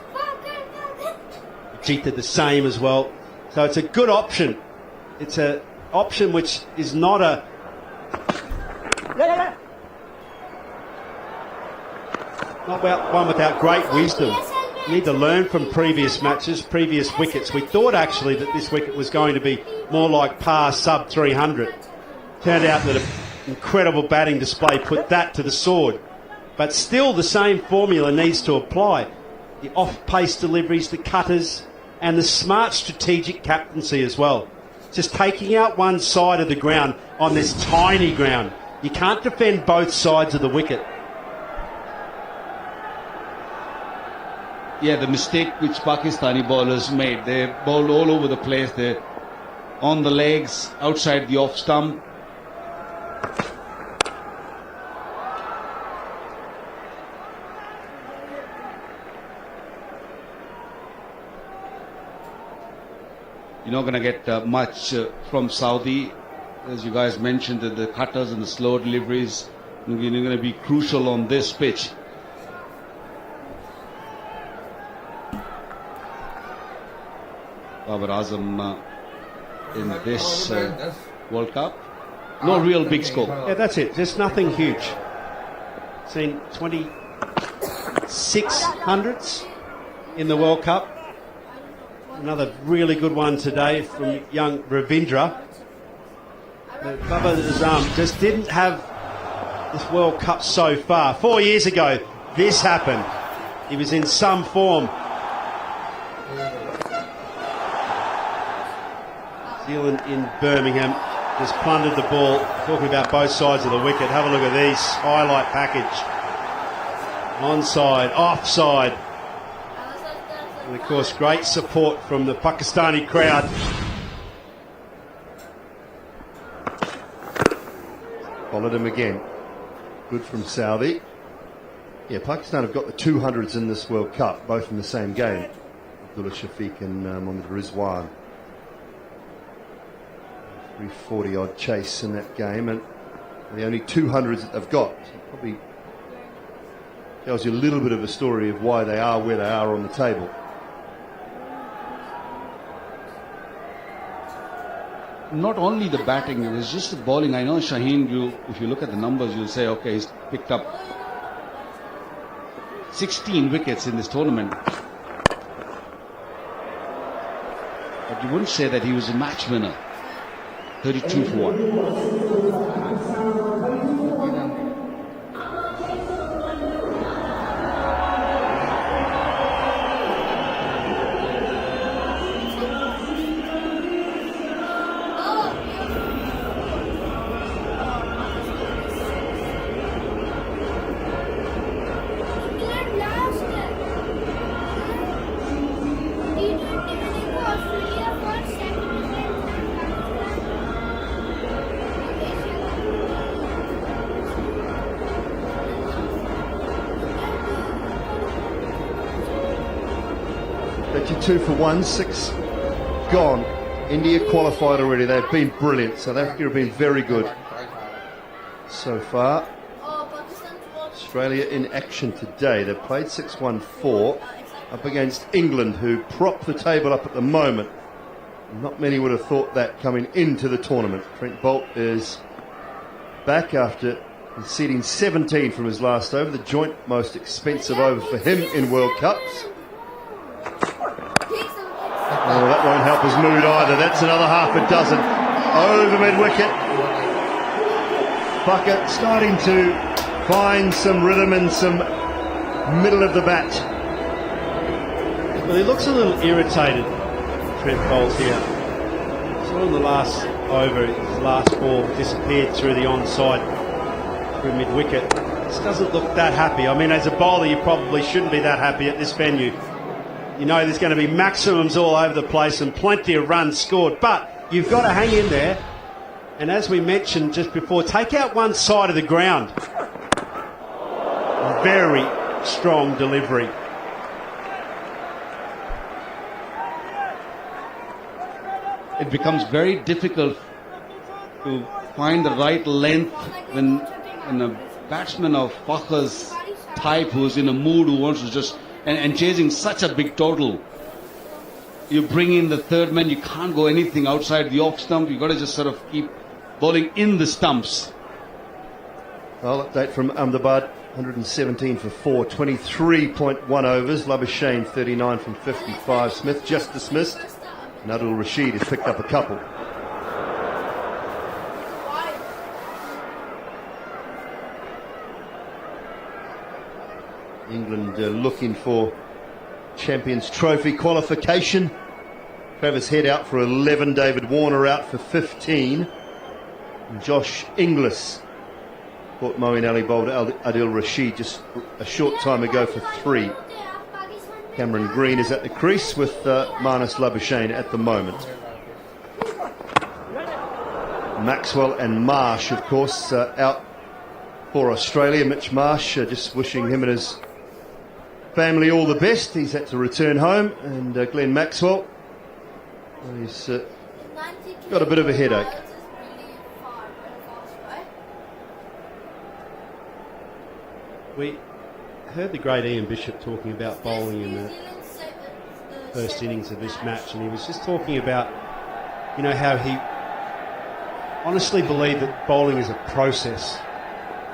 Ajit did the same as well. So it's a good option. It's an option which is not a... not about one without great wisdom. You need to learn from previous matches, previous wickets. We thought actually that this wicket was going to be more like par sub 300. Turned out that an incredible batting display put that to the sword. But still the same formula needs to apply. The off-pace deliveries, the cutters, and the smart strategic captaincy as well. Just taking out one side of the ground on this tiny ground. You can't defend both sides of the wicket. Yeah, the mistake which Pakistani bowlers made. They bowled all over the place. They're on the legs, outside the off stump. You're not going to get much from Southee. As you guys mentioned, the cutters and the slow deliveries are going to be crucial on this pitch. Babar Azam in this World Cup. No real big score. Yeah, that's it. Just nothing huge. Seen 2600s in the World Cup. Another really good one today from young Ravindra. Baba Azam just didn't have this World Cup so far. 4 years ago, this happened. He was in some form. Zealand in Birmingham just plundered the ball. Talking about both sides of the wicket. Have a look at these. Highlight package. Onside, offside. And of course, great support from the Pakistani crowd. Followed him again. Good from Southee. Yeah, Pakistan have got the 200s in this World Cup, both in the same game. Abdullah Shafiq and Mohammad Rizwan. 340 odd chase in that game, and the only 200s that they've got. So it probably tells you a little bit of a story of why they are where they are on the table. Not only the batting, it was just the bowling. I know Shaheen, if you look at the numbers, you'll say, okay, he's picked up 16 wickets in this tournament. But you wouldn't say that he was a match winner. 32 for 1. Two for 1, 6 gone. India qualified already. They've been brilliant. South Africa have been very good so far. Australia in action today. They've played 6-1-4 up against England, who prop the table up at the moment. Not many would have thought that coming into the tournament. Trent Boult is back after conceding 17 from his last over, the joint most expensive over for him in World Cups. Oh, that won't help his mood either. That's another half a dozen over mid-wicket. Bucket starting to find some rhythm and some middle of the bat. Well, he looks a little irritated, Trent Boult here. So in the last over, his last ball disappeared through the onside, through mid-wicket. This doesn't look that happy. I mean, as a bowler, you probably shouldn't be that happy at this venue. You know there's going to be maximums all over the place and plenty of runs scored, but you've got to hang in there. And as we mentioned just before, take out one side of the ground. Very strong delivery. It becomes very difficult to find the right length when a batsman of Fakhr's type, who's in a mood, who wants to just and chasing such a big total. You bring in the third man, you can't go anything outside the off stump. You've got to just sort of keep bowling in the stumps. Well, update from Ahmedabad, 117 for 4, 23.1 overs. Labuschagne 39 from 55. Smith just dismissed. Nadul Rashid has picked up a couple. England looking for Champions Trophy qualification. Travis Head out for 11, David Warner out for 15. And Josh Inglis caught Moeen Ali bowled Adil Rashid just a short time ago for 3. Cameron Green is at the crease with Marnus Labuschagne at the moment. Maxwell and Marsh, of course, out for Australia. Mitch Marsh, just wishing him and his family all the best. He's had to return home, and Glenn Maxwell, he's got a bit of a headache. We heard the great Ian Bishop talking about bowling in the first innings of this match, and he was just talking about, you know, how he honestly believe that bowling is a process.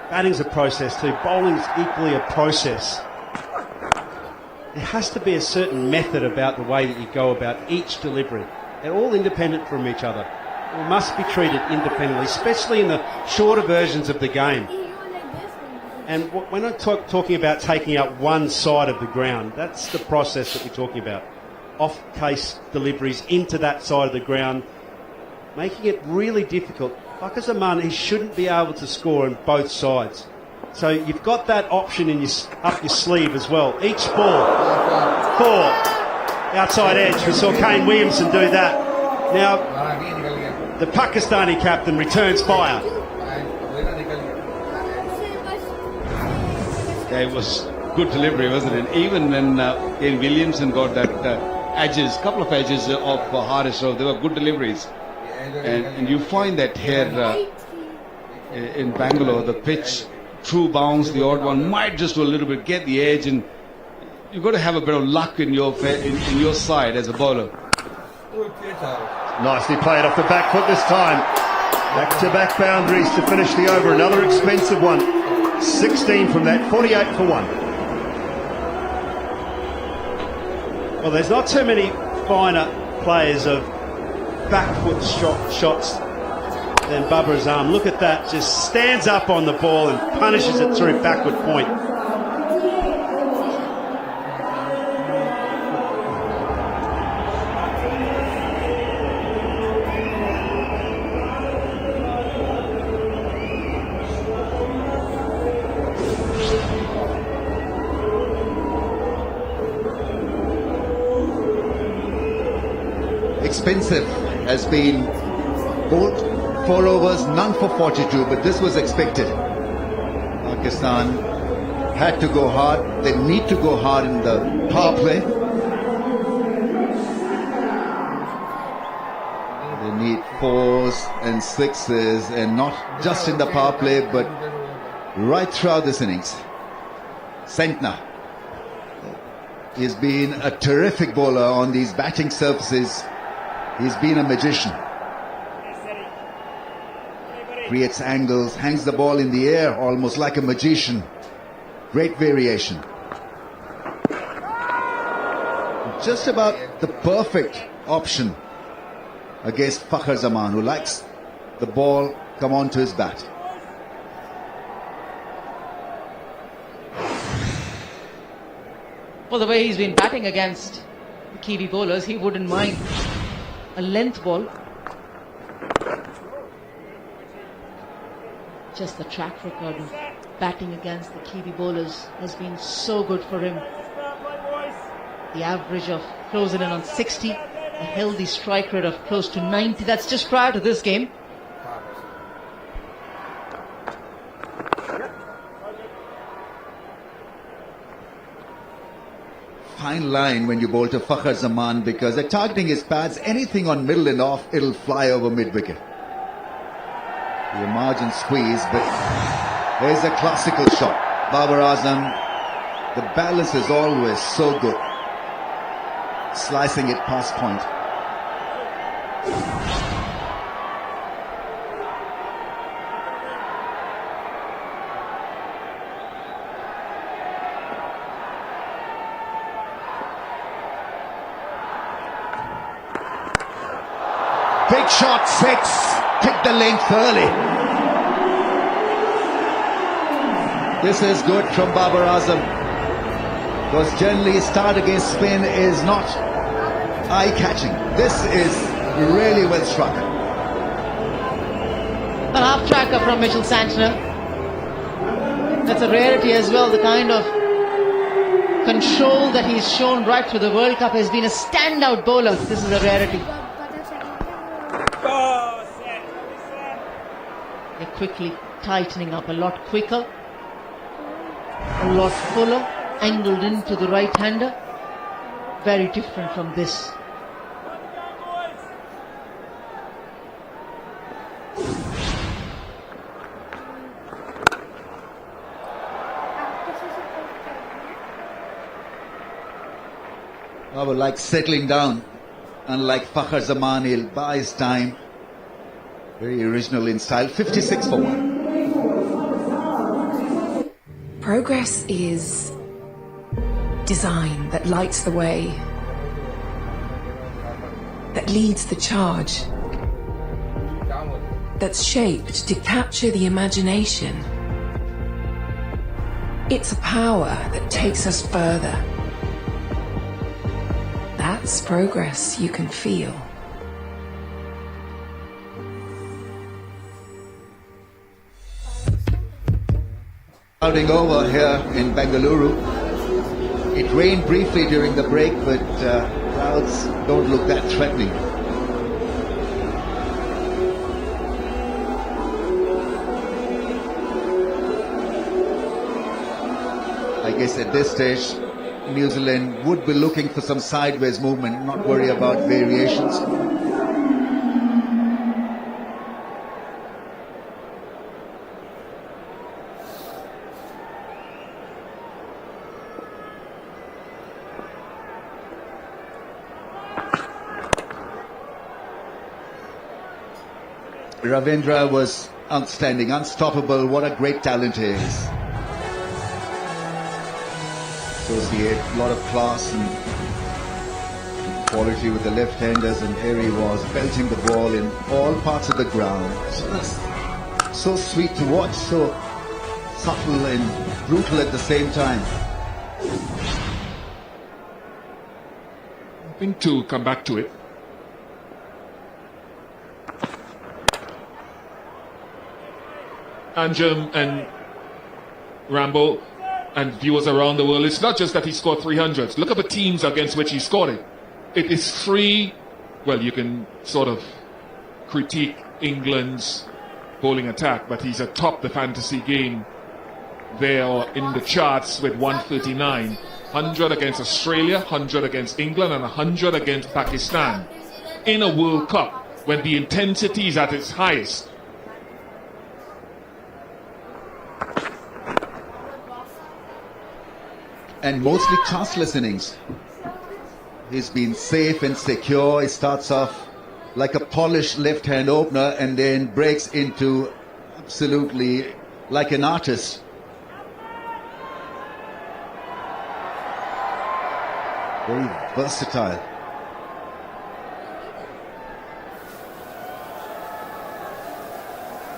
Batting's a process too. Bowling's equally a process. There has to be a certain method about the way that you go about each delivery. They're all independent from each other. They must be treated independently, especially in the shorter versions of the game. And when I'm talking about taking up one side of the ground, that's the process that we're talking about. Off-case deliveries into that side of the ground, making it really difficult. Fakhar Zaman, he shouldn't be able to score on both sides. So you've got that option up your sleeve as well. Each ball, 4, outside edge. We saw Kane Williamson do that. Now, the Pakistani captain returns fire. Yeah, it was good delivery, wasn't it? Even when Kane Williamson got that couple of edges of Haris Rauf, they were good deliveries. And you find that here in Bangalore, the pitch, true bounce, the odd one might just a little bit get the edge, and you've got to have a bit of luck in your side as a bowler. Nicely played off the back foot this time. Back-to-back boundaries to finish the over. Another expensive one. 16 from that, 48 for 1. Well, there's not too many finer players of back foot shots than Babar Azam. Look at that, just stands up on the ball and punishes it through backward point. Expensive has been both 4 overs, none for 42, but this was expected. Pakistan had to go hard. They need to go hard in the power play. They need 4s and 6s, and not just in the power play, but right throughout this innings. Sentner. He's been a terrific bowler on these batting surfaces. He's been a magician. Creates angles, hangs the ball in the air almost like a magician. Great variation. Just about the perfect option against Fakhar Zaman, who likes the ball come onto his bat. Well, the way he's been batting against the Kiwi bowlers, he wouldn't mind a length ball. Just the track record of batting against the Kiwi bowlers has been so good for him. The average of closing in on 60, a healthy strike rate of close to 90. That's just prior to this game. Fine line when you bowl to Fakhar Zaman, because they're targeting his pads. Anything on middle and off, it'll fly over mid-wicket. The margin squeeze, but there's a classical shot. Babar Azam, the balance is always so good. Slicing it past point. Big shot, 6. Take the length early. This is good from Babar Azam, because generally start against spin is not eye-catching. This is really well struck. An half-tracker from Mitchell Santner. That's a rarity as well. The kind of control that he's shown right through the World Cup has been a standout bowler. This is a rarity. They're quickly tightening up, a lot quicker, a lot fuller, angled into the right-hander. Very different from this. I would like settling down. Unlike Fakhar Zaman, he'll buy his time. Very original in style. 56 for 1. Progress is design that lights the way, that leads the charge, that's shaped to capture the imagination. It's a power that takes us further. That's progress you can feel. Clouding over here in Bengaluru. It rained briefly during the break, but clouds don't look that threatening. I guess at this stage, New Zealand would be looking for some sideways movement, not worry about variations. Ravindra was outstanding, unstoppable. What a great talent he is. Associate, a lot of class and quality with the left-handers, and here he was belting the ball in all parts of the ground. So sweet to watch, so subtle and brutal at the same time. I think to come back to it, Anjem and Rambo and viewers around the world, it's not just that he scored 300s. Look at the teams against which he scored it. It is three, well, you can sort of critique England's bowling attack, but he's atop the fantasy game there in the charts with 139. 100 against Australia, 100 against England, and 100 against Pakistan. In a World Cup, when the intensity is at its highest. And mostly chanceless innings. He's been safe and secure. He starts off like a polished left-hand opener and then breaks into absolutely like an artist. Very versatile.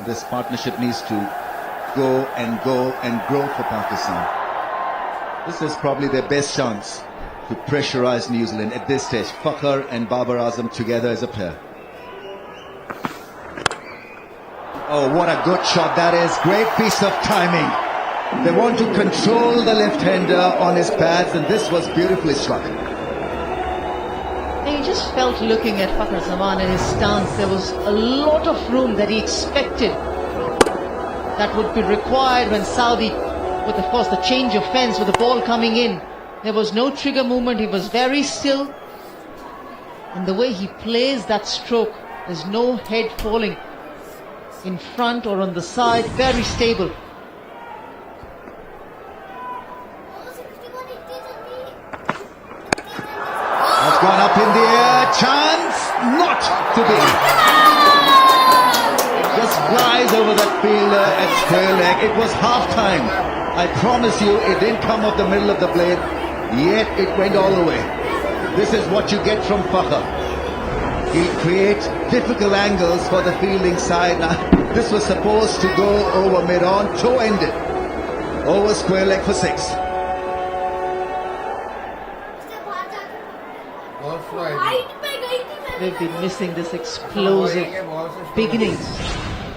This partnership needs to go and grow for Pakistan. This is probably their best chance to pressurize New Zealand at this stage. Fakhar and Babar Azam together as a pair. Oh, what a good shot that is. Great piece of timing. They want to control the left-hander on his pads, and this was beautifully struck. You just felt looking at Fakhar Zaman and his stance, there was a lot of room that he expected that would be required when Saudi, with of course the change of fence with the ball coming in. There was no trigger movement, he was very still. And the way he plays that stroke, there's no head falling in front or on the side, very stable. Has gone up in the air, chance not to be. Just flies over that fielder at square leg. It was half time. I promise you, it didn't come off the middle of the blade, yet it went all the way. This is what you get from Fakhar. He creates difficult angles for the fielding side. Now, this was supposed to go over mid-on, toe-ended. Over square leg for 6. They've been missing this explosive beginnings,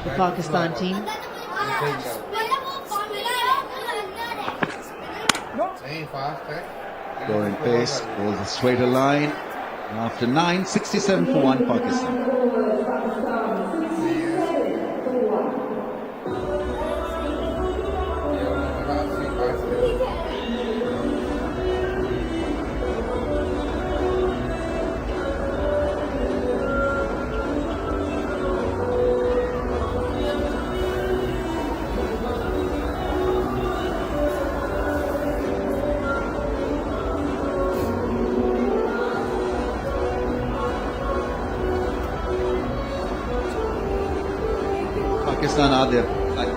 the Pakistan team. Going pace, goes a straighter line. After 9, 67 for 1 Pakistan. Pakistan are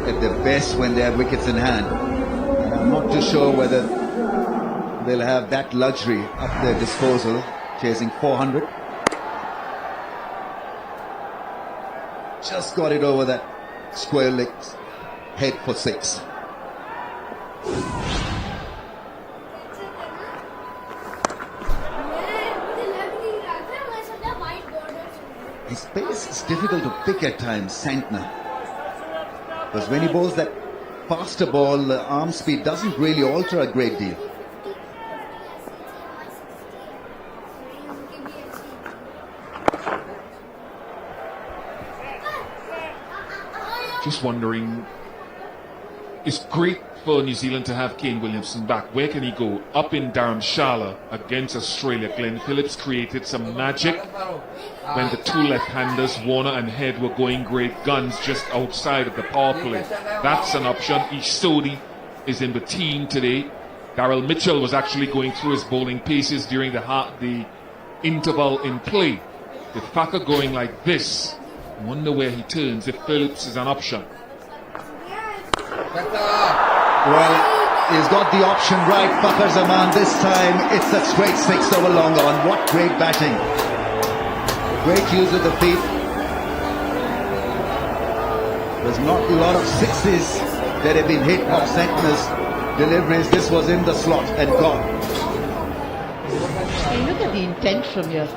at their best when they have wickets in hand. And I'm not too sure whether they'll have that luxury at their disposal, chasing 400. Just got it over that square leg head for 6. His pace is difficult to pick at times, Santner. Because when he bowls that faster ball, the arm speed doesn't really alter a great deal. Just wondering, it's great for New Zealand to have Kane Williamson back. Where can he go? Up in Dharamshala against Australia, Glenn Phillips created some magic when the two left-handers, Warner and Head, were going great guns just outside of the power play. That's an option. Ish Sodhi is in the team today. Darryl Mitchell was actually going through his bowling paces during the interval in play. With Thacker going like this, I wonder where he turns if Phillips is an option. Well, he's got the option right, Fakhar Zaman. This time it's a straight 6 over long on. What great batting. Great use of the feet. There's not a lot of 6s that have been hit off Santner's deliveries. This was in the slot and gone. Hey, look at the intent from here.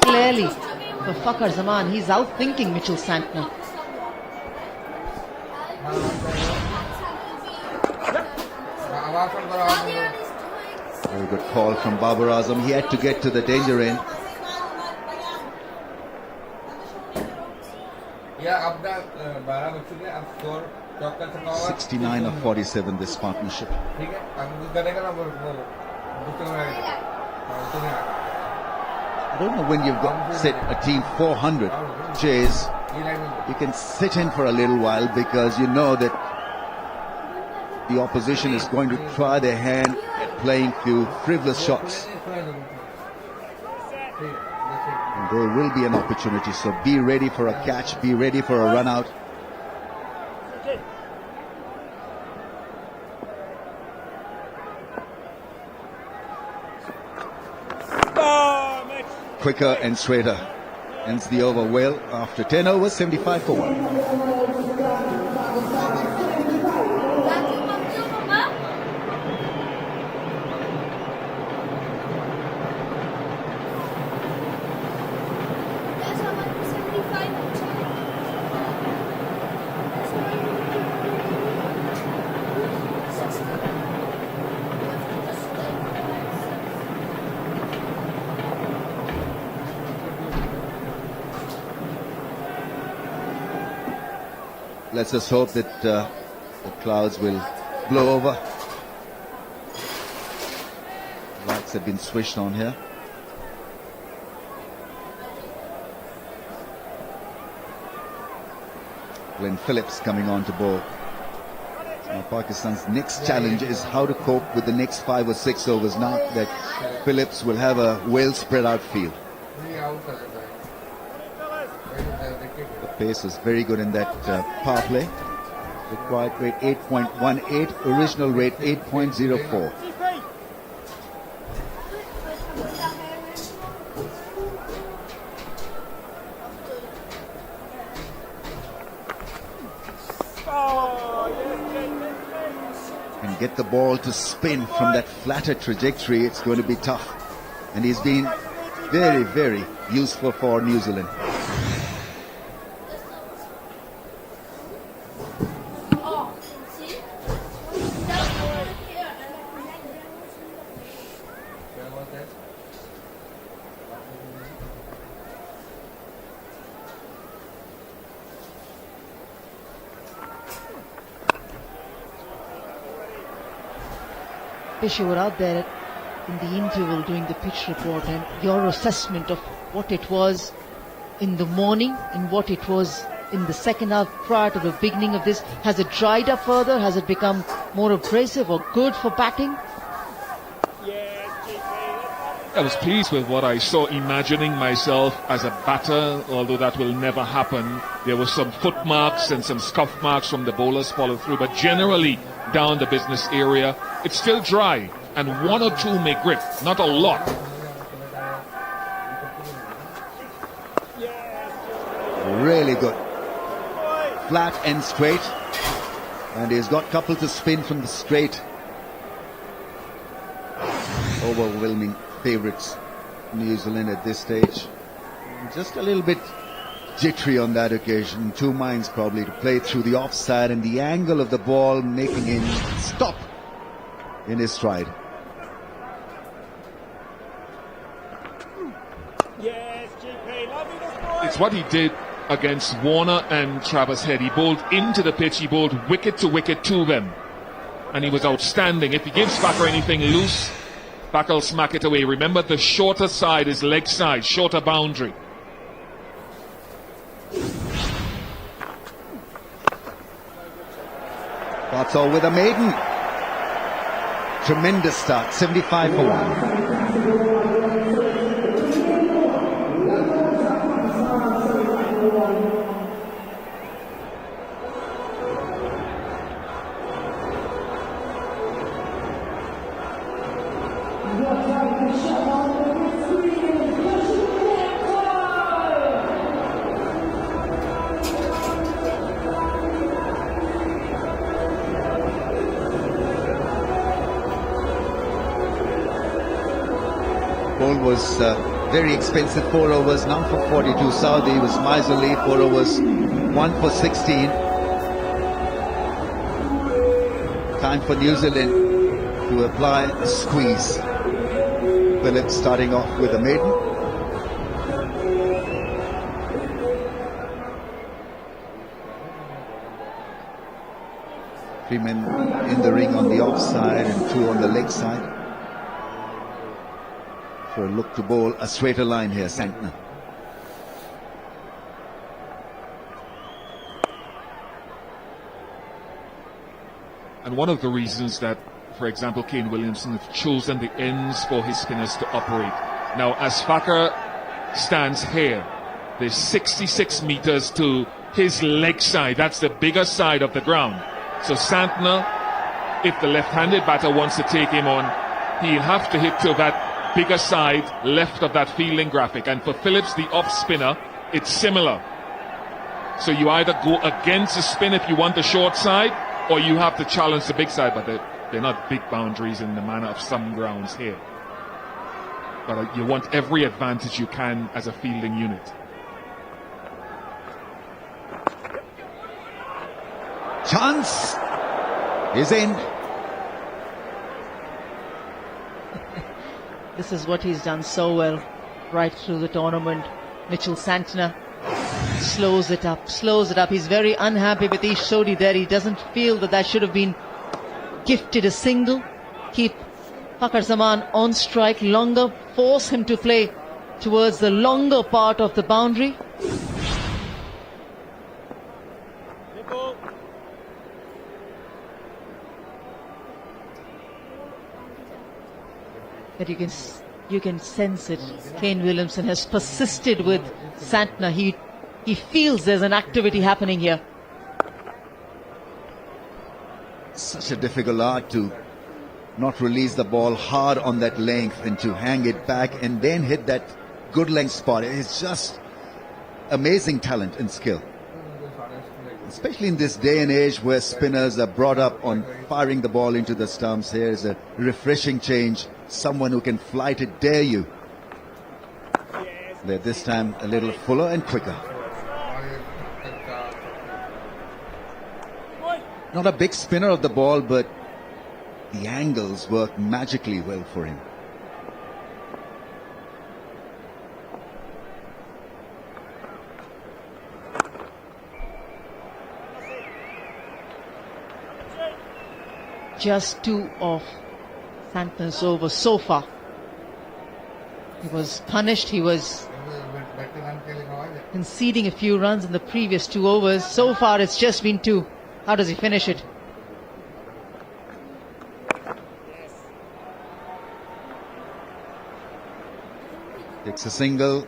Clearly, for Fakhar Zaman, he's outthinking Mitchell Santner. Very good call from Babar Azam. He had to get to the danger end. 69 of 47 this partnership. I don't know, when you've got set a team 400 chase, you can sit in for a little while because you know that the opposition is going to try their hand at playing few frivolous shots. And there will be an opportunity, so be ready for a catch, be ready for a run out. Quicker and straighter. Ends the over well after 10 overs, 75 for 1. Let's just hope that the clouds will blow over. Lights have been switched on here. Glenn Phillips coming on to bowl. Now Pakistan's next challenge is how to cope with the next 5 or 6 overs now that Phillips will have a well spread out field. The pace was very good in that power play. Required rate 8.18, original rate 8.04. And get the ball to spin from that flatter trajectory, it's going to be tough. And he's been very, very useful for New Zealand. You were out there in the interval doing the pitch report, and your assessment of what it was in the morning and what it was in the second half prior to the beginning of this, has it dried up further? Has it become more abrasive or good for batting? I was pleased with what I saw, imagining myself as a batter, although that will never happen. There were some foot marks and some scuff marks from the bowlers follow through, but generally down the business area, it's still dry, and one or two may grip, not a lot. Really good. Flat and straight. And he's got couple to spin from the straight. Overwhelming favourites, New Zealand at this stage. Just a little bit jittery on that occasion. Two minds probably to play through the offside and the angle of the ball making him stop in his stride. It's what he did against Warner and Travis Head. He bowled into the pitch, he bowled wicket to them. And he was outstanding. If he gives Thacker anything loose, Thacker will smack it away. Remember, the shorter side is leg side, shorter boundary. That's all with a maiden. Tremendous start, 75 for 1. Was very expensive, 4 overs, now for 42. Saudi was miserly, 4 overs, 1 for 16. Time for New Zealand to apply a squeeze. Phillips starting off with a maiden. Three men in the ring on the offside and 2 on the leg side. For a look to bowl a straighter line here, Santner. And one of the reasons that, for example, Kane Williamson have chosen the ends for his spinners to operate. Now, as Thacker stands here, there's 66 meters to his leg side. That's the bigger side of the ground. So Santner, if the left-handed batter wants to take him on, he'll have to hit to that bigger side left of that fielding graphic. And for Phillips, the off spinner, it's similar. So you either go against the spin if you want the short side, or you have to challenge the big side. But they're not big boundaries in the manner of some grounds here. But you want every advantage you can as a fielding unit. Chance is in. This is what he's done so well right through the tournament. Mitchell Santner slows it up. He's very unhappy with Ish Sodhi there. He doesn't feel that should have been gifted a single. Keep Fakhar Zaman on strike longer, force him to play towards the longer part of the boundary. But you can sense it. Kane Williamson has persisted with Santner. He feels there's an activity happening here. Such a difficult art to not release the ball hard on that length and to hang it back and then hit that good length spot. It's just amazing talent and skill. Especially in this day and age where spinners are brought up on firing the ball into the stumps. Here's a refreshing change. Someone who can fly to dare you. They're this time a little fuller and quicker. Not a big spinner of the ball, but the angles work magically well for him. Just 2 off Santner's over so far. He was punished. He was conceding a few runs in the previous 2 overs. So far it's just been 2. How does he finish it? Takes a single.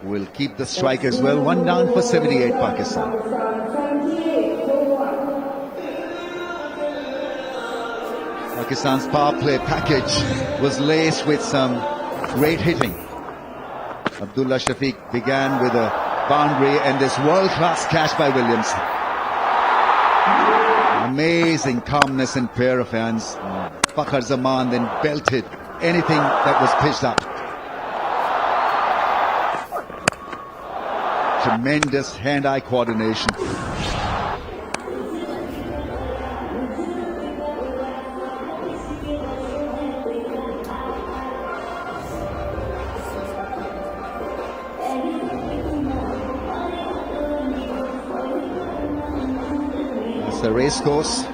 Will keep the strike as well. One down for 78 Pakistan. Pakistan's power play package was laced with some great hitting. Abdullah Shafiq began with a boundary and this world-class catch by Williamson. Amazing calmness and pair of hands. Fakhar Zaman then belted anything that was pitched up. Tremendous hand-eye coordination. It's the race course.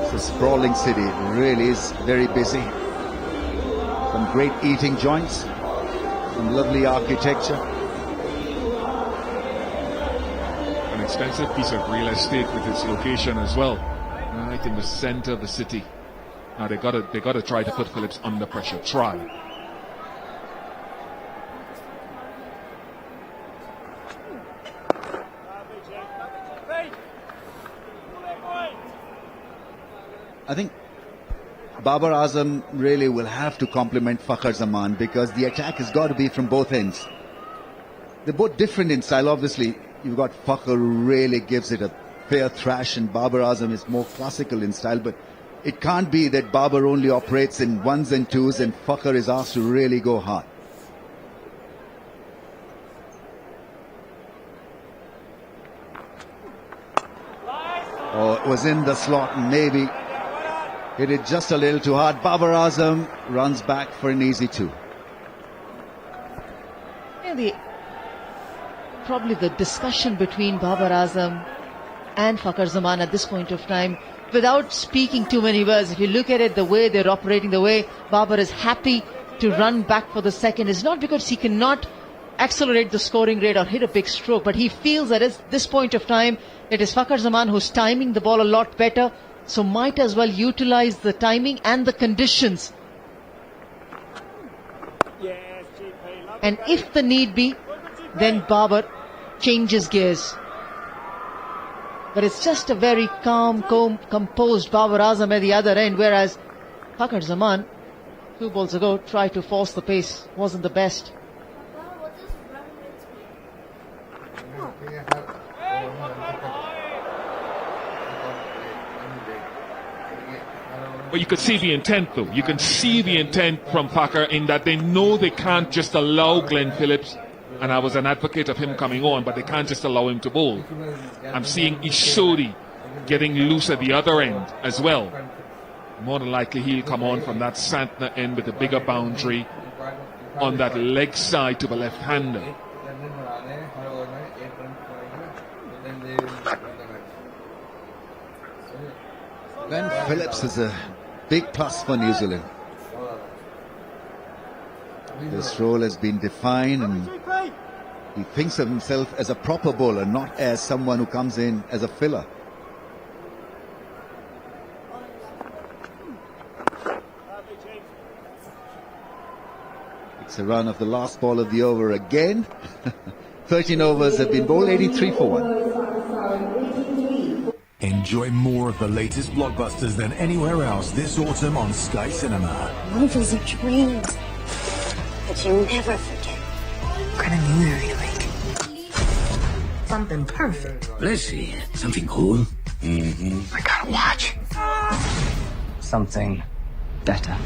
It's a sprawling city. It really is very busy. Some great eating joints. Some lovely architecture. An extensive piece of real estate with its location as well, right in the center of the city. Now they gotta try to put Phillips under pressure. Try. I think Babar Azam really will have to compliment Fakhar Zaman because the attack has got to be from both ends. They're both different in style. Obviously, you've got Fakhar who really gives it a fair thrash and Babar Azam is more classical in style. But it can't be that Babar only operates in ones and twos and Fakhar is asked to really go hard. Oh, it was in the slot and maybe hit it just a little too hard. Babar Azam runs back for an easy two. Yeah, probably the discussion between Babar Azam and Fakhar Zaman at this point of time, without speaking too many words, if you look at it, the way they're operating, the way Babar is happy to run back for the second, is not because he cannot accelerate the scoring rate or hit a big stroke, but he feels that at this point of time, it is Fakhar Zaman who's timing the ball a lot better. So might as well utilize the timing and the conditions. And if the need be, then Babar changes gears. But it's just a very calm, composed Babar Azam at the other end, whereas Fakhar Zaman, 2 balls ago, tried to force the pace, wasn't the best. But you could see the intent, though. You can see the intent from Fakhar in that they know they can't just allow Glenn Phillips, and I was an advocate of him coming on, but they can't just allow him to bowl. I'm seeing Ishodi getting loose at the other end as well. More than likely he'll come on from that Santner end with a bigger boundary on that leg side to the left-hander. Glenn Phillips is a big plus for New Zealand. This role has been defined and he thinks of himself as a proper bowler, not as someone who comes in as a filler. It's a run of the last ball of the over again. 13 overs have been bowled, 83 for 1. Enjoy more of the latest blockbusters than anywhere else this autumn on Sky Cinema. Movies are dreams that you never forget. What kind of movie are you like? Something perfect. Let's see. Something cool? I gotta watch. Something better.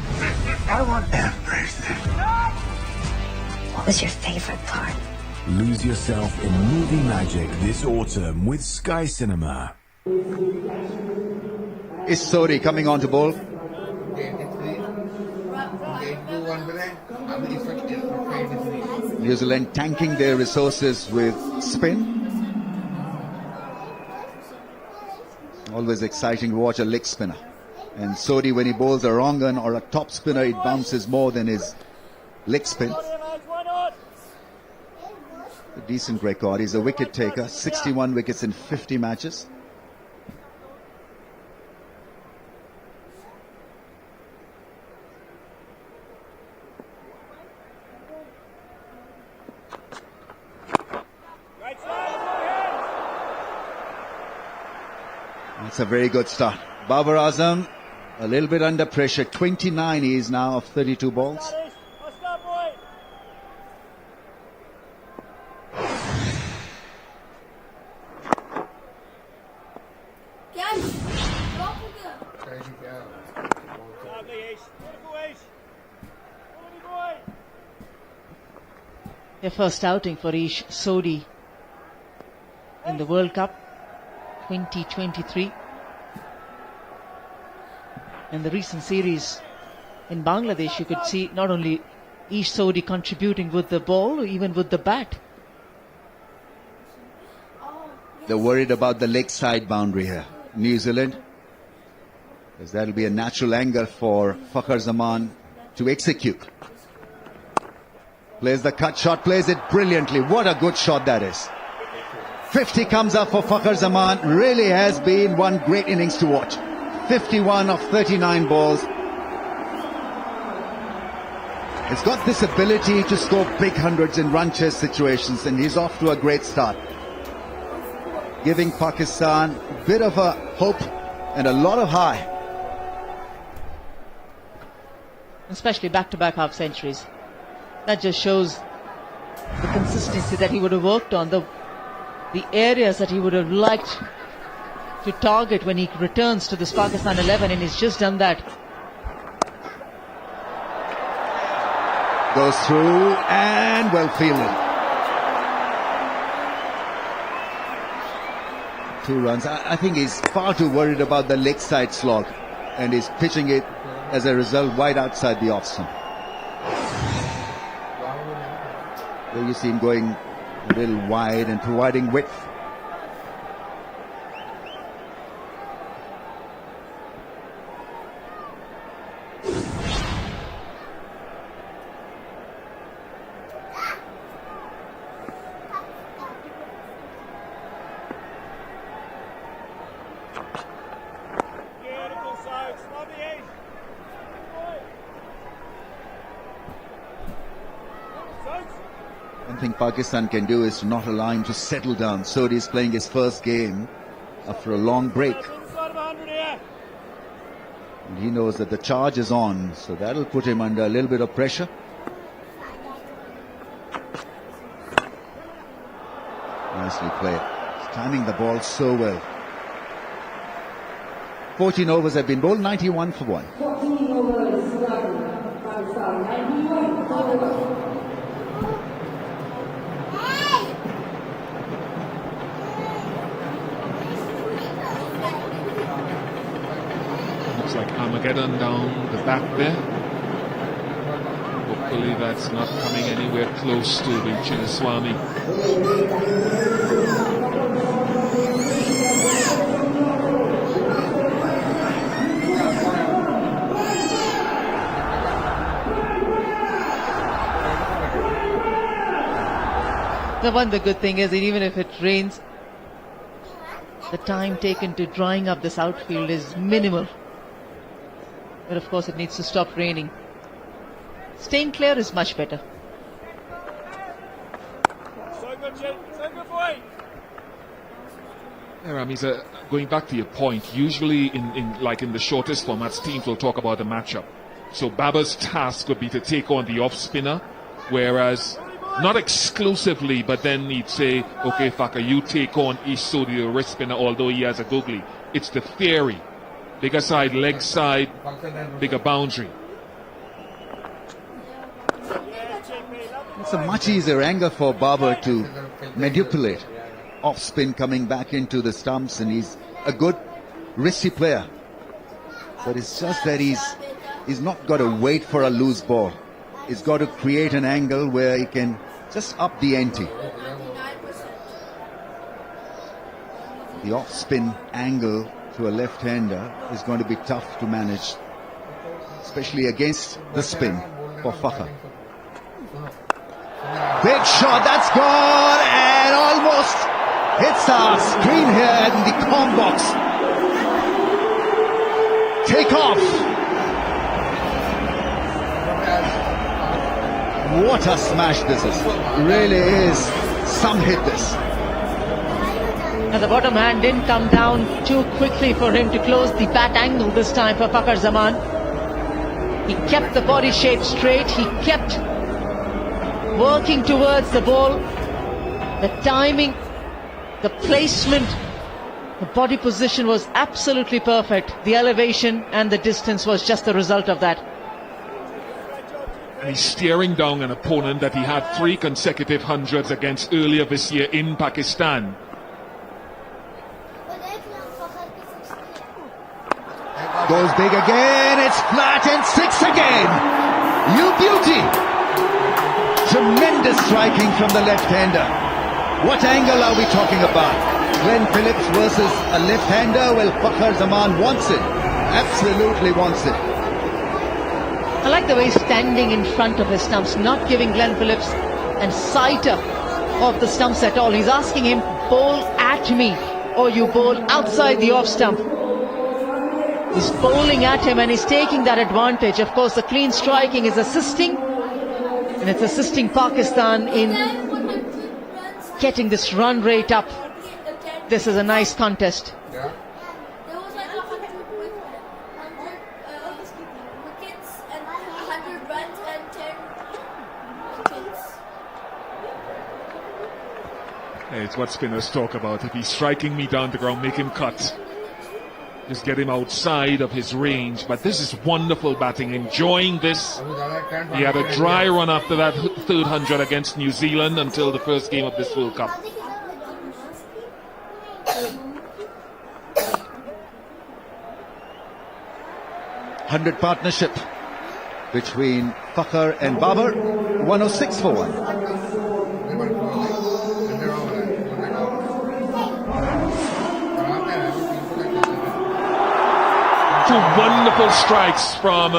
I want everything. What was your favorite part? Lose yourself in movie magic this autumn with Sky Cinema. Is Sori coming on to bowl? New Zealand tanking their resources with spin. Always exciting to watch a leg spinner. And Sodi, when he bowls a wrong un or a top spinner, it bounces more than his leg spin. A decent record. He's a wicket taker, 61 wickets in 50 matches. That's a very good start. Babar Azam, a little bit under pressure. 29 he is now of 32 balls. Their first outing for Ish Sodhi in the World Cup 2023. In the recent series in Bangladesh, you could see not only Ish Sodhi contributing with the ball, even with the bat. They're worried about the leg side boundary here, New Zealand, because that'll be a natural angle for Fakhar Zaman to execute. Plays the cut shot, plays it brilliantly. What a good shot that is. 50 comes up for Fakhar Zaman. Really has been one great innings to watch. 51 of 39 balls. He's got this ability to score big hundreds in run chase situations, and he's off to a great start, giving Pakistan a bit of a hope and a lot of high. Especially back-to-back half centuries. That just shows the consistency that he would have worked on, the areas that he would have liked to target when he returns to this Pakistan 11, and he's just done that. Goes through and well fielded. 2 runs. I think he's far too worried about the leg side slog, and he's pitching it as a result wide outside the off stump. There you see him going a little wide and providing width. One thing Pakistan can do is to not allow him to settle down. Sodhi is playing his first game after a long break. And he knows that the charge is on, so that'll put him under a little bit of pressure. Nicely played. He's timing the ball so well. 14 overs have been bowled, 91 for 1. Looks like Armageddon down the back there. Hopefully that's not coming anywhere close to the Chinnaswamy. The one, the good thing is that even if it rains, the time taken to drying up this outfield is minimal. But of course it needs to stop raining. Staying clear is much better. Yeah, Ramiza, going back to your point, usually in the shortest formats, teams will talk about the matchup. So Babar's task would be to take on the off spinner, whereas not exclusively, but then he'd say, okay, Fakhar, you take on Ish Sodhi, the wrist spinner, although he has a googly. It's the theory. Bigger side, leg side, bigger boundary. It's a much easier angle for Babar to manipulate. Off spin coming back into the stumps, and he's a good wristy player. But it's just that he's not got to wait for a loose ball. He's got to create an angle where he can just up the ante. The off spin angle to a left-hander is going to be tough to manage, especially against the spin for Fakhar. Big shot, that's gone, and almost hits our screen here in the comm box. Take off. What a smash this is. Really is some hit this. And the bottom hand didn't come down too quickly for him to close the bat angle this time for Fakhar Zaman. He kept the body shape straight. He kept working towards the ball. The timing, the placement, the body position was absolutely perfect. The elevation and the distance was just the result of that. And he's staring down an opponent that he had 3 consecutive hundreds against earlier this year in Pakistan. Goes big again, it's flat and 6 again. You beauty. Tremendous striking from the left-hander. What angle are we talking about? Glenn Phillips versus a left-hander? Well, Fakhar Zaman wants it. Absolutely wants it. I like the way he's standing in front of his stumps, not giving Glenn Phillips and sight of the stumps at all. He's asking him, bowl at me, or you bowl outside the off stump. He's bowling at him and he's taking that advantage. Of course, the clean striking is assisting, and it's assisting Pakistan in getting this run rate up. This is a nice contest. It's what spinners talk about. If he's striking me down the ground, make him cut. Just get him outside of his range. But this is wonderful batting. Enjoying this. He had a dry run after that third 100 against New Zealand until the first game of this World Cup. #100 partnership between Fakhar and Babar. 106 for 1. Two wonderful strikes from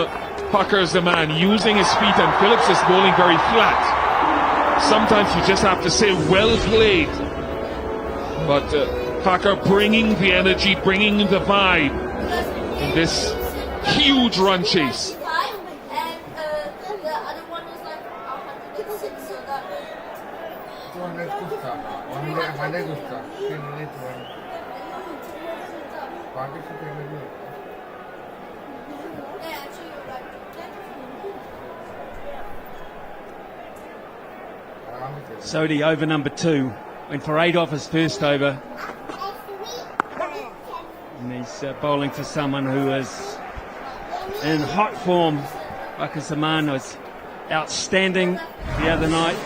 Fakhar Zaman, using his feet, and Phillips is bowling very flat. Sometimes you just have to say well played. But Fakhar bringing the energy, bringing the vibe in this huge run chase. Sodhi over number 2, went for 8 off his first over, and he's bowling for someone who is in hot form. Fakhar Zaman was outstanding the other night,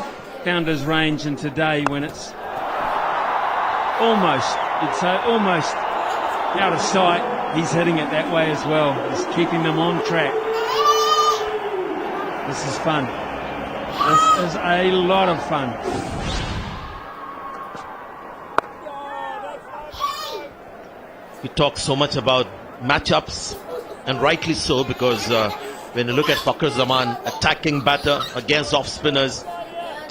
found his range, and today when it's almost, you'd say almost out of sight, he's hitting it that way as well. He's keeping them on track. This is fun. This is a lot of fun. We talk so much about matchups, and rightly so, because when you look at Fakhar Zaman, attacking batter against off spinners,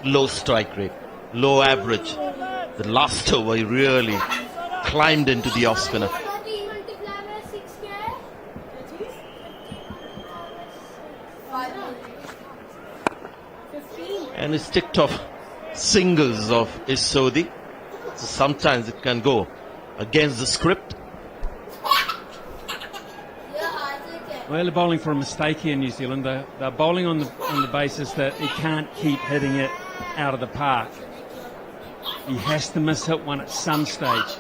low strike rate, low average. The last over he really climbed into the off spinner. And he's ticked off singles of Sodhi. So sometimes it can go against the script. Well, they're bowling for a mistake here in New Zealand. They're bowling on the basis that he can't keep hitting it out of the park. He has to miss hit one at some stage.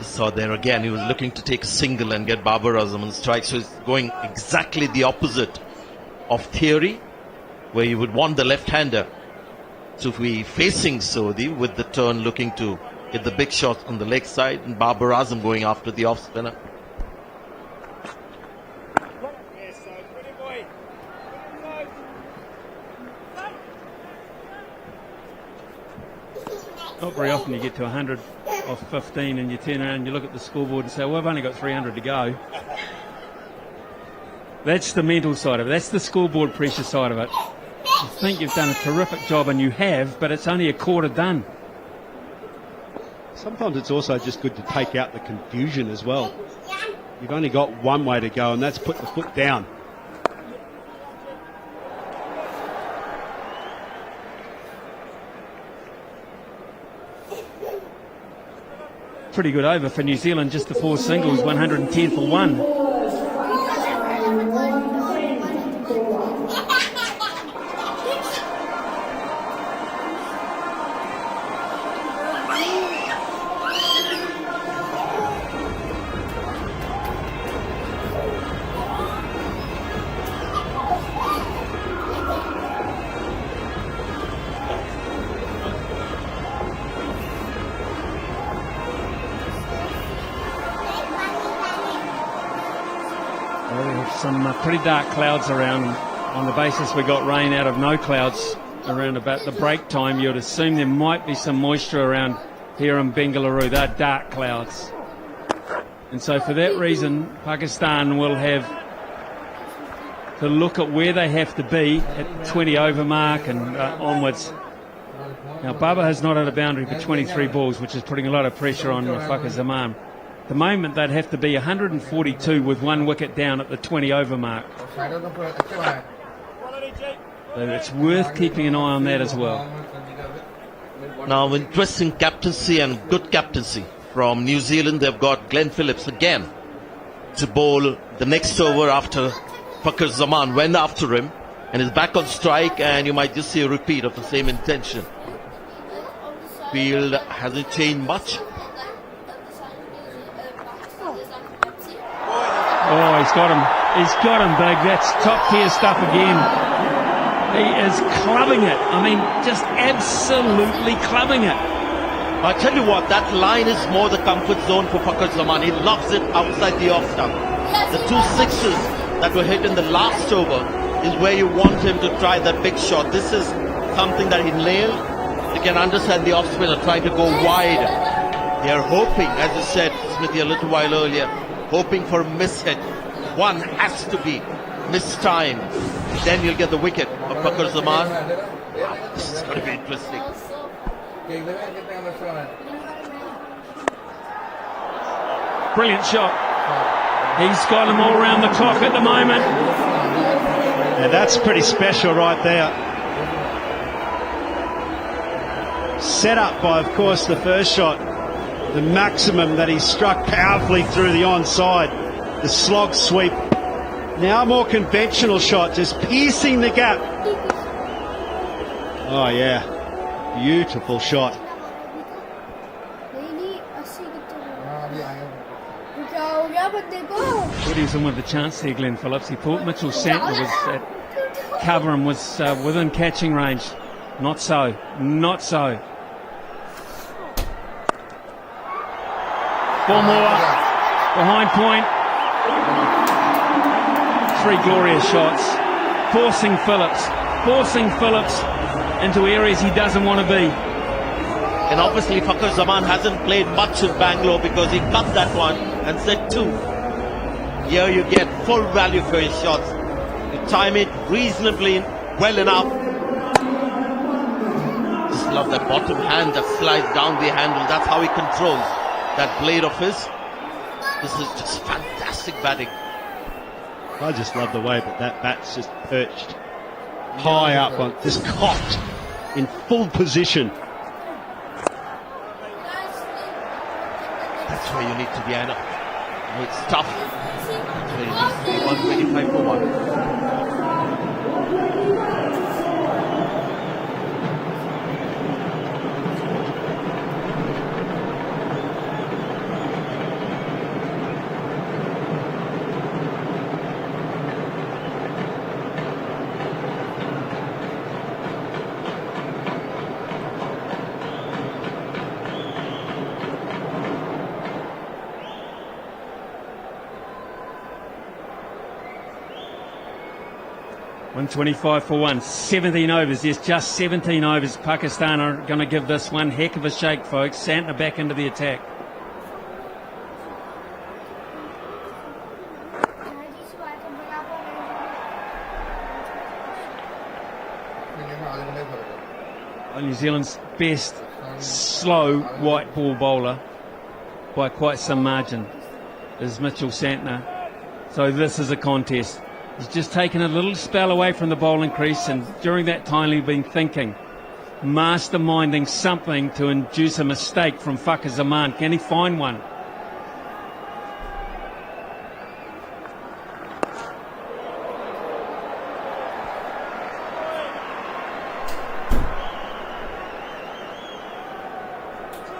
So there again, he was looking to take a single and get Babar Azam on strike. So he's going exactly the opposite of theory, where you would want the left-hander to be facing Sodhi with the turn, looking to get the big shot on the leg side, and Babar Azam going after the off-spinner. Not very often you get to 100 off 15 and you turn around and you look at the scoreboard and say, well, I've only got 300 to go. That's the mental side of it. That's the scoreboard pressure side of it. You think you've done a terrific job, and you have, but it's only a quarter done. Sometimes it's also just good to take out the confusion as well. You've only got one way to go, and that's put the foot down. pretty good over for New Zealand, just the 4 singles, 110 for 1. Some pretty dark clouds around. On the basis we got rain out of no clouds around about the break time, you'd assume there might be some moisture around here in Bengaluru. They're dark clouds. And so for that reason, Pakistan will have to look at where they have to be at 20 over mark and onwards. Now, Baba has not had a boundary for 23 balls, which is putting a lot of pressure on Fakhar Zaman. At the moment, they'd have to be 142 with 1 wicket down at the 20 over mark. So it's worth keeping an eye on that as well. Now, interesting captaincy and good captaincy from New Zealand. They've got Glenn Phillips again to bowl the next over after Fakhar Zaman went after him and is back on strike, and you might just see a repeat of the same intention. Field hasn't changed much. Oh, he's got him. He's got him, Big. That's top-tier stuff again. He is clubbing it. I mean, just absolutely clubbing it. I tell you what, that line is more the comfort zone for Fakhar Zaman. He loves it outside the off-stump. The 2 sixes that were hit in the last over is where you want him to try that big shot. This is something that he nailed. You can understand the off-spinner trying to go wide. They are hoping, as you said, Smithy, a little while earlier, hoping for a miss hit. One has to be missed time. Then you'll get the wicket of Fakhar Zaman. This is going to be interesting. Brilliant shot. He's got them all around the clock at the moment. Yeah, that's pretty special right there. Set up by, of course, the first shot. The maximum that he struck powerfully through the onside. The slog sweep. Now a more conventional shot, just piercing the gap. Oh yeah, beautiful shot. Williamson with the chance there, Glenn Phillips. He thought Mitchell Santner was at cover and was within catching range. Not so. Not so. 4 more. Behind point. 3 glorious shots. Forcing Phillips into areas he doesn't want to be. And obviously Fakhar Zaman hasn't played much in Bangalore because he cut that one and said 2. Here you get full value for his shots. You time it reasonably well enough. Just love that bottom hand that slides down the handle. That's how he controls that blade of his. This is just fantastic batting. I just love the way that bat's just perched high up, on, just cocked in full position. That's where you need to be, Anna. Oh, it's tough. That's where you need to be 125 for 1. $125 for 1, 17 overs. Yes, just 17 overs. Pakistan are going to give this one heck of a shake, folks. Santner back into the attack. New Zealand's best slow white ball bowler by quite some margin is Mitchell Santner. So this is a contest. He's just taken a little spell away from the bowling crease, and during that time he's been thinking. masterminding something to induce a mistake from Fakhar Zaman. Can he find one?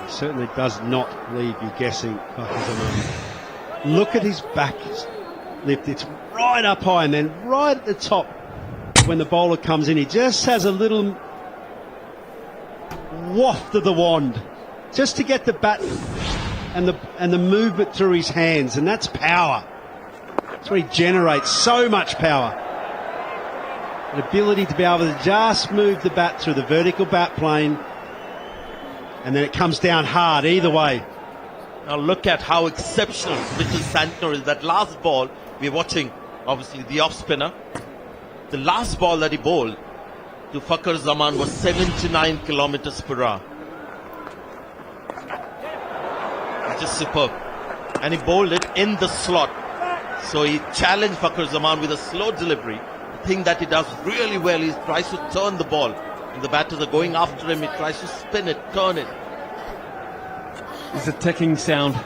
Certainly does not leave you guessing. Look at his back lift. It's right up high, and then right at the top when the bowler comes in, he just has a little waft of the wand just to get the bat and the movement through his hands, and that's power. That's where he generates so much power. The ability to be able to just move the bat through the vertical bat plane, and then it comes down hard either way. Now look at how exceptional Mitchell Santner is. That last ball, we're watching, obviously, the off-spinner. The last ball that he bowled to Fakhar Zaman was 79 kilometers per hour. Just superb. And he bowled it in the slot. So he challenged Fakhar Zaman with a slow delivery. The thing that he does really well is tries to turn the ball. And the batters are going after him. He tries to spin it, turn it. There's a ticking sound.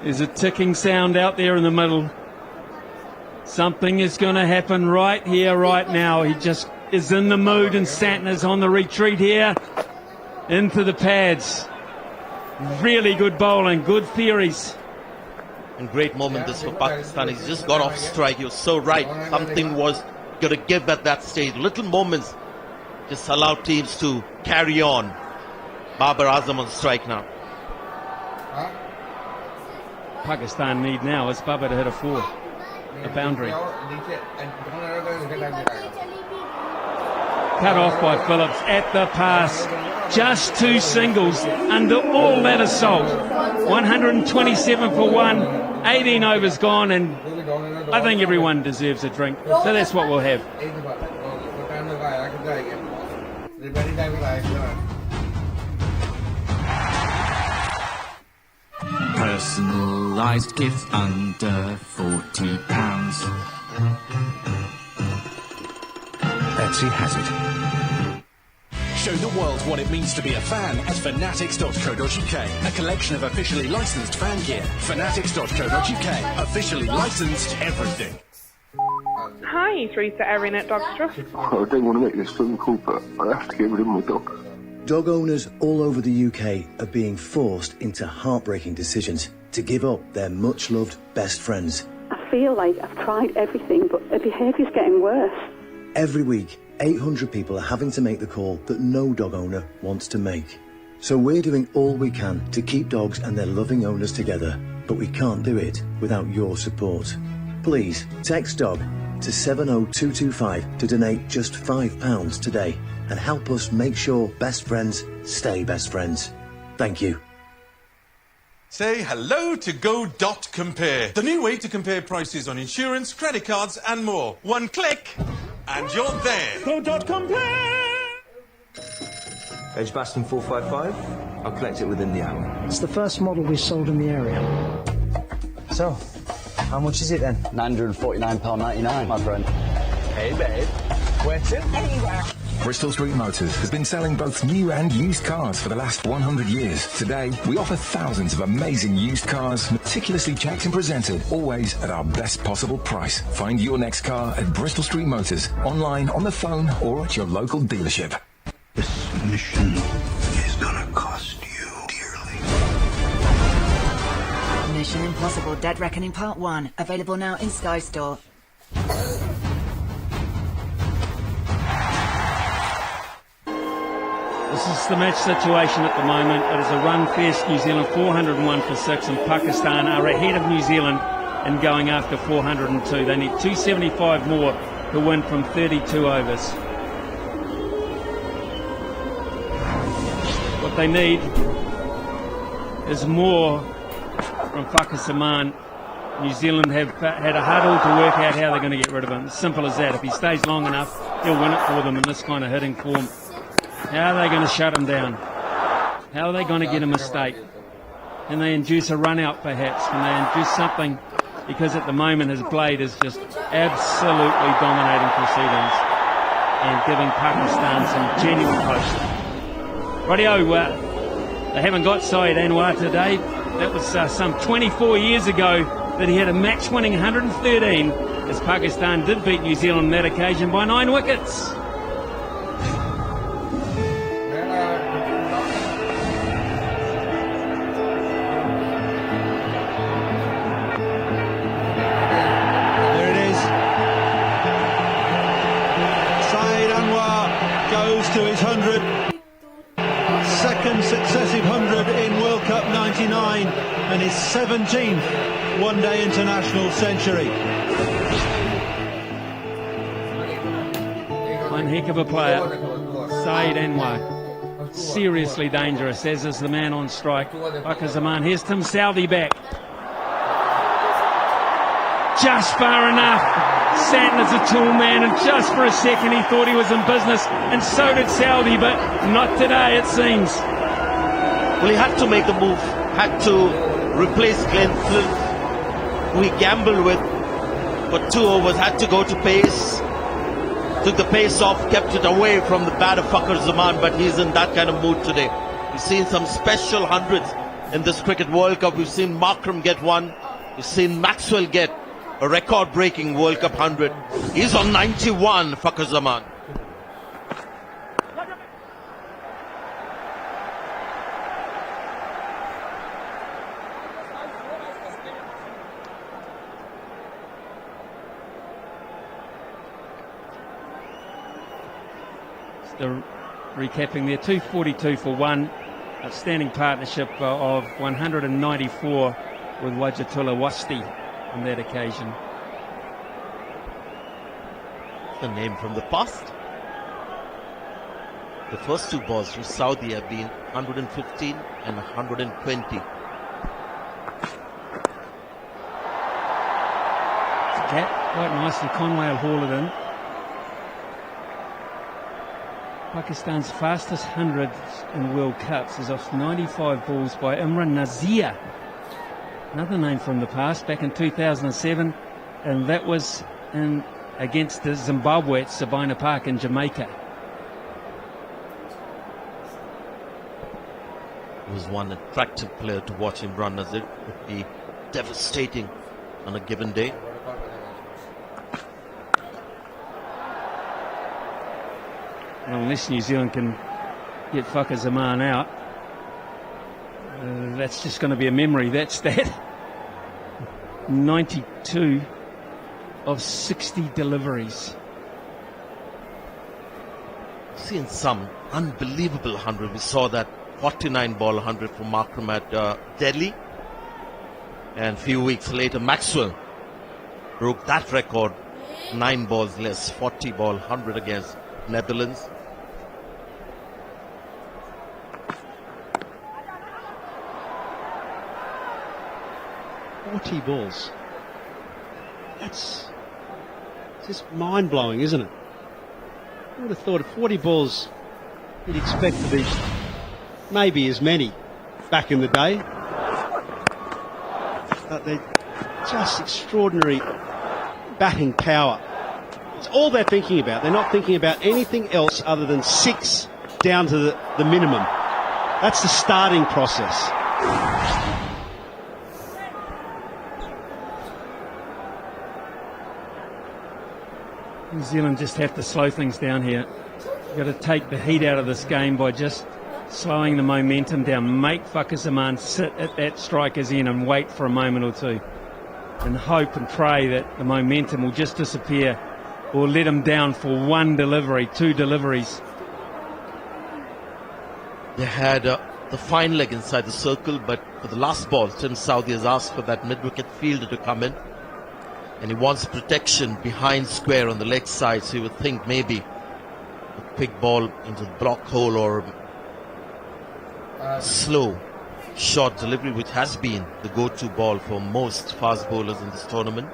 There's a ticking sound out there in the middle. Something is going to happen right here, right now. He just is in the mood, and Santner's on the retreat here. Into the pads. Really good bowling, good theories. And great moment this for Pakistan. He's just got off strike. He was so right. Something was going to give at that stage. Little moments just allow teams to carry on. Babar Azam on strike now. Pakistan need now is Babar to hit a 4. A boundary. Cut off by Phillips at the pass. Just 2 singles under all that assault. 127 for 1. 18 overs gone, and I think everyone deserves a drink. So that's what we'll have. Personalised gift under £40. Betsy has it. Show the world what it means to be a fan at fanatics.co.uk. A collection of officially licensed fan gear. Fanatics.co.uk. Officially licensed everything. Hi, it's Rita Erin at Dogstruff. I don't want to make this phone call, but I have to get rid of my dog. Dog owners all over the UK are being forced into heartbreaking decisions to give up their much-loved best friends. I feel like I've tried everything, but the behaviour's getting worse. Every week, 800 people are having to make the call that no dog owner wants to make. So we're doing all we can to keep dogs and their loving owners together, but we can't do it without your support. Please text DOG to 70225 to donate just £5 today and help us make sure best friends stay best friends. Thank you. Say hello to Go.Compare, the new way to compare prices on insurance, credit cards and more. One click and you're there. Go.Compare! Edgbaston 455. I'll collect it within the hour. It's the first model we sold in the area. So, how much is it then? £949.99, my friend. Hey, babe. Where to? Anywhere. Bristol Street Motors has been selling both new and used cars for the last 100 years. Today, we offer thousands of amazing used cars, meticulously checked and presented, always at our best possible price. Find your next car at Bristol Street Motors, online, on the phone, or at your local dealership. This mission is gonna cost you dearly. Mission Impossible Dead Reckoning Part 1. Available now in Sky Store. This is the match situation at the moment. It is a run-fest. New Zealand 401 for 6, and Pakistan are ahead of New Zealand in going after 402. They need 275 more to win from 32 overs. What they need is more from Fakhar Zaman. New Zealand have had a huddle to work out how they're going to get rid of him. Simple as that. If he stays long enough, he'll win it for them in this kind of hitting form. How are they going to shut him down? How are they going to get a mistake? Can they induce a run out perhaps? Can they induce something? Because at the moment his blade is just absolutely dominating proceedings. and giving Pakistan some genuine hope. Rightio, they haven't got Syed Anwar today. That was some 24 years ago that he had a match-winning 113 as Pakistan did beat New Zealand on that occasion by 9 wickets. There it is. Syed Anwar goes to his 100. Second successive 100 in World Cup 99 and his 17th one-day international century. One heck of a player, Syed Anwar. Seriously dangerous, as is the man on strike, Fakhar Zaman. Here's Tim Southee back. Just far enough. Santner's a tall man, and just for a second he thought he was in business, and so did Southee, but not today, it seems. Well, he had to make the move, had to replace Glenn Flynn, who he gambled with for 2 overs, had to go to pace, took the pace off, kept it away from the bat of Fakhar Zaman, but he's in that kind of mood today. We've seen some special hundreds in this Cricket World Cup. We've seen Markram get one, we've seen Maxwell get a record-breaking World Cup 100. He's on 91, Fakhar Zaman. The recapping there, 242 for one, outstanding partnership of 194 with Wajatullah Wasti on that occasion. The name from the past. The first 2 balls for Saudi have been 115 and 120. Gap quite nicely. Conway will haul it in. Pakistan's fastest 100 in World Cups is off 95 balls by Imran Nazir. Another name from the past, back in 2007, and that was against the Zimbabwe at Sabina Park in Jamaica. He was one attractive player to watch. Imran Nazir would be devastating on a given day. Well, unless New Zealand can get Fakhar Zaman out, that's just going to be a memory. That's that. 92 of 60 deliveries. Seen some unbelievable 100. We saw that 49 ball 100 from Markram at Delhi. And a few weeks later, Maxwell broke that record. 9 balls less, 40 ball 100 against Netherlands. Balls. That's just mind-blowing, isn't it? I would have thought of 40 balls you'd expect to be maybe as many back in the day. But they're just extraordinary batting power. It's all they're thinking about. They're not thinking about anything else other than 6 down to the minimum. That's the starting process. New Zealand just have to slow things down here. You've got to take the heat out of this game by just slowing the momentum down. Make Fakhar Zaman sit at that striker's end and wait for a moment or two. And hope and pray that the momentum will just disappear, or let him down for 1 delivery, 2 deliveries. They had the fine leg inside the circle, but for the last ball, Tim Southee has asked for that mid-wicket fielder to come in. And he wants protection behind square on the leg side, so he would think maybe a quick ball into the block hole or slow short delivery, which has been the go-to ball for most fast bowlers in this tournament.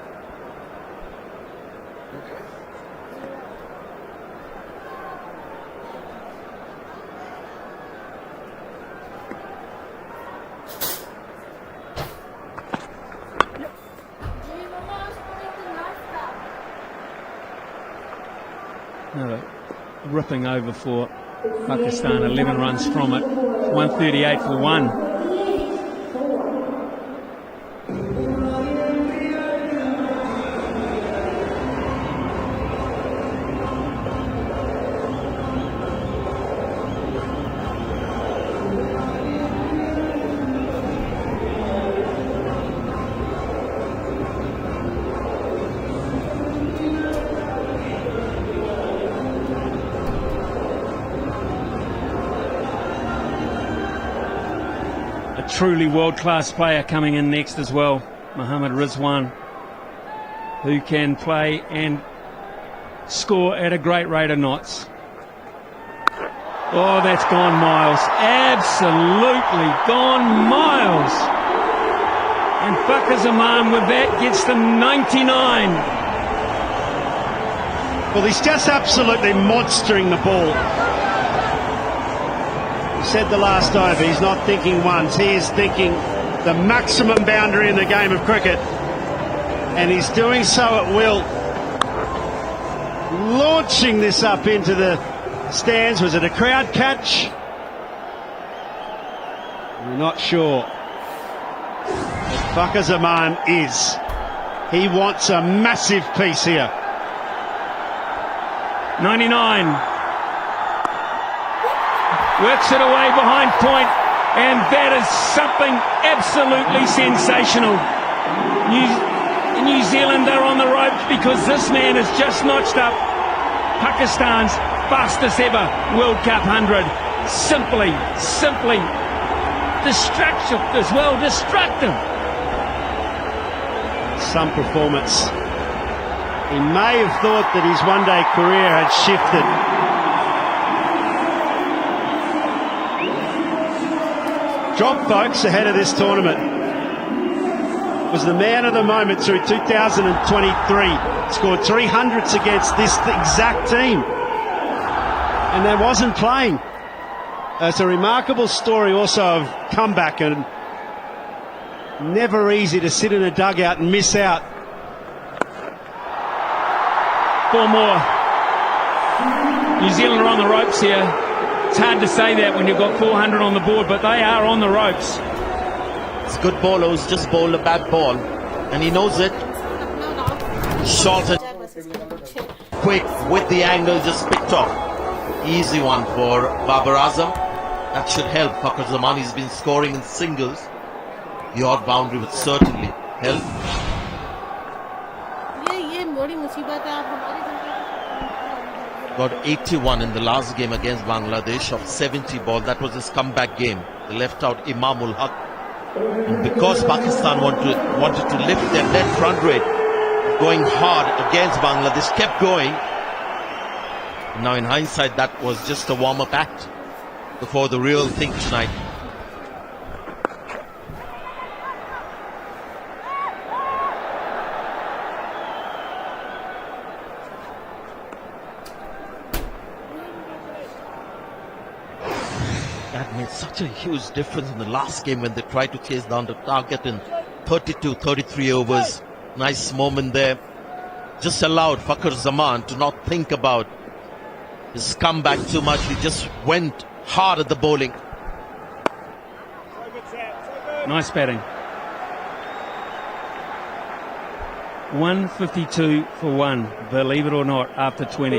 Another ripping over for Pakistan, 11 runs from it, 138 for 1. Truly world-class player coming in next as well, Mohammad Rizwan, who can play and score at a great rate of knots. Oh, that's gone miles. Absolutely gone miles. And Fakhar Zaman with that gets the 99. Well, he's just absolutely monstering the ball. Said the last over, he's not thinking once, he is thinking the maximum boundary in the game of cricket, and he's doing so at will. Launching this up into the stands. Was it a crowd catch? We're not sure. But Fakhar Zaman is. He wants a massive piece here. 99. Works it away behind point, and that is something absolutely sensational. New Zealand are on the ropes because this man has just notched up Pakistan's fastest ever World Cup 100. Simply destructive as well, destructive. Some performance. He may have thought that his one-day career had shifted. Drop, folks, ahead of this tournament. Was the man of the moment through 2023. Scored 300s against this exact team. And that wasn't playing. It's a remarkable story also of comeback, and never easy to sit in a dugout and miss out. 4 more. New Zealand are on the ropes here. It's hard to say that when you've got 400 on the board, but they are on the ropes. It's good bowler who's just bowled a bad ball, and he knows it. Short and quick with the angle, just picked off. Easy one for Babar Azam. That should help. Fakhar Zaman has been scoring in singles. The odd boundary would certainly help. Got 81 in the last game against Bangladesh of 70 ball. That was his comeback game. They left out Imamul Haq. And because Pakistan wanted to lift their net run rate, going hard against Bangladesh, kept going. Now in hindsight, that was just a warm-up act before the real thing tonight. That made such a huge difference in the last game when they tried to chase down the target in 32, 33 overs. Nice moment there. Just allowed Fakhar Zaman to not think about his comeback too much. He just went hard at the bowling. Nice batting. 152 for 1, believe it or not, after 20.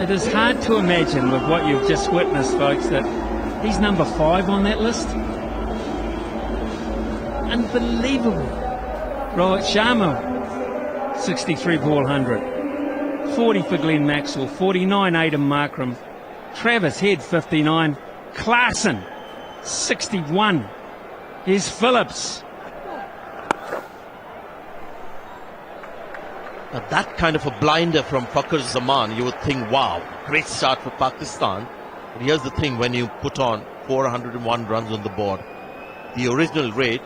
It is hard to imagine with what you've just witnessed, folks, that he's number 5 on that list. Unbelievable. Rohit Sharma, 63 ball 100. 40 for Glenn Maxwell, 49 Aidan Markram. Travis Head, 59. Klaasen, 61. Here's Phillips. Now that kind of a blinder from Fakhar Zaman, you would think, wow, great start for Pakistan. But here's the thing, when you put on 401 runs on the board, the original rate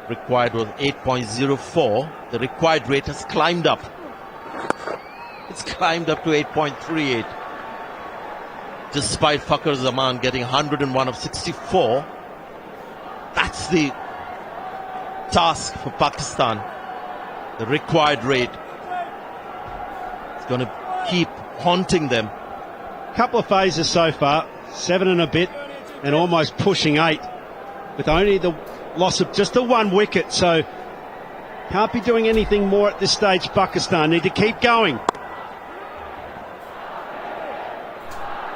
required was 8.04. The required rate has climbed up. It's climbed up to 8.38. Despite Fakhar Zaman getting 101 of 64, that's the task for Pakistan. The required rate is going to keep haunting them. Couple of phases so far, 7 and a bit, and almost pushing 8, with only the loss of just the 1 wicket. So can't be doing anything more at this stage. Pakistan need to keep going.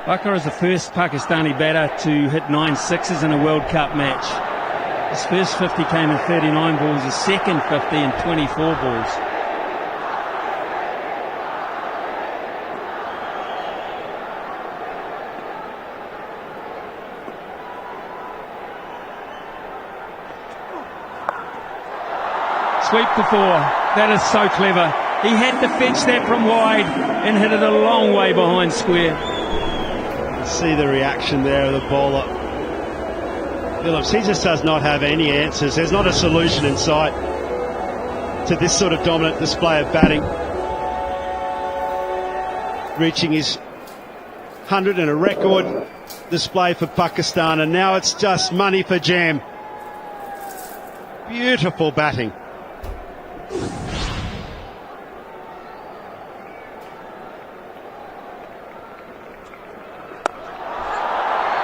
Fakhar is the first Pakistani batter to hit 9 sixes in a World Cup match. His first 50 came in 39 balls, his second 50 in 24 balls. Sweep for 4. That is so clever. He had to fetch that from wide and hit it a long way behind square. See the reaction there of the bowler. Phillips, he just does not have any answers. There's not a solution in sight to this sort of dominant display of batting. Reaching his 100 and a record display for Pakistan, and now it's just money for jam. Beautiful batting.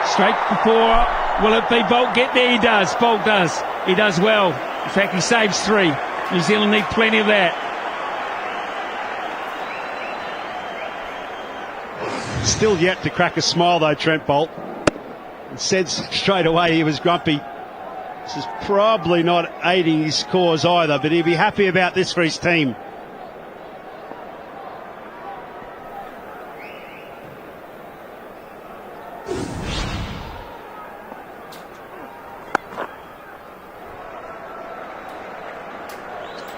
Straight before. Will it be Bolt get there? He does. Bolt does. He does well. In fact, he saves 3. New Zealand need plenty of that. Still yet to crack a smile though, Trent Bolt. And said straight away he was grumpy. This is probably not aiding his cause either, but he'll be happy about this for his team.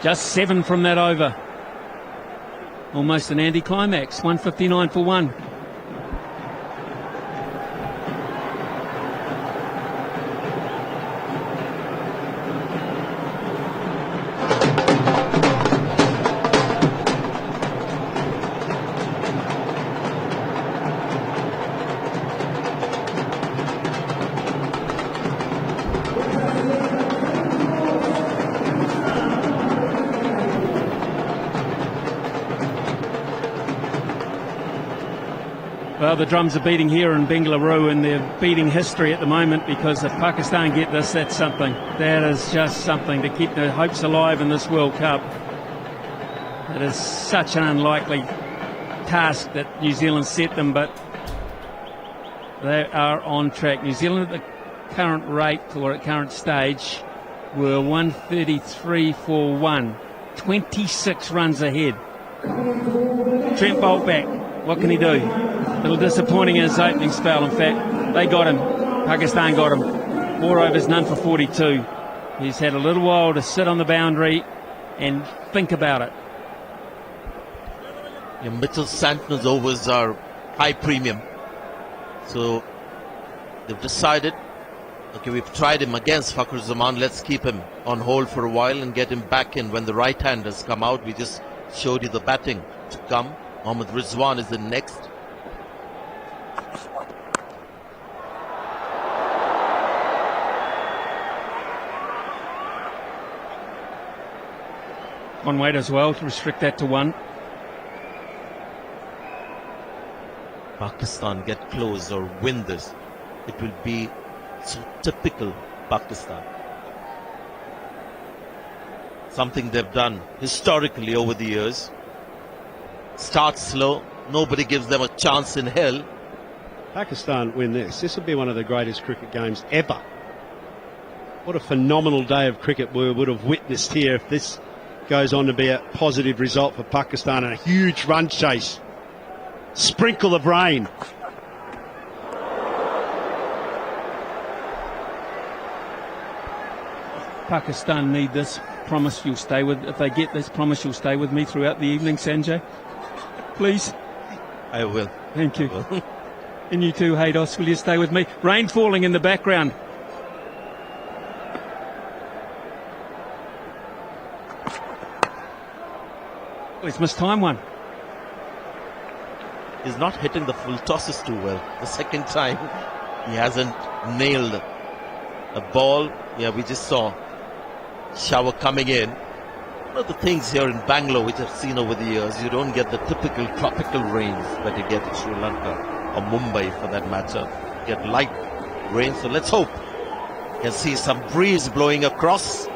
Just 7 from that over. Almost an anticlimax. 159 for 1. Well, the drums are beating here in Bengaluru, and they're beating history at the moment, because if Pakistan get this, that's something. That is just something to keep their hopes alive in this World Cup. It is such an unlikely task that New Zealand set them, but they are on track. New Zealand at the current rate, or at current stage, were 133 for 1. 26 runs ahead. Trent Bolt back. What can he do? A little disappointing in his opening spell. In fact, they got him. Pakistan got him. 4 overs, none for 42. He's had a little while to sit on the boundary and think about it. Yeah, Mitchell Santner's overs are high premium. So they've decided, okay, we've tried him against Fakhar Zaman. Let's keep him on hold for a while and get him back in when the right-handers come out. We just showed you the batting to come. Mohammad Rizwan is the next. One weight as well to restrict that to 1. Pakistan get close or win this, it will be so typical Pakistan. Something they've done historically over the years. Start slow, nobody gives them a chance in hell. Pakistan win this. This will be one of the greatest cricket games ever. What a phenomenal day of cricket we would have witnessed here if this goes on to be a positive result for Pakistan, and a huge run chase. Sprinkle of rain. Pakistan need this. Promise you'll stay with. If they get this, promise you'll stay with me throughout the evening, Sanjay. Please. I will. Thank you. And you too, Haydos. Will you stay with me? Rain falling in the background. Oh, he's missed time one. He's not hitting the full tosses too well. The second time, he hasn't nailed a ball. Yeah, we just saw shower coming in. One of the things here in Bangalore, which I've seen over the years, you don't get the typical tropical rains that you get in Sri Lanka or Mumbai for that matter. You get light rain, so let's hope you can see some breeze blowing across.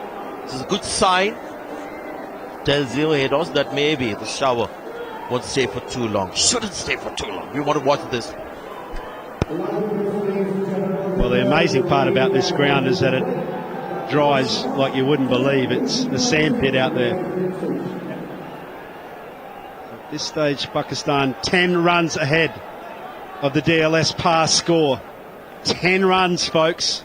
This is a good sign. Tells you, Haydos, that maybe the shower won't stay for too long. Shouldn't stay for too long. We want to watch this. Well, the amazing part about this ground is that it dries like you wouldn't believe. It's the sand pit out there. At this stage, Pakistan 10 runs ahead of the DLS pass score. 10 runs, folks.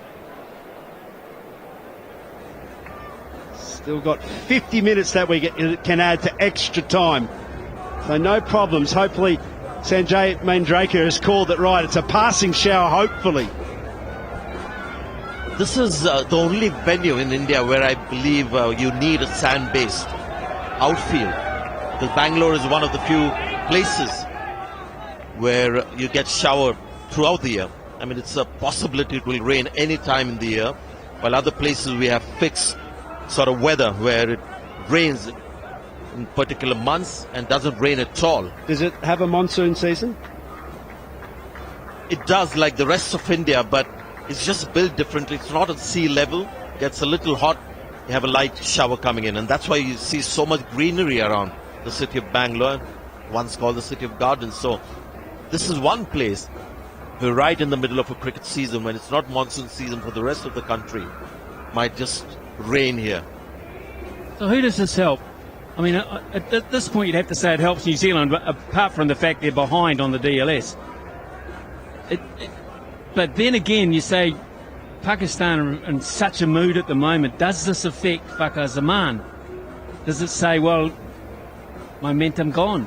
Still got 50 minutes that we can add to extra time. So no problems. Hopefully Sanjay Mandraker has called it right. It's a passing shower, hopefully. This is the only venue in India where I believe you need a sand-based outfield. Because Bangalore is one of the few places where you get shower throughout the year. I mean, it's a possibility it will rain any time in the year, while other places we have fixed sort of weather where it rains in particular months and doesn't rain at all. Does it have a monsoon season? It does, like the rest of India, but it's just built differently. It's not at sea level. It gets a little hot. You have a light shower coming in, and that's why you see so much greenery around the city of Bangalore, once called the City of Gardens. So this is one place where right in the middle of a cricket season, when it's not monsoon season for the rest of the country, might just rain here. So who does this help? I mean, at this point you'd have to say it helps New Zealand, but apart from the fact they're behind on the DLS. But then again, you say Pakistan are in such a mood at the moment. Does this affect Fakhar Zaman? Does it say, well, momentum gone?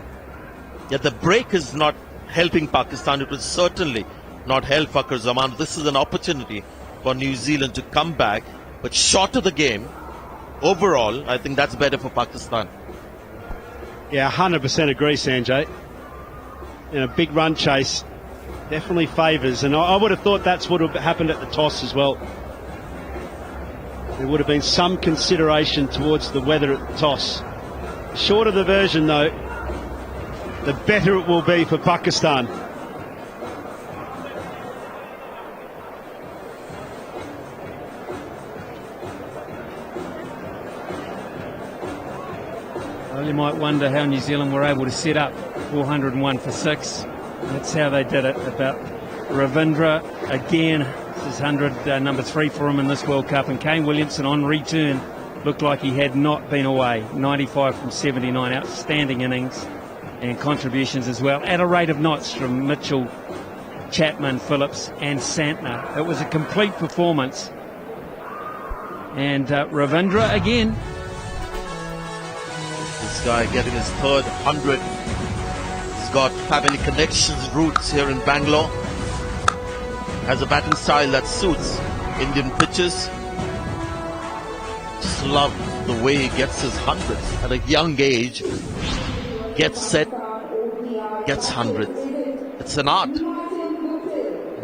Yeah, the break is not helping Pakistan. It will certainly not help Fakhar Zaman. This is an opportunity for New Zealand to come back, but short of the game. Overall, I think that's better for Pakistan. Yeah, 100% agree, Sanjay. In a big run chase, definitely favours, and I would have thought that's what would have happened at the toss as well. There would have been some consideration towards the weather at the toss. The shorter the version, though, the better it will be for Pakistan. Well, you might wonder how New Zealand were able to set up 401 for 6. That's how they did it. About Ravindra again. This is 100, number 3 for him in this World Cup. And Kane Williamson on return looked like he had not been away. 95 from 79. Outstanding innings and contributions as well. At a rate of knots from Mitchell, Chapman, Phillips and Santner. It was a complete performance. And Ravindra again. This guy getting his third 100. He's got family connections, roots here in Bangalore. Has a batting style that suits Indian pitches. Just love the way he gets his hundreds at a young age. Gets set, gets 100. It's an art.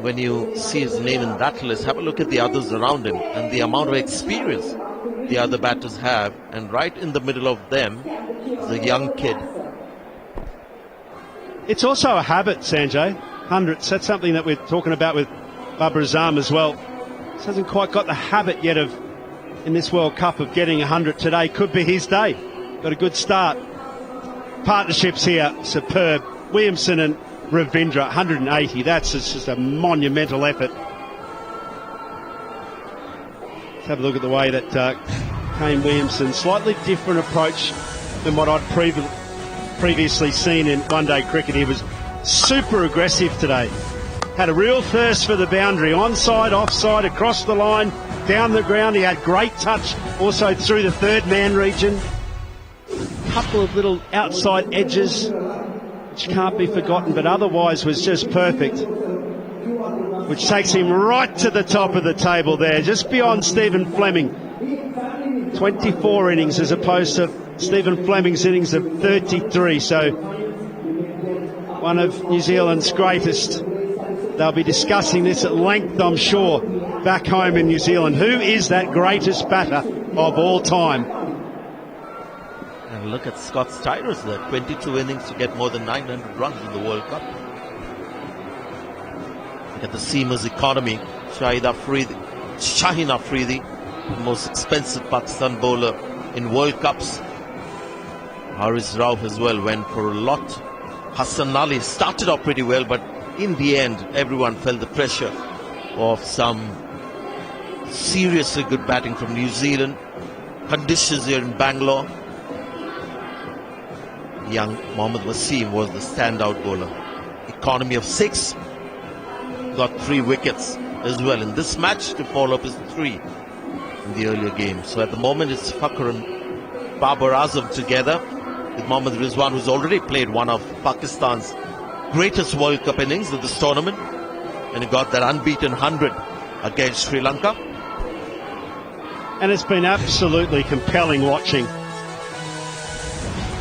When you see his name in that list, have a look at the others around him and the amount of experience the other batters have. And right in the middle of them is a young kid. It's also a habit, Sanjay. Hundreds. That's something that we're talking about with Babar Azam as well. He hasn't quite got the habit yet of, in this World Cup, of getting 100 today. Could be his day. Got a good start. Partnerships here, superb. Williamson and Ravindra, 180. That's just a monumental effort. Let's have a look at the way that Kane Williamson, slightly different approach than what I'd previously seen in one-day cricket. He was super aggressive today. Had a real thirst for the boundary. Onside, offside, across the line, down the ground. He had great touch also through the third man region. Couple of little outside edges which can't be forgotten, but otherwise was just perfect, which takes him right to the top of the table there, just beyond Stephen Fleming. 24 innings as opposed to Stephen Fleming's innings of 33, so one of New Zealand's greatest. They'll be discussing this at length, I'm sure, back home in New Zealand. Who is that greatest batter of all time? And look at Scott Styris there, 22 innings to get more than 900 runs in the World Cup. Look at the seamers economy. Shaheen Afridi, the most expensive Pakistan bowler in World Cups. Haris Rauf as well went for a lot. Hassan Ali started off pretty well, but in the end, everyone felt the pressure of some seriously good batting from New Zealand. Conditions here in Bangalore. Young Mohammad Wasim was the standout bowler. Economy of 6. Got 3 wickets as well in this match to follow up his 3 in the earlier game. So at the moment, it's Fakhar and Babar Azam together with Mohammad Rizwan, who's already played one of Pakistan's greatest World Cup innings of this tournament, and he got that unbeaten 100 against Sri Lanka. And it's been absolutely compelling watching.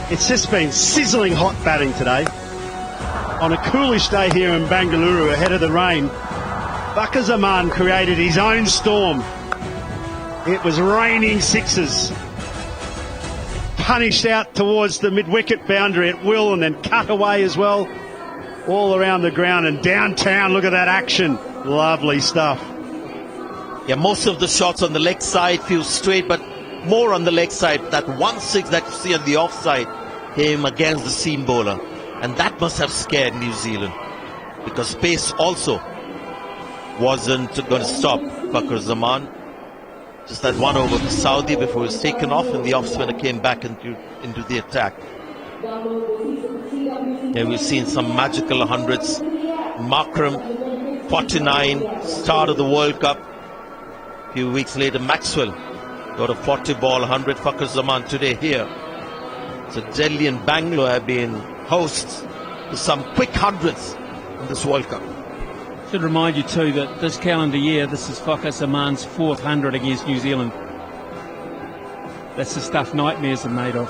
It's just been sizzling hot batting today. On a coolish day here in Bengaluru ahead of the rain, Fakhar Zaman created his own storm. It was raining sixes. Punished out towards the mid-wicket boundary at will and then cut away as well. All around the ground and downtown, look at that action. Lovely stuff. Yeah, most of the shots on the leg side feel straight, but more on the leg side. That 1-6 that you see on the offside came against the seam bowler. And that must have scared New Zealand, because pace also wasn't going to stop Fakhar Zaman. Just that one over for Saudi before he was taken off, and the off-spinner came back into the attack. Yeah, we've seen some magical hundreds. Markram, 49, start of the World Cup. A few weeks later, Maxwell got a 40-ball 100. Fakhar Zaman today here. So Delhi and Bangalore have been hosts to some quick hundreds in this World Cup. Should remind you too that this calendar year, this is Fakhar Zaman's 4th 100 against New Zealand. That's the stuff nightmares are made of.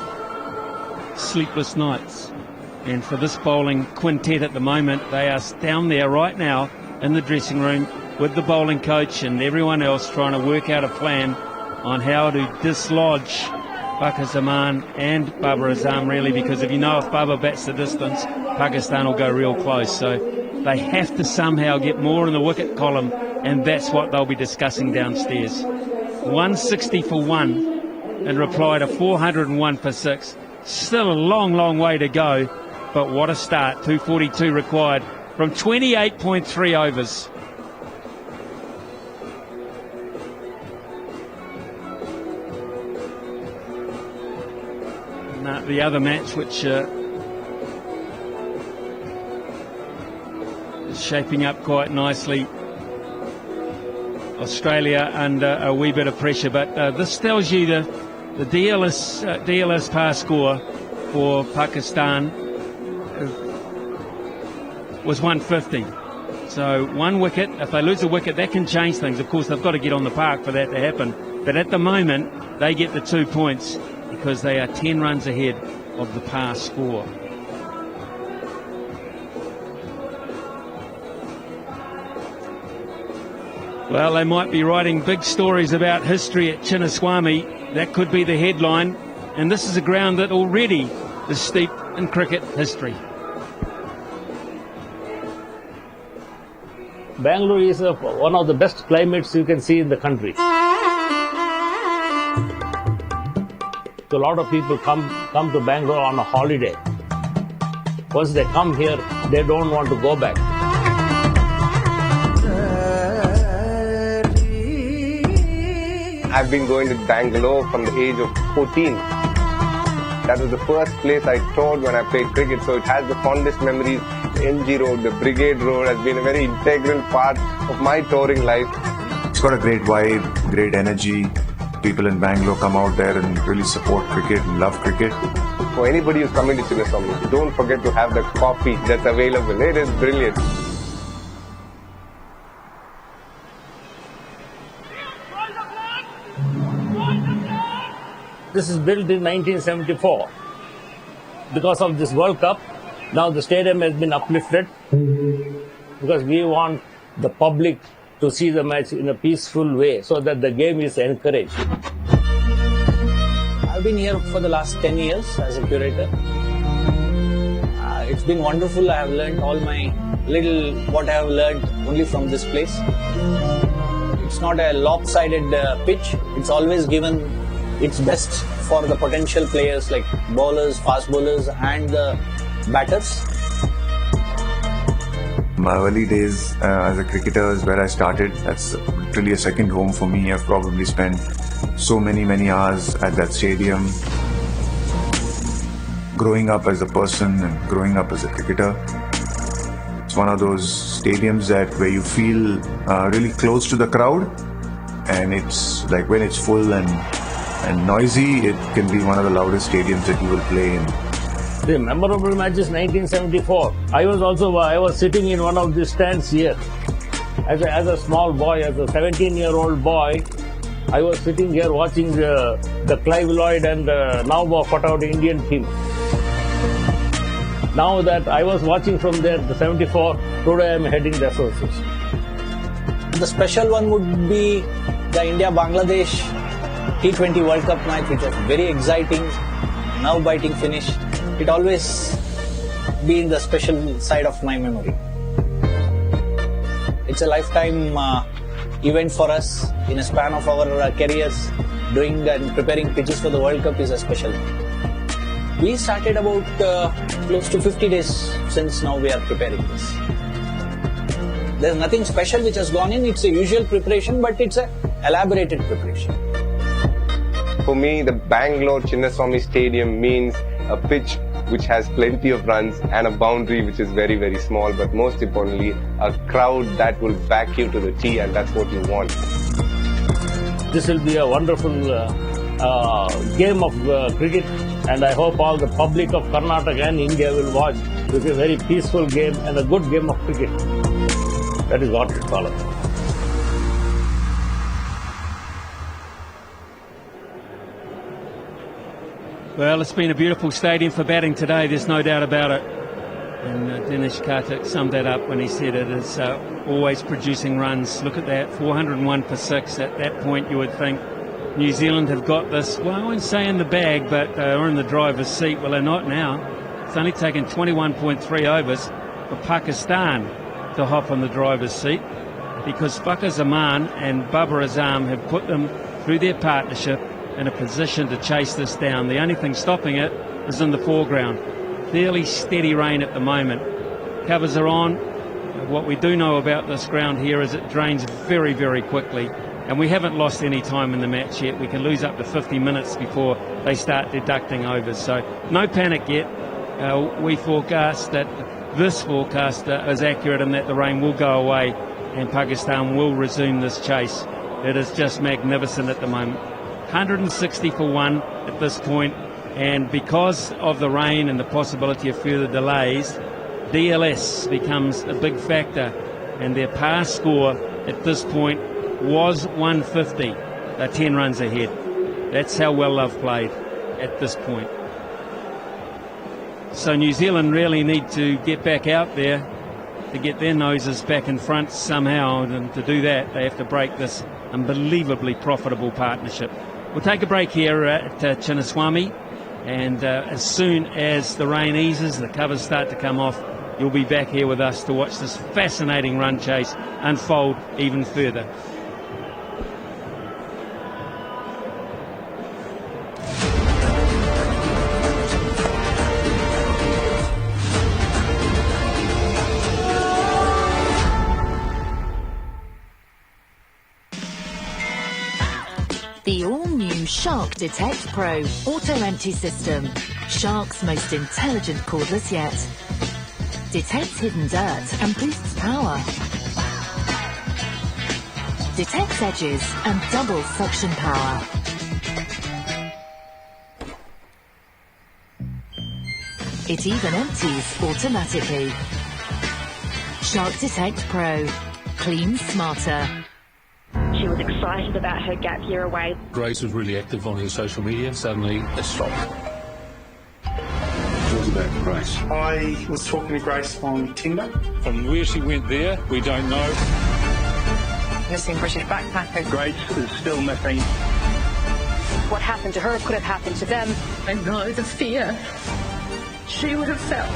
Sleepless nights. And for this bowling quintet at the moment, they are down there right now in the dressing room with the bowling coach and everyone else trying to work out a plan on how to dislodge Fakhar Zaman and Babar Azam, really, because if Babar bats the distance, Pakistan will go real close. So they have to somehow get more in the wicket column, and that's what they'll be discussing downstairs. 160 for 1 in reply to 401 for 6. Still a long, long way to go, but what a start. 242 required from 28.3 overs. The other match, which is shaping up quite nicely. Australia under a wee bit of pressure, but this tells you the DLS pass score for Pakistan was 150. So 1 wicket, if they lose a wicket, that can change things. Of course, they've got to get on the park for that to happen. But at the moment, they get the 2 points because they are 10 runs ahead of the pass score. Well, they might be writing big stories about history at Chinnaswamy. That could be the headline. And this is a ground that already is steeped in cricket history. Bangalore is one of the best climates you can see in the country. So a lot of people come to Bangalore on a holiday. Once they come here, they don't want to go back. I've been going to Bangalore from the age of 14. That was the first place I toured when I played cricket, so it has the fondest memories. The MG Road, the Brigade Road has been a very integral part of my touring life. It's got a great vibe, great energy. People in Bangalore come out there and really support cricket and love cricket. For anybody who's coming to Chinnaswamy, don't forget to have the coffee that's available. It is brilliant. This is built in 1974. Because of this World Cup, now the stadium has been uplifted because we want the public to see the match in a peaceful way so that the game is encouraged. I've been here for the last 10 years as a curator. It's been wonderful. I have learned all my what I have learned only from this place. It's not a lopsided pitch. It's always given its best for the potential players like bowlers, fast bowlers and the batters. My early days as a cricketer is where I started. That's really a second home for me. I've probably spent so many hours at that stadium. Growing up as a person and growing up as a cricketer. It's one of those stadiums where you feel really close to the crowd, and it's like when it's full and noisy, it can be one of the loudest stadiums that you will play in. The memorable match is 1974. I was sitting in one of the stands here. As a small boy, as a 17-year-old boy, I was sitting here watching the Clive Lloyd and Naubaugh cut-out Indian team. Now that I was watching from there, the 74, today I am heading the association. The special one would be the India-Bangladesh T20 World Cup match, which was very exciting, nerve-biting finish. It always be in the special side of my memory. It's a lifetime event for us. In a span of our careers, doing and preparing pitches for the World Cup is a special thing. We started about close to 50 days since now we are preparing this. There's nothing special which has gone in. It's a usual preparation, but it's a elaborated preparation. For me, the Bangalore Chinnaswamy Stadium means a pitch which has plenty of runs and a boundary which is very, very small, but most importantly, a crowd that will back you to the tee, and that's what you want. This will be a wonderful game of cricket, and I hope all the public of Karnataka and India will watch. This is a very peaceful game and a good game of cricket. That is what it's all about. Well, it's been a beautiful stadium for batting today, there's no doubt about it. And Dinesh Karthik summed that up when he said it is always producing runs. Look at that, 401 for 6. At that point you would think New Zealand have got this, well, I won't say in the bag, but they're in the driver's seat. Well, they're not now. It's only taken 21.3 overs for Pakistan to hop on the driver's seat, because Fakhar Zaman and Babar Azam have put them through their partnership in a position to chase this down. The only thing stopping it is in the foreground. Fairly steady rain at the moment. Covers are on. What we do know about this ground here is it drains very, very quickly, and we haven't lost any time in the match yet. We can lose up to 50 minutes before they start deducting overs, so no panic yet. We forecast that this forecast is accurate and that the rain will go away and Pakistan will resume this chase. It is just magnificent at the moment. 160 for 1 at this point, and because of the rain and the possibility of further delays, DLS becomes a big factor, and their pass score at this point was 150. They're 10 runs ahead. That's how well they've played at this point. So New Zealand really need to get back out there to get their noses back in front somehow, and to do that they have to break this unbelievably profitable partnership. We'll take a break here at Chinnaswamy, and as soon as the rain eases, the covers start to come off, you'll be back here with us to watch this fascinating run chase unfold even further. The all-new Shark Detect Pro auto-empty system. Shark's most intelligent cordless yet. Detects hidden dirt and boosts power. detects edges and double suction power. It even empties automatically. Shark Detect Pro. Clean smarter. She was excited about her gap year away. Grace was really active on her social media. Suddenly, it stopped. What about Grace? I was talking to Grace on Tinder. From where she went there, we don't know. Missing British backpacker. Grace is still missing. What happened to her could have happened to them. I know the fear she would have felt.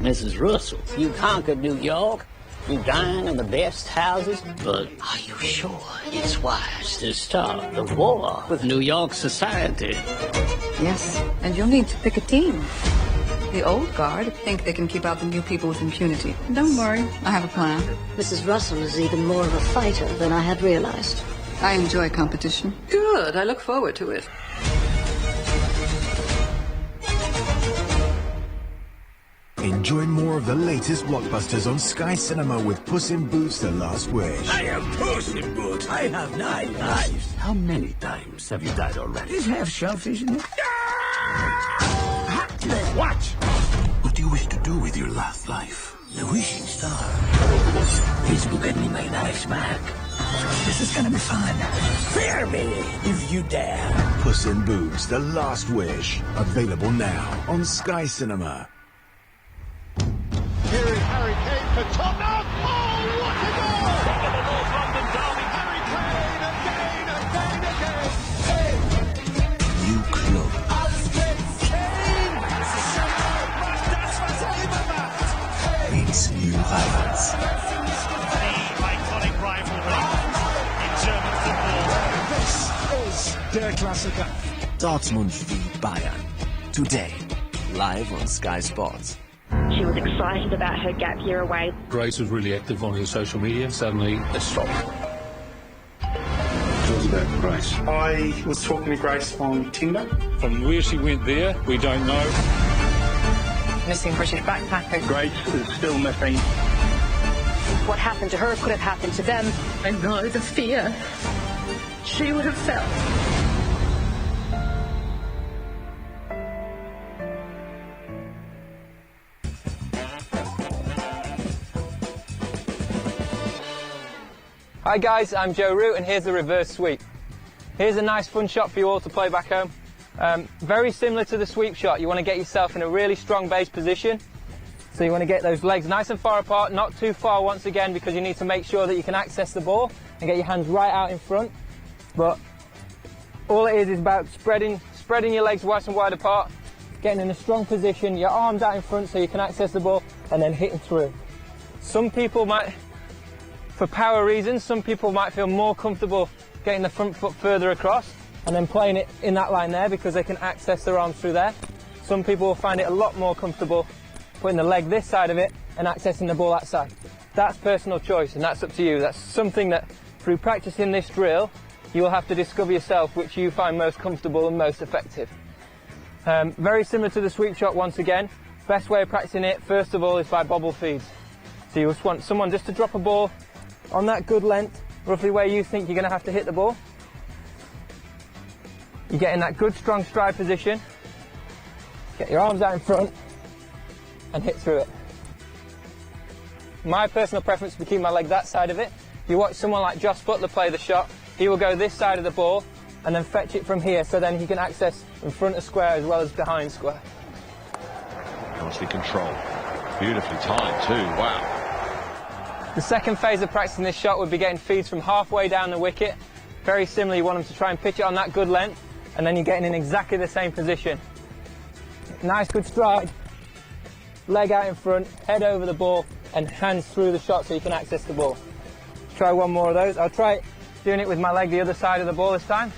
Mrs. Russell, you conquered New York. You dine in the best houses, but are you sure it's wise to start the war with New York society? Yes, and you'll need to pick a team. The old guard think they can keep out the new people with impunity. Don't worry, I have a plan. Mrs. Russell is even more of a fighter than I had realized. I enjoy competition. Good, I look forward to it. Enjoy more of the latest blockbusters on Sky Cinema with Puss in Boots: The Last Wish. I am Puss in Boots. I have 9 lives. How many times have you died already? Does it have shellfish in it? Watch! What do you wish to do with your last life? The wishing star. Please will get me my lives back. This is gonna be fun. Fear me if you dare. Puss in Boots: The Last Wish. Available now on Sky Cinema. Here is Harry Kane for Tottenham. Oh, what a goal! From the North London derby, Harry Kane, again. New club. Meets new rivals. The iconic rivalry in German football. This is Der Klassiker. Dortmund v Bayern. Today, live on Sky Sports. She was excited about her gap year away. Grace was really active on her social media. Suddenly, it stopped. What about Grace? I was talking to Grace on Tinder. From where she went there, we don't know. Missing British backpacker. Grace is still missing. What happened to her could have happened to them. I know the fear she would have felt. Hi guys, I'm Joe Root and here's the reverse sweep. Here's a nice fun shot for you all to play back home. Very similar to the sweep shot, you want to get yourself in a really strong base position. So you want to get those legs nice and far apart, not too far once again, because you need to make sure that you can access the ball and get your hands right out in front. But all it is about spreading your legs wide and wide apart, getting in a strong position, your arms out in front so you can access the ball, and then hitting through. Some people might, for power reasons, some people might feel more comfortable getting the front foot further across and then playing it in that line there because they can access their arms through there. Some people will find it a lot more comfortable putting the leg this side of it and accessing the ball that side. That's personal choice and that's up to you. That's something that through practicing this drill you will have to discover yourself which you find most comfortable and most effective. Very similar to the sweep shot once again. Best way of practicing it first of all is by bobble feeds. So you just want someone just to drop a ball on that good length, roughly where you think you're going to have to hit the ball. You get in that good strong stride position, get your arms out in front and hit through it. My personal preference is to keep my leg that side of it. If you watch someone like Josh Butler play the shot, he will go this side of the ball and then fetch it from here so then he can access in front of square as well as behind square. Nicely controlled. Beautifully timed too, wow. The second phase of practicing this shot would be getting feeds from halfway down the wicket. Very similar, you want them to try and pitch it on that good length, and then you're getting in exactly the same position. Nice good stride, leg out in front, head over the ball, and hands through the shot so you can access the ball. Try one more of those. I'll try doing it with my leg the other side of the ball this time.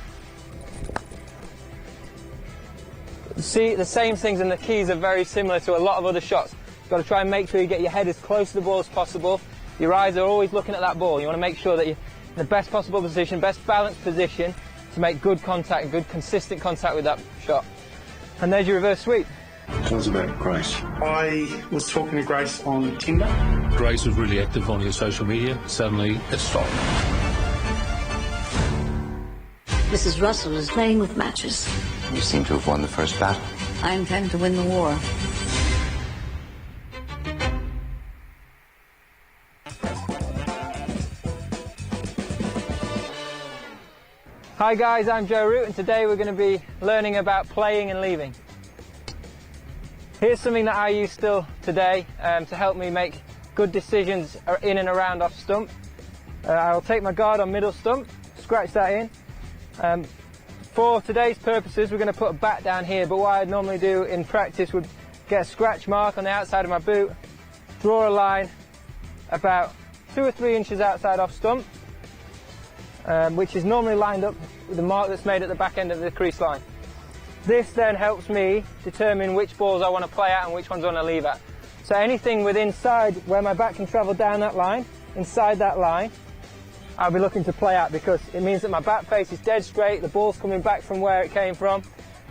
See, the same things and the keys are very similar to a lot of other shots. You've got to try and make sure you get your head as close to the ball as possible. Your eyes are always looking at that ball. You want to make sure that you're in the best possible position, best balanced position to make good contact, good consistent contact with that shot. And there's your reverse sweep. Tell us about Grace. I was talking to Grace on Tinder. Grace was really active on your social media. Suddenly, it stopped. Mrs. Russell is playing with matches. You seem to have won the first battle. I intend to win the war. Hi guys, I'm Joe Root, and today we're going to be learning about playing and leaving. Here's something that I use still today to help me make good decisions in and around off stump. I'll take my guard on middle stump, scratch that in. For today's purposes, we're going to put a bat down here, but what I'd normally do in practice would get a scratch mark on the outside of my boot, draw a line about 2 or 3 inches outside off stump, which is normally lined up with the mark that's made at the back end of the crease line. This then helps me determine which balls I want to play at and which ones I want to leave at. So anything within inside where my bat can travel down that line, inside that line, I'll be looking to play at, because it means that my bat face is dead straight, the ball's coming back from where it came from.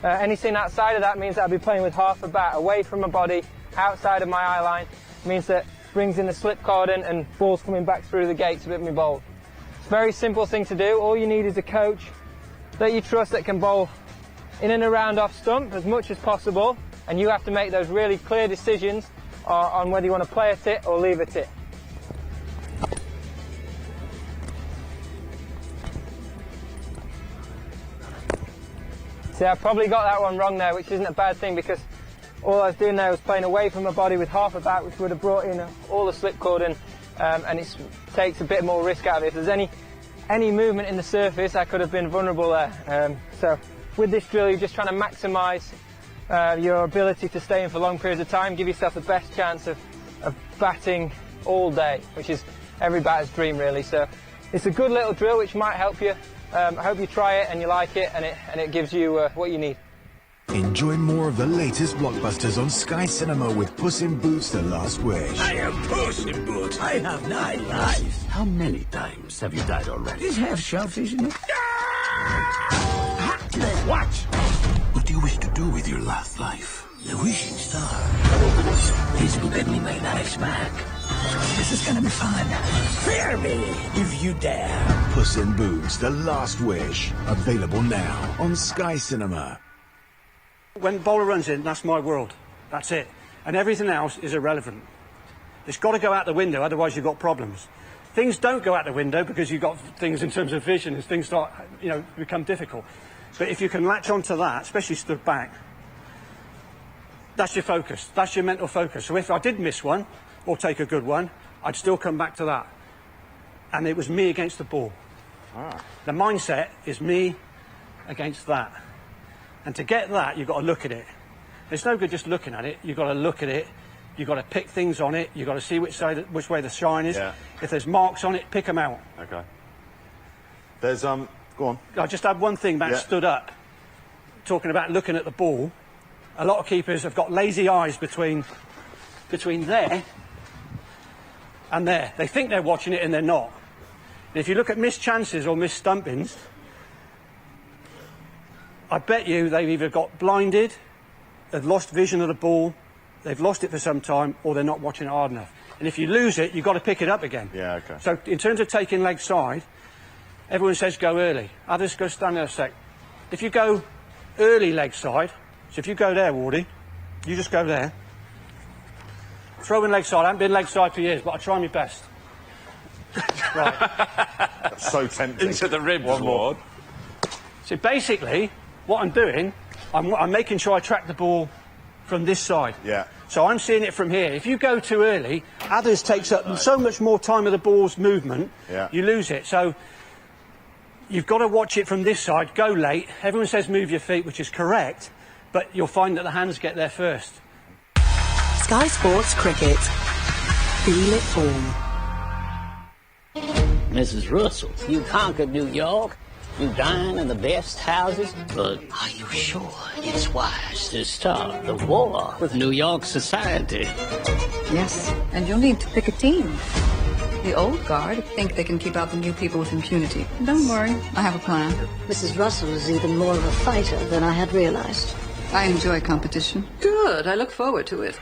Anything outside of that means that I'll be playing with half a bat away from my body, outside of my eye line. It means that brings in the slip cordon and ball's coming back through the gates of my bowl. It's a very simple thing to do. All you need is a coach that you trust that can bowl in and around off stump as much as possible, and you have to make those really clear decisions on whether you want to play at it or leave at it. See, I probably got that one wrong there, which isn't a bad thing, because all I was doing there was playing away from my body with half a bat, which would have brought in all the slip cordon, and it takes a bit more risk out of it. If there's any movement in the surface, I could have been vulnerable there. So with this drill, you're just trying to maximise your ability to stay in for long periods of time, give yourself the best chance of batting all day, which is every batter's dream really. So it's a good little drill which might help you. I hope you try it and you like it, and it gives you what you need. Enjoy more of the latest blockbusters on Sky Cinema with Puss in Boots: The Last Wish. I am Puss in Boots. I have 9 lives. How many times have you died already? Does it have shellfish in it? Watch! What do you wish to do with your last life? The wishing star. This will get me my lives back. This is gonna be fun. Fear me if you dare. Puss in Boots: The Last Wish. Available now on Sky Cinema. When bowler runs in, that's my world. That's it. And everything else is irrelevant. It's got to go out the window, otherwise you've got problems. Things don't go out the window because you've got things in terms of vision as things start, become difficult. But if you can latch onto that, especially stood back, that's your focus. That's your mental focus. So if I did miss one or take a good one, I'd still come back to that. And it was me against the ball. The mindset is me against that. And to get that, you've got to look at it. It's no good just looking at it. You've got to look at it. You've got to pick things on it. You've got to see which way the shine is. Yeah. If there's marks on it, pick them out. Okay. There's, go on. I just had one thing about stood up. Talking about looking at the ball. A lot of keepers have got lazy eyes between there and there. They think they're watching it and they're not. And if you look at missed chances or missed stumpings, I bet you they've either got blinded, they've lost vision of the ball, they've lost it for some time, or they're not watching it hard enough. And if you lose it, you've got to pick it up again. Yeah, okay. So in terms of taking leg side, everyone says go early. I'll just go stand there a sec. If you go early leg side, so if you go there, Wardy, you just go there. Throwing leg side, I haven't been leg side for years, but I try my best. Right. So tempting. Into the ribs, Ward. So basically, what I'm doing, I'm making sure I track the ball from this side. Yeah. So I'm seeing it from here. If you go too early, others takes up so much more time of the ball's movement, you lose it. So you've got to watch it from this side, go late. Everyone says move your feet, which is correct, but you'll find that the hands get there first. Sky Sports Cricket. Feel it all. Mrs. Russell, you conquered New York. You dine in the best houses, but are you sure it's wise to start the war with New York society? Yes, and you'll need to pick a team. The old guard think they can keep out the new people with impunity. Don't worry, I have a plan. Mrs. Russell is even more of a fighter than I had realized. I enjoy competition. Good. I look forward to it.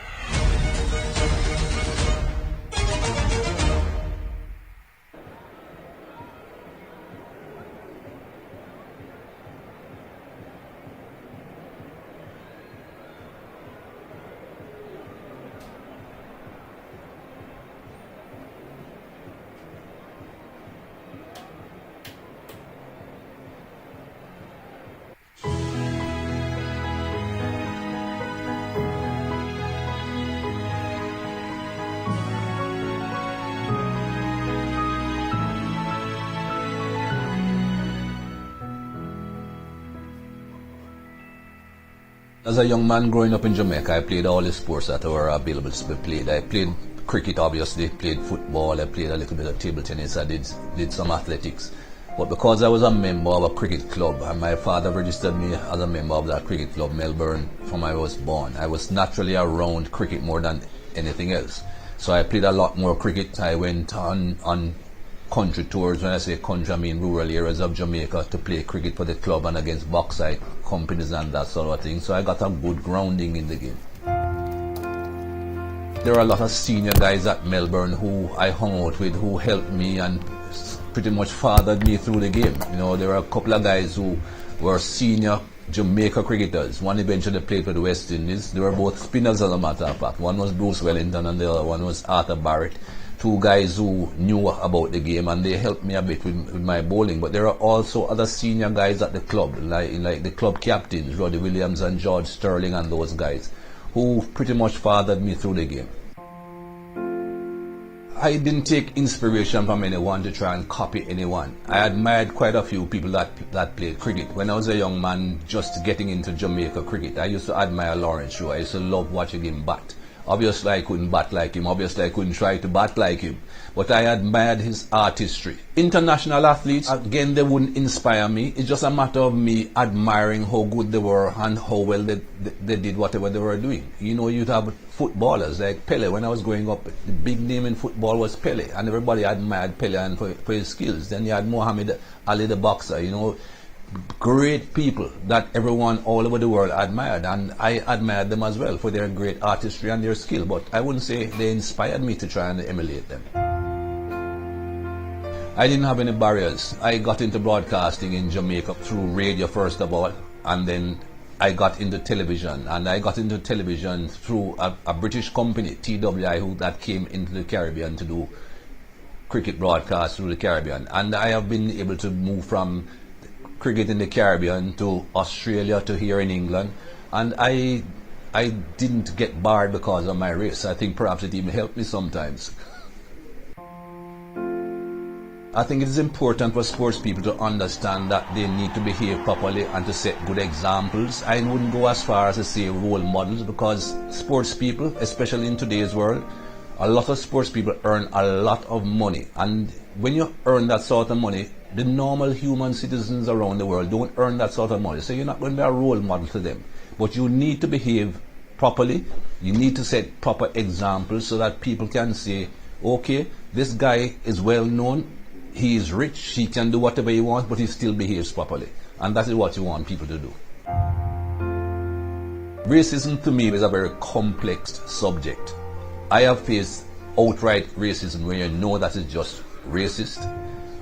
As a young man growing up in Jamaica, I played all the sports that were available to be played. I played cricket, obviously, played football, I played a little bit of table tennis, I did some athletics. But because I was a member of a cricket club, and my father registered me as a member of that cricket club, Melbourne, from when I was born, I was naturally around cricket more than anything else. So I played a lot more cricket. I went on country tours. When I say country, I mean rural areas of Jamaica, to play cricket for the club and against bauxite companies and that sort of thing. So I got a good grounding in the game. There are a lot of senior guys at Melbourne who I hung out with, who helped me and pretty much fathered me through the game. You know, there were a couple of guys who were senior Jamaica cricketers. One eventually played for the West Indies. They were both spinners, as a matter of fact. One was Bruce Wellington and the other one was Arthur Barrett. Two guys who knew about the game, and they helped me a bit with my bowling. But there are also other senior guys at the club, like the club captains, Roddy Williams and George Sterling and those guys, who pretty much fathered me through the game. I didn't take inspiration from anyone to try and copy anyone. I admired quite a few people that played cricket. When I was a young man just getting into Jamaica cricket, I used to admire Lawrence Shaw. I used to love watching him bat. Obviously I couldn't bat like him, obviously I couldn't try to bat like him, but I admired his artistry. International athletes, again, they wouldn't inspire me. It's just a matter of me admiring how good they were and how well they did whatever they were doing. You know, you'd have footballers like Pele. When I was growing up, the big name in football was Pele, and everybody admired Pele and for his skills. Then you had Muhammad Ali the boxer, you know, great people that everyone all over the world admired, and I admired them as well for their great artistry and their skill, but I wouldn't say they inspired me to try and emulate them. I didn't have any barriers. I got into broadcasting in Jamaica through radio first of all, and then I got into television, and I got into television through a British company, TWI, that came into the Caribbean to do cricket broadcasts through the Caribbean, and I have been able to move from cricket in the Caribbean to Australia to here in England, and I didn't get barred because of my race. I think perhaps it even helped me sometimes. I think it is important for sports people to understand that they need to behave properly and to set good examples. I wouldn't go as far as to say role models, because sports people, especially in today's world, a lot of sports people earn a lot of money, and when you earn that sort of money, the normal human citizens around the world don't earn that sort of money, so you're not going to be a role model to them. But you need to behave properly, you need to set proper examples so that people can say, okay, this guy is well known, he is rich, he can do whatever he wants, but he still behaves properly. And that is what you want people to do. Racism to me is a very complex subject. I have faced outright racism where you know that it's just racist.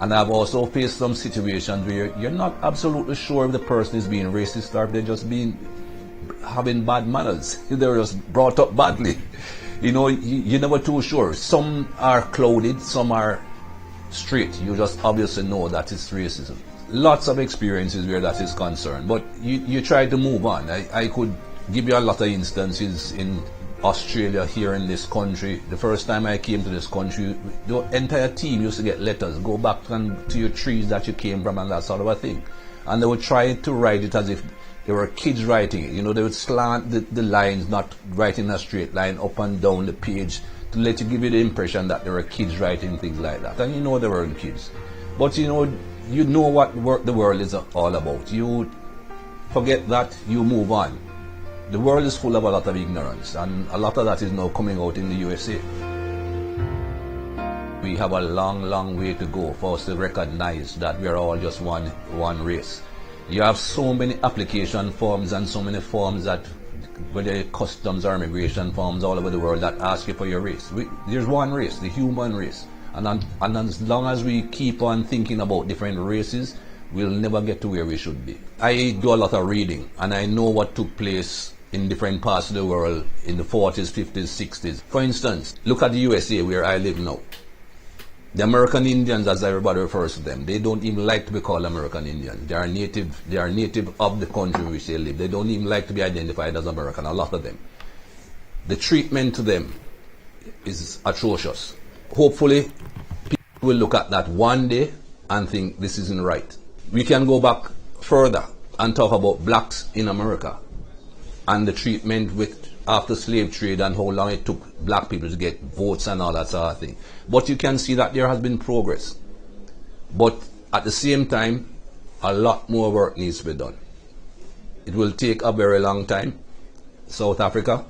And I've also faced some situations where you're not absolutely sure if the person is being racist or if they're just having bad manners. They're just brought up badly. You know, you're never too sure. Some are clouded, some are straight. You just obviously know that it's racism. Lots of experiences where that is concerned, but you try to move on. I could give you a lot of instances in Australia, here in this country. The first time I came to this country, the entire team used to get letters, go back to your trees that you came from and that sort of a thing. And they would try to write it as if they were kids writing it. You know, they would slant the lines, not writing a straight line up and down the page to give you the impression that there were kids writing things like that. And you know they weren't kids. But you know what the world is all about. You forget that, you move on. The world is full of a lot of ignorance, and a lot of that is now coming out in the USA. We have a long, long way to go for us to recognize that we are all just one race. You have so many application forms and so many forms that, whether customs or immigration forms all over the world, that ask you for your race. There's one race, the human race. And as long as we keep on thinking about different races, we'll never get to where we should be. I do a lot of reading, and I know what took place in different parts of the world in the 40s, 50s, 60s. For instance, look at the USA where I live now. The American Indians, as everybody refers to them, they don't even like to be called American Indian. They are native of the country in which they live. They don't even like to be identified as American, a lot of them. The treatment to them is atrocious. Hopefully, people will look at that one day and think this isn't right. We can go back further and talk about blacks in America and the treatment with after slave trade and how long it took black people to get votes and all that sort of thing. But you can see that there has been progress. But at the same time, a lot more work needs to be done. It will take a very long time. South Africa,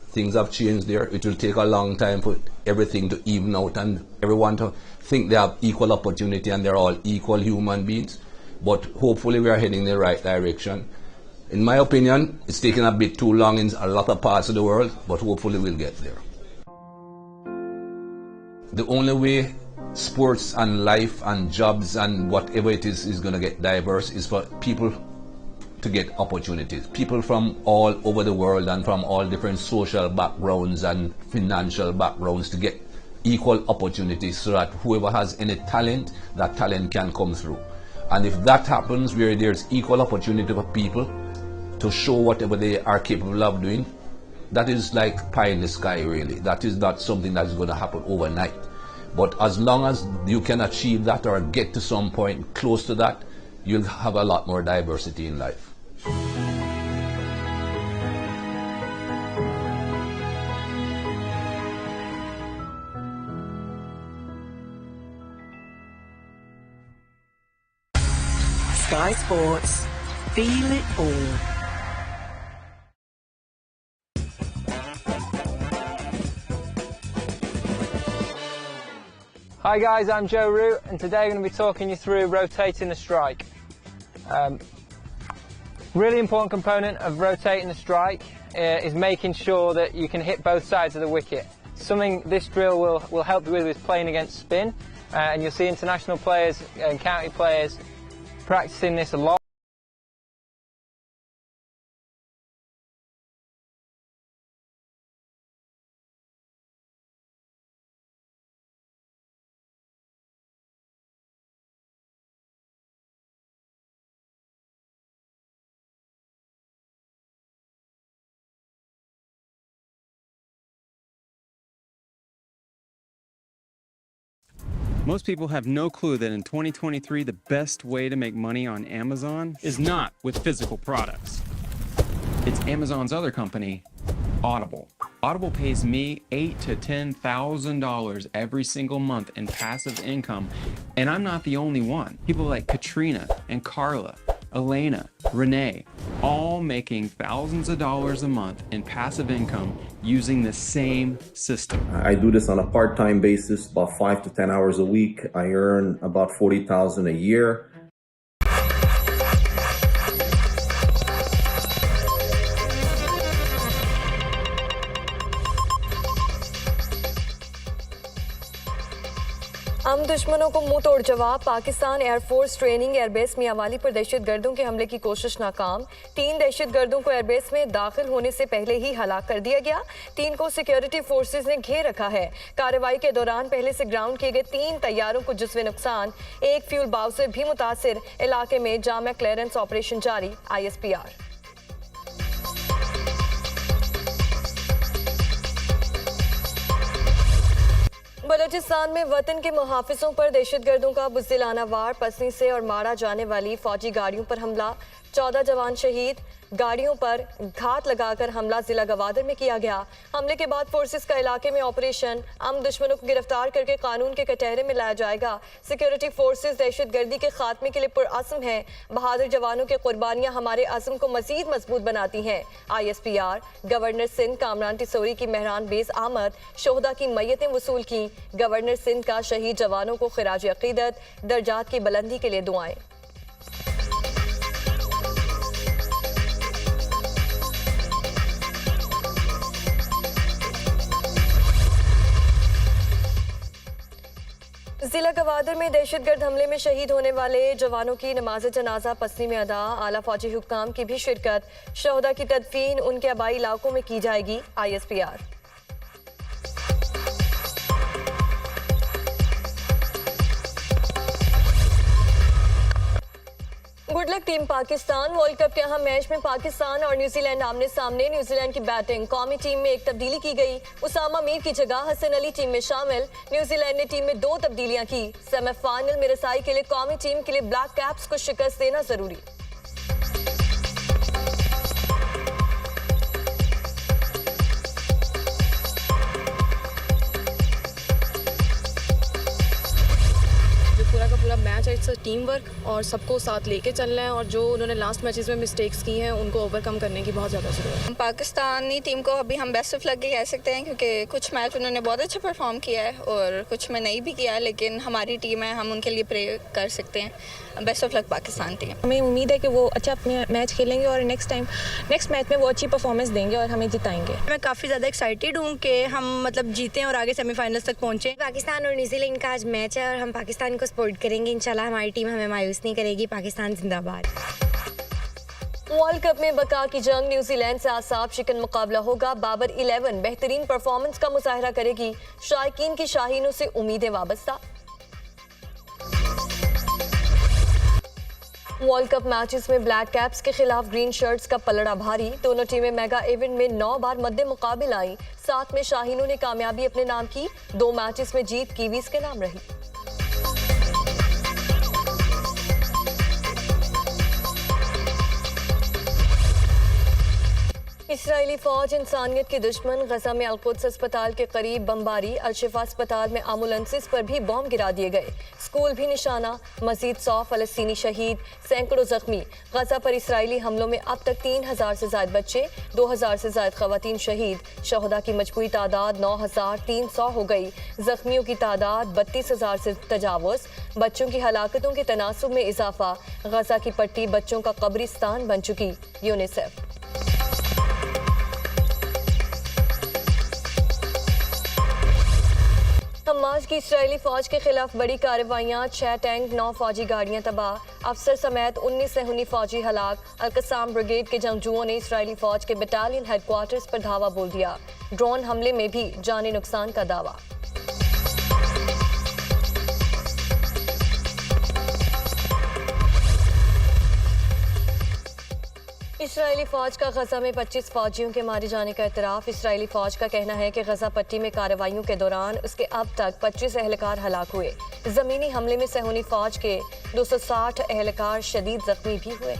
things have changed there. It will take a long time for everything to even out and everyone to think they have equal opportunity and they're all equal human beings. But hopefully we are heading in the right direction. In my opinion, it's taken a bit too long in a lot of parts of the world, but hopefully we'll get there. The only way sports and life and jobs and whatever it is going to get diverse is for people to get opportunities. People from all over the world and from all different social backgrounds and financial backgrounds to get equal opportunities so that whoever has any talent, that talent can come through. And if that happens, where there's equal opportunity for people to show whatever they are capable of doing, that is like pie in the sky, really. That is not something that is going to happen overnight. But as long as you can achieve that or get to some point close to that, you'll have a lot more diversity in life. Sky Sports. Feel it all. Hi guys, I'm Joe Root, and today I'm going to be talking you through rotating the strike. Really important component of rotating the strike is making sure that you can hit both sides of the wicket. Something this drill will help you with is playing against spin, and you'll see international players and county players practicing this a lot. Most people have no clue that in 2023, the best way to make money on Amazon is not with physical products. It's Amazon's other company, Audible. Audible pays me $8,000 to $10,000 every single month in passive income, and I'm not the only one. People like Katrina and Carla, Elena, Renee, all making thousands of dollars a month in passive income using the same system. I do this on a part-time basis, about 5 to 10 hours a week. I earn about $40,000 a year. हम दुश्मनों को मुंह तोड़ जवाब। Pakistan air force training airbase Mianwali पर दहशतगर्दों के हमले की कोशिश नाकाम। 3 दहशतगर्दों को एयरबेस में दाखिल होने से पहले ही हलाक कर दिया गया। 3 को सिक्योरिटी फोर्सेस ने घेर रखा है। कार्रवाई के दौरान पहले से ग्राउंड किए गए 3 तैयारों को जिस्वी नुकसान, 1 फ्यूल बाउसर भी मुतासिर। इलाके में जामा क्लियरेंस ऑपरेशन जारी। ISPR। बलूचिस्तान में वतन के मुहाफिजों पर दहशतगर्दों का बुज़दिलाना वार। पसनी से और मारा जाने वाली फौजी गाड़ियों पर हमला, 14 जवान शहीद। गाड़ियों पर घात लगाकर हमला जिला गवादर में किया गया। हमले के बाद फोर्सेस का इलाके में ऑपरेशन। दुश्मनों को गिरफ्तार करके कानून के कटहरे में लाया जाएगा। सिक्योरिटी फोर्सेस दहशतगर्दी के खात्मे के लिए पुरअज़्म हैं। बहादुर जवानों की कुर्बानियां हमारे अज़्म को मजीद मजबूत बनाती हैं। ISPR। गवर्नर सिंध कामरान टिसोरी की मेहरान बेज आमद, शोहदा की मैयतें वसूल की। गवर्नर सिंध का शहीद जवानों को खिराज अकीदत, दर्जात की बुलंदी के लिए दुआएं। जिला गवादर में दहशतगर्द हमले में शहीद होने वाले जवानों की नमाज जनाजा पसनी में अदा, आला फौजी हुक्काम की भी शिरकत। शहदा की तदफीन उनके आबाई इलाकों में की जाएगी। ISPR। Good luck team Pakistan. World cup के अहम मैच में पाकिस्तान और न्यूजीलैंड आमने सामने। न्यूजीलैंड की बैटिंग। कौमी टीम में एक तब्दीली की गई, उसामा मीर की जगह हसन अली टीम में शामिल। न्यूजीलैंड ने टीम में 2 तब्दीलियां की। सेमीफाइनल में रसाई के लिए कौमी टीम के लिए ब्लैक कैप्स को शिकस्त देना जरूरी। पूरा का पूरा मैच है, इट्स टीम वर्क और सबको साथ लेके चलना है और जो उन्होंने लास्ट मैचेस में मिस्टेक्स की हैं उनको ओवरकम करने की बहुत ज़्यादा ज़रूरत है। पाकिस्तानी टीम को अभी हम बेस्ट ऑफ लक कह सकते हैं क्योंकि कुछ मैच उन्होंने बहुत अच्छा परफॉर्म किया है और कुछ में नहीं भी किया है, लेकिन हमारी टीम है, हम उनके लिए प्रे कर सकते हैं। Best of luck Pakistan team. हमें उम्मीद है कि वो अच्छा अपने मैच खेलेंगे और नेक्स्ट मैच में वो अच्छी परफॉर्मेंस देंगे और हमें जिताएंगे। मैं काफ़ी ज़्यादा एक्साइटेड हूँ कि हम मतलब जीतें और आगे सेमीफाइनल्स तक पहुँचें। पाकिस्तान और न्यूजीलैंड का आज मैच है और हम पाकिस्तान को सपोर्ट करेंगे। इंशाल्लाह हमारी टीम हमें मायूस नहीं करेगी। पाकिस्तान जिंदाबाद। वर्ल्ड कप में बका की जंग। न्यूजीलैंड से आसाब शिकन मुकाबला होगा। बाबर 11 बेहतरीन परफॉर्मेंस का मुजाहरा करेगी। शायकीन की शाहीनों से उम्मीदें वाबस्ता। वर्ल्ड कप मैचेस में ब्लैक कैप्स के खिलाफ ग्रीन शर्ट्स का पलड़ा भारी। दोनों टीमें मेगा इवेंट में 9 बार मद्दे मुकाबिल आई। साथ में शाहीनों ने कामयाबी अपने नाम की। 2 मैचेस में जीत कीवीज के नाम रही। इस्राएली फौज इंसानियत की दुश्मन। गजा में अल-कुद्स अस्पताल के करीब बमबारी। अल-शिफा अस्पताल में एम्बुलेंसेस पर भी बॉम्ब गिरा दिए गए। स्कूल भी निशाना। मजीद 100 फलस्तीनी शहीद, सैकड़ों जख्मी। गजा पर इस्राएली हमलों में अब तक 3000 से ज्यादा बच्चे, 2000 से ज्यादा खवातीन शहीद। शहदा की मजबूरी तादाद 9300 हो गई। जख्मियों की तादाद 32000 से तजावुज। बच्चों की हलाकतों के तनासुब में इजाफा। गजा की पट्टी बच्चों का कब्रिस्तान बन चुकी। यूनिसेफ। हमास की इस्राएली फौज के खिलाफ बड़ी कार्रवाइयां। 6 टैंक, 9 फौजी गाड़ियां तबाह। अफसर समेत 19 सहूनी फौजी हलाक। अल-कसाम ब्रिगेड के जंगजुओं ने इस्राएली फौज के बटालियन हेडक्वार्टर्स पर धावा बोल दिया। ड्रोन हमले में भी जानी नुकसान का दावा। इस्राएली फौज का गजा में 25 फौजियों के मारे जाने का इतराफ। इस्राएली फौज का कहना है कि गजा पट्टी में कार्रवाइयों के दौरान उसके अब तक 25 एहलकार हलाक हुए। जमीनी हमले में सहूनी फौज के 260 एहलकार शदीद जख्मी भी हुए।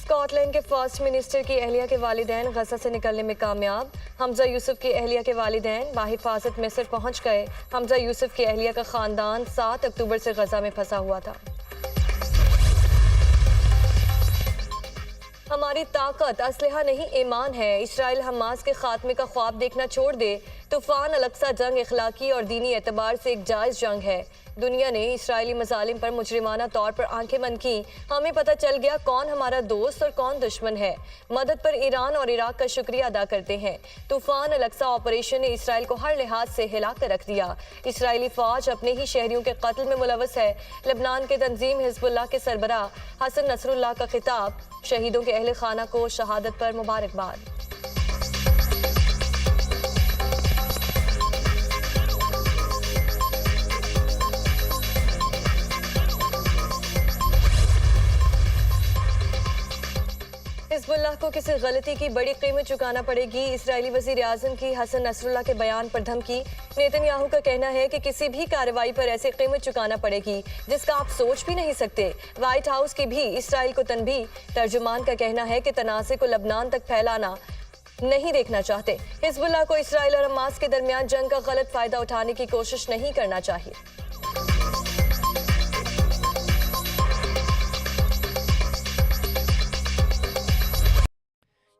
स्कॉटलैंड के फर्स्ट मिनिस्टर की अहलिया के वालिदैन गजा से निकलने में कामयाब। हमजा यूसुफ की अहलिया के वालिदैन बाहिफाजत मिस्र पहुंच गए। हमजा यूसुफ की अहलिया का खानदान 7 अक्टूबर से गजा में फंसा हुआ था। हमारी ताकत असलहा नहीं ईमान है। इस्राएल हमास के खात्मे का ख्वाब देखना छोड़ दे। तूफान अल-अक्सा जंग इखलाकी और दीनी एतबार से एक जायज़ जंग है। दुनिया ने इस्राएली मजालिम पर मुजरिमाना तौर पर आंखें बंद की। हमें पता चल गया कौन हमारा दोस्त और कौन दुश्मन है। मदद पर ईरान और इराक का शुक्रिया अदा करते हैं। तूफान अल-अक्सा ऑपरेशन ने इस्राएल को हर लिहाज से हिला कर रख दिया। इस्राएली फौज अपने ही शहरियों के कत्ल में मुलवस है। लेबनान के तंजीम हिजबुल्लाह के सरबराह हसन नसरुल्लाह का खिताब। शहीदों के अहले खाना को शहादत पर मुबारकबाद। हिजबुल्लाह को किसी गलती की बड़ी कीमत चुकाना पड़ेगी। इस्राएली वजीर आजम की हसन नसरुल्लाह के बयान पर धमकी। नेतन्याहू का कहना है कि किसी भी कार्रवाई पर ऐसी कीमत चुकाना पड़ेगी जिसका आप सोच भी नहीं सकते। व्हाइट हाउस की भी इसराइल को तनबीह। तर्जुमान का कहना है कि तनाज़े को लबनान तक फैलाना नहीं देखना चाहते। हिजबुल्लाह को इसराइल और हमास के दरमियान जंग का गलत फायदा उठाने की कोशिश नहीं करना चाहिए।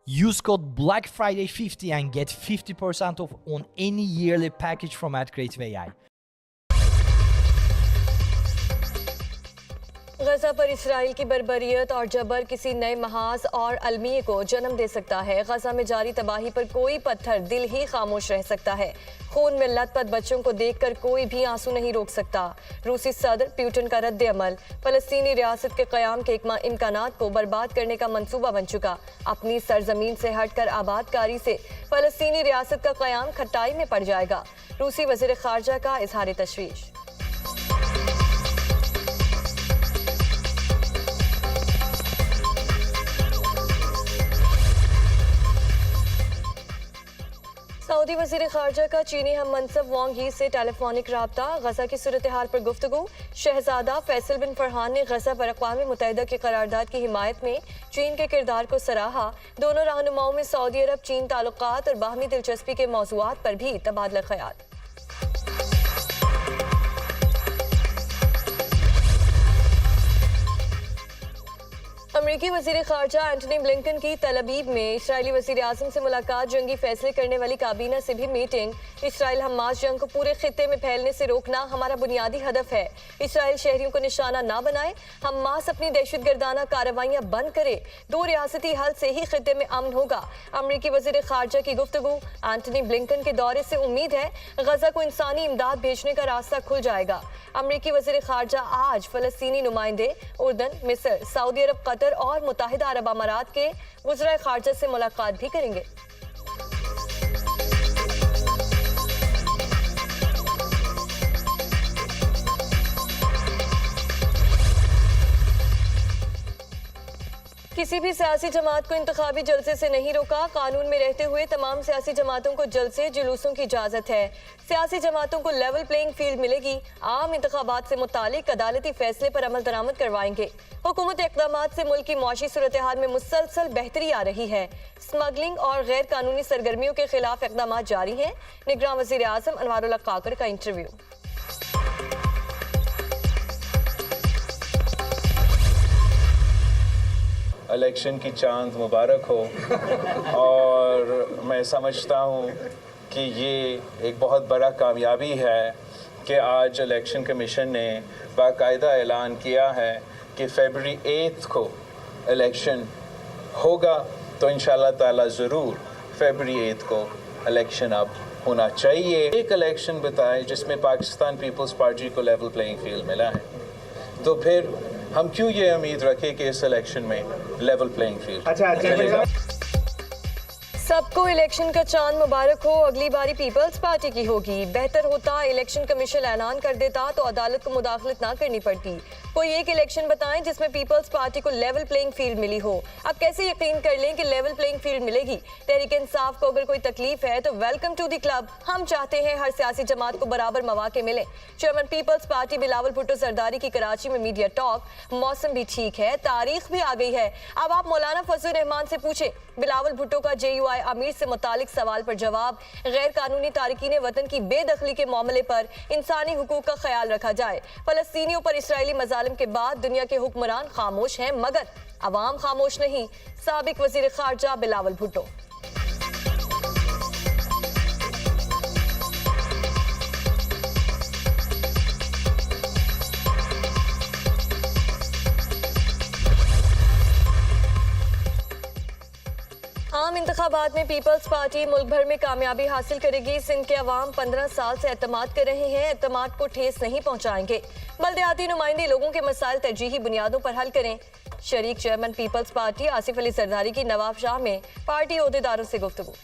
Use code BLACKFRIDAY50 and get 50% off on any yearly package from @CreativeAI. गजा पर इसराइल की बर्बरियत और जबर किसी नए महाज और अलमिये को जन्म दे सकता है। गजा में जारी तबाही पर कोई पत्थर दिल ही खामोश रह सकता है। खून में लथपथ बच्चों को देखकर कोई भी आंसू नहीं रोक सकता। रूसी सदर पुतिन का रद्द अमल फलस्तीनी रियासत के क़याम के इम्कानात को बर्बाद करने का मंसूबा बन चुका। अपनी सरजमीन से हटकर आबादकारी से फलस्तीनी रियासत का क़याम खटाई में पड़ जाएगा। रूसी वज़ीर ख़ारजा का इज़हार तशवीश। सऊदी वज़ीर ख़ारजा का चीनी हम मनसब वांग यी से टेलीफोनिक राब्ता। गजा की सूरत हाल पर गुफ्तगू। शहजादा फैसल बिन फरहान ने गजा पर अक़वाम मुत्तहिदा की करारदाद की हिमायत में चीन के किरदार को सराहा। दोनों रहनुमाओं में सऊदी अरब चीन ताल्लुकात और बाहमी दिलचस्पी के मौज़ूआत पर भी तबादला ख़याल। अमरीकी वज़ीर ख़ारजा एंटनी ब्लिंकन की तलबीब में इसराइली वज़ीर आज़म से मुलाकात, जंगी फैसले करने वाली काबीना से भी मीटिंग। इसराइल हमास जंग को पूरे खित्ते में फैलने से रोकना हमारा बुनियादी हदफ है। इसराइल शहरियों को निशाना ना बनाए, हमास अपनी दहशतगर्दाना कार्रवाइयाँ बंद करे। दो रियासती हल से ही खित्ते में अमन होगा। अमरीकी वज़ीर ख़ारजा की गुफ्तगू। एंटनी ब्लिंकन के दौरे से उम्मीद है गजा को इंसानी इमदाद भेजने का रास्ता खुल जाएगा। अमरीकी वज़ीर ख़ारजा आज फ़लस्तीनी नुमाइंदे उर्दन, मिस्र, सऊदी अरब, कतर और मुत्तहिदा अरब अमारात के वज़ीर ख़ारजा से मुलाकात भी करेंगे। किसी भी सियासी जमात को इंतखाबी जलसे से नहीं रोका। कानून में रहते हुए तमाम सियासी जमातों को जलसे जुलूसों की इजाज़त है। सियासी जमातों को लेवल प्लेइंग फील्ड मिलेगी। आम इंतखाबात से मुतालिक अदालती फैसले पर अमल दरामद करवाएंगे। हुकूमत इक़दामात से मुल्क की मुआशी सूरत हाल में मुसलसल बेहतरी आ रही है। स्मगलिंग और गैर कानूनी सरगर्मियों के खिलाफ इक़दामात जारी हैं। निगरान वज़ीर आज़म अनवारुल्लाह काकर का इंटरव्यू। इलेक्शन की चांद मुबारक हो और मैं समझता हूँ कि ये एक बहुत बड़ा कामयाबी है कि आज इलेक्शन कमीशन ने बाकायदा ऐलान किया है कि फरवरी 8 को इलेक्शन होगा। तो इंशाल्लाह ताला ज़रूर फरवरी 8 को इलेक्शन अब होना चाहिए। एक इलेक्शन बताएं जिसमें पाकिस्तान पीपल्स पार्टी को लेवल प्लेइंग फील्ड मिला है, तो फिर हम क्यों ये उम्मीद रखें कि इस इलेक्शन में लेवल प्लेइंग फील्ड। सबको इलेक्शन का चांद मुबारक हो। अगली बारी पीपल्स पार्टी की होगी। बेहतर होता इलेक्शन कमीशन ऐलान कर देता तो अदालत को मुदाखलत ना करनी पड़ती। कोई एक इलेक्शन बताएं जिसमें पीपल्स पार्टी को लेवल प्लेइंग फील्ड मिली हो। अब कैसे यकीन कर लें कि लेवल प्लेइंग फील्ड मिलेगी। तहरीक इंसाफ को अगर कोई तकलीफ है तो वेलकम टू द क्लब। हम चाहते हैं हर सियासी जमात को बराबर मौके मिले। Chairman People's Party Bilawal Bhutto Zardari की कराची में मीडिया टॉक। मौसम भी ठीक है, तारीख भी आ गई है। अब आप मौलाना फजलुर रहमान से पूछे। बिलावल भुट्टो का JUI अमीर से मुतालिक सवाल पर जवाब। गैर कानूनी तारकीन वतन की बेदखली के मामले पर इंसानी हुकूक का ख्याल रखा जाए। फलस्तीनियों पर इसराइली मजालिम के बाद दुनिया के हुक्मरान खामोश हैं, मगर अवाम खामोश नहीं। साबिक वजीर खारजा बिलावल भुट्टो। आम इंतखाबात में पीपल्स पार्टी मुल्क भर में कामयाबी हासिल करेगी। सिंध के अवाम 15 साल से एतमाद कर रहे हैं, एतमाद को ठेस नहीं पहुंचाएंगे। बल्दियाती नुमाइंदे लोगों के मसाइल तरजीही बुनियादों पर हल करें। शरीक chairman People's Party Asif Ali Zardari की नवाब शाह में पार्टी ओहदेदारों से गुफ्तगू।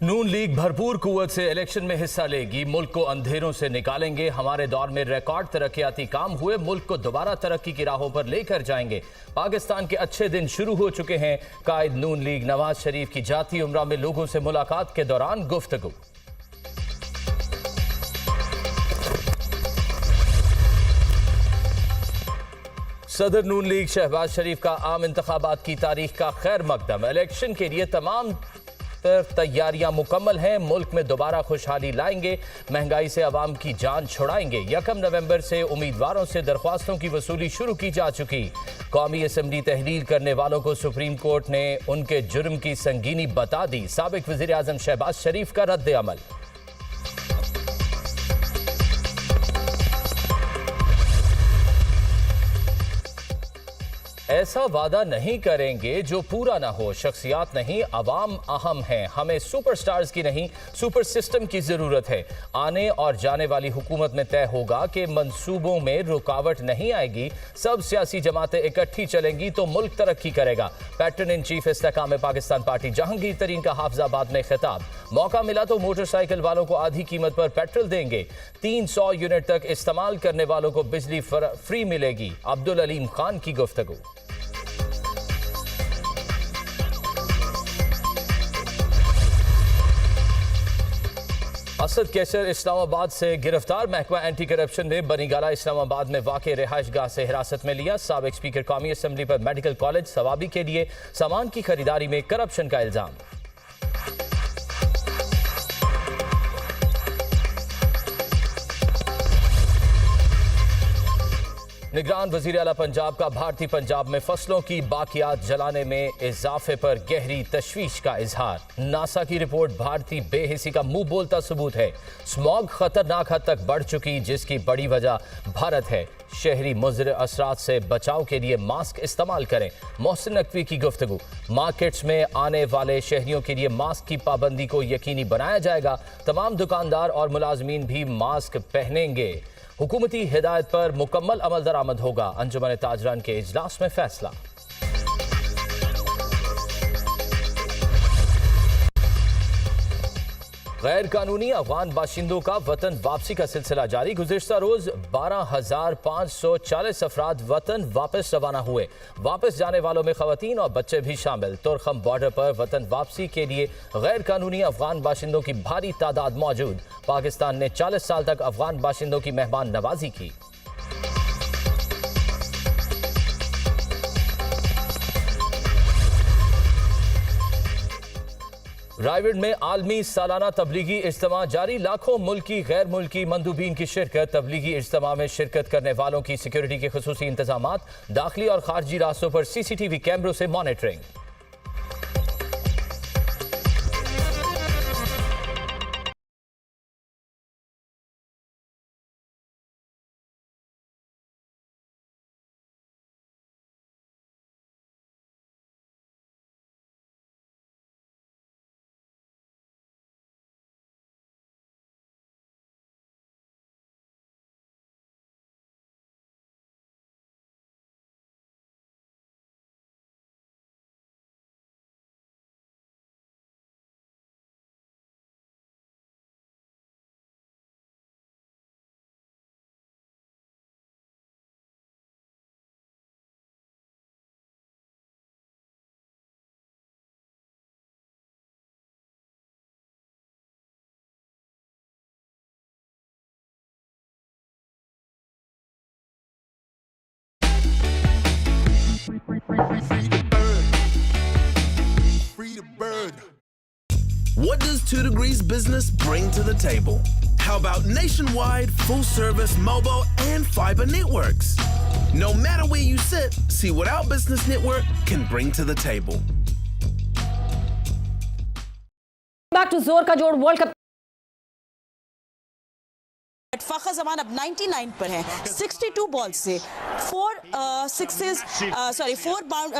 नून लीग भरपूर कुव्वत से इलेक्शन में हिस्सा लेगी। मुल्क को अंधेरों से निकालेंगे। हमारे दौर में रिकॉर्ड तरक्याती काम हुए, मुल्क को दोबारा तरक्की की राहों पर लेकर जाएंगे। पाकिस्तान के अच्छे दिन शुरू हो चुके हैं। कायद नून लीग नवाज शरीफ की जाती उम्रा में लोगों से मुलाकात के दौरान गुफ्तगू। सदर नून लीग शहबाज शरीफ का आम इंतखाबात की तारीख का खैर मकदम। इलेक्शन के लिए तमाम तैयारियां मुकम्मल हैं। मुल्क में दोबारा खुशहाली लाएंगे, महंगाई से अवाम की जान छुड़ाएंगे। 1 नवंबर से उम्मीदवारों से दरख्वास्तों की वसूली शुरू की जा चुकी। कौमी असम्बली तहलील करने वालों को सुप्रीम कोर्ट ने उनके जुर्म की संगीनी बता दी। साबिक वज़ीर आज़म शहबाज शरीफ का रद्द अमल। ऐसा वादा नहीं करेंगे जो पूरा ना हो। शख्सियात नहीं, अवाम अहम हैं। हमें सुपरस्टार्स की नहीं, सुपर सिस्टम की जरूरत है। आने और जाने वाली हुकूमत में तय होगा कि मंसूबों में रुकावट नहीं आएगी। सब सियासी जमातें इकट्ठी चलेंगी तो मुल्क तरक्की करेगा। Patron in chief Istehkam Pakistan party Jahangir Tareen का हाफिजाबाद में खिताब। मौका मिला तो मोटरसाइकिल वालों को आधी कीमत पर पेट्रोल देंगे। 300 यूनिट तक इस्तेमाल करने वालों को बिजली फ्री मिलेगी। अब्दुल अलीम खान की गुफ्तगू। असद कैसर इस्लामाबाद से गिरफ्तार। महकमा एंटी करप्शन ने बनीगाला इस्लामाबाद में वाक़ रिहाइश गाह से हिरासत में लिया। साबिक स्पीकर कौमी असम्बली पर मेडिकल कॉलेज सवाबी के लिए सामान की खरीदारी में करप्शन का इल्जाम। निगरान वज़ीर आला पंजाब का भारतीय पंजाब में फसलों की बाकियात जलाने में इजाफे पर गहरी तशवीश का इजहार। नासा की रिपोर्ट भारतीय बेहिसी का मुंह बोलता सबूत है। स्मॉग खतरनाक हद तक बढ़ चुकी, जिसकी बड़ी वजह भारत है। शहरी मुज़र असरात से बचाव के लिए मास्क इस्तेमाल करें। मोहसिन नकवी की गुफ्तगू। मार्केट्स में आने वाले शहरियों के लिए मास्क की पाबंदी को यकीनी बनाया जाएगा। तमाम दुकानदार और मुलाजमीन भी मास्क पहनेंगे। हुकूमती हिदायत पर मुकम्मल अमल दरामद होगा। अंजुमन ताजरान के इजलास में फैसला। गैर कानूनी अफगान बाशिंदों का वतन वापसी का सिलसिला जारी। गुज़िश्ता रोज 12,540 अफराद वतन वापस रवाना हुए। वापस जाने वालों में खवातीन और बच्चे भी शामिल। तुरखम बॉर्डर पर वतन वापसी के लिए गैर कानूनी अफगान बाशिंदों की भारी तादाद मौजूद। पाकिस्तान ने 40 साल तक अफगान बाशिंदों की मेहमान नवाजी की। रायगढ़ में आलमी सालाना तबलीगी इज्तिमा जारी। लाखों मुल्की गैर मुल्की मंदूबीन की शिरकत। तबलीगी इज्तिमा में शिरकत करने वालों की सिक्योरिटी के खुसूसी इंतजामात। दाखिली और खारजी रास्तों पर CCTV कैमरों से monitoring. What does 2 Degrees Business bring to the table? How about nationwide, full-service mobile and fiber networks? No matter where you sit, see what our business network can bring to the table. Back to जोर का जोड़ world cup. फखर जमान अब 99 पर है। 62 ball से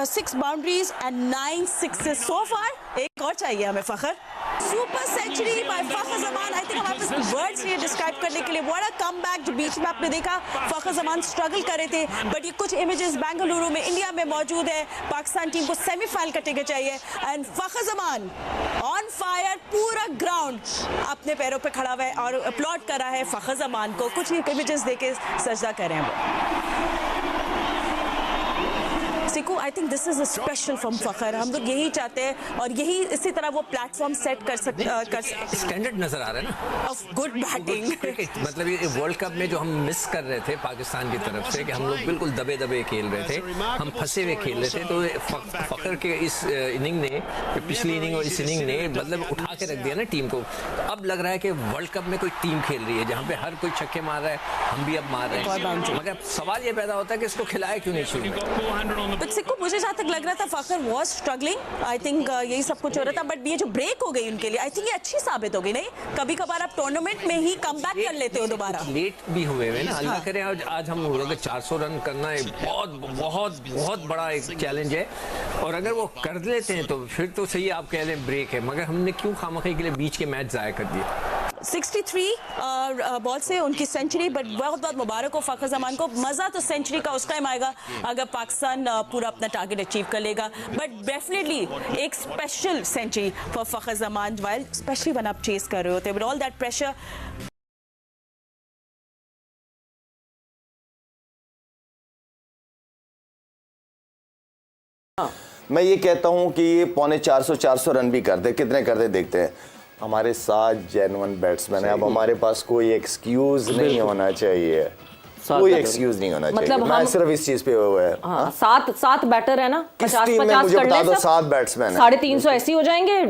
6 boundaries and 9 sixes so far. एक और चाहिए हमें Fakhar. Super century by Fakhar Zaman. I think हमारे पास वर्ड्स नहीं डिस्क्राइब करने के लिए। What a comeback. जो बीच में आपने देखा फखर जमान स्ट्रगल कर रहे थे, बट ये कुछ इमेजेस बेंगलुरु में इंडिया में मौजूद है। पाकिस्तान टीम को सेमीफाइनल का टिकट चाहिए and Fakhar Zaman on fire. पूरा ग्राउंड अपने पैरों पे खड़ा हुआ है और अपलॉड कर रहा है फखर जमान को। कुछ इमेजेस देके सजदा कर रहे हैं वो। सिकू, I think this is a special from Fakhar. हम लोग यही चाहते हैं और यही इसी तरह वो प्लेटफॉर्म सेट कर सकते स्टैंडर्ड नजर आ रहा है ना ऑफ गुड बैटिंग। मतलब ये वर्ल्ड कप में जो हम मिस कर रहे थे पाकिस्तान की तरफ से कि हम लोग बिल्कुल दबे दबे खेल रहे थे, हम फंसे हुए खेल रहे थे, तो फखर के इस इनिंग ने, पिछली इनिंग और इस इनिंग ने मतलब उठा के रख दिया ना टीम को। अब लग रहा है कि वर्ल्ड कप में कोई टीम खेल रही है जहाँ पे हर कोई छक्के मार रहा है, हम भी अब मार रहे हैं। मगर सवाल ये पैदा होता है कि इसको खिलाया क्यों नहीं शुरू में। सिकू मुझे जहाँ तक लग रहा था फखर वॉज स्ट्रगलिंग, आई थिंक यही सब कुछ हो रहा था, बट ये जो ब्रेक हो गई उनके लिए आई थिंक ये अच्छी साबित हो गई। नहीं, कभी कभार आप टूर्नामेंट में ही कम बैक कर लेते हो दोबारा। लेट भी हुए हैं ना, अल्लाह करे आज हम अगर 400 रन करना एक बहुत बड़ा एक चैलेंज है, और अगर वो कर लेते हैं तो फिर तो सही आप कह लें ब्रेक है, मगर हमने क्यों खामखी के लिए बीच के मैच ज़ाया कर दिए। 63 बॉल से उनकी सेंचुरी, बट बहुत बहुत मुबारक हो फखर जमान को। मज़ा तो सेंचुरी का उस टाइम आएगा अगर पाकिस्तान पूरा अपना टारगेट अचीव कर लेगा, बट डेफिनेटली एक special century for Fakhar Zaman, while specially when आप चेस कर रहे होते विद ऑल दैट प्रेशर। मैं ये कहता हूँ कि ये 450 रन भी कर दे, कितने कर दे देखते हैं। हमारे 7 जेन्युइन बैट्समैन है, अब हमारे पास कोई एक्सक्यूज नहीं होना चाहिए, कोई एक्सक्यूज नहीं होना चाहिए। मैं सिर्फ इस चीज पे हुआ है। हाँ, 7 बैटर है ना, 50-50 कर ले, 7 बैट्समैन 350 ऐसे हो जाएंगे।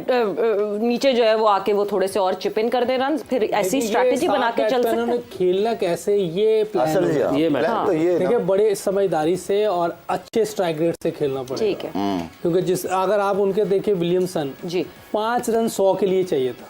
नीचे जो है वो आके वो थोड़े से और चिप इन कर दे रन, फिर ऐसी स्ट्रेटेजी बना के चल सकते हैं। खेलना कैसे ये प्लान तो ये ठीक है, बड़े समझदारी से और अच्छे स्ट्राइक रेट से खेलना पड़ेगा। ठीक है, क्योंकि अगर आप उनके देखें विलियमसन जी 5 रन 100 के लिए चाहिए था,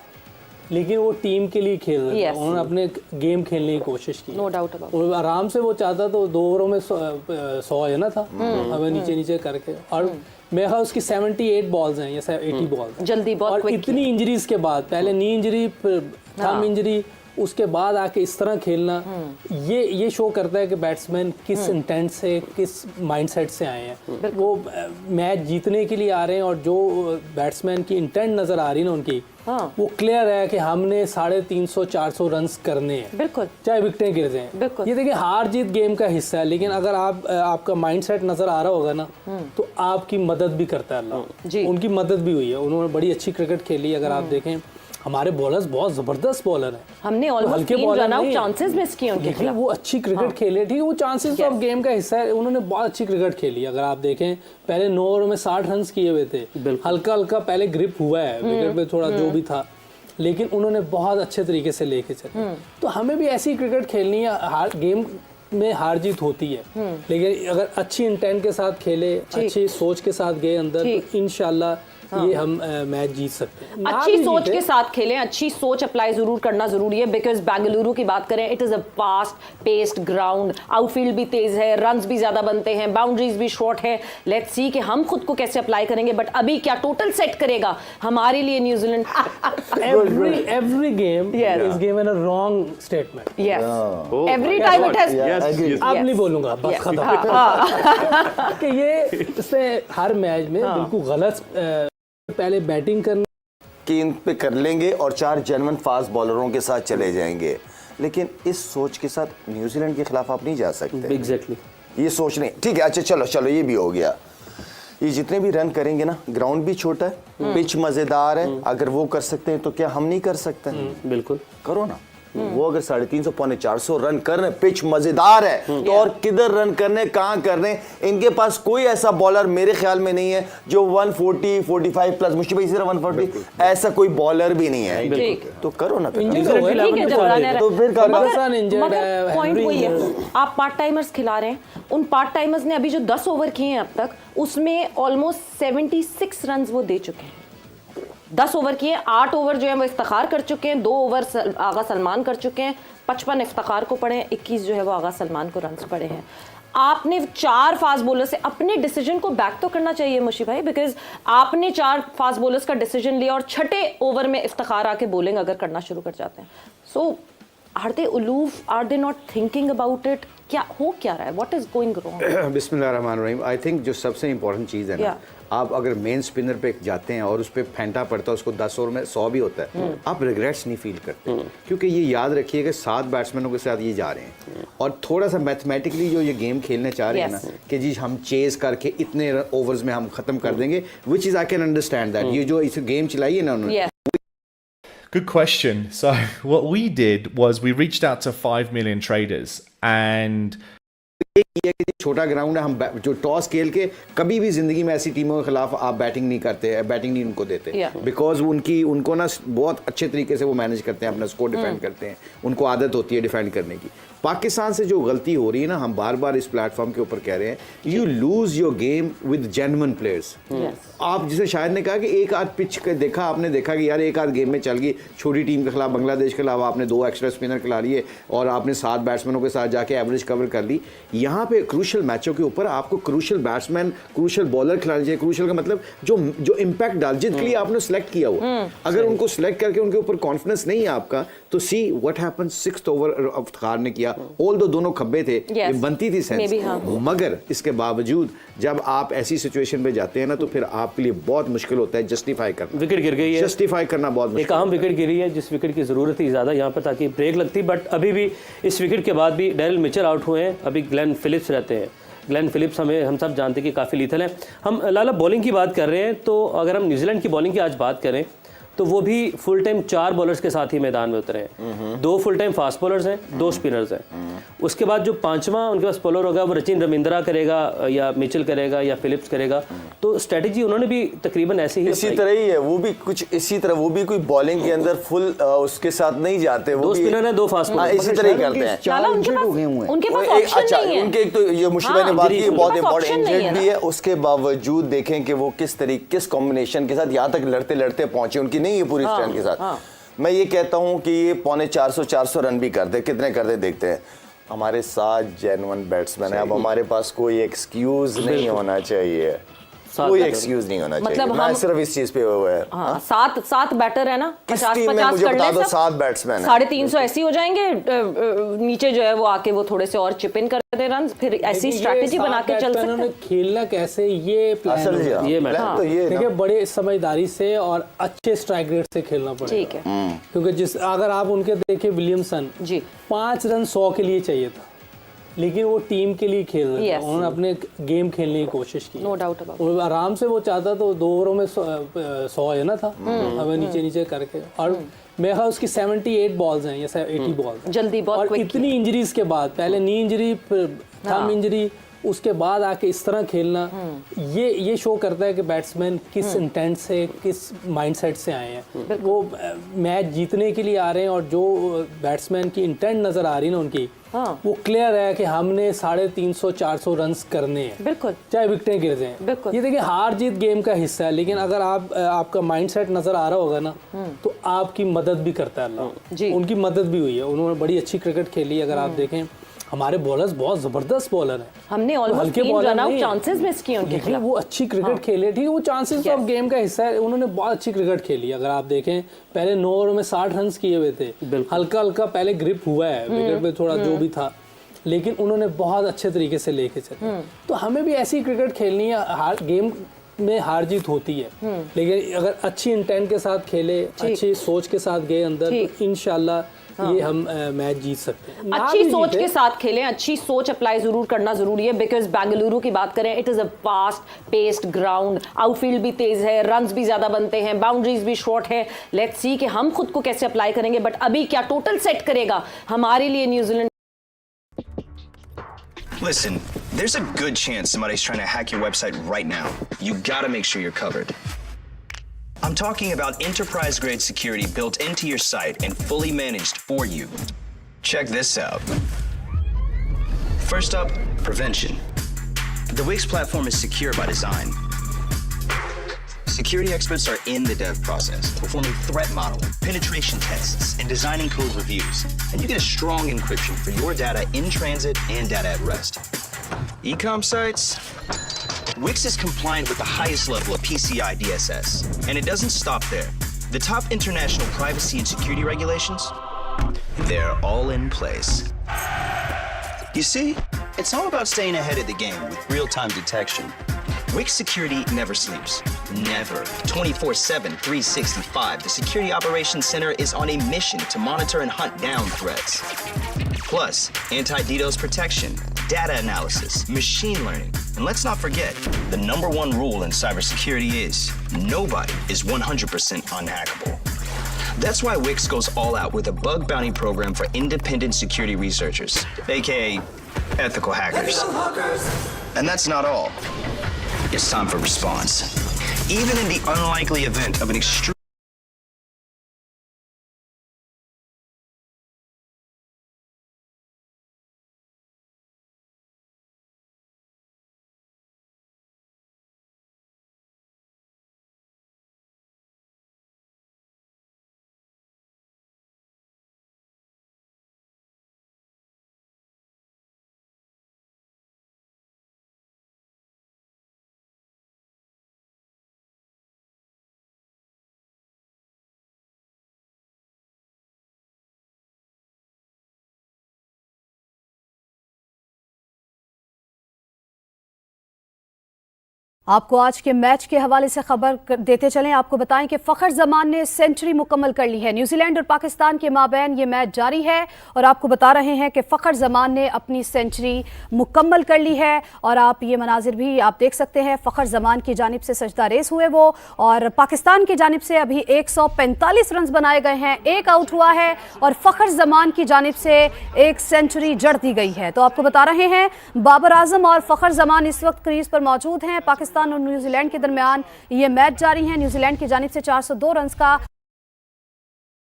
लेकिन वो टीम के लिए खेल रहे थे, उन्होंने अपने गेम खेलने की कोशिश की। नो डाउट अबाउट, और आराम से वो चाहता तो 2 ओवरों में 100 है ना था, हमें नीचे करके। और मेरे ख्याल उसकी 78 बॉल्स हैं या 80 बॉल्स जल्दी बहुत, और इतनी इंजरीज के बाद, पहले नी इंजरी, थंब इंजरी, उसके बाद आके इस तरह खेलना, ये शो करता है कि बैट्समैन किस इंटेंट से, किस माइंडसेट से आए हैं। वो मैच जीतने के लिए आ रहे हैं, और जो बैट्समैन की इंटेंट नजर आ रही है ना उनकी, वो क्लियर है कि हमने 350-400 रन करने हैं, बिल्कुल, चाहे विकेटें गिर जाएं। ये देखिए हार जीत गेम का हिस्सा है, लेकिन अगर आपका माइंडसेट नजर आ रहा होगा ना, तो आपकी मदद भी करता है अल्लाह। उनकी मदद भी हुई है, उन्होंने बड़ी अच्छी क्रिकेट खेली। अगर आप देखें हमारे बॉलर्स बहुत जबरदस्त बॉलर हैं, हमने almost 3 run out chances miss किए उनके खिलाफ। वो अच्छी क्रिकेट खेले, ठीक है, वो चांसेस तो गेम का हिस्सा है, उन्होंने बहुत अच्छी क्रिकेट खेली। अगर आप देखें पहले 9 ओवर में 60 रन किए हुए थे, हल्का पहले ग्रिप हुआ है विकेट पे थोड़ा जो भी था, लेकिन उन्होंने बहुत अच्छे तरीके से लेके चले। तो हमें भी ऐसी क्रिकेट खेलनी है, गेम में हार जीत होती है, लेकिन अगर अच्छी इंटेंट के साथ खेले, अच्छी सोच के साथ गए अंदर, तो इंशाल्लाह ये हम मैच जीत सकते हैं। अच्छी सोच के साथ खेलें, अच्छी सोच अप्लाई जरूर करना जरूरी है, बिकॉज बेंगलुरु की बात करें, it is a fast paced ground, outfield भी तेज है, रन्स भी ज्यादा बनते हैं, बाउंड्रीज भी शॉर्ट है। लेट्स सी कि हम खुद को कैसे अप्लाई करेंगे, बट अभी क्या टोटल सेट करेगा हमारे लिए New Zealand. every game is given a wrong statement. Yes. Every time it has. अब नहीं बोलूंगा, बस खत्म। कि ये इससे हर मैच में बिल्कुल गलत, पहले बैटिंग करना कि इन पे कर लेंगे और 4 जेन्युइन फास्ट बॉलरों के साथ चले जाएंगे, लेकिन इस सोच के साथ न्यूजीलैंड के खिलाफ आप नहीं जा सकते। एग्जैक्टली, ये सोच नहीं, ठीक है, अच्छा चलो ये भी हो गया। ये जितने भी रन करेंगे ना, ग्राउंड भी छोटा है, पिच मजेदार है, अगर वो कर सकते हैं तो क्या हम नहीं कर सकते? बिल्कुल करो ना। वो अगर 350-400 रन कर रहे, पिच मजेदार है, तो और किधर रन करने, कहां करने? इनके पास कोई ऐसा बॉलर मेरे ख्याल में नहीं है जो 140-45 प्लस, मुश्किल भाई सिर्फ 140, ऐसा कोई बॉलर भी नहीं है। तो करो ना, तो फिर पॉइंट वही है, आप पार्ट टाइमर्स खिला रहे हैं, उन पार्ट टाइमर्स ने अभी जो 10 ओवर किए हैं अब तक, उसमें ऑलमोस्ट 76 रन वो दे चुके हैं। 10 ओवर किए, 8 ओवर जो है वो इफ्तिखार कर चुके हैं, 2 ओवर आगा सलमान कर चुके हैं, 55 इफ्तिखार को पड़े हैं, 21 जो है वो आगा सलमान को रन्स पड़े हैं। आपने 4 फास्ट बॉलर से अपने डिसीजन को बैक तो करना चाहिए मुशी भाई, बिकॉज आपने 4 फास्ट बॉलर्स का डिसीजन लिया और 6ठे ओवर में इफ्तिखार आके बॉलिंग अगर करना शुरू कर जाते हैं, so are they aloof, are they not thinking about it? क्या हो क्या रहा है, व्हाट इज गोइंग रॉन्ग? बिस्मिल्लाहिर्रहमानिर्रहीम। आई थिंक जो सबसे इंपॉर्टेंट चीज़ है ना, आप अगर मेन स्पिनर पे जाते हैं और उस पर फेंटा पड़ता है, उसको 10 ओवर में 100 भी होता है, आप रिग्रेट्स नहीं फील करते, क्योंकि ये याद रखिए कि 7 बैट्समैनों के साथ ये जा रहे हैं, और थोड़ा सा मैथमेटिकली जो ये गेम खेलने चाह रहे हैं ना, कि जी हम चेज करके इतने ओवर्स में हम खत्म कर देंगे, which is I can understand that. ये जो इस गेम चलाई है ना उन्होंने। Good question. So what we did was we reached out to 5 million traders, and एक ये है कि छोटा ग्राउंड है, हम जो टॉस खेल के कभी भी जिंदगी में ऐसी टीमों के खिलाफ आप बैटिंग नहीं करते, बैटिंग नहीं उनको देते, बिकॉज उनको ना बहुत अच्छे तरीके से वो मैनेज करते हैं, अपना स्कोर डिफेंड करते हैं, उनको आदत होती है डिफेंड करने की। पाकिस्तान से जो गलती हो रही है ना, हम बार बार इस प्लेटफॉर्म के ऊपर कह रहे हैं, you lose your game with genuine players. आप जिसे शायद ने कहा कि एक आध पिच देखा, आपने देखा कि यार एक आध गेम में चल गई, छोटी टीम के खिलाफ बांग्लादेश के अलावा आपने 2 एक्स्ट्रा स्पिनर खिला लिए और आपने 7 बैट्समैनों के साथ जाके एवरेज कवर कर ली। यहाँ पे क्रूशल मैचों के ऊपर आपको क्रूशल बैट्समैन, क्रूशल बॉलर खिलाने चाहिए। क्रूशल का मतलब जो इम्पैक्ट डाल, जिनके लिए आपने सेलेक्ट किया हुआ, अगर उनको सेलेक्ट करके उनके ऊपर कॉन्फिडेंस नहीं है आपका, तो see what happen 6th over Iftikhar ने किया। ऑल दो दोनों खब्बे थे, ये बनती थी सेंस, मगर इसके बावजूद जब आप ऐसी सिचुएशन पे जाते हैं ना, तो फिर आपके लिए बहुत मुश्किल होता है जस्टिफाई करना। विकेट गिर गई है, जस्टिफाई करना बहुत मुश्किल। एक अहम विकेट गिरी है जिस विकेट की जरूरत थी ज्यादा यहाँ पर ताकि ब्रेक लगती, बट अभी भी इस विकेट के बाद भी डैरिल मिचेल आउट हुए हैं, अभी ग्लेन फिलिप्स रहते हैं। ग्लेन फिलिप्स हम सब जानते हैं कि काफ़ी लीथल हैं। हम लाला बॉलिंग की बात कर रहे हैं, तो अगर हम न्यूजीलैंड की बॉलिंग की आज बात करें तो वो भी फुल टाइम 4 बॉलर्स के साथ ही मैदान में उतरे हैं। 2 फुल टाइम फास्ट बॉलर्स हैं, 2 स्पिनर्स हैं। उसके बाद जो 5वां उनके पास बॉलर होगा वो रचिन रविंद्रा करेगा या मिचेल करेगा या फिलिप्स करेगा। तो स्ट्रेटेजी उन्होंने भी तकरीबन ऐसे ही इसी तरह ही है, वो भी कुछ इसी तरह, वो भी कोई बॉलिंग के अंदर फुल उसके साथ नहीं जाते, वो 2 स्पिनर हैं, 2 फास्ट बॉलर, इसी तरह ही करते हैं। अच्छा, उनके एक तो ये मुश्किल ने बात की, बहुत इंपॉर्टेंट इंजर्ड भी है, उसके बावजूद देखें कि वो किस कॉम्बिनेशन के साथ यहाँ तक लड़ते लड़ते पहुंचे, उनकी नहीं है पूरी स्ट्रेंथ के साथ। मैं ये कहता हूं कि ये 450 रन भी करते, कितने करते देखते हैं। हमारे 7 जेन्युइन बैट्समैन है, अब हमारे पास कोई एक्सक्यूज नहीं होना चाहिए, कोई एक्सक्यूज नहीं होना चाहिए। मतलब मैं सिर्फ इस चीज पे हुआ है। हाँ, 7 बैटर है ना, 50-50 मुझे कर बता ले दो, सब, 7 बैट्समैन 350 ऐसे हो जाएंगे। नीचे जो है वो आके वो थोड़े से और चिप इन कर दे रन, फिर ऐसी स्ट्रैटेजी बना के चल सकते हैं। खेलना कैसे, ये प्लान तो ये बड़े समझदारी से और अच्छे स्ट्राइक रेट से खेलना पड़ेगा। ठीक है, क्योंकि अगर आप उनके देखें, विलियमसन जी 5 रन 100 के लिए चाहिए था, लेकिन वो टीम के लिए खेल रहे थे, उन्होंने अपने गेम खेलने की कोशिश की, नो डाउट अबाउट। और आराम से वो चाहता तो 2 ओवरों में 100 है ना था, हमें नीचे करके। और मेरे ख्याल उसकी 78 बॉल्स हैं या 80 बॉल्स जल्दी बहुत, और इतनी इंजरीज के बाद, पहले नी इंजरी, थंब इंजरी, उसके बाद आके इस तरह खेलना, ये शो करता है कि बैट्समैन किस इंटेंट से, किस माइंडसेट से आए हैं। वो मैच जीतने के लिए आ रहे हैं, और जो बैट्समैन की इंटेंट नजर आ रही है ना उनकी, वो क्लियर है कि हमने 350-400 रन करने हैं, बिल्कुल, चाहे विकेटें गिर जाएं। ये देखिए, हार जीत गेम का हिस्सा है, लेकिन अगर आपका माइंडसेट नजर आ रहा होगा ना, तो आपकी मदद भी करता है अल्लाह। उनकी मदद भी हुई है, उन्होंने बड़ी अच्छी क्रिकेट खेली। अगर आप देखें, हमारे बॉलर्स बहुत जबरदस्त बॉलर हैं, हमने almost 3 run out chances miss किए उनके खिलाफ। वो अच्छी क्रिकेट खेले, ठीक है, वो चांसेस तो अब गेम का हिस्सा है, उन्होंने बहुत अच्छी क्रिकेट खेली। अगर आप देखें, पहले 9 ओवर में 60 रन किए हुए थे, हल्का हल्का पहले ग्रिप हुआ है विकेट पे थोड़ा जो भी था, लेकिन उन्होंने बहुत अच्छे तरीके से लेके चले। तो हमें भी ऐसी क्रिकेट खेलनी है, गेम में हार जीत होती है, लेकिन अगर अच्छी इंटेंट के साथ खेले, अच्छी सोच के साथ गए अंदर, तो इंशाल्लाह ये हम मैच जीत सकते हैं। अच्छी सोच के साथ खेलें, अच्छी सोच अप्लाई जरूर करना जरूरी है, बिकॉज बेंगलुरु की बात करें, it is a fast paced ground, outfield भी तेज है, रन्स भी ज्यादा बनते हैं, बाउंड्रीज भी शॉर्ट है। लेट्स सी कि हम खुद को कैसे अप्लाई करेंगे, बट अभी क्या टोटल सेट करेगा हमारे लिए New Zealand. Listen, there's a good chance somebody's trying to hack your website right now. You gotta make sure you're covered. I'm talking about enterprise-grade security built into your site and fully managed for you. Check this out. First up, prevention. The Wix platform is secure by design. Security experts are in the dev process, performing threat modeling, penetration tests, and designing code reviews. And you get a strong encryption for your data in transit and data at rest. E-com sites? Wix is compliant with the highest level of PCI DSS, and it doesn't stop there. The top international privacy and security regulations, they're all in place. You see, it's all about staying ahead of the game with real-time detection. Wix Security never sleeps. Never. 24/7, 365. The Security Operations Center is on a mission to monitor and hunt down threats. Plus, anti-DDoS protection, data analysis, machine learning. And let's not forget, the #1 rule in cybersecurity is nobody is 100% unhackable. That's why Wix goes all out with a bug bounty program for independent security researchers, aka ethical hackers. And that's not all. It's time for response. Even in the unlikely event of an extreme आपको आज के match के हवाले से खबर देते चलें। आपको बताएं कि फ़खर जमान ने सेंचुरी मुकम्मल कर ली है। न्यूजीलैंड और पाकिस्तान के माबैन ये मैच जारी है और आपको बता रहे हैं कि फ़खर जमान ने अपनी सेंचुरी मुकम्मल कर ली है। और आप ये मनाजिर भी आप देख सकते हैं, फ़खर जमान की जानिब से सजदा रेस हुए वो, और पाकिस्तान की जानिब से अभी 145 रन बनाए गए हैं, एक आउट हुआ है और फ़खर जमान की जानिब से एक सेंचुरी जड़ दी गई है। तो आपको बता रहे हैं बाबर आजम और फ़खर जमान इस वक्त क्रीज पर मौजूद हैं। पाकिस्तान और न्यूजीलैंड के दरमियान ये मैच जारी है। न्यूजीलैंड की जानिब से 402 रन का।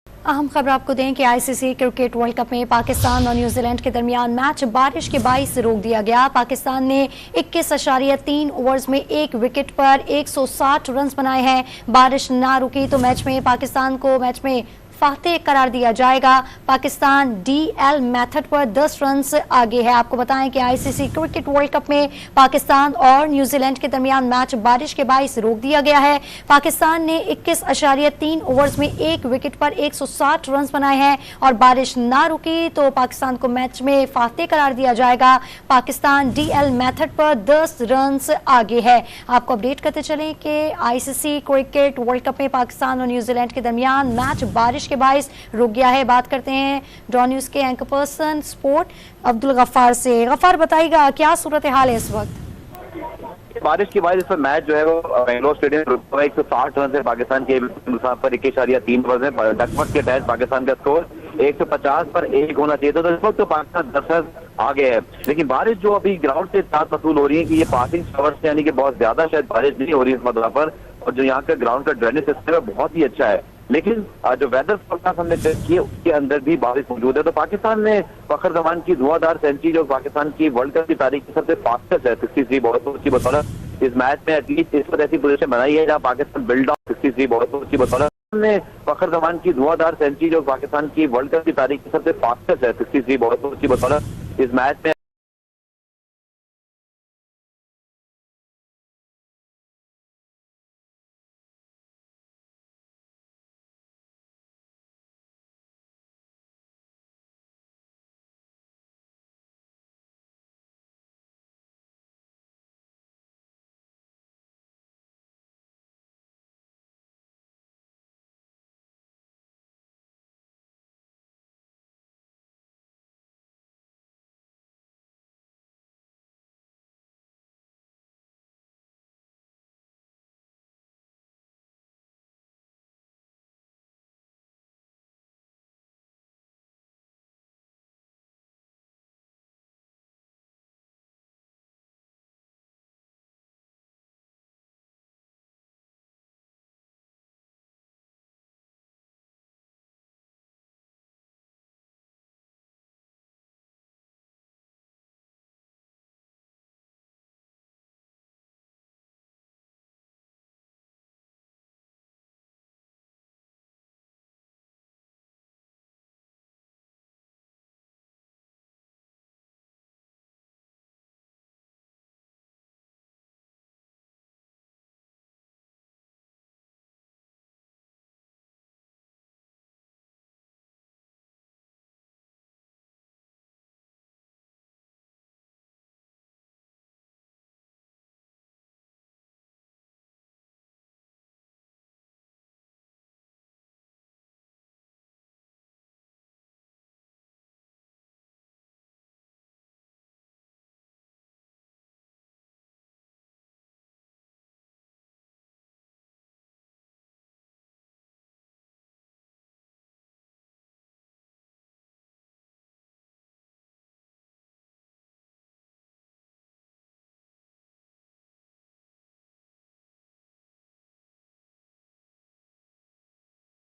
अहम खबर आपको दें कि आईसीसी क्रिकेट वर्ल्ड कप में पाकिस्तान और न्यूजीलैंड के दरमियान मैच बारिश के बाइस से रोक दिया गया। पाकिस्तान ने 21.3 ओवर्स में एक विकेट पर 160 रन बनाए हैं। बारिश ना रुकी तो मैच में पाकिस्तान को मैच में फातेह करार दिया जाएगा। पाकिस्तान डीएल मेथड पर 10 रन आगे है। आपको बताएं कि आईसीसी क्रिकेट वर्ल्ड कप में पाकिस्तान और न्यूजीलैंड के दरमियान मैच बारिश के बाइस रोक दिया गया है। पाकिस्तान ने 21.3 ओवर्स में एक विकेट पर 160 रन बनाए हैं और बारिश ना रुकी तो पाकिस्तान को मैच में फातेह करार दिया जाएगा। पाकिस्तान डीएल मेथड पर 10 रन आगे है। आपको अपडेट करते चलें कि आईसीसी क्रिकेट वर्ल्ड कप में पाकिस्तान और न्यूजीलैंड के दरमियान मैच बारिश के बाइस रुक गया है। बात करते हैं डॉन न्यूज के anchor person sport Abdul Ghaffar से। गफ्फार बताइएगा क्या सूरत हाल है इस वक्त? बारिश के बाद इस पर मैच जो है वो बेंगलोर स्टेडियम में रुका हुआ है। 160 रन से पाकिस्तान के पर 21.3 ओवर में डकवर्थ के तहत पाकिस्तान का स्कोर 150 पर 1 होना चाहिए था। तो इस वक्त तो पाकिस्तान 10 रन आगे है। लेकिन बारिश जो अभी ग्राउंड से साथ वसूल हो रही है कि ये पासिंग शॉवर्स यानी कि बहुत ज्यादा शायद बारिश नहीं हो रही है इस मौका पर, और जो यहाँ का ग्राउंड का ड्रेनेज सिस्टम है बहुत ही अच्छा है। लेकिन जो वेदर फोरकास्ट हमने चेक किए उसके अंदर भी बारिश मौजूद है। तो पाकिस्तान ने फ़खर जमान की धुआंधार सेंचुरी जो पाकिस्तान की वर्ल्ड कप की तारीख की सबसे फास्टेस्ट है 63 बहुत ऊंची बदौलत इस मैच में एटलीस्ट इस वक्त ऐसी पोजीशन बनाई है जहां पाकिस्तान बिल्ड ऑफ 63 बहुत ऊंची बदौलत ने फ़खर जमान की धुआंधार सेंचुरी जो पाकिस्तान की वर्ल्ड कप की तारीख की सबसे फास्टेस्ट है 63 बहुत ऊंची बदौलत इस मैच में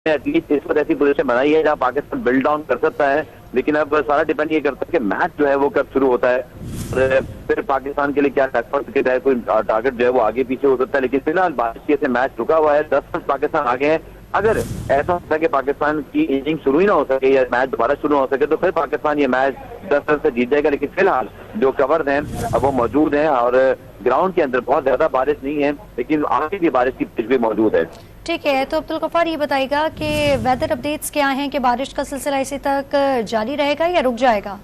एटलीस्ट इस वक्त ऐसी पोजीशन बनाई है जहां पाकिस्तान बिल्ड डाउन कर सकता है, लेकिन अब सारा डिपेंड ये करता है कि मैच जो है वो कब शुरू होता है और फिर पाकिस्तान के लिए क्या क्रिकेट है, कोई टारगेट जो है वो आगे पीछे हो सकता है। लेकिन फिलहाल बारिश से मैच रुका हुआ है, 10 रन पाकिस्तान आगे है। अगर ऐसा होता है कि पाकिस्तान की इनिंग शुरू ही ना हो सके या मैच दोबारा शुरू हो सके तो फिर पाकिस्तान ये मैच 10 रन से जीत जाएगा। लेकिन फिलहाल जो कवर्स हैं अब वो मौजूद हैं और ग्राउंड के अंदर बहुत ज्यादा बारिश नहीं है, लेकिन आगे भी बारिश की पिच भी मौजूद है। ठीक है, तो अब्दुल गफ्फार ये बताइएगा कि वेदर अपडेट्स क्या हैं, कि बारिश का सिलसिला इसी तक जारी रहेगा या रुक जाएगा?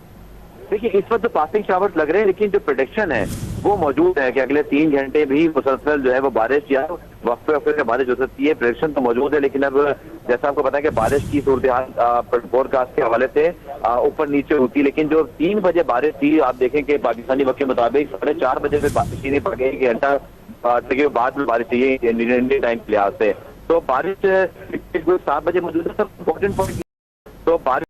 देखिए इस वक्त तो पासिंग शावर्स लग रहे हैं, लेकिन जो प्रेडिक्शन है वो मौजूद है कि अगले 3 घंटे भी मुसलसल जो है वो बारिश या वक्फे वक्फे में बारिश हो सकती है। प्रेडिक्शन तो मौजूद है, लेकिन अब जैसा आपको पता है कि बारिश की सूरत हाल फोरकास्ट के हवाले से ऊपर नीचे होती है। लेकिन जो 3 बजे बारिश थी, आप देखें कि पाकिस्तानी वक्त के मुताबिक 4:30 बजे से बारिश नहीं पड़ गई, 1 घंटा के बाद में बारिश चाहिए इंडियन टाइम के लिहाज से। तो बारिश 7 बजे मौजूद है। सब इम्पोर्टेंट पॉइंट तो बारिश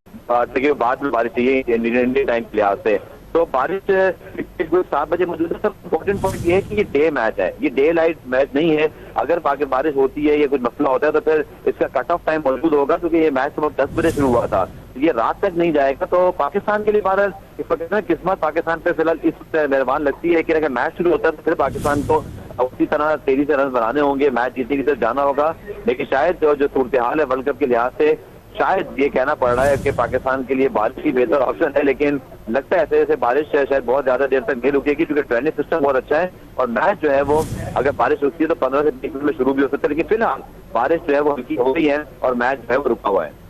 के बाद में बारिश चाहिए इंडियन टाइम के लिहाज से। तो बारिश 7 बजे मौजूद है। सब इम्पोर्टेंट पॉइंट ये है कि ये डे मैच है, ये डे लाइट मैच नहीं है। अगर बारिश होती है या कुछ मसला होता है तो फिर इसका कट ऑफ टाइम मौजूद होगा, क्योंकि ये मैच तो 10 बजे शुरू हुआ था, ये रात तक नहीं जाएगा। तो पाकिस्तान के लिए बहरहाल इस वक्त किस्मत पाकिस्तान पे फिलहाल इस मेहरबान लगती है कि अगर मैच शुरू होता है तो फिर पाकिस्तान को उसी तरह तेजी से रन बनाने होंगे, मैच जीतने की तरफ जाना होगा। लेकिन शायद जो सूरत हाल है वर्ल्ड कप के लिहाज से शायद ये कहना पड़ रहा है कि पाकिस्तान के लिए बारिश ही बेहतर ऑप्शन है। लेकिन लगता है ऐसे जैसे बारिश शायद बहुत ज्यादा देर तक नहीं रुकेगी, क्योंकि ड्रेनेज सिस्टम बहुत अच्छा है और मैच जो है वो अगर बारिश रुकती है तो 15 से 20 मिनट में शुरू भी हो सकता है। लेकिन फिलहाल बारिश जो है वो हल्की हो गई है और मैच जो है वो रुका हुआ है।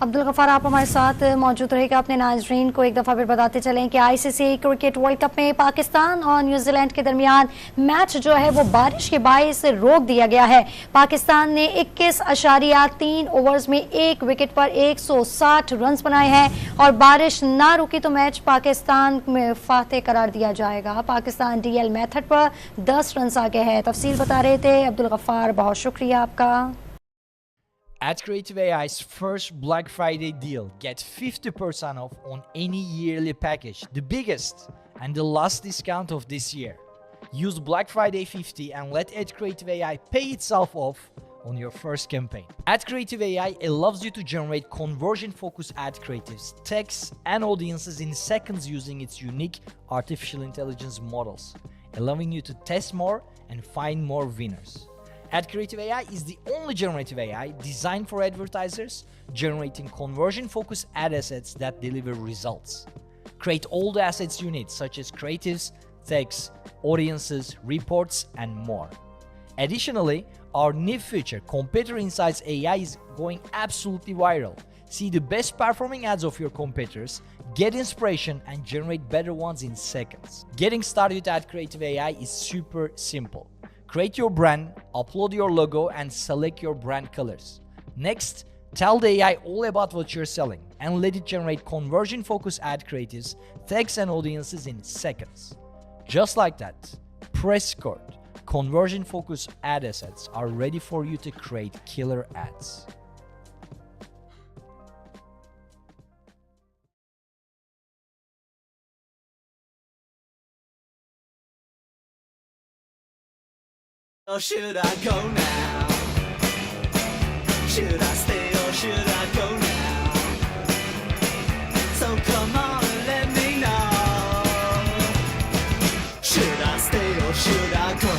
अब्दुल गफ्फार आप हमारे साथ मौजूद रहेगा। अपने नाज़रीन को एक दफ़ा फिर बताते चलें कि आईसीसी क्रिकेट वर्ल्ड कप में पाकिस्तान और न्यूजीलैंड के दरमियान मैच जो है वो बारिश के बायस रोक दिया गया है। पाकिस्तान ने 21.3 ओवर्स में 1 विकेट पर 160 रन बनाए हैं और बारिश ना रुकी तो मैच पाकिस्तान में फातेह करार दिया जाएगा। पाकिस्तान डीएल मेथड पर 10 रन आगे है। तफसील बता रहे थे अब्दुल गफ्फार, बहुत शुक्रिया आपका। At Creative AI's first Black Friday deal, get 50% off on any yearly package, the biggest and the last discount of this year. Use Black Friday 50 and let At Creative AI pay itself off on your first campaign. At Creative AI allows you to generate conversion-focused ad creatives, text, and audiences in seconds using its unique artificial intelligence models, allowing you to test more and find more winners. Ad Creative AI is the only generative AI designed for advertisers, generating conversion-focused ad assets that deliver results. Create all the assets you need, such as creatives, text, audiences, reports, and more. Additionally, our new feature, Competitor Insights AI, is going absolutely viral. See the best performing ads of your competitors, get inspiration, and generate better ones in seconds. Getting started with Ad Creative AI is super simple. Create your brand, upload your logo, and select your brand colors. Next, tell the AI all about what you're selling and let it generate conversion-focused ad creatives, text, and audiences in seconds. Just like that, press record. Conversion-focused ad assets are ready for you to create killer ads. Or should I go now? Should I stay or should I go now? So come on and let me know. Should I stay or should I go?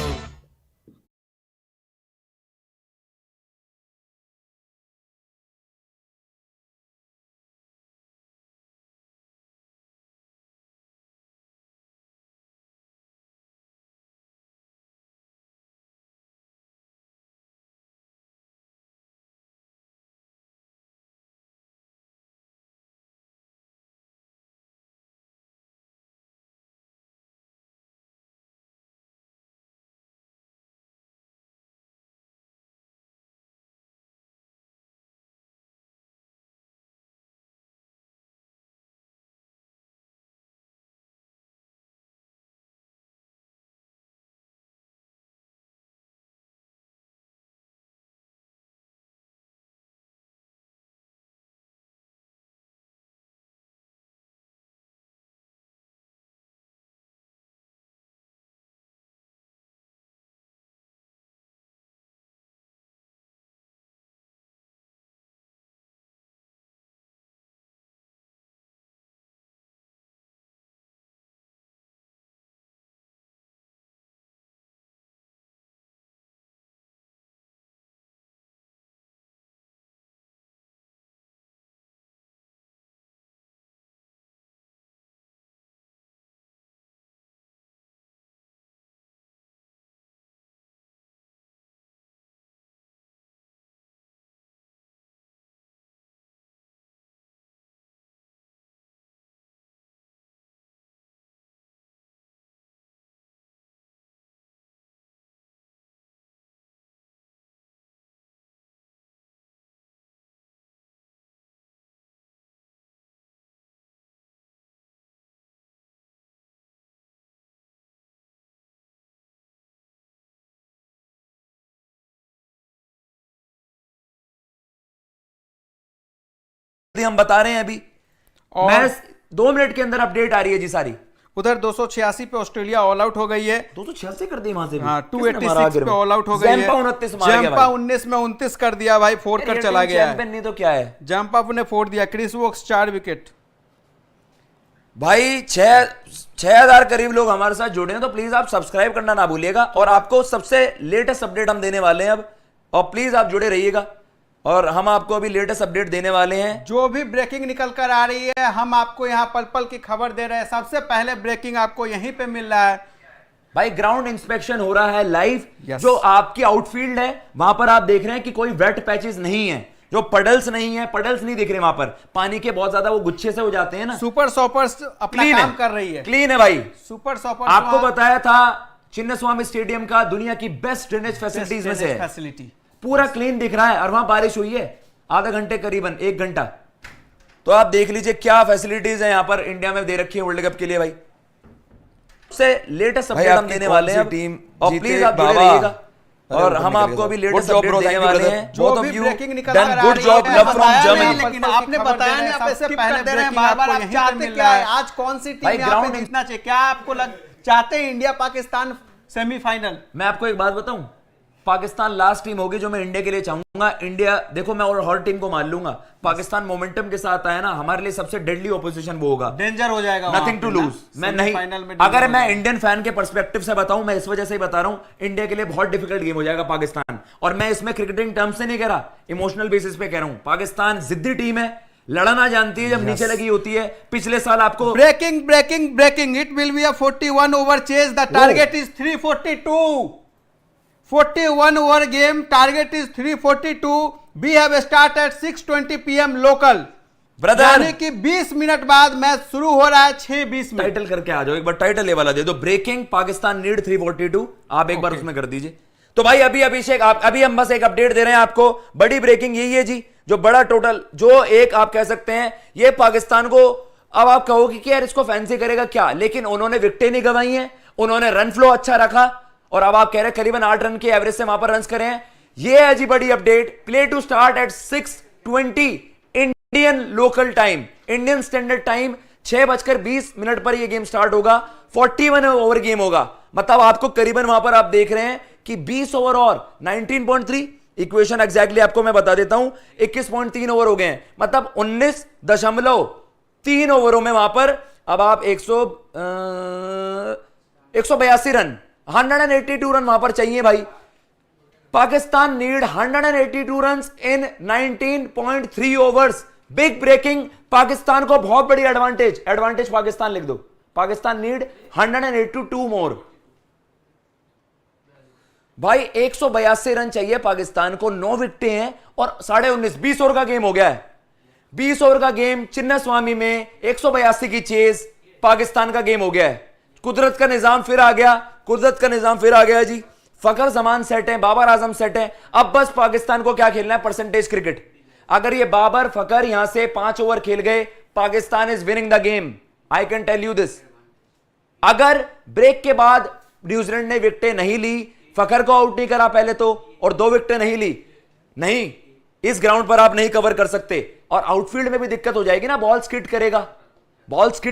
हम बता रहे हैं अभी। Match 2 minute के अंदर update आ रही है जी सारी। उधर 286 पे ऑस्ट्रेलिया ऑल आउट हो गई है। 286 कर दी वहां से भी। हाँ, 286 पे ऑल आउट हो गई है। जंपा 29 मार गया भाई। जंपा 19 में 29 कर दिया भाई, 4 कर चला गया है। नहीं तो क्या है, जंपा ने 4 दिया। Chris Woakes 4 wicket. भाई 6000 करीब लोग हमारे साथ जुड़े हैं, तो प्लीज आप सब्सक्राइब करना ना भूलिएगा और आपको सबसे लेटेस्ट अपडेट हम देने वाले हैं अब, और प्लीज आप जुड़े रहिएगा और हम आपको अभी लेटेस्ट अपडेट देने वाले हैं। जो भी ब्रेकिंग निकल कर आ रही है हम आपको यहाँ पल पल की खबर दे रहे हैं। सबसे पहले ब्रेकिंग आपको यहीं पे मिल रहा है। भाई ग्राउंड इंस्पेक्शन हो रहा है लाइव। जो आपकी आउटफील्ड है वहां पर आप देख रहे हैं कि कोई वेट पैचेस नहीं है, जो पडल्स नहीं है, पडल्स नहीं दिख रहे वहां पर, पानी के बहुत ज्यादा वो गुच्छे से हो जाते हैं ना। सुपर सॉपर्स अपना काम कर रही है, क्लीन है भाई। सुपर सॉपर्स आपको बताया था चिन्नस्वामी स्टेडियम का दुनिया की बेस्ट ड्रेनेज फैसिलिटीज में से है। फैसिलिटी पूरा क्लीन दिख रहा है और वहां बारिश हुई है आधा घंटे करीबन 1 घंटा। तो आप देख लीजिए क्या फैसिलिटीज है यहां पर इंडिया में दे रखी है वर्ल्ड कप के लिए भाई। से लेटेस्ट अपडेट हम देने वाले हैं टीम, और प्लीज आप जुड़े रहिएगा और हम आपको अभी लेटेस्ट अपडेट देने वाले हैं। जो भी ब्रेकिंग निकल कर आ रही है, good job love from Germany. लेकिन आपने बताया नहीं, आप इससे पहले ब्रेकिंग बार-बार आप चाहते क्या है? आज कौन सी टीम यहां पे जीतना चाहिए? क्या आपको चाहते हैं इंडिया पाकिस्तान सेमीफाइनल? मैं आपको एक बात बताऊं, पाकिस्तान लास्ट टीम होगी जो मैं इंडिया के लिए चाहूंगा। इंडिया देखो मैं और हर टीम को मान लूंगा, पाकिस्तान मोमेंटम के साथ आया ना, हमारे लिए सबसे डेडली ऑपोजिशन वो होगा, डेंजर हो जाएगा, नथिंग टू लूज। मैं नहीं, अगर मैं इंडियन फैन के पर्सपेक्टिव से बताऊं, मैं इस वजह से ही बता रहा हूं, इंडिया के लिए बहुत डिफिकल्ट गेम हो जाएगा पाकिस्तान। और मैं इसमें क्रिकेटिंग टर्म्स से नहीं कह रहा, इमोशनल बेसिस पे कह रहा हूं। पाकिस्तान जिद्दी टीम है, लड़ना जानती है जब नीचे लगी होती है। पिछले साल आपको breaking it will be a 41 over chase, the target is 342। 41 over game, target is 342। We have start at 6:20 PM local. Brother यानी कि 20 मिनट बाद मैच शुरू हो रहा है, 6:20 में। टाइटल करके आ जाओ एक बार, टाइटल ये वाला दे दो, ब्रेकिंग पाकिस्तान नीड 342। आप एक बार उसमें कर दीजिए। तो भाई अभी अभिषेक अभी हम बस एक अपडेट दे रहे हैं आपको। बड़ी ब्रेकिंग यही है जी, जो बड़ा टोटल, जो एक आप कह सकते हैं ये पाकिस्तान को, अब आप कहोगे कि यार इसको फैंसी करेगा क्या, लेकिन उन्होंने विकेटें नहीं गंवाई हैं, उन्होंने रन फ्लो अच्छा रखा, और अब आप कह रहे हैं करीबन 8 रन के एवरेज से वहां पर रन करे हैं। ये है जी बड़ी update. Play to start at 6:20 Indian local time, Indian standard time. 6:20 पर यह गेम स्टार्ट होगा। 41 ओवर गेम होगा, मतलब आपको करीबन वहां पर आप देख रहे हैं कि 20 ओवर और 19.3 इक्वेशन एग्जैक्टली आपको मैं बता देता हूं, 21.3 ओवर हो गए हैं, मतलब 19.3 ओवरों में वहां पर अब आप 182 रन, 182 रन वहां पर चाहिए भाई। Pakistan need 182 run in 19.3 overs. Big breaking, Pakistan को बहुत बड़ी एडवांटेज पाकिस्तान लिख दो। पाकिस्तान नीड 182 मोर भाई। 182 रन चाहिए पाकिस्तान को, 9 विकेटें हैं और 19.5 20 ओवर का गेम हो गया है। 20 ओवर का गेम चिन्नास्वामी में 182 की चेज, पाकिस्तान का गेम हो गया है। कुदरत का निजाम फिर आ गया जी। फखर जमान सेट है, बाबर आजम सेट है। अब बस पाकिस्तान को क्या खेलना है, परसेंटेज क्रिकेट। अगर ये बाबर फखर यहां से 5 ओवर खेल गए, Pakistan is winning the game, I can tell you this. अगर ब्रेक के बाद न्यूजीलैंड ने विकेटें नहीं ली, फखर को आउट नहीं करा पहले तो, और 2 विकेटें नहीं ली, नहीं, इस ग्राउंड पर आप नहीं कवर कर सकते। और आउटफील्ड में भी दिक्कत हो जाएगी ना, बॉल स्किड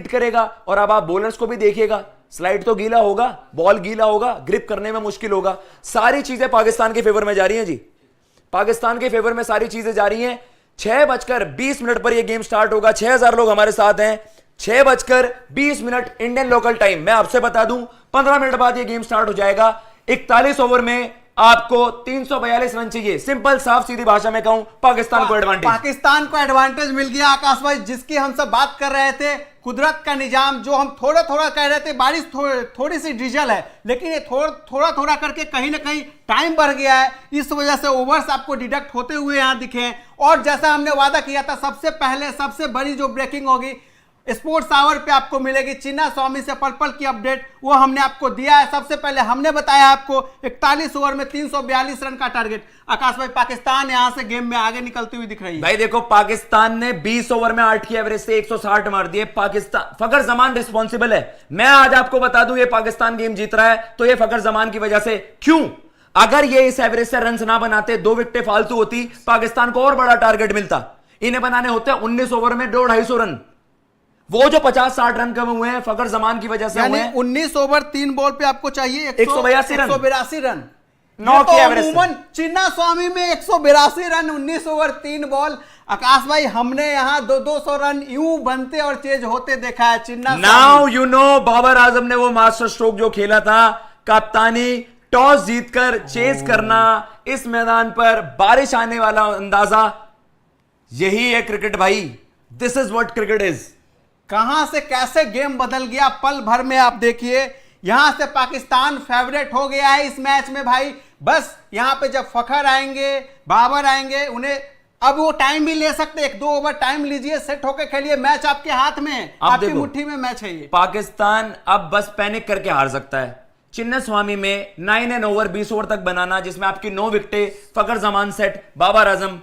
करेगा। और अब आप बॉलर्स को भी देखिएगा, स्लाइड तो गीला होगा, बॉल गीला होगा, ग्रिप करने में मुश्किल होगा। सारी चीजें पाकिस्तान के फेवर में जा रही हैं जी, पाकिस्तान के फेवर में सारी चीजें जा रही हैं। 6:20 पर यह गेम स्टार्ट होगा। 6000 लोग हमारे साथ हैं। 6:20 इंडियन लोकल टाइम। मैं आपसे बता दूं 15 मिनट बाद यह गेम स्टार्ट हो जाएगा। 41 ओवर में आपको 342 रन चाहिए। सिंपल साफ सीधी भाषा में कहूं, पाकिस्तान को एडवांटेज मिल गया। आकाश भाई, जिसकी हम सब बात कर रहे थे, कुदरत का निजाम, जो हम थोड़ा कह रहे थे, बारिश थोड़ी सी ड्रिजल है, लेकिन ये थोड़ा करके कहीं ना कहीं टाइम बढ़ गया है। इस वजह से ओवर्स आपको डिडक्ट होते हुए यहां दिखे। और जैसा हमने वादा किया था, सबसे बड़ी जो ब्रेकिंग होगी स्पोर्ट्स आवर पे आपको मिलेगी। चिन्नास्वामी से पल की अपडेट वो हमने आपको दिया है। सबसे पहले हमने बताया आपको 41 ओवर में 342 रन का टारगेट। आकाश भाई, पाकिस्तान यहां से गेम में आगे निकलती हुई दिख रही है। भाई देखो, पाकिस्तान ने 20 ओवर में 8 की एवरेज से 160 मार दिए। पाकिस्तान, फखर जमान रिस्पॉन्सिबल है। मैं आज आपको बता दूं, ये पाकिस्तान गेम जीत रहा है तो ये फखर जमान की वजह से। क्यों? अगर ये इस एवरेज से रन ना बनाते, 2 विकेटें फालतू होती, पाकिस्तान को और बड़ा टारगेट मिलता। इन्हें बनाने होते हैं 19 ओवर में 250 रन। वो जो 50-60 रन कम हुए हैं फखर जमान की वजह से हुए हैं। 19 ओवर 3 बॉल पे आपको चाहिए 182 रन। 9 की एवरेज। अमूमन चिन्ना स्वामी में 182 रन 19 ओवर 3 बॉल। आकाश भाई हमने यहाँ 200 रन यूं बनते और चेज होते देखा है चिन्ना। Now you know Babar Azam ने वो मास्टर स्ट्रोक जो खेला था, कप्तानी, टॉस जीतकर चेस करना, इस मैदान पर बारिश आने वाला अंदाजा, यही है क्रिकेट भाई। This is what cricket is. कहां से कैसे गेम बदल गया पल भर में। आप देखिए यहां से पाकिस्तान फेवरेट हो गया है इस मैच में भाई। बस यहां पे जब फखर आएंगे, बाबर आएंगे, उन्हें अब वो टाइम भी ले सकते, 1-2 ओवर टाइम लीजिए, सेट होकर खेलिए, मैच आपके हाथ में, आपकी मुट्ठी में मैच है ये। पाकिस्तान अब बस पैनिक करके हार सकता है। चिन्ना स्वामी में 9 ओवर 20 ओवर तक बनाना, जिसमें आपकी 9 विकेटें, फखर जमान सेट, बाबर आजम,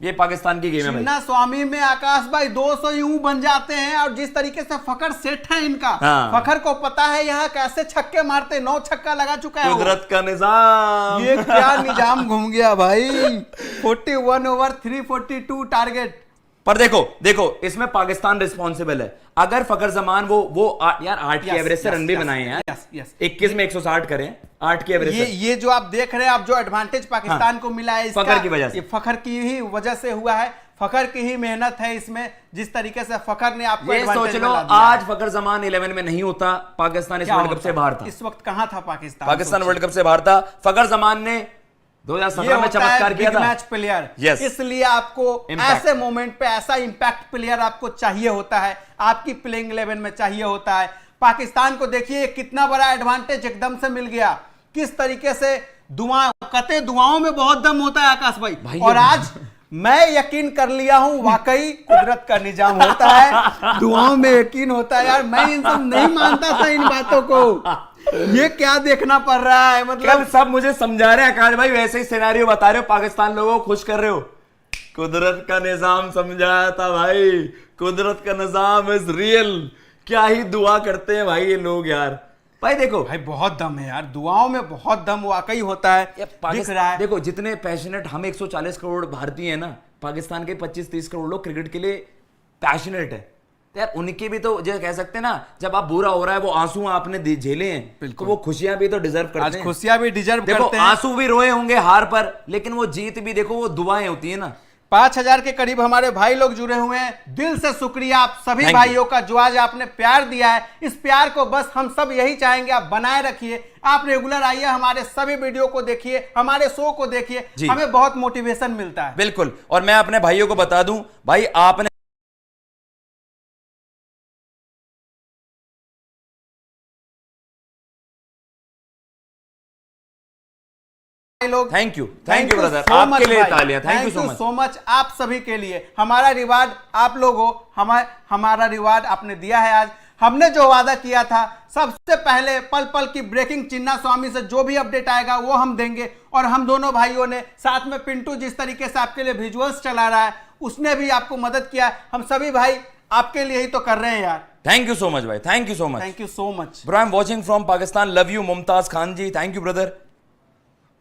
ये पाकिस्तान की गेम है। चिन्ना स्वामी में आकाश भाई 200 यूं बन जाते हैं और जिस तरीके से फखर सेट है इनका, फखर को पता है यहाँ कैसे छक्के मारते, 9 छक्का लगा चुका है। कुदरत का निजाम, ये क्या निजाम घूम गया भाई। 41 ओवर 342 टारगेट। पर देखो इसमें पाकिस्तान रिस्पॉन्सिबल है। अगर फखर जमान वो यार 8 की एवरेज से रन भी बनाए हैं, 21 में 160 करें, 8 की एवरेज। ये जो आप देख रहे हैं, आप जो एडवांटेज पाकिस्तान को मिला है इसका, फखर की वजह से, फखर की ही वजह से हुआ है। फखर की ही मेहनत है इसमें, जिस तरीके से फखर ने आपको सोच लो, आज फखर जमान 11 में नहीं होता, पाकिस्तान इस वर्ल्ड कप से बाहर था। इस वक्त कहां था पाकिस्तान वर्ल्ड कप से बाहर था। फखर जमान ने 2017 में चमत्कार किया था। मैच प्लेयर, इसलिए आपको ऐसे मोमेंट पे ऐसा इंपैक्ट प्लेयर आपको चाहिए होता है, आपकी प्लेइंग 11 में चाहिए होता है। पाकिस्तान को देखिए कितना बड़ा एडवांटेज एकदम से मिल गया, किस तरीके से दुआओं में बहुत दम होता है आकाश भाई। और आज मैं यकीन कर लिया हूं, वाकई कुदरत का निजाम होता है, दुआओं में यकीन होता है। यार मैं इन सब नहीं मानता था इन बातों को, ये क्या देखना पड़ रहा है। मतलब कल सब मुझे समझा रहे हैं आकाश भाई, वैसे ही सिनेरियो बता रहे हो, पाकिस्तान लोगों को खुश कर रहे हो। कुदरत का निजाम समझाया था भाई, कुदरत का निजाम इज रियल। क्या ही दुआ करते हैं भाई ये लोग यार। भाई देखो भाई बहुत दम है यार, दुआओं में बहुत दम वाकई होता है, दिख रहा है। देखो जितने पैशनेट हम 140 करोड़ भारतीय हैं ना, पाकिस्तान के 25-30 करोड़ लोग क्रिकेट के लिए पैशनेट है यार। उनके भी तो जो कह सकते हैं ना, जब आप बुरा हो रहा है, वो आंसू आपने झेले हैं, तो वो खुशियां भी तो डिजर्व करते हैं। खुशियां भी डिजर्व करते हैं। आंसू भी रोए होंगे हार पर, लेकिन वो जीत भी देखो, वो दुआएं होती है ना। 5000 के करीब हमारे भाई लोग जुड़े हुए हैं, दिल से शुक्रिया आप सभी भाइयों का जो आज आपने प्यार दिया है। इस प्यार को बस हम सब यही चाहेंगे आप बनाए रखिए। आप रेगुलर आइए, हमारे सभी वीडियो को देखिए, हमारे शो को देखिए, हमें बहुत मोटिवेशन मिलता है। बिल्कुल। और मैं अपने भाइयों को बता दूं भाई, आपने लोग थैंक यू ब्रदर, आपके लिए तालियां। थैंक यू सो मच आप सभी के लिए। हमारा रिवार्ड आप लोग हो, हमारा रिवार्ड आपने दिया है। आज हमने जो वादा किया था, सबसे पहले पल पल की ब्रेकिंग चिन्ना स्वामी से जो भी अपडेट आएगा वो हम देंगे। और हम दोनों भाइयों ने साथ में पिंटू जिस तरीके से आपके लिए विजुअल्स चला रहा है, उसने भी आपको मदद किया। हम सभी भाई आपके लिए ही तो कर रहे हैं यार। थैंक यू सो मच भाई, thank you so much. Thank you so much bro, I am watching from Pakistan, love you Mumtaz Khan ji, thank you brother.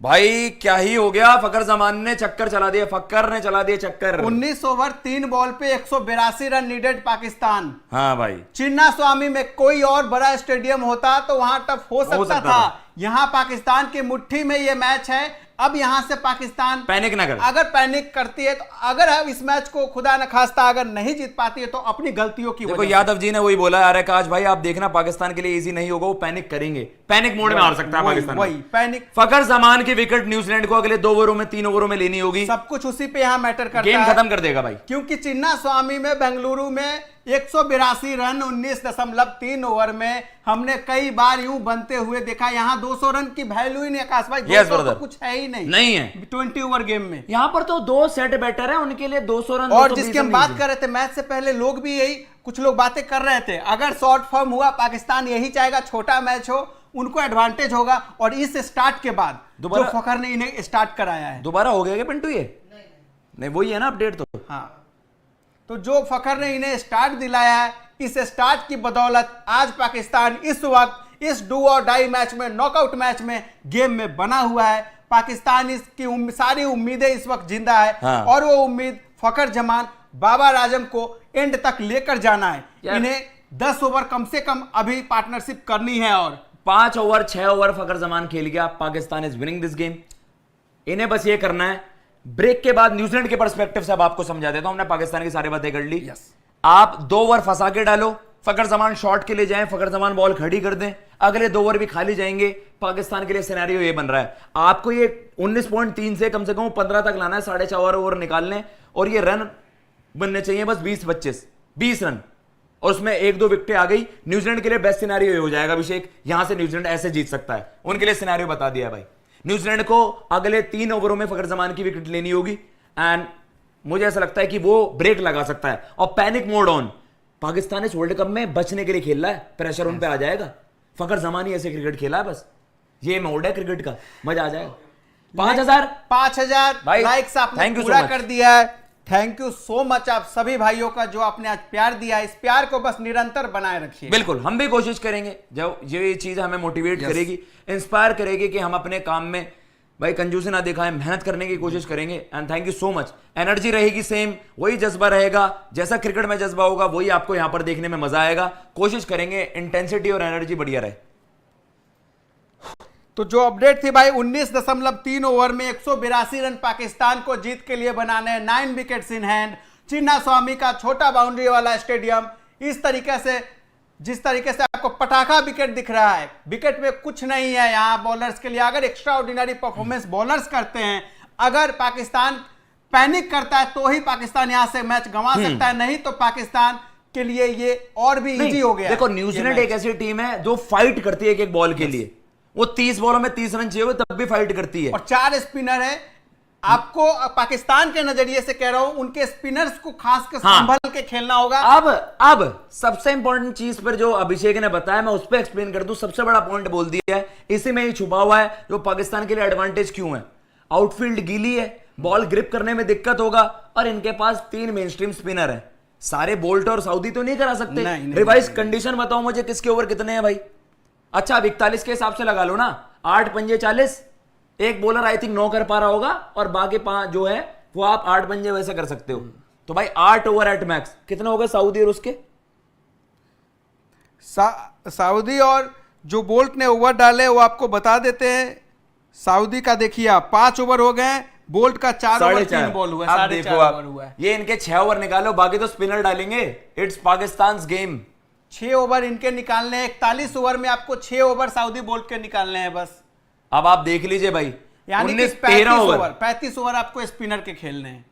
भाई क्या ही हो गया, फखर जमान ने चक्कर चला दिया, फक्कर ने चला दिया चक्कर। 19 ओवर 3 बॉल पे 182 रन नीडेड पाकिस्तान। हाँ भाई, चिन्ना स्वामी में कोई और बड़ा स्टेडियम होता तो वहां टफ हो सकता था। यहां पाकिस्तान की मुट्ठी में ये मैच है। अब यहां से पाकिस्तान पैनिक ना करे। अगर पैनिक करती है तो, अगर हम इस मैच को खुदा न खास्ता अगर नहीं जीत पाती है तो अपनी गलतियों की वजह से। यादव जी ने वही बोला यार, आकाश भाई आप देखना पाकिस्तान के लिए इजी नहीं होगा, वो पैनिक करेंगे, पैनिक मोड में हार सकता है पाकिस्तान। वही पैनिक। फखर जमान की विकेट न्यूजीलैंड को अगले 2 ओवरों में 3 ओवरों में लेनी होगी। सब कुछ उसी पे यहाँ मैटर करता है, गेम खत्म कर देगा भाई। क्योंकि चिन्ना स्वामी में बेंगलुरु में 182 रन 19.3 ओवर में हमने कई बार यूं बनते हुए देखा। यहाँ 200 रन की वैल्यू ही नहीं आकाश भाई, 200 तो कुछ है ही नहीं है 20 ओवर गेम में। यहाँ पर तो 2 सेट बैटर है, उनके लिए 200 रन। और जिसकी हम बात कर रहे थे मैच से पहले, लोग भी यही कुछ लोग बातें कर रहे थे, अगर शॉर्ट फॉर्म हुआ पाकिस्तान यही चाहेगा छोटा मैच हो, उनको एडवांटेज होगा। और इस स्टार्ट के बाद जो फखर ने इन्हें स्टार्ट कराया है, दोबारा हो गया क्या पिंटू? ये नहीं वही है ना अपडेट तो। हाँ, तो जो फखर ने इन्हें स्टार्ट दिलाया है, इस स्टार्ट की बदौलत आज पाकिस्तान इस वक्त इस डू और डाई मैच में, नॉकआउट मैच में, गेम में बना हुआ है। पाकिस्तान इसकी सारी उम्मीदें इस वक्त जिंदा है। हाँ। और वो उम्मीद फखर जमान बाबर आजम को एंड तक लेकर जाना है। इन्हें 10 ओवर कम से कम अभी पार्टनरशिप करनी है और 5 ओवर 6 ओवर फखर जमान खेल गया, Pakistan is winning this game. इन्हें बस ये करना है। ब्रेक के बाद न्यूजीलैंड के पर्सपेक्टिव से अब आपको समझा देता हूं, हमने पाकिस्तान की सारी बातें कर ली। आप 2 ओवर फंसा के डालो, फखर जमान शॉट के लिए जाएं, फखर जमान बॉल खड़ी कर दें, अगले 2 ओवर भी खाली जाएंगे। पाकिस्तान के लिए सिनेरियो ये बन रहा है, आपको ये 19.3 से कम 15 तक लाना है, 4.5 ओवर निकालने, और ये रन बनने चाहिए बस 20 रन, और उसमें 1-2 विकेटें आ गई। न्यूजीलैंड के लिए बेस्ट सिनेरियो ये हो जाएगा अभिषेक, यहां से न्यूजीलैंड ऐसे जीत सकता है। उनके लिए सिनेरियो बता दिया भाई, न्यूजीलैंड को अगले 3 ओवरों में फखर जमान की विकेट लेनी होगी, एंड मुझे ऐसा लगता है कि वो ब्रेक लगा सकता है। और पैनिक मोड ऑन, पाकिस्तान इस वर्ल्ड कप में बचने के लिए खेल रहा है, प्रेशर उन पे आ जाएगा। फखर जमान ही ऐसे क्रिकेट खेला है, बस ये मोड है क्रिकेट का, मजा आ जाएगा। 5000 लाइक्स आपने पूरा कर दिया है। थैंक यू सो मच आप सभी भाइयों का जो आपने आज प्यार दिया है। इस प्यार को बस निरंतर बनाए रखिए। बिल्कुल, हम भी कोशिश करेंगे, जब ये चीज हमें मोटिवेट करेगी, इंस्पायर करेगी कि हम अपने काम में भाई कंजूसी ना दिखाएं, मेहनत करने की कोशिश करेंगे। And thank you so much. Energy रहेगी सेम, वही जज्बा रहेगा, जैसा क्रिकेट में जज्बा होगा वही आपको यहां पर देखने में मजा आएगा। कोशिश करेंगे इंटेंसिटी और एनर्जी बढ़िया रहे। तो जो अपडेट थी भाई, 19.3 ओवर में 182 रन पाकिस्तान को जीत के लिए बनाने हैं, 9 विकेट्स इन हैंड। चिन्ना स्वामी का छोटा बाउंड्री वाला स्टेडियम, इस तरीके से जिस तरीके से आपको पटाखा विकेट दिख रहा है, विकेट में कुछ नहीं है यहां बॉलर्स के लिए। अगर एक्स्ट्रा ऑर्डिनरी परफॉर्मेंस बॉलर्स करते हैं, अगर पाकिस्तान पैनिक करता है तो ही पाकिस्तान यहां से मैच गंवा सकता है, नहीं तो पाकिस्तान के लिए ये और भी इजी हो गया। देखो न्यूजीलैंड एक ऐसी टीम है जो फाइट करती है एक बॉल के लिए, वो 30 बॉलों में 30 रन चाहिए तब भी फाइट करती है, और 4 स्पिनर है। आपको पाकिस्तान के नजरिए से कह रहा हूं, उनके स्पिनर्स को खास कर संभल के खेलना होगा। अब सबसे इंपॉर्टेंट चीज पर जो अभिषेक ने बताया, मैं उस पर एक्सप्लेन कर दूं। सबसे बड़ा पॉइंट बोल दिया है, इसी में ही छुपा हुआ है जो पाकिस्तान के लिए एडवांटेज क्यों है। आउटफील्ड गीली है, बॉल ग्रिप करने में दिक्कत होगा, और इनके पास 3 मेन स्ट्रीम स्पिनर है। सारे बोल्ट और सऊदी तो नहीं करा सकते। रिवाइज कंडीशन बताओ मुझे, किसके ओवर कितने हैं भाई? अच्छा 41 के हिसाब से लगा लो ना, 8 पंजे 40, एक बॉलर आई थिंक 9 कर पा रहा होगा, और बाकी 5 जो है वो आप 8 पंजे वैसे कर सकते हो। तो भाई 8 ओवर एट मैक्स कितना होगा सऊदी और उसके? सऊदी और जो बोल्ट ने ओवर डाले वो आपको बता देते हैं। सऊदी का देखिए आप 5 ओवर हो गए, बोल्ट का 4 ओवर 3 बॉल हुआ, 4.5 ओवर हुआ है। ये इनके 6 ओवर निकालो, बाकी तो स्पिनर डालेंगे। It's Pakistan game. 6 ओवर इनके निकालने हैं, 41 ओवर में आपको 6 ओवर सऊदी बोल्ट के निकालने हैं बस। अब आप देख लीजिए भाई, यानी 35 ओवर आपको स्पिनर के खेलने हैं।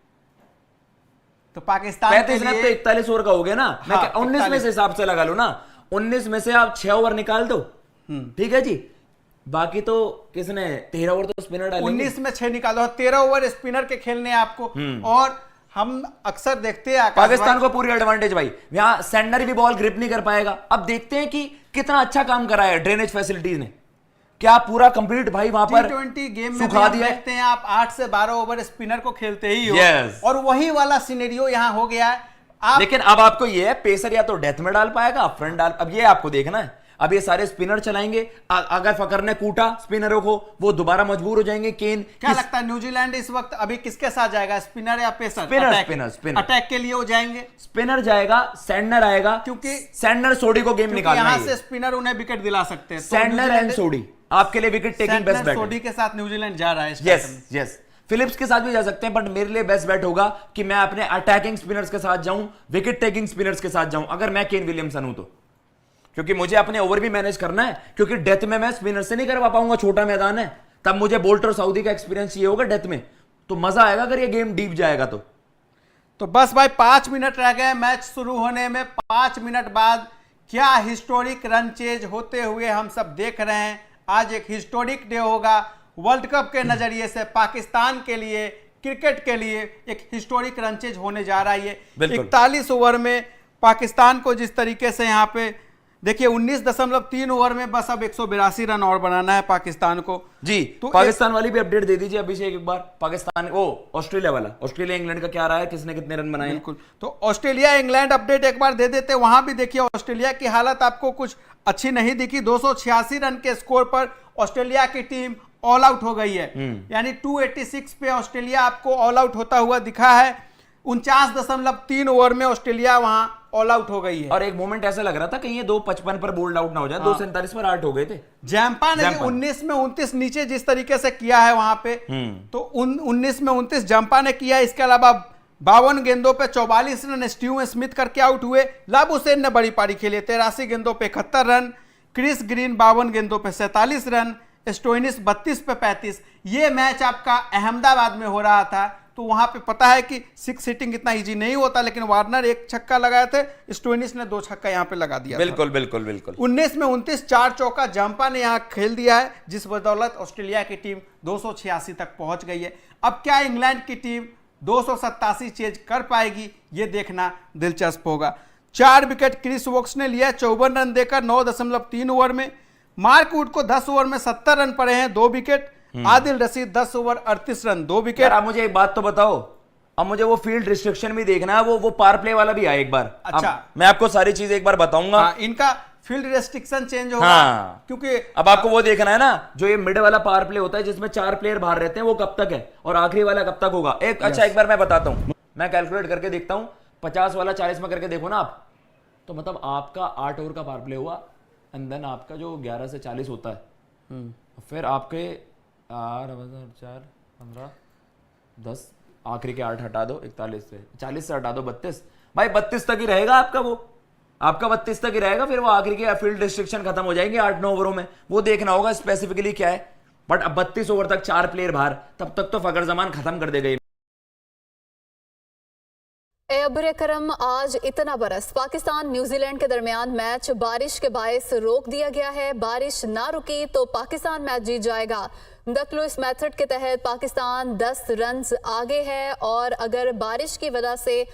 तो पाकिस्तान 35 में तो 41 ओवर का हो गया ना। मैं 19 में से हिसाब से लगा लो ना, 19 में से आप 6 ओवर निकाल दो, ठीक है जी। बाकी तो किसने 13 ओवर तो स्पिनर डालेंगे। 19 में 6 निकालो, 13 ओवर स्पिनर के खेलने हैं आपको। और हम अक्सर देखते हैं पाकिस्तान को पूरी एडवांटेज भाई, यहां सेंडर भी बॉल ग्रिप नहीं कर पाएगा। अब देखते हैं कि कितना अच्छा काम करा है ड्रेनेज फैसिलिटीज ने, क्या पूरा कंप्लीट भाई वहां पर T20 गेम में भी देखते हैं आप 8 से 12 ओवर स्पिनर को खेलते ही हो। और वही वाला सिनेरियो यहां हो गया है। लेकिन अब आपको ये है, पेसर या तो डेथ में डाल पाएगा, फ्रंट डाल, अब ये आपको देखना है। अब ये सारे स्पिनर चलाएंगे, अगर फकर ने कूटा स्पिनरों को, वो दोबारा मजबूर हो जाएंगे। केन क्या लगता है न्यूजीलैंड इस वक्त अभी किसके साथ जाएगा, स्पिनर या पेसर? स्पिनर अटैक के लिए वो जाएंगे, स्पिनर जाएगा, सैंडर आएगा, क्योंकि सैंडर सोडी को गेम निकालना है। यहां से स्पिनर उन्हें विकेट दिला सकते हैं। सैंडर एंड सोडी आपके लिए विकेट टेकिंग बेस्ट बैट। सोडी के साथ न्यूजीलैंड जा रहा है। यस फिलिप्स के साथ भी जा सकते हैं, बट मेरे लिए बेस्ट बैट होगा कि मैं अपने अटैकिंग स्पिनर्स के साथ जाऊं, विकेट टेकिंग स्पिनर्स के साथ जाऊं, अगर मैं केन विलियमसन हूं तो। क्योंकि मुझे अपने ओवर भी मैनेज करना है, क्योंकि डेथ में मैं स्पिनर से नहीं करवा पाऊंगा, छोटा मैदान है। तब मुझे बोल्ट और सऊदी का एक्सपीरियंस ये होगा डेथ में, तो मजा आएगा अगर ये गेम डीप जाएगा तो बस भाई 5 मिनट रह गए मैच शुरू होने में। 5 मिनट बाद क्या हिस्टोरिक रन चेज होते हुए हम सब देख रहे हैं। आज एक हिस्टोरिक डे होगा वर्ल्ड कप के नजरिए से, पाकिस्तान के लिए, क्रिकेट के लिए एक हिस्टोरिक रन चेज होने जा रहा है। 41 ओवर में पाकिस्तान को जिस तरीके से यहाँ पे देखिए 19.3 ओवर में बस अब 182 रन और बनाना है पाकिस्तान को जी। तो पाकिस्तान वाली भी अपडेट दे दीजिए अभिषेक एक बार। पाकिस्तान वो ऑस्ट्रेलिया वाला, ऑस्ट्रेलिया इंग्लैंड का क्या रहा है, किसने कितने रन बनाए? बिल्कुल, तो ऑस्ट्रेलिया इंग्लैंड अपडेट एक बार दे देते। वहां भी देखिए ऑस्ट्रेलिया की हालत आपको कुछ अच्छी नहीं दिखी। 286 रन के स्कोर पर ऑस्ट्रेलिया की टीम ऑल आउट हो गई है, यानी 286 पे ऑस्ट्रेलिया आपको ऑल आउट होता हुआ दिखा है। 49.3 ओवर में ऑस्ट्रेलिया वहां ऑल आउट हो गई है। और एक मोमेंट ऐसा लग रहा था कि ये 2:55 पर बोल्ड आउट ना हो जाए, 2:47 पर आउट हो गए थे। जैम्पा ने 19 में 29 नीचे जिस तरीके से किया है वहां पे, तो 19 में 29 जैम्पा ने किया। इसके अलावा 52 गेंदों पे 44 रन स्टीव स्मिथ करके आउट हुए। लाब हुसैन ने बड़ी पारी खेली, 83 गेंदों पे 71 रन। क्रिस ग्रीन 52 गेंदों पे 47 रन। स्टोइनिस 32 पे 35। ये मैच आपका अहमदाबाद में हो रहा था, तो वहां पे पता है कि 6 हिटिंग इतना इजी नहीं होता, लेकिन वार्नर 1 छक्का लगाए थे, स्टोइनिस ने 2 छक्का यहां पे लगा दिया। बिल्कुल बिल्कुल बिल्कुल। 19 में 29 4 चौका जंपा ने यहां खेल दिया है, जिस बदौलत ऑस्ट्रेलिया की टीम 286 तक पहुंच गई है। अब क्या इंग्लैंड की टीम 287 चेज कर पाएगी, ये देखना दिलचस्प होगा। 4 विकेट क्रिस वोक्स ने लिया 54 रन देकर 9.3 ओवर में। मार्क वुड को 10 ओवर में 70 रन पड़े हैं, 2 wicket. Adil Rashid 10 over 38 run, 2 wicket. आप मुझे एक बात तो बताओ, अब मुझे वो फील्ड रिस्ट्रिक्शन भी देखना है, वो पावर प्ले वाला भी आया एक बार। अच्छा, मैं आपको सारी चीज एक बार बताऊंगा। इनका फील्ड रेस्ट्रिक्शन चेंज होगा। क्योंकि अब आपको वो देखना है ना, जो ये मिड वाला पावर प्ले होता है जिसमें 4 प्लेयर बाहर रहते हैं, वो कब तक है और आखिरी वाला कब तक होगा। अच्छा एक बार मैं बताता हूं, मैं कैलकुलेट करके देखता हूं। 50 वाला 40 में करके देखो ना आप, तो मतलब आपका 8 ओवर का पावर प्ले हुआ, एंड देन आपका जो 11 से 40 होता है, फिर आपके 4 15 10 आखिरी के 8 हटा दो, 41 से 40 से हटा दो 32, भाई 32 तक ही रहेगा आपका, वो आपका 32 तक ही रहेगा। फिर वो आखिरी के फील्ड रिस्ट्रिक्शन खत्म हो जाएंगे 8-9 ओवरों में, वो देखना होगा स्पेसिफिकली क्या है। बट अब 32 ओवर तक 4 प्लेयर बाहर, तब तक तो फखर जमान खत्म कर देगा। अब्र करम, आज इतना बरस पाकिस्तान न्यूजीलैंड के दरमियान मैच बारिश के बायस रोक दिया गया है। बारिश ना रुकी तो पाकिस्तान मैच जीत जाएगा। द क्लूइस मेथड के तहत पाकिस्तान 10 रन आगे है, और अगर बारिश की वजह से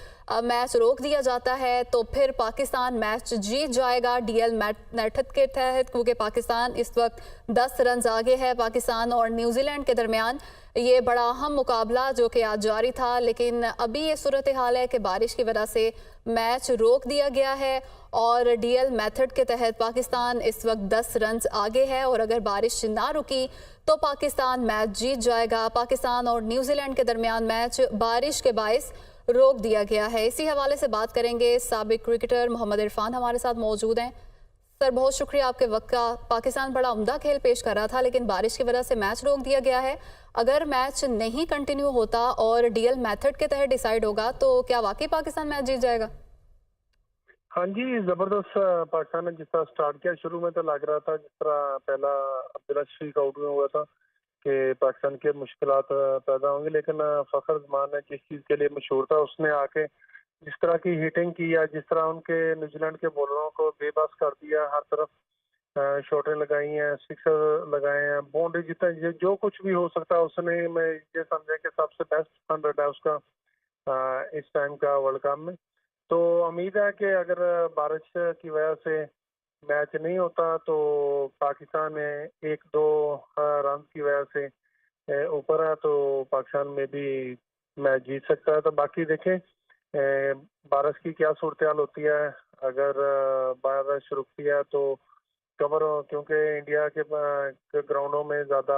मैच रोक दिया जाता है तो फिर पाकिस्तान मैच जीत जाएगा डीएल मेथड के तहत, क्योंकि पाकिस्तान इस वक्त 10 रन आगे है। पाकिस्तान और न्यूजीलैंड के दरमियान ये बड़ा अहम मुकाबला जो कि आज जारी था, लेकिन अभी ये सूरत हाल है कि बारिश की वजह से मैच रोक दिया गया है और डीएल मेथड के तहत पाकिस्तान इस वक्त 10 रन आगे है, और अगर बारिश ना रुकी तो पाकिस्तान मैच जीत जाएगा। पाकिस्तान और न्यूजीलैंड के दरमियान मैच बारिश के बायस रोक दिया गया है। इसी हवाले से बात करेंगे, साबिक क्रिकेटर मोहम्मद इरफान हमारे साथ मौजूद हैं। सर, बहुत शुक्रिया आपके वक्त का। पाकिस्तान बड़ा उम्दा खेल पेश कर रहा था, लेकिन बारिश की वजह से मैच रोक दिया गया है। अगर मैच नहीं कंटिन्यू होता और डीएल मेथड के तहत डिसाइड होगा, तो क्या वाकई पाकिस्तान मैच जीत जाएगा? हाँ जी, जबरदस्त पाकिस्तान ने जिस तरह स्टार्ट किया, शुरू में तो लग रहा था जिस तरह पहला अब्दुल्ला शफीक आउट में हुआ था कि पाकिस्तान के मुश्किलात पैदा होंगी, लेकिन फखर जमान है जिस चीज़ के लिए मशहूर था, उसने आके जिस तरह की हिटिंग की या जिस तरह उनके न्यूजीलैंड के बॉलरों को बेबस कर दिया, हर तरफ शॉटें लगाई हैं, सिक्सर लगाए हैं, बाउंड्री जितना जो कुछ भी हो सकता है उसने, मैं ये समझा कि सबसे बेस्ट 100 है उसका इस टाइम का वर्ल्ड कप में। तो उम्मीद है कि अगर बारिश की वजह से मैच नहीं होता तो पाकिस्तान 1-2 रन की वजह से ऊपर है, तो पाकिस्तान में भी मैच जीत सकता है। तो बाकी देखें बारिश की क्या सूरत हाल होती है। अगर बारिश रुकती है तो कवर, क्योंकि इंडिया के ग्राउंडों में ज्यादा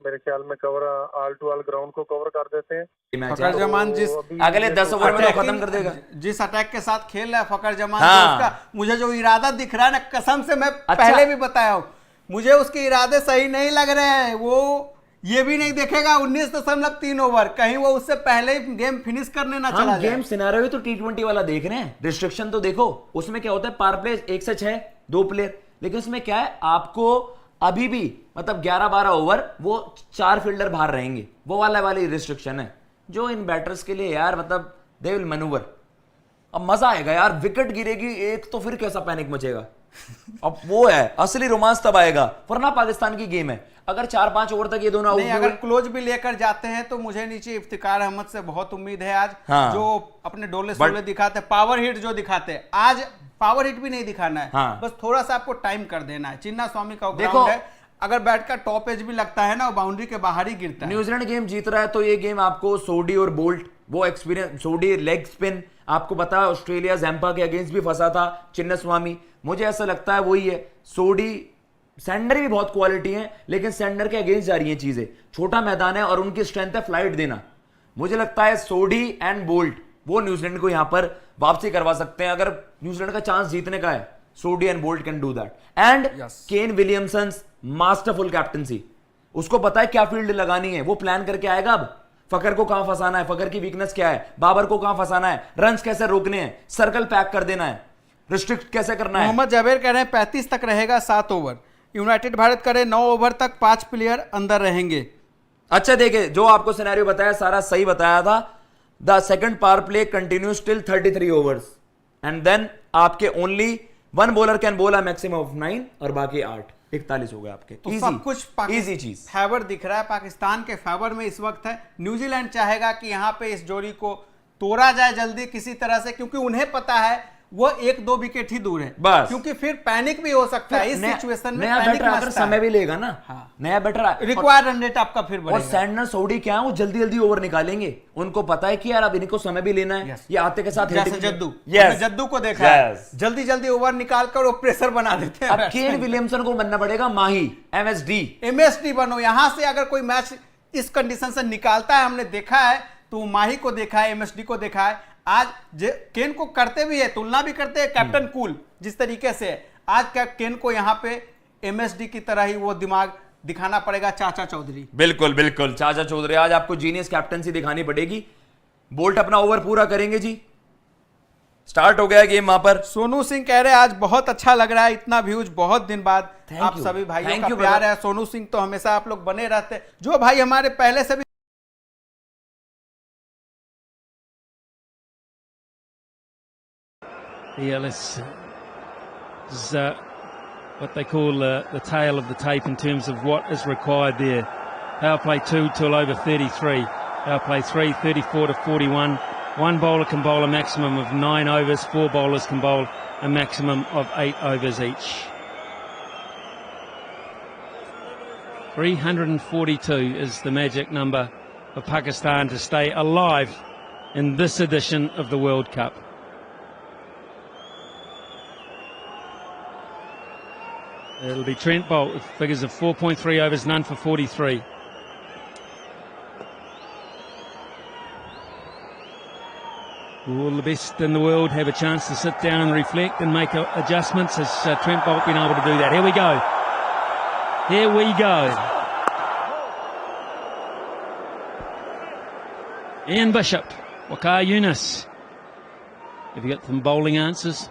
मेरे ख्याल में cover all to all ground को कवर कर देते हैं। फखर जमान जिस अगले 10 ओवर में खत्म कर देगा, जिस अटैक के साथ खेल रहा है फखर जमान, उसका मुझे जो इरादा दिख रहा है ना, कसम से मैं पहले भी बताया हूँ, मुझे उसके इरादे सही नहीं लग रहे हैं। वो ये भी नहीं देखेगा 19.3 ओवर, कहीं वो उससे पहले ही गेम फिनिश करने ना चला जाए। गेम सिनेरियो तो T20 वाला देख रहे हैं। रिस्ट्रिक्शन तो देखो, उसमें क्या होता है, पावर प्ले 1 से 6 2 प्लेयर, लेकिन उसमें क्या है, आपको अभी भी मतलब 11-12 ओवर वो 4 फील्डर बाहर रहेंगे, वो वाली रिस्ट्रिक्शन है जो इन बैटर्स के लिए यार मतलब दे विल मैनूवर। अब मजा आएगा यार, विकेट गिरेगी एक तो फिर कैसा पैनिक मचेगा। अब वो है असली रोमांस तब आएगा, वरना पाकिस्तान की गेम है। अगर 4-5 ओवर तक ये दोनों नहीं, अगर क्लोज भी लेकर जाते हैं तो मुझे नीचे इफ्तिकार अहमद से बहुत उम्मीद है आज। जो अपने डोले सोले दिखाते, पावर हिट जो दिखाते, आज पावर हिट भी नहीं दिखाना है, बस थोड़ा सा आपको टाइम कर देना है। चिन्ना स्वामी का ग्राउंड है, अगर बैट का टॉप एज भी लगता है ना, वो बाउंड्री के बाहर ही गिरता है। न्यूजीलैंड गेम जीत रहा है तो ये गेम आपको सोडी और बोल्ट, वो एक्सपीरियंस, सोडी लेग स्पिन, आपको पता है ऑस्ट्रेलिया जैम्पा के अगेंस्ट भी फंसा था चिन्ना स्वामी, मुझे ऐसा लगता है वही है। सोडी, सैंडर भी बहुत क्वालिटी है, लेकिन सैंडर के अगेंस्ट जा रही हैं चीजें, छोटा मैदान है और उनकी स्ट्रेंथ है फ्लाइट देना। मुझे लगता है सोडी एंड बोल्ट वो न्यूजीलैंड को यहां पर वापसी करवा सकते हैं अगर न्यूजीलैंड का चांस जीतने का है. Sodhi and Boult can do that. And Kane Williamson masterful captaincy, उसको पता है क्या फील्ड लगानी है, वो प्लान करके आएगा. अब फकर को कहां फंसाना है, फकर की वीकनेस क्या है, बाबर को कहां फंसाना है, रन्स कैसे रोकने हैं, सर्कल पैक कर देना है, रिस्ट्रिक्ट कैसे करना है. मोहम्मद जावेर कह रहे हैं 35 तक रहेगा 7 ओवर. यूनाइटेड भारत करे 9 ओवर तक 5 प्लेयर अंदर रहेंगे. अच्छा देखिए, जो आपको सिनेरियो बताया सारा सही बताया था. The second power play continues till 33 overs and then आपके only one bowler can bowl a maximum of 9 और बाकी 8. 41 हो गए आपके. तो सब कुछ इजी चीज फेवर दिख रहा है, पाकिस्तान के फेवर में इस वक्त है. न्यूजीलैंड चाहेगा कि यहां पे इस जोड़ी को तोड़ा जाए जल्दी किसी तरह से, क्योंकि उन्हें पता है वो 1-2 विकेट ही दूर है बस, क्योंकि फिर पैनिक भी हो सकता है इस सिचुएशन में. नया बैटर आकर समय भी लेगा ना. हाँ. नया बैटर रिक्वायर्ड रन रेट आपका फिर बढ़ेगा. और सैंडनर सोडी क्या है, वो जल्दी जल्दी ओवर निकालेंगे. उनको पता है कि यार अब इनको समय भी लेना है. ये आते के साथ जैसे जद्दू को देखा है, जल्दी जल्दी ओवर निकालकर वो प्रेशर बना देते हैं. अब केन विलियमसन को बनना पड़ेगा माही, एमएसडी बनो. यहां से अगर कोई मैच इस कंडीशन से निकालता है, हमने देखा है, तो माही को देखा है, एमएसडी को देखा है. आज केन को करते भी है, तुलना भी करते हैं कैप्टन कूल जिस तरीके से है. आज केन को यहां पे एमएसडी की तरह ही वो दिमाग दिखाना पड़ेगा. चाचा चौधरी, बिल्कुल बिल्कुल चाचा चौधरी, आज आपको जीनियस कैप्टनसी दिखानी पड़ेगी. बोल्ट अपना ओवर पूरा करेंगे जी. स्टार्ट हो गया गेम वहां पर. सोनू सिंह कह रहे हैं आज बहुत अच्छा लग रहा है, इतना व्यूज बहुत दिन बाद. आप सभी भाइयों का प्यार है. सोनू सिंह तो हमेशा आप लोग बने रहते हैं. जो भाई हमारे पहले से भी Ellis is what they call the tail of the tape in terms of what is required there. Power play 2 till over 33. Power play 3, 34 to 41. One bowler can bowl a maximum of 9 overs. 4 bowlers can bowl a maximum of 8 overs each. 342 is the magic number for Pakistan to stay alive in this edition of the World Cup. It'll be Trent Boult with figures of 4.3 overs, none for 43. All the best in the world have a chance to sit down and reflect and make adjustments. Has Trent Boult been able to do that? Here we go. Here we go. Ian Bishop, Waqar Younis. Have you got some bowling answers?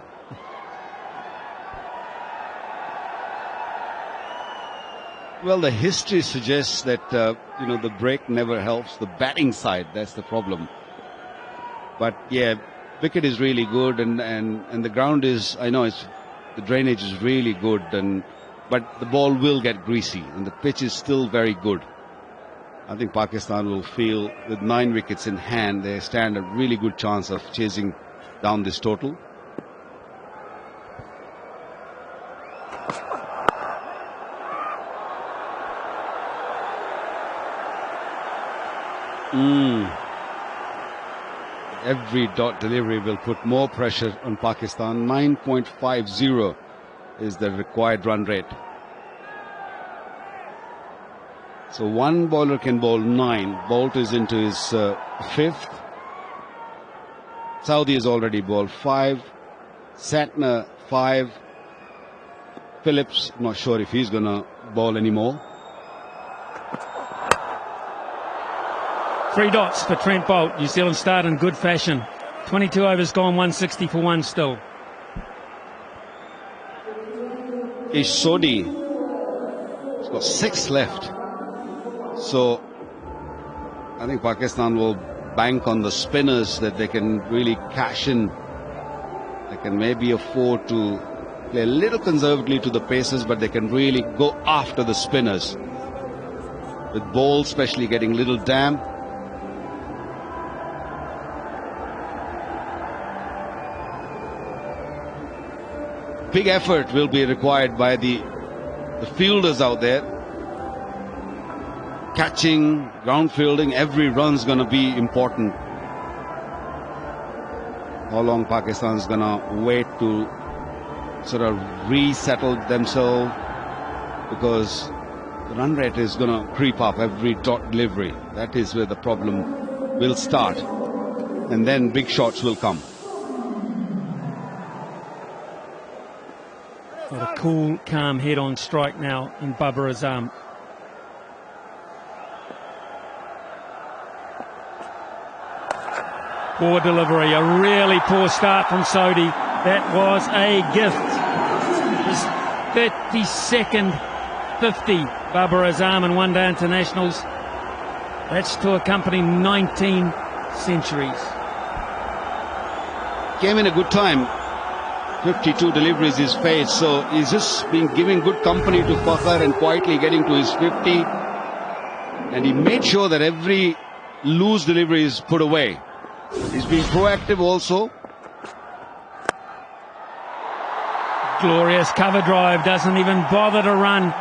Well, the history suggests that, the break never helps the batting side. That's the problem. But, yeah, wicket is really good and the ground is, I know the drainage is really good, but the ball will get greasy and the pitch is still very good. I think Pakistan will feel with 9 wickets in hand, they stand a really good chance of chasing down this total. Every dot delivery will put more pressure on Pakistan. 9.50 is the required run rate. So one bowler can bowl 9. Boult is into his 5th. Saudi has already bowled 5. Santner 5. Phillips, not sure if he's going to bowl anymore. 3 dots for Trent Boult. New Zealand start in good fashion. 22 overs gone, 160 for 1 still. Sodi has got 6 left. So I think Pakistan will bank on the spinners that they can really cash in. They can maybe afford to play a little conservatively to the pacers, but they can really go after the spinners. With Boult especially getting little damp. Big effort will be required by the fielders out there. Catching, ground fielding, every run's going to be important. How long Pakistan's going to wait to sort of resettle themselves, because the run rate is going to creep up every dot delivery. That is where the problem will start. and then big shots will come. Got a cool, calm head on strike now in Babar Azam. Poor delivery, a really poor start from Sodhi. That was a gift. His 32nd 50, Babar Azam in one-day internationals. That's to accompany 19 centuries. Came in a good time. 52 deliveries is faced, so he's just been giving good company to Fakhar and quietly getting to his 50. And he made sure that every loose delivery is put away. He's been proactive also. Glorious cover drive, doesn't even bother to run.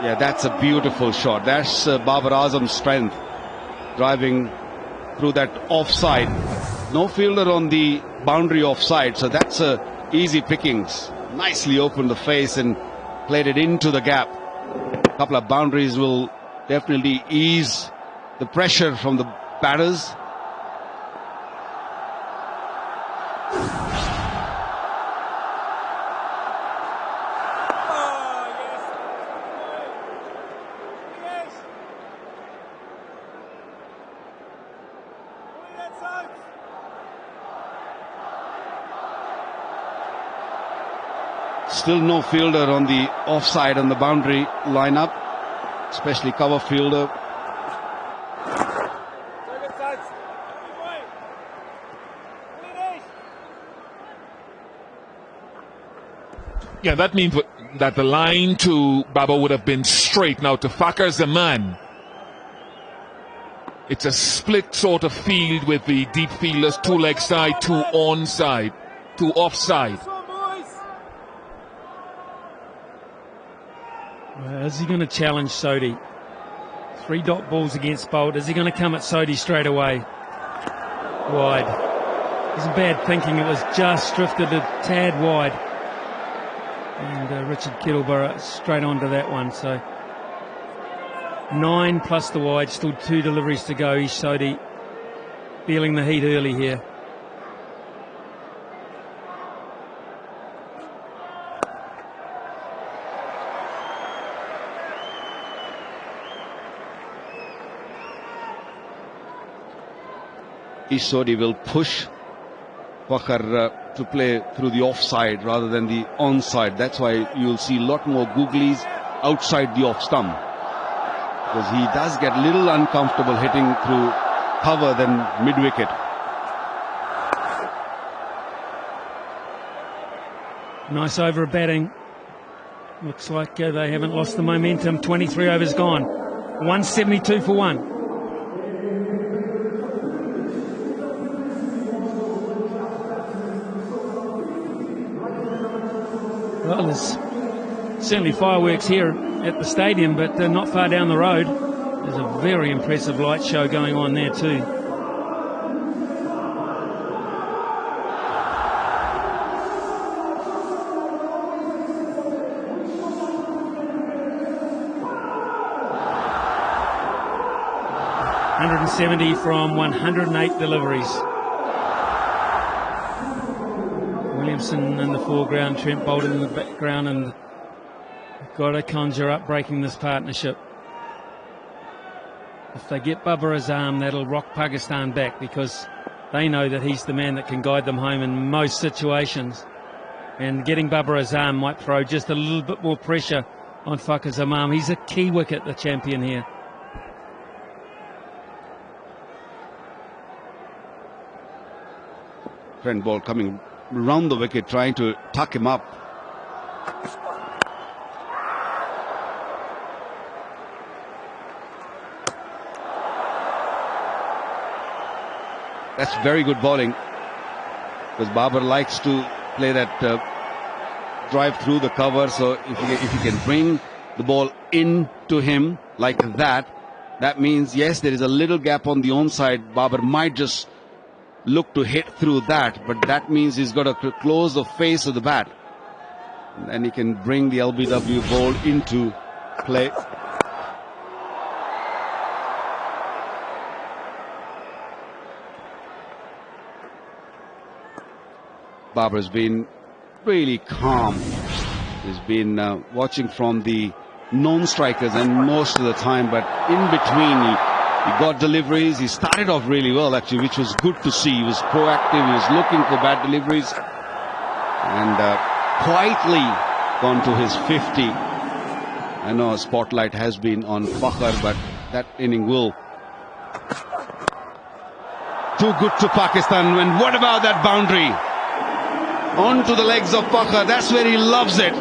Yeah, that's a beautiful shot. That's Babar Azam's strength, driving through that offside. No fielder on the boundary offside, so that's easy pickings. Nicely opened the face and played it into the gap. A couple of boundaries will definitely ease the pressure from the batters. Still no fielder on the offside on the boundary lineup, especially cover fielder. Yeah, that means that the line to Baba would have been straight. Now to Fakhar Zaman, it's a split sort of field with the deep fielders, 2 leg side, 2 onside, 2 offside. Is he going to challenge Sodhi? 3 dot balls against Bolt. Is he going to come at Sodhi straight away? Wide. It wasn't bad thinking. It was just drifted a tad wide. And Richard Kettleborough straight onto that one. So 9 plus the wide. Still 2 deliveries to go. Sodhi feeling the heat early here. Sodhi will push Fakhar to play through the offside rather than the onside. That's why you'll see a lot more googlies outside the off stump, because he does get a little uncomfortable hitting through cover than mid-wicket. Nice over of batting. Looks like they haven't lost the momentum. 23 overs gone. 172 for 1. Well, there's certainly fireworks here at the stadium, but not far down the road. There's a very impressive light show going on there too. .170 from 108 deliveries. Williamson in the foreground, Trent Boult in the background, and got to conjure up breaking this partnership. If they get Babar Azam, that'll rock Pakistan back, because they know that he's the man that can guide them home in most situations. And getting Babar Azam might throw just a little bit more pressure on Fakhar Zaman. He's a key wicket, the champion here. Trent Boult coming round the wicket, trying to tuck him up. That's very good bowling, because Babar likes to play that drive through the cover. So if you can bring the ball into him like that, that means, yes, there is a little gap on the onside. Babar might just look to hit through that, but that means he's got to close the face of the bat, and he can bring the LBW ball into play. Babar has been really calm. He's been watching from the non-strikers and most of the time, but in between he got deliveries. He started off really well actually, which was good to see. He was proactive, he was looking for bad deliveries and quietly gone to his 50. I know a spotlight has been on Fakhar, but that inning will too good to Pakistan. And what about that boundary? Onto the legs of Fakhar, that's where he loves it.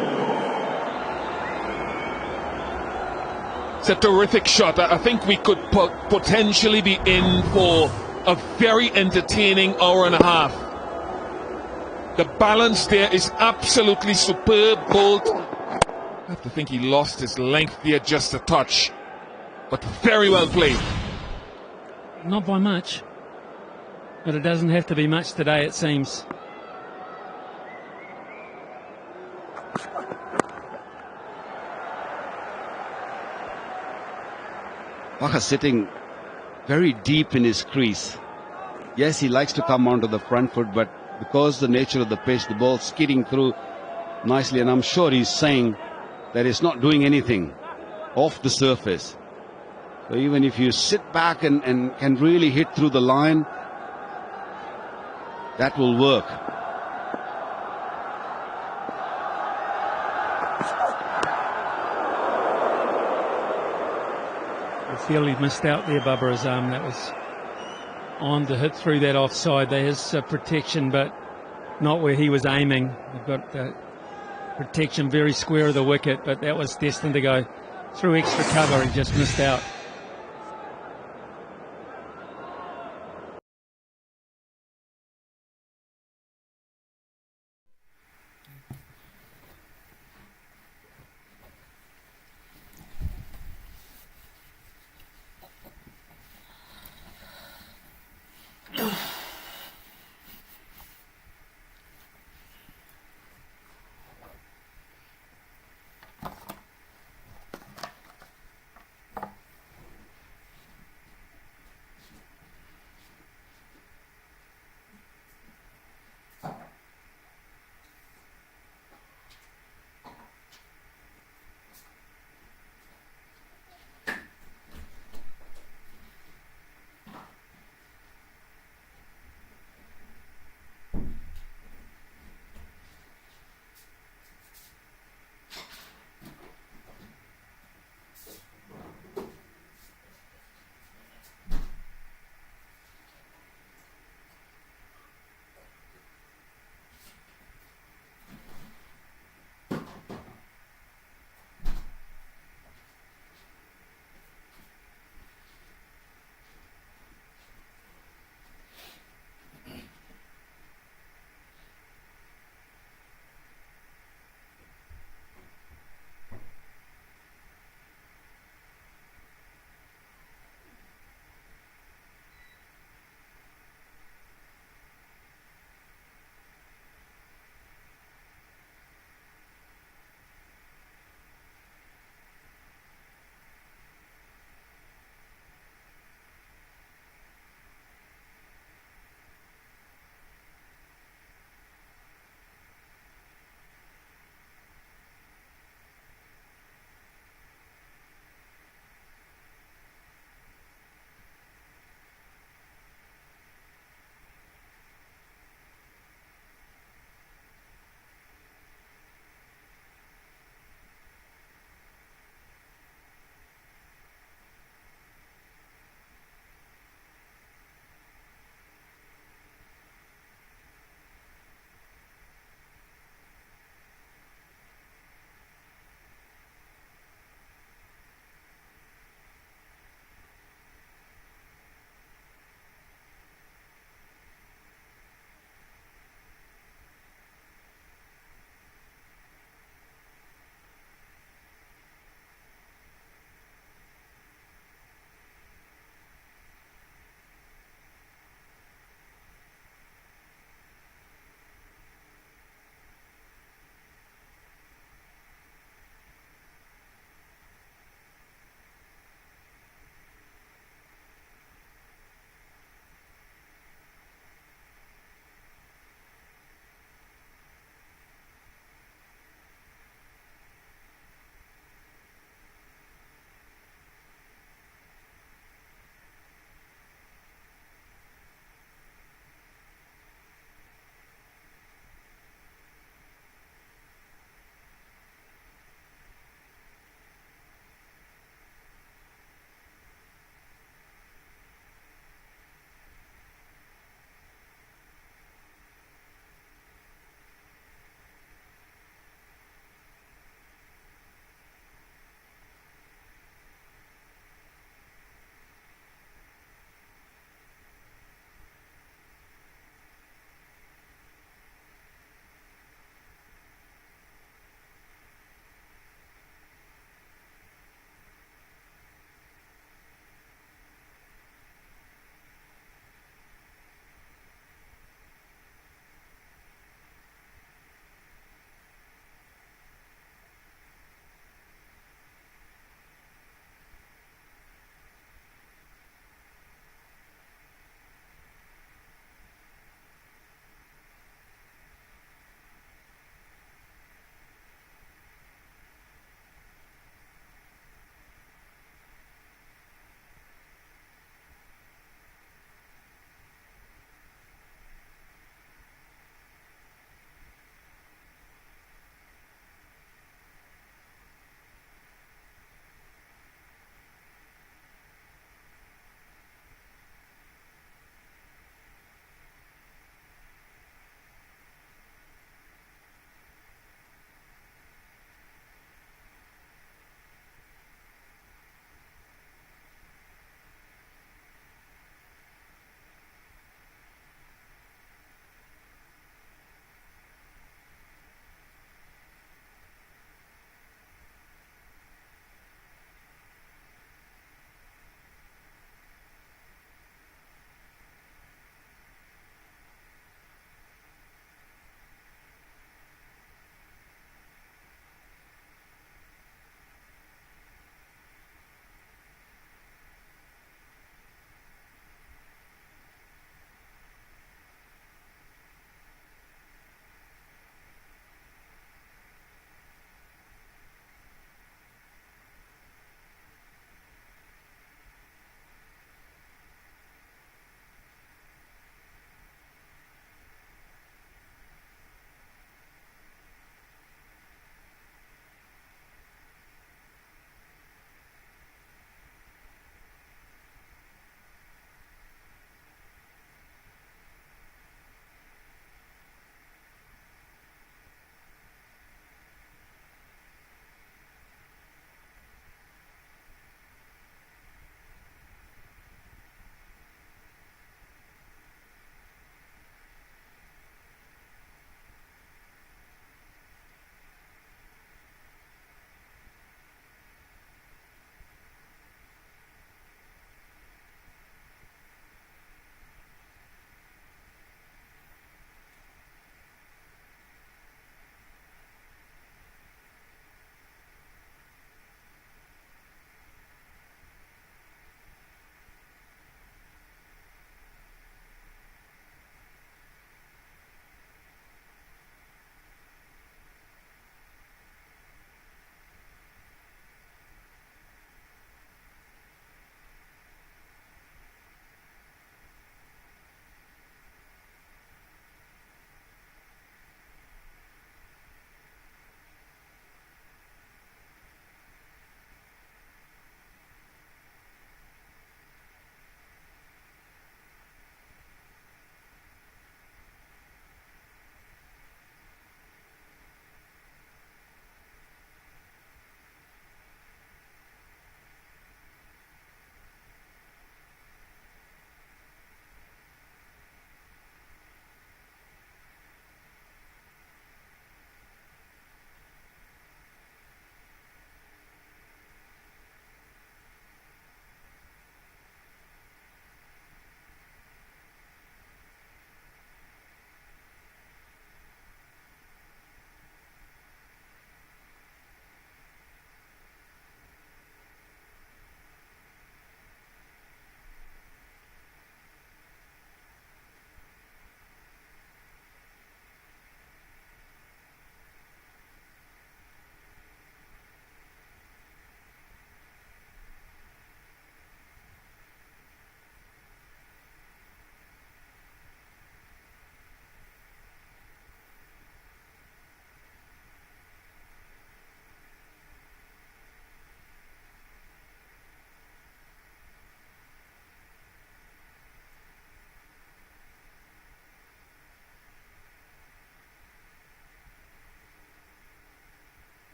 It's a terrific shot. I think we could potentially be in for a very entertaining hour and a half. The balance there is absolutely superb. Bolt, I have to think he lost his length there just a touch, but very well played. Not by much, but it doesn't have to be much today, it seems. Fakhar sitting very deep in his crease. Yes, he likes to come onto the front foot, but because the nature of the pitch, the ball skidding through nicely, and I'm sure he's saying that it's not doing anything off the surface. So even if you sit back and can really hit through the line, that will work. I feel he missed out there, Babar Azam. That was on to hit through that offside. There is protection, but not where he was aiming. You've got protection very square of the wicket, but that was destined to go through extra cover. He just missed out.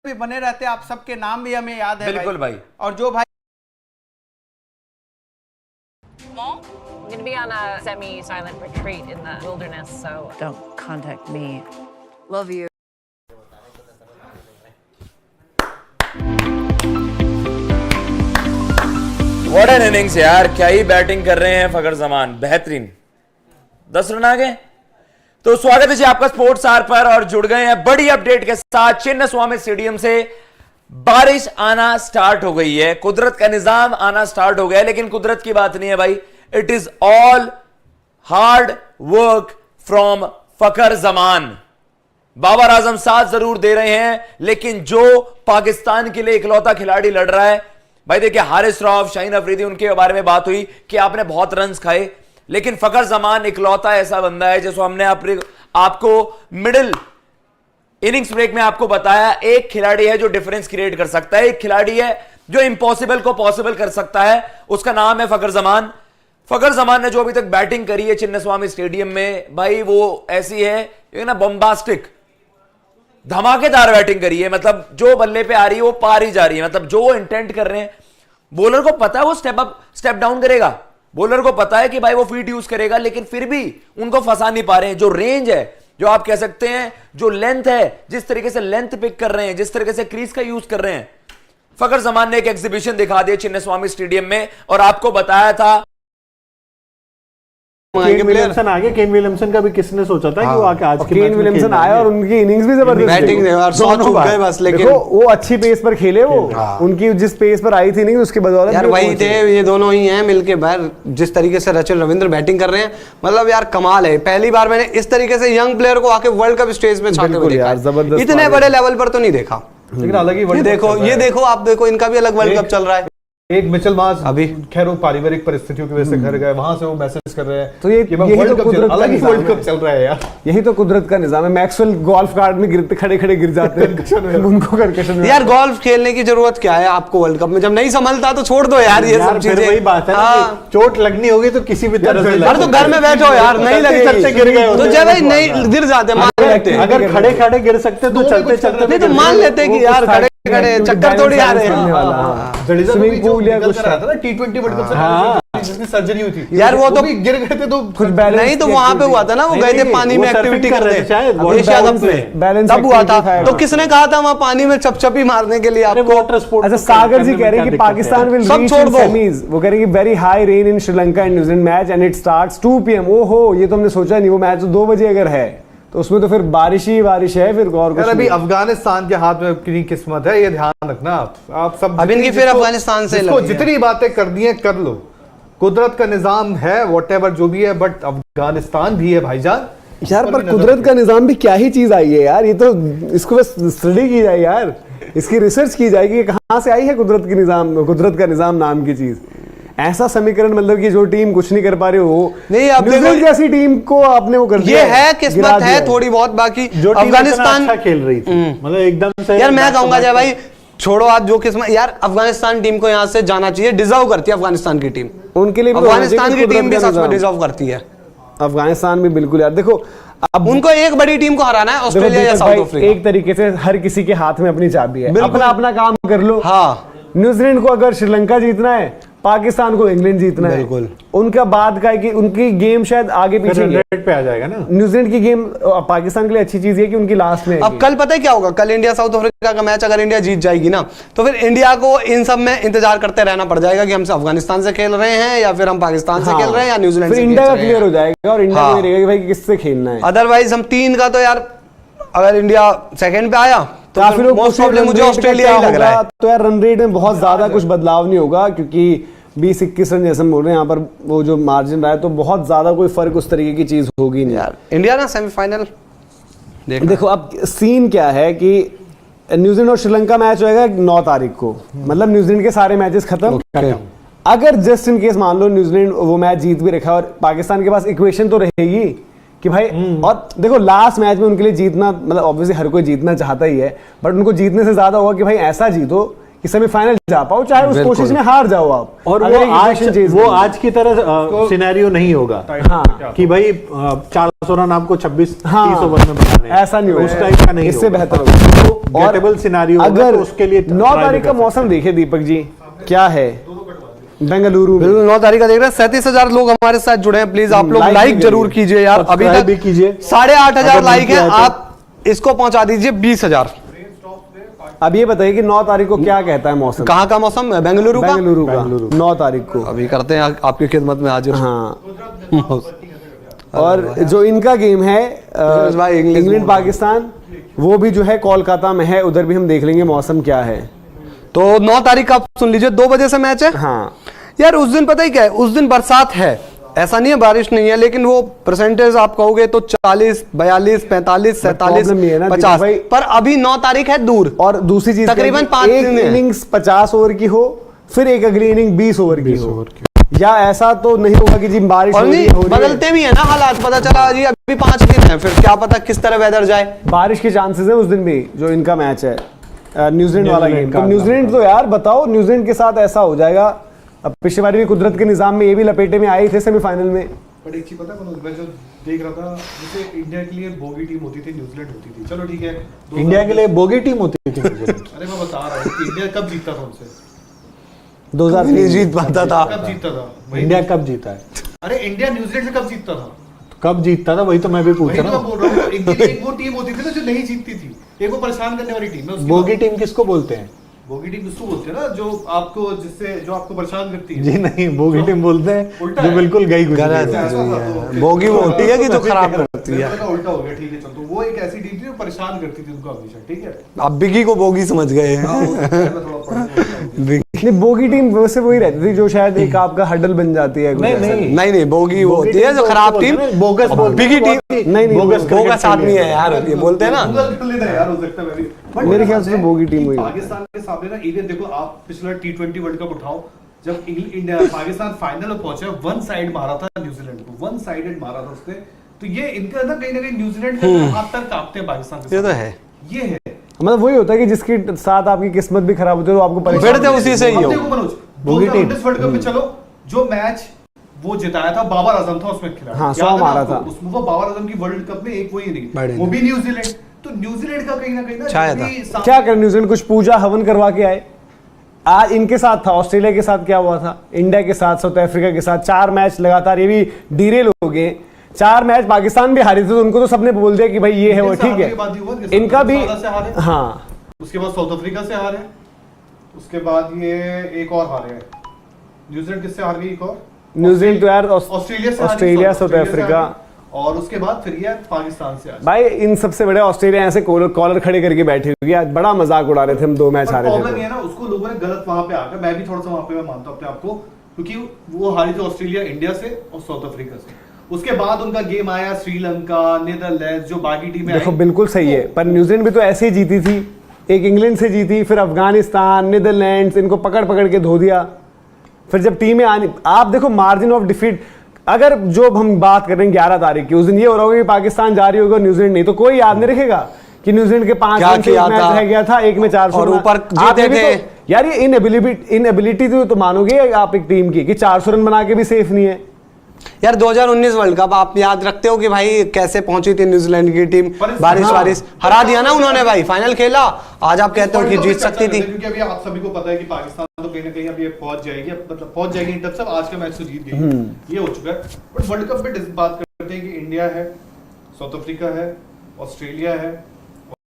भी बने रहते, आप सबके नाम भी हमें याद है बिल्कुल भाई। और जो भाई I'm going to be on a semi-silent retreat in the wilderness, so don't contact me. Love you. What an innings यार, क्या ही बैटिंग कर रहे हैं फखर जमान, बेहतरीन। 10 रन आ गए। तो स्वागत है जी आपका स्पोर्ट्स आर पर, और जुड़ गए हैं बड़ी अपडेट के साथ। चिन्नस्वामी स्टेडियम से बारिश आना स्टार्ट हो गई है, कुदरत का निजाम आना स्टार्ट हो गया है। लेकिन कुदरत की बात नहीं है भाई, it is all hard work from Fakhar Zaman. Babar Azam साथ जरूर दे रहे हैं, लेकिन जो पाकिस्तान के लिए इकलौता खिलाड़ी लड़ रहा है भाई, देखिए हारिस रऊफ, शाहीन अफरीदी, उनके बारे में बात हुई कि आपने बहुत रन्स खाए, लेकिन फखर जमान इकलौता ऐसा बंदा है जिसको हमने आपको मिडिल इनिंग्स ब्रेक में आपको बताया, एक खिलाड़ी है जो डिफरेंस क्रिएट कर सकता है, एक खिलाड़ी है जो इंपॉसिबल को पॉसिबल कर सकता है, उसका नाम है फखर जमान। फखर जमान ने जो अभी तक बैटिंग करी है चिन्नस्वामी स्टेडियम में भाई, वो ऐसी है ना बम्बास्टिक, धमाकेदार बैटिंग करी है। मतलब जो बल्ले पे आ रही है वो पार ही जा रही है, मतलब जो वो इंटेंट कर रहे हैं, बॉलर को पता है वो स्टेप अप स्टेप डाउन करेगा, बॉलर को पता है कि भाई वो फीट यूज करेगा, लेकिन फिर भी उनको फंसा नहीं पा रहे हैं। जो रेंज है, जो आप कह सकते हैं जो लेंथ है, जिस तरीके से लेंथ पिक कर रहे हैं, जिस तरीके से क्रीज का यूज कर रहे हैं, फखर जमान ने एक एग्जीबिशन दिखा दिया चिन्नस्वामी स्टेडियम में। और आपको बताया था केन विलियमसन आ गया। केन विलियमसन का भी किसने सोचा था कि वो आके आज के केन विलियमसन आया और उनकी इनिंग्स भी जबरदस्त बैटिंग यार, 100 चूक गए बस, लेकिन वो अच्छी पेस पर खेले, वो उनकी जिस पेस पर आई थी इनिंग्स उसके बदौलत यार वही थे ये दोनों ही हैं मिलके बाहर। जिस तरीके से रचिल रविंद्र बैटिंग कर रहे हैं, मतलब यार कमाल है। पहली बार मैंने इस तरीके से यंग प्लेयर को आके वर्ल्ड कप स्टेज पे छाते हुए देखा, इतने बड़े लेवल पर तो नहीं देखा। लेकिन अलग ही ये देखो आप देखो, इनका भी अलग वर्ल्ड कप चल रहा है। एक मिचेल मार्श अभी खैर वो पारिवारिक परिस्थितियों की वजह से घर गए, वहां से वो मैसेज कर रहे हैं, तो ये यही तो कुदरत का वर्ल्ड कप चल रहा है यार, यही तो कुदरत का निजाम है। मैक्सवेल गोल्फ कार्ड में गिरते खड़े खड़े गिर जाते हैं उनको कंकशन यार गोल्फ खेलने की जरूरत क्या है आपको वर्ल्ड कप में, जब नहीं संभलता तो छोड़ दो यार ये सब चीजें। वही बात है ना, चोट लगनी होगी तो किसी भी तरह से, अरे तो घर में बैठो यार, नहीं लगेगी गिर गए तो जब भाई नहीं गिर जाते, मान लेते। अगर खड़े खड़े गिर सकते तो चलते चलते नहीं तो मान लेते कि यार खड़े खड़े चक्कर थोड़ी आ रहे हैं। स्विमिंग पूल या कुछ रहा था ना T20 वर्ल्ड कप से जिसकी सर्जरी हुई थी यार, वो तो गिर गए थे तो कुछ बैलेंस नहीं, तो वहां पे हुआ था ना, वो गए थे पानी में एक्टिविटी करने एशिया कप में, तब हुआ था। तो किसने कहा था वहां पानी में चपचपी मारने के लिए आपको? अच्छा सागर जी कह रहे हैं कि Pakistan will reach in semis, वो कह रहे हैं कि very high rain in Sri Lanka and New Zealand match and it starts 2 PM। ओहो, ये तो हमने सोचा नहीं, वो मैच 2 बजे अगर है तो उसमें तो फिर बारिश ही बारिश है फिर। और कुछ अभी अफगानिस्तान के हाथ में कितनी किस्मत है, ये ध्यान रखना आप सब। अब इनकी फिर अफगानिस्तान से जितनी बातें कर दी हैं कर लो, कुदरत का निजाम है व्हाटएवर जो भी है, बट अफगानिस्तान भी है भाईजान यार। पर कुदरत का निजाम भी क्या ही चीज आई है यार, ये तो इसको बस स्टडी की जाए यार, इसकी रिसर्च की जाएगी कहां से आई है कुदरत का निजाम नाम की चीज। ऐसा समीकरण, मतलब कि जो टीम कुछ नहीं कर पा रही हो नहीं, अब देखो जैसी टीम को आपने वो कर दिया, ये है किस्मत है थोड़ी बहुत, बाकी जो अफगानिस्तान अच्छा खेल रही थी मतलब एकदम से यार। मैं कहूंगा जय भाई छोड़ो आज जो किस्मत, यार अफगानिस्तान टीम को यहाँ से जाना चाहिए, डिजर्व करती है अफगानिस्तान की टीम, उनके लिए अफगानिस्तान की टीम भी सच में डिजर्व करती है। अफगानिस्तान भी बिल्कुल यार, देखो अब उनको एक बड़ी टीम को हराना है, ऑस्ट्रेलिया या साउथ अफ्रीका। एक तरीके से हर किसी के हाथ में अपनी चाबी है, अपना अपना काम कर लो। हाँ, न्यूजीलैंड को अगर श्रीलंका जीतना है, पाकिस्तान को इंग्लैंड जीतना है, बिल्कुल उनका बाद का है कि उनकी गेम शायद आगे पीछे पे आ जाएगा ना। न्यूजीलैंड की गेम पाकिस्तान के लिए अच्छी चीज है कि उनकी लास्ट में। अब कल पता है क्या होगा, कल इंडिया साउथ अफ्रीका का मैच अगर इंडिया जीत जाएगी ना, तो फिर इंडिया को इन सब में इंतजार करते रहना पड़ जाएगा कि हम अफगानिस्तान से खेल रहे हैं या फिर हम पाकिस्तान से खेल रहे हैं या न्यूजीलैंड से। इंडिया का क्लियर हो जाएगा और इंडिया को रहेगा कि भाई किससे खेलना है। अदरवाइज हम 3 का तो यार, अगर इंडिया सेकंड पे आया तो फिर मोस्ट प्रॉब्लम मुझे ऑस्ट्रेलिया ही लग रहा है। तो यार रन रेट में बहुत ज्यादा कुछ बदलाव नहीं होगा, क्योंकि 20-21 रन जैसे बोल रहे हैं यहाँ पर, वो जो मार्जिन रहा है तो बहुत ज्यादा कोई फर्क उस तरीके की चीज होगी नहीं यार। इंडिया ना सेमीफाइनल देखो अब सीन क्या है कि न्यूजीलैंड और श्रीलंका मैच होएगा 9 तारीख को, मतलब न्यूजीलैंड के सारे मैचेस खत्म। अगर जस्ट इन केस मान लो न्यूजीलैंड वो मैच जीत भी रखा और पाकिस्तान के पास इक्वेशन तो रहेगी कि भाई, और देखो लास्ट मैच में उनके लिए जीतना, मतलब ऑब्वियसली हर कोई जीतना चाहता ही है, बट उनको जीतने से ज्यादा होगा कि भाई ऐसा जीतो कि सेमीफाइनल जा पाओ, चाहे उस कोशिश में हार जाओ आप। और वो आज की तरह सिनेरियो नहीं होगा कि भाई 400 रन आपको 26-30 ओवर में बनाने, ऐसा नहीं होगा, उस टाइप का नहीं, इससे बेहतर होगा। और गेटेबल सिनेरियो अगर उसके लिए 9 तारीख का मौसम देखे दीपक जी क्या है बेंगलुरु में। बिल्कुल 9 तारीख का देख रहे हैं, 37,000 लोग हमारे साथ जुड़े हैं। प्लीज आप लोग लाइक जरूर कीजिए यार, अभी तक भी कीजिए। 8,500 लाइक है, आप इसको पहुंचा दीजिए 20,000। अब ये बताइए कि 9 तारीख को क्या कहता है मौसम? कहाँ का मौसम? बेंगलुरु का 9 तारीख को अभी करते हैं आपकी खिदमत में हाजिर। हाँ और जो इनका गेम है इंग्लैंड पाकिस्तान, वो भी जो है कोलकाता में है, उधर भी हम देख लेंगे मौसम क्या है। तो 9 तारीख का आप सुन लीजिए, 2 बजे से मैच है। हाँ यार उस दिन पता ही क्या है, उस दिन बरसात है, ऐसा नहीं है बारिश नहीं है, लेकिन वो परसेंटेज आप कहोगे तो 40, 42, 45, 47, 50, पर अभी 9 तारीख है दूर। और दूसरी चीज तकरीबन 5 दिन इनिंग्स 50 ओवर की हो, फिर एक अगली इनिंग 20 ओवर की हो, या ऐसा तो नहीं होगा कि जी बारिश और नहीं बदलते भी है ना हालात, पता चला जी अभी 5 दिन है, फिर क्या पता किस तरह वेदर जाए। बारिश के चांसेस है उस दिन भी, जो इनका मैच है न्यूजीलैंड वाला गेम। तो न्यूजीलैंड तो यार बताओ, न्यूजीलैंड के साथ ऐसा हो जाएगा। अब पिछली बार भी कुदरत के निजाम में ये भी लपेटे में आए थे सेमीफाइनल में। बट एक चीज पता है, मैं जो देख रहा था, जैसे इंडिया के लिए बोगी टीम होती थी, न्यूजीलैंड होती थी, चलो ठीक है, इंडिया के लिए बोगी टीम होती थी। अरे मैं बता रहा हूँ कि इंडिया कब जीतता था उनसे, 2003 जीत पाता था। कब जीतता था इंडिया, कब जीता है? अरे इंडिया न्यूजीलैंड से कब जीतता था? कब जीतता था वही तो मैं भी पूछ रहा हूँ। एक वो टीम होती थी ना जो नहीं जीतती थी, एक वो परेशान करने वाली टीम। बोगी टीम किसको बोलते हैं? बोगी टीम उसको बोलते हैं ना जो आपको परेशान करती है। जी नहीं, बोगी टीम बोलते हैं जो बिल्कुल गई गुजरी। बोगी वो होती है कि जो खराब करती है। उल्टा हो गया, ठीक है चल। तो वो एक ऐसी टीम थी जो परेशान करती थी उनको हमेशा, ठीक है। अब बिगी को बोगी समझ गए हैं। नहीं बोगी टीम वैसे वही रहती थी जो शायद एक आपका हडल बन जाती है। नहीं बोगी वो होती है जो खराब टीम, बोगस बिगी टीम नहीं बोगस आदमी है यार, ये बोलते हैं ना। मेरे ख्याल से बोगी टीम हुई। पाकिस्तान के सामने ना इवन देखो, आप पिछला T20 वर्ल्ड कप उठाओ, जब इंडिया पाकिस्तान फाइनल में पहुंचा, वन साइड मारा था न्यूजीलैंड को, वन साइडेड मारा था उसने। तो ये इनका ना कहीं ना कहीं न्यूजीलैंड के हाथ तक कांपते हैं पाकिस्तान के। ये तो है, ये है मतलब वही होता है कि जिसके साथ आपकी किस्मत भी खराब होती है तो आपको परेशान उसी से ही हो। बोगी टीम वर्ल्ड कप में चलो, जो मैच वो जिताया था बाबर आजम था उसमें खिलाड़ी, हाँ 100 मारा था उसमें, वो बाबर आजम की वर्ल्ड कप में एक वही नहीं, वो भी न्यूजीलैंड। तो न्यूजीलैंड का कहीं ना कहीं ना क्या कर, न्यूजीलैंड कुछ पूजा हवन करवा के आए। आज इनके साथ था, ऑस्ट्रेलिया के साथ क्या हुआ था, इंडिया के साथ, साउथ अफ्रीका के साथ 4 मैच लगातार, ये भी डीरेल हो गए। 4 मैच पाकिस्तान भी हारी थी, तो उनको तो सबने बोल दिया कि भाई ये है वो, ठीक है। इनका भी हाँ, उसके बाद साउथ अफ्रीका से हारे, उसके बाद ये एक और हारे, न्यूजीलैंड किससे हार गई? एक और न्यूजीलैंड तो यार ऑस्ट्रेलिया, साउथ अफ्रीका, और उसके बाद फिर ये पाकिस्तान से। भाई इन सबसे बड़े ऑस्ट्रेलिया ऐसे कॉलर खड़े करके बैठे हुए, आज बड़ा मजाक उड़ा रहे थे हम, 2 मैच हारे थे। प्रॉब्लम ये ना, उसको लोगों ने गलत वहां पे आकर, मैं भी थोड़ा सा वहां पे मैं मानता हूं अपने आप को, क्योंकि वो हारी थी ऑस्ट्रेलिया इंडिया से और साउथ अफ्रीका से। उसके बाद उनका गेम आया श्रीलंका, नीदरलैंड, जो बाकी टीमें देखो बिल्कुल सही है, पर न्यूजीलैंड भी तो ऐसे ही जीती थी, एक इंग्लैंड से जीती, फिर अफगानिस्तान, नीदरलैंड, इनको पकड़ पकड़ के धो दिया। फिर जब टीमें आनी, आप देखो मार्जिन ऑफ डिफीट, अगर जो हम बात कर रहे हैं 11 तारीख की, उस दिन ये हो रहा होगा कि पाकिस्तान जा रही होगा, न्यूजीलैंड नहीं, तो कोई याद नहीं रखेगा कि न्यूजीलैंड के 5 मैच रह गया था, एक में 400 और ऊपर जीते थे। यार ये इनएबिलिटी तो मानोगे आप एक टीम की कि 400 रन बना के भी सेफ नहीं है। यार 2019 वर्ल्ड कप आप याद रखते हो कि भाई कैसे पहुंची थी न्यूजीलैंड की टीम, बारिश हरा दिया ना उन्होंने भाई, फाइनल खेला। आज आप कहते हो कि जीत सकती थी, क्योंकि अभी आप सभी को पता है कि पाकिस्तान तो कहीं ना कहीं अब ये पहुंच जाएगी, मतलब पहुंच जाएगी इन सब, आज का मैच तो जीत गई, ये हो चुका है। बट वर्ल्ड कप में बात करते हैं कि इंडिया है, साउथ अफ्रीका है, ऑस्ट्रेलिया है,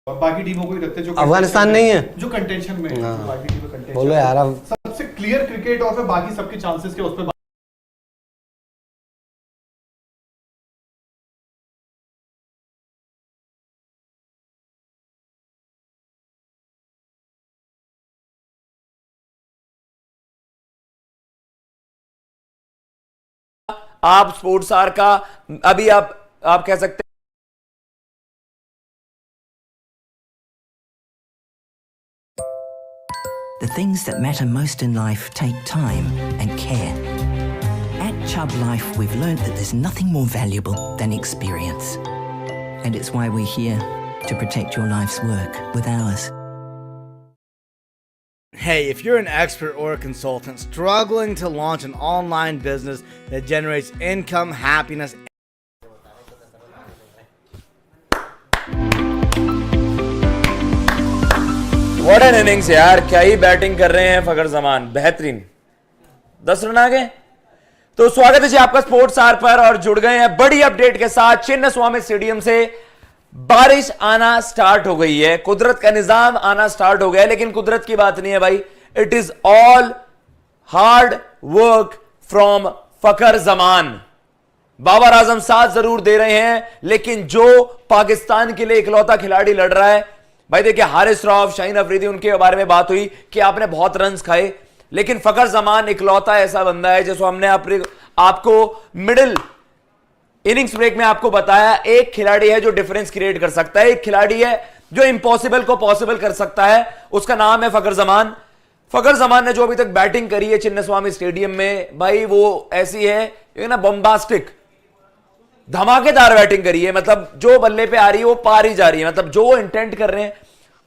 और बाकी टीमों को ही रखते हैं जो अफगानिस्तान नहीं है, जो कंटेंशन में है, बाकी टीमें कंटेंशन। बोलो यार, सबसे क्लियर क्रिकेट और फिर बाकी सबके चांसेस के उस पर। आप स्पोर्ट्स आर का अभी आप कह सकते हैं The things that matter most in life take time and care. At Chubb Life, we've learned that there's nothing more valuable than experience. And it's why we're here, to protect your life's work with ours. Hey, if you're an expert or a consultant struggling to launch an online business that generates income, happiness, what an innings यार, क्या ही batting कर रहे हैं फखर जमान, बेहतरीन 10 run आ गए। तो स्वागत है जी आपका स्पोर्ट्स आर पर, और जुड़ गए हैं बड़ी अपडेट के साथ। चिन्नस्वामी स्टेडियम से बारिश आना स्टार्ट हो गई है, कुदरत का निजाम आना स्टार्ट हो गया है, लेकिन कुदरत की बात नहीं है भाई, it is all hard work from Fakhar Zaman. Babar Azam साथ जरूर दे रहे हैं, लेकिन जो पाकिस्तान के लिए इकलौता खिलाड़ी लड़ रहा है भाई, देखिए हारिस रऊफ, शाहीन अफरीदी, उनके बारे में बात हुई कि आपने बहुत रन्स खाए, लेकिन फखर जमान इकलौता ऐसा बंदा है जिसको हमने आपको मिडिल इनिंग्स ब्रेक में आपको बताया, एक खिलाड़ी है जो डिफरेंस क्रिएट कर सकता है, एक खिलाड़ी है जो इंपॉसिबल को पॉसिबल कर सकता है, उसका नाम है फखर जमान। फखर जमान ने जो अभी तक बैटिंग करी है चिन्नस्वामी स्टेडियम में भाई, वो ऐसी है ना, बम्बास्टिक, धमाकेदार बैटिंग करी है। मतलब जो बल्ले पे आ रही है वो पार ही जा रही है, मतलब जो वो इंटेंट कर रहे हैं,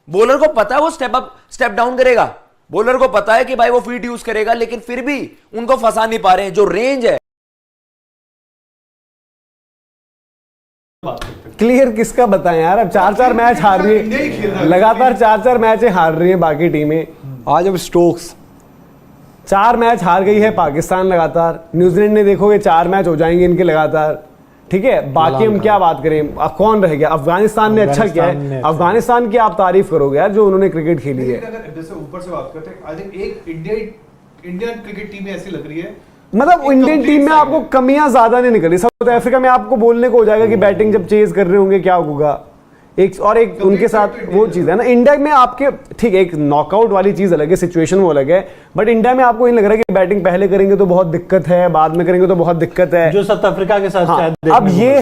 बॉलर को पता है वो स्टेप अप स्टेप डाउन करेगा, बॉलर को पता है कि भाई वो फीट यूज करेगा, लेकिन फिर भी उनको फंसा नहीं पा रहे हैं। जो रेंज है, क्लियर किसका बताएं यार, अब 4-4 मैच हार रही है लगातार, 4-4 मैच हार रही है बाकी टीमें। आज अब स्टोक्स 4 मैच हार गई है पाकिस्तान लगातार, न्यूजीलैंड ने देखोगे 4 मैच हो जाएंगे इनके लगातार, ठीक है। बाकी हम क्या बात करें, अब कौन रह गया? अफगानिस्तान ने अच्छा किया है, अफगानिस्तान की आप तारीफ करोगे यार जो उन्होंने क्रिकेट खेली है। अगर जैसे ऊपर से बात करते हैं, आई थिंक एक इंडियन क्रिकेट टीम ऐसी लग रही है, मतलब इंडियन टीम में आपको कमियां ज्यादा नहीं निकली। साउथ अफ्रीका में आपको बोलने को हो जाएगा कि बैटिंग जब चेज कर रहे होंगे क्या होगा, एक उनके साथ वो चीज है ना। इंडिया में आपके ठीक है, एक नॉकआउट वाली चीज अलग है, सिचुएशन वो अलग है, बट इंडिया में आपको नहीं लग रहा है कि बैटिंग पहले करेंगे तो बहुत दिक्कत है, बाद में करेंगे तो बहुत दिक्कत है, जो साउथ अफ्रीका के साथ हाँ, अब ये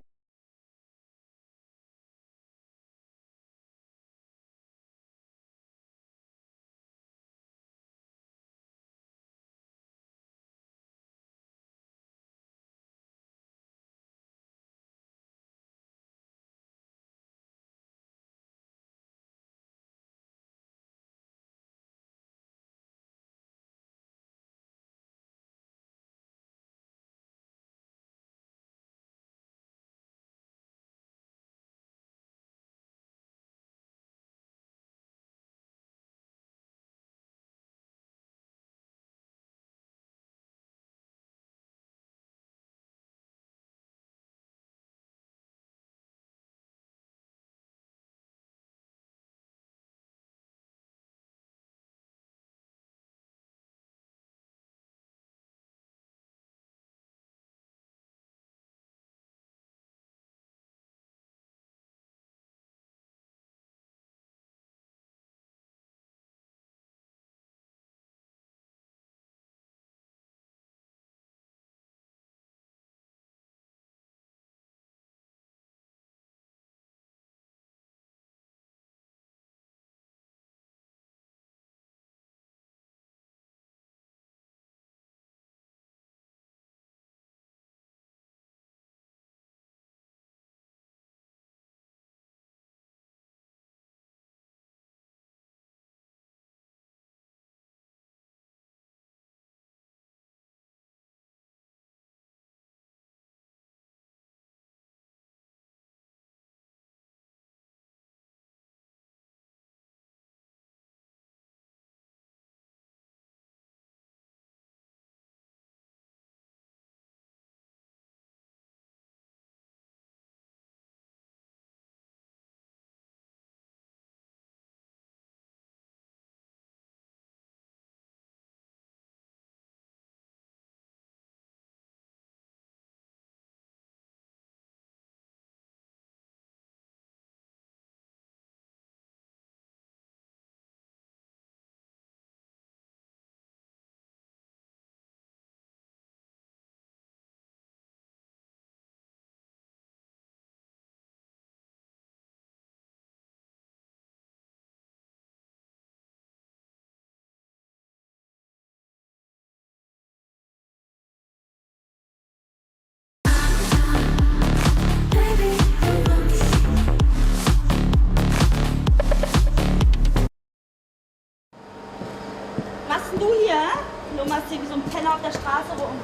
machst hier wie so ein Penner auf der Straße rum.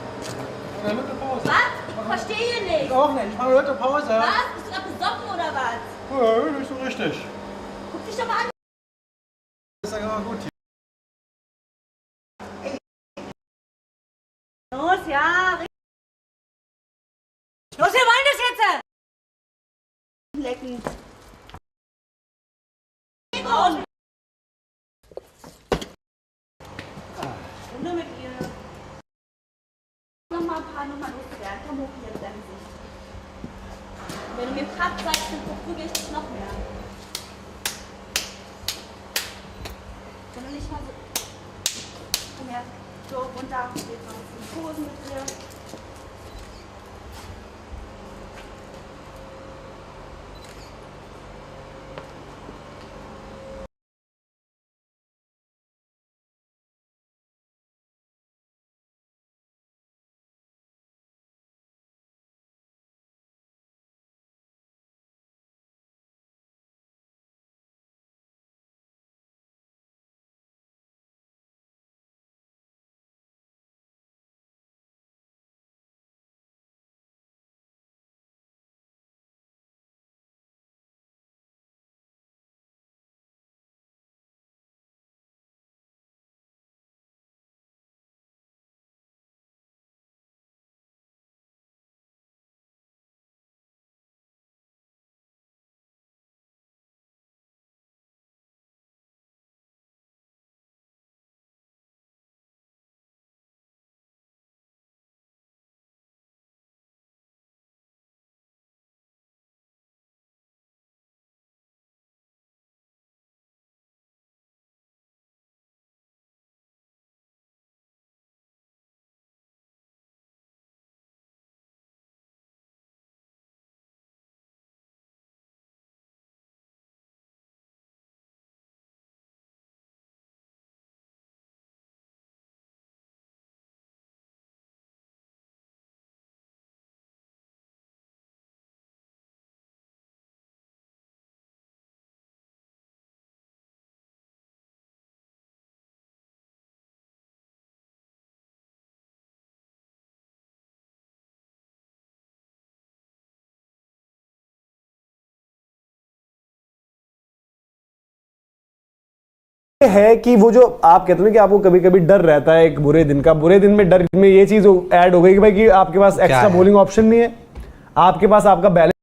Was? Ich verstehe hier nicht. Auch nicht, ich mache heute Pause. Was? Bist du gerade besoffen oder was? Ja, nicht so richtig. Guck dich doch mal an. Das ist ja gut hier. Los, ja. Los, wir wollen das jetzt! Lecken. Runter mit ihr. Nochmal ein paar Nummern loswerden. Komm hoch hier mit deinem Gesicht. Wenn du mir Papp sagst, dann verprügel ich dich noch mehr. Wenn du nicht mal so... Komm her. So, runter. Jetzt noch ein bisschen Posen mit dir. है कि वो जो आप कहते हो कि आपको कभी कभी डर रहता है एक बुरे दिन का, बुरे दिन में डर में ये चीज ऐड हो गई कि भाई कि आपके पास एक्स्ट्रा बॉलिंग ऑप्शन नहीं है, आपके पास आपका balance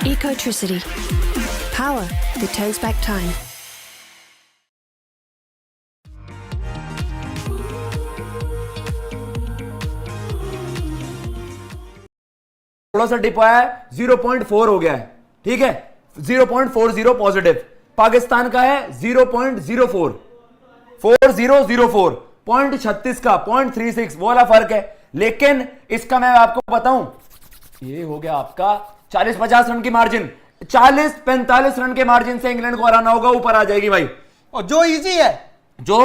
Ecotricity. Power that turns back time. थोड़ा सा डिप आया है, 0.4 हो गया है, ठीक है, 0.40 पॉजिटिव। पाकिस्तान का है 0.04, 4004, 0.36 का 0.36 वो वाला फर्क है। लेकिन इसका मैं आपको बताऊं, ये हो गया आपका 40-50 रन की मार्जिन, 40-45 रन के मार्जिन से इंग्लैंड को हराना होगा, ऊपर आ जाएगी भाई। और जो इजी है, जो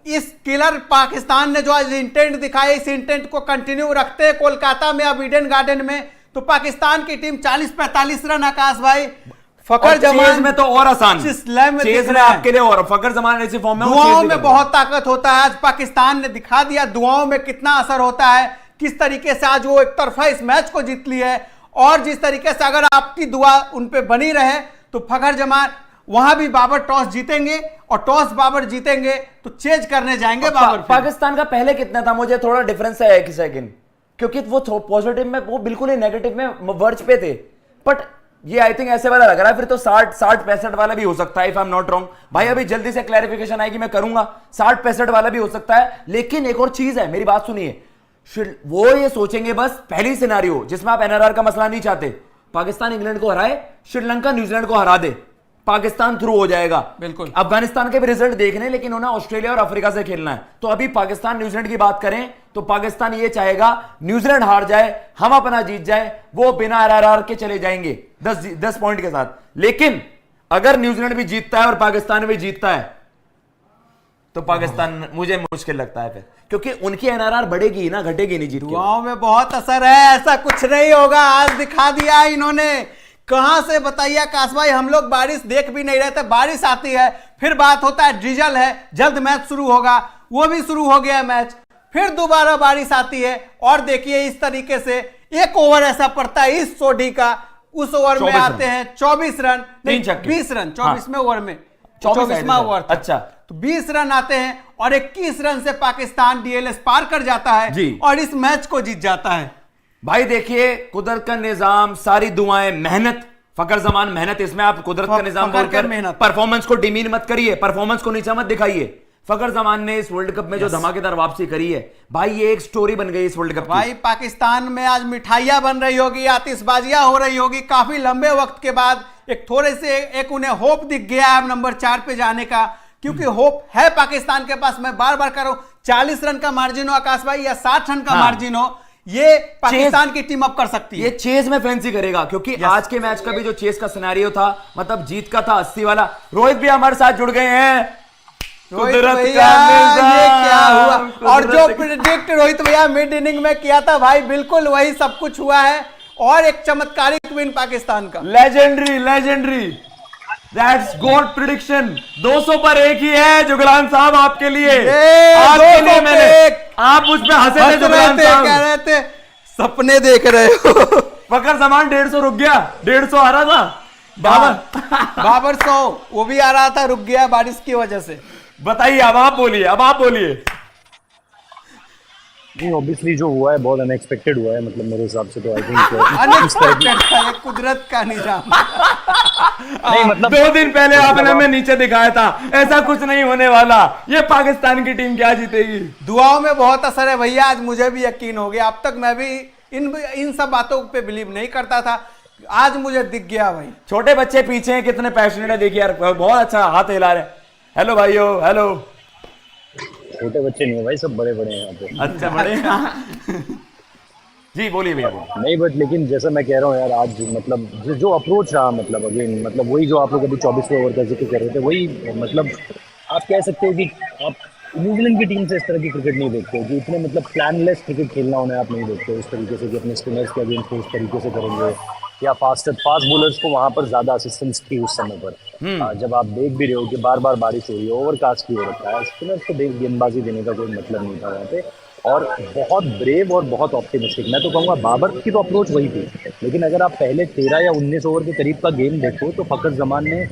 इस किलर पाकिस्तान ने जो आज इंटेंट दिखाया, इस इंटेंट को कंटिन्यू रखते हैं कोलकाता में, अब ईडन गार्डन में, तो पाकिस्तान की टीम 40-45 रन आकाश भाई फखर जमान में तो और आसान चेस में आपके लिए, और फखर जमान ऐसी फॉर्म में दुआओं में बहुत ताकत होता है। आज पाकिस्तान ने दिखा दिया दुआओं में कितना असर होता है, किस तरीके से आज वो एक तरफा इस मैच को जीत ली है, और जिस तरीके से अगर आपकी दुआ उन पे बनी रहे तो फखर जमान वहां भी बाबर टॉस जीतेंगे, और टॉस बाबर जीतेंगे तो चेज करने जाएंगे बाबर। पाकिस्तान का पहले कितना था, मुझे थोड़ा डिफरेंस है 1 सेकंड, क्योंकि वो पॉजिटिव में, वो बिल्कुल ही नेगेटिव में वर्ज पे थे, बट ये आई थिंक ऐसे वाला लग रहा है, फिर तो 60-65 वाला भी हो सकता है, if I am not wrong. भाई अभी जल्दी से क्लैरिफिकेशन आएगी, मैं करूंगा, 60-65 वाला भी हो सकता है। लेकिन एक और चीज है, मेरी बात सुनिए, वो ये सोचेंगे बस पहली सिनेरियो जिसमें आप एनआरआर का मसला नहीं चाहते, पाकिस्तान इंग्लैंड को हराए, श्रीलंका न्यूजीलैंड को हरा दे, पाकिस्तान थ्रू हो जाएगा। बिल्कुल अफगानिस्तान के भी रिजल्ट देखने, लेकिन उन्हें ऑस्ट्रेलिया और अफ्रीका से खेलना है। तो अभी पाकिस्तान न्यूजीलैंड की बात करें तो पाकिस्तान ये चाहेगा न्यूजीलैंड हार जाए, हम अपना जीत जाए, वो बिना आरआर के चले जाएंगे 10 पॉइंट के साथ। लेकिन अगर न्यूजीलैंड भी जीतता है और पाकिस्तान भी जीतता है तो पाकिस्तान मुझे मुश्किल लगता है फिर, क्योंकि उनकी एनआरआर बढ़ेगी ना, घटेगी नहीं। जीत दुआओं में बहुत असर है, ऐसा कुछ नहीं होगा, आज दिखा दिया इन्होंने। कहां से बताइए आकाश भाई, हम लोग बारिश देख भी नहीं रहे थे, बारिश आती है, फिर बात होता है ड्रिजल है, जल्द मैच शुरू होगा, वो भी शुरू हो गया मैच, फिर दोबारा बारिश आती है, और देखिए इस तरीके से एक ओवर ऐसा पड़ता है इस सोडी का, उस ओवर में आते हैं 24 रन, 20 रन 24वें ओवर में, 24वां ओवर, अच्छा, तो 20 रन आते हैं, और 21 रन से पाकिस्तान डीएलएस पार कर जाता है और इस मैच को जीत जाता है। भाई देखिए, कुदरत का निजाम, सारी दुआएं, मेहनत, फखर जमान मेहनत, इसमें आप कुदरत का निजाम बोलकर परफॉर्मेंस को डिमीन मत करिए, परफॉर्मेंस को नीचा मत दिखाइए। फखर जमान ने इस वर्ल्ड कप में जो धमाकेदार वापसी करी है भाई, ये एक स्टोरी बन गई इस वर्ल्ड कप भाई। पाकिस्तान में आज मिठाइयां बन रही होगी, आतिशबाजियां हो रही होगी, काफी लंबे वक्त के बाद एक थोड़े से एक उन्हें होप दिख गया है नंबर 4 पे जाने का, क्योंकि होप है पाकिस्तान के पास। मैं बार बार कह रहा हूं, 40 रन का मार्जिन हो आकाश भाई या 60 रन का मार्जिन हो, ये पाकिस्तान की टीम अप कर सकती है। ये चेज में फैंसी करेगा, क्योंकि आज के मैच का भी जो चेज का सिनेरियो था, मतलब जीत का था 80 वाला। रोहित भी हमारे साथ जुड़ गए हैं। कुदरत का ये क्या हुआ, और जो प्रेडिक्ट रोहित भैया मिड इनिंग में किया था भाई, बिल्कुल वही सब कुछ हुआ है, और एक चमत्कारिक विन पाकिस्तान का। Legendary that's God prediction. 200 पर एक ही है जुगलान साहब आपके लिए, आपके लिए मैंने, आप उस पे हंसे थे जुगलान साहब, कह रहे थे सपने देख रहे हो। फखर जमान 150 रुक गया, 150 आ रहा था, बाबर 100 वो भी आ रहा था, रुक गया बारिश की वजह से। बताइए, अब आप बोलिए। नहीं, ऑब्वियसली जो हुआ है बहुत अनएक्सपेक्टेड हुआ है, मतलब मेरे हिसाब से तो आई थिंक कुदरत का निजाम। नहीं, मतलब 2 दिन पहले आपने हमें नीचे दिखाया था, ऐसा कुछ नहीं होने वाला, ये पाकिस्तान की टीम क्या जीतेगी। दुआओं में बहुत असर है भैया, आज मुझे भी यकीन हो गया। अब तक मैं भी इन सब बातों पे बिलीव नहीं करता था, आज मुझे दिख गया भाई। छोटे बच्चे पीछे हैं, कितने पैशनेट है, देखिए यार, बहुत अच्छा हाथ हिला रहे हैं। हेलो भाइयों, हेलो। छोटे बच्चे नहीं है भाई, सब बड़े बड़े हैं यहाँ पे। अच्छा, बड़े जी, बोलिए भैया। नहीं, बट लेकिन जैसा मैं कह रहा हूँ यार, आज मतलब जो अप्रोच रहा, मतलब अगेन, मतलब वही जो आप लोग अभी 24वें ओवर का जिक्र कर रहे थे, वही मतलब आप कह सकते हो कि आप न्यूजीलैंड की टीम से इस तरह की क्रिकेट नहीं देखते हो कि इतने मतलब प्लानलेस क्रिकेट खेलना उन्हें आप नहीं देखते हो इस तरीके से कि अपने स्पिनर्स के अगेंस्ट इस तरीके से करेंगे, या फास्ट बॉलर्स को वहाँ पर ज़्यादा असिस्टेंस थी उस समय पर। जब आप देख भी रहे हो कि बार बार बारिश हो रही है, ओवरकास्ट भी हो रखा है, स्पिनर्स को गेंदबाजी देने का कोई मतलब नहीं था वहाँ पे, और बहुत ब्रेव और बहुत ऑप्टिमिस्टिक। मैं तो कहूँगा बाबर की तो अप्रोच वही थी, लेकिन अगर आप पहले 13 या 19 ओवर के करीब का गेम देखो तो फखर जमान ने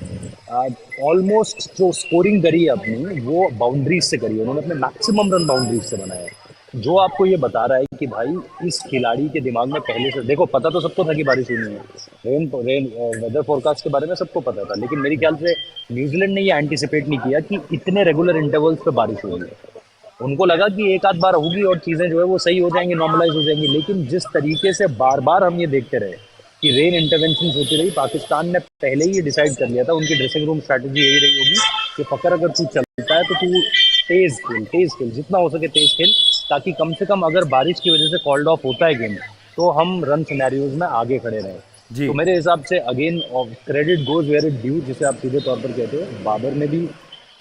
ऑलमोस्ट जो स्कोरिंग करी है अपनी, वो बाउंड्रीज से करी है, उन्होंने अपने मैक्सिमम रन बाउंड्रीज से बनाया है, जो आपको ये बता रहा है कि भाई इस खिलाड़ी के दिमाग में पहले से, देखो पता तो सबको था कि बारिश होनी है, रेन वेदर फोरकास्ट के बारे में सबको पता था, लेकिन मेरे ख्याल से न्यूजीलैंड ने ये एंटिसिपेट नहीं किया कि इतने रेगुलर इंटरवल्स पे बारिश होगी। उनको लगा कि एक आध बार होगी और चीज़ें जो है वो सही हो जाएंगी, नॉर्मलाइज हो जाएंगी, लेकिन जिस तरीके से बार बार हम ये देखते रहे कि रेन इंटरवेंशन होती रही, पाकिस्तान ने पहले ही ये डिसाइड कर लिया था, उनकी ड्रेसिंग रूम स्ट्रैटेजी यही रही होगी कि फकर अगर तू चलता है तो तू तेज खेल, जितना हो सके तेज खेल, ताकि कम से कम अगर बारिश की वजह से कॉल्ड ऑफ होता है गेम तो हम रन सिनेरियोज में आगे खड़े रहें। तो मेरे हिसाब से again credit goes where it due, जिसे आप सीधे तौर पर कहते हो, बाबर ने भी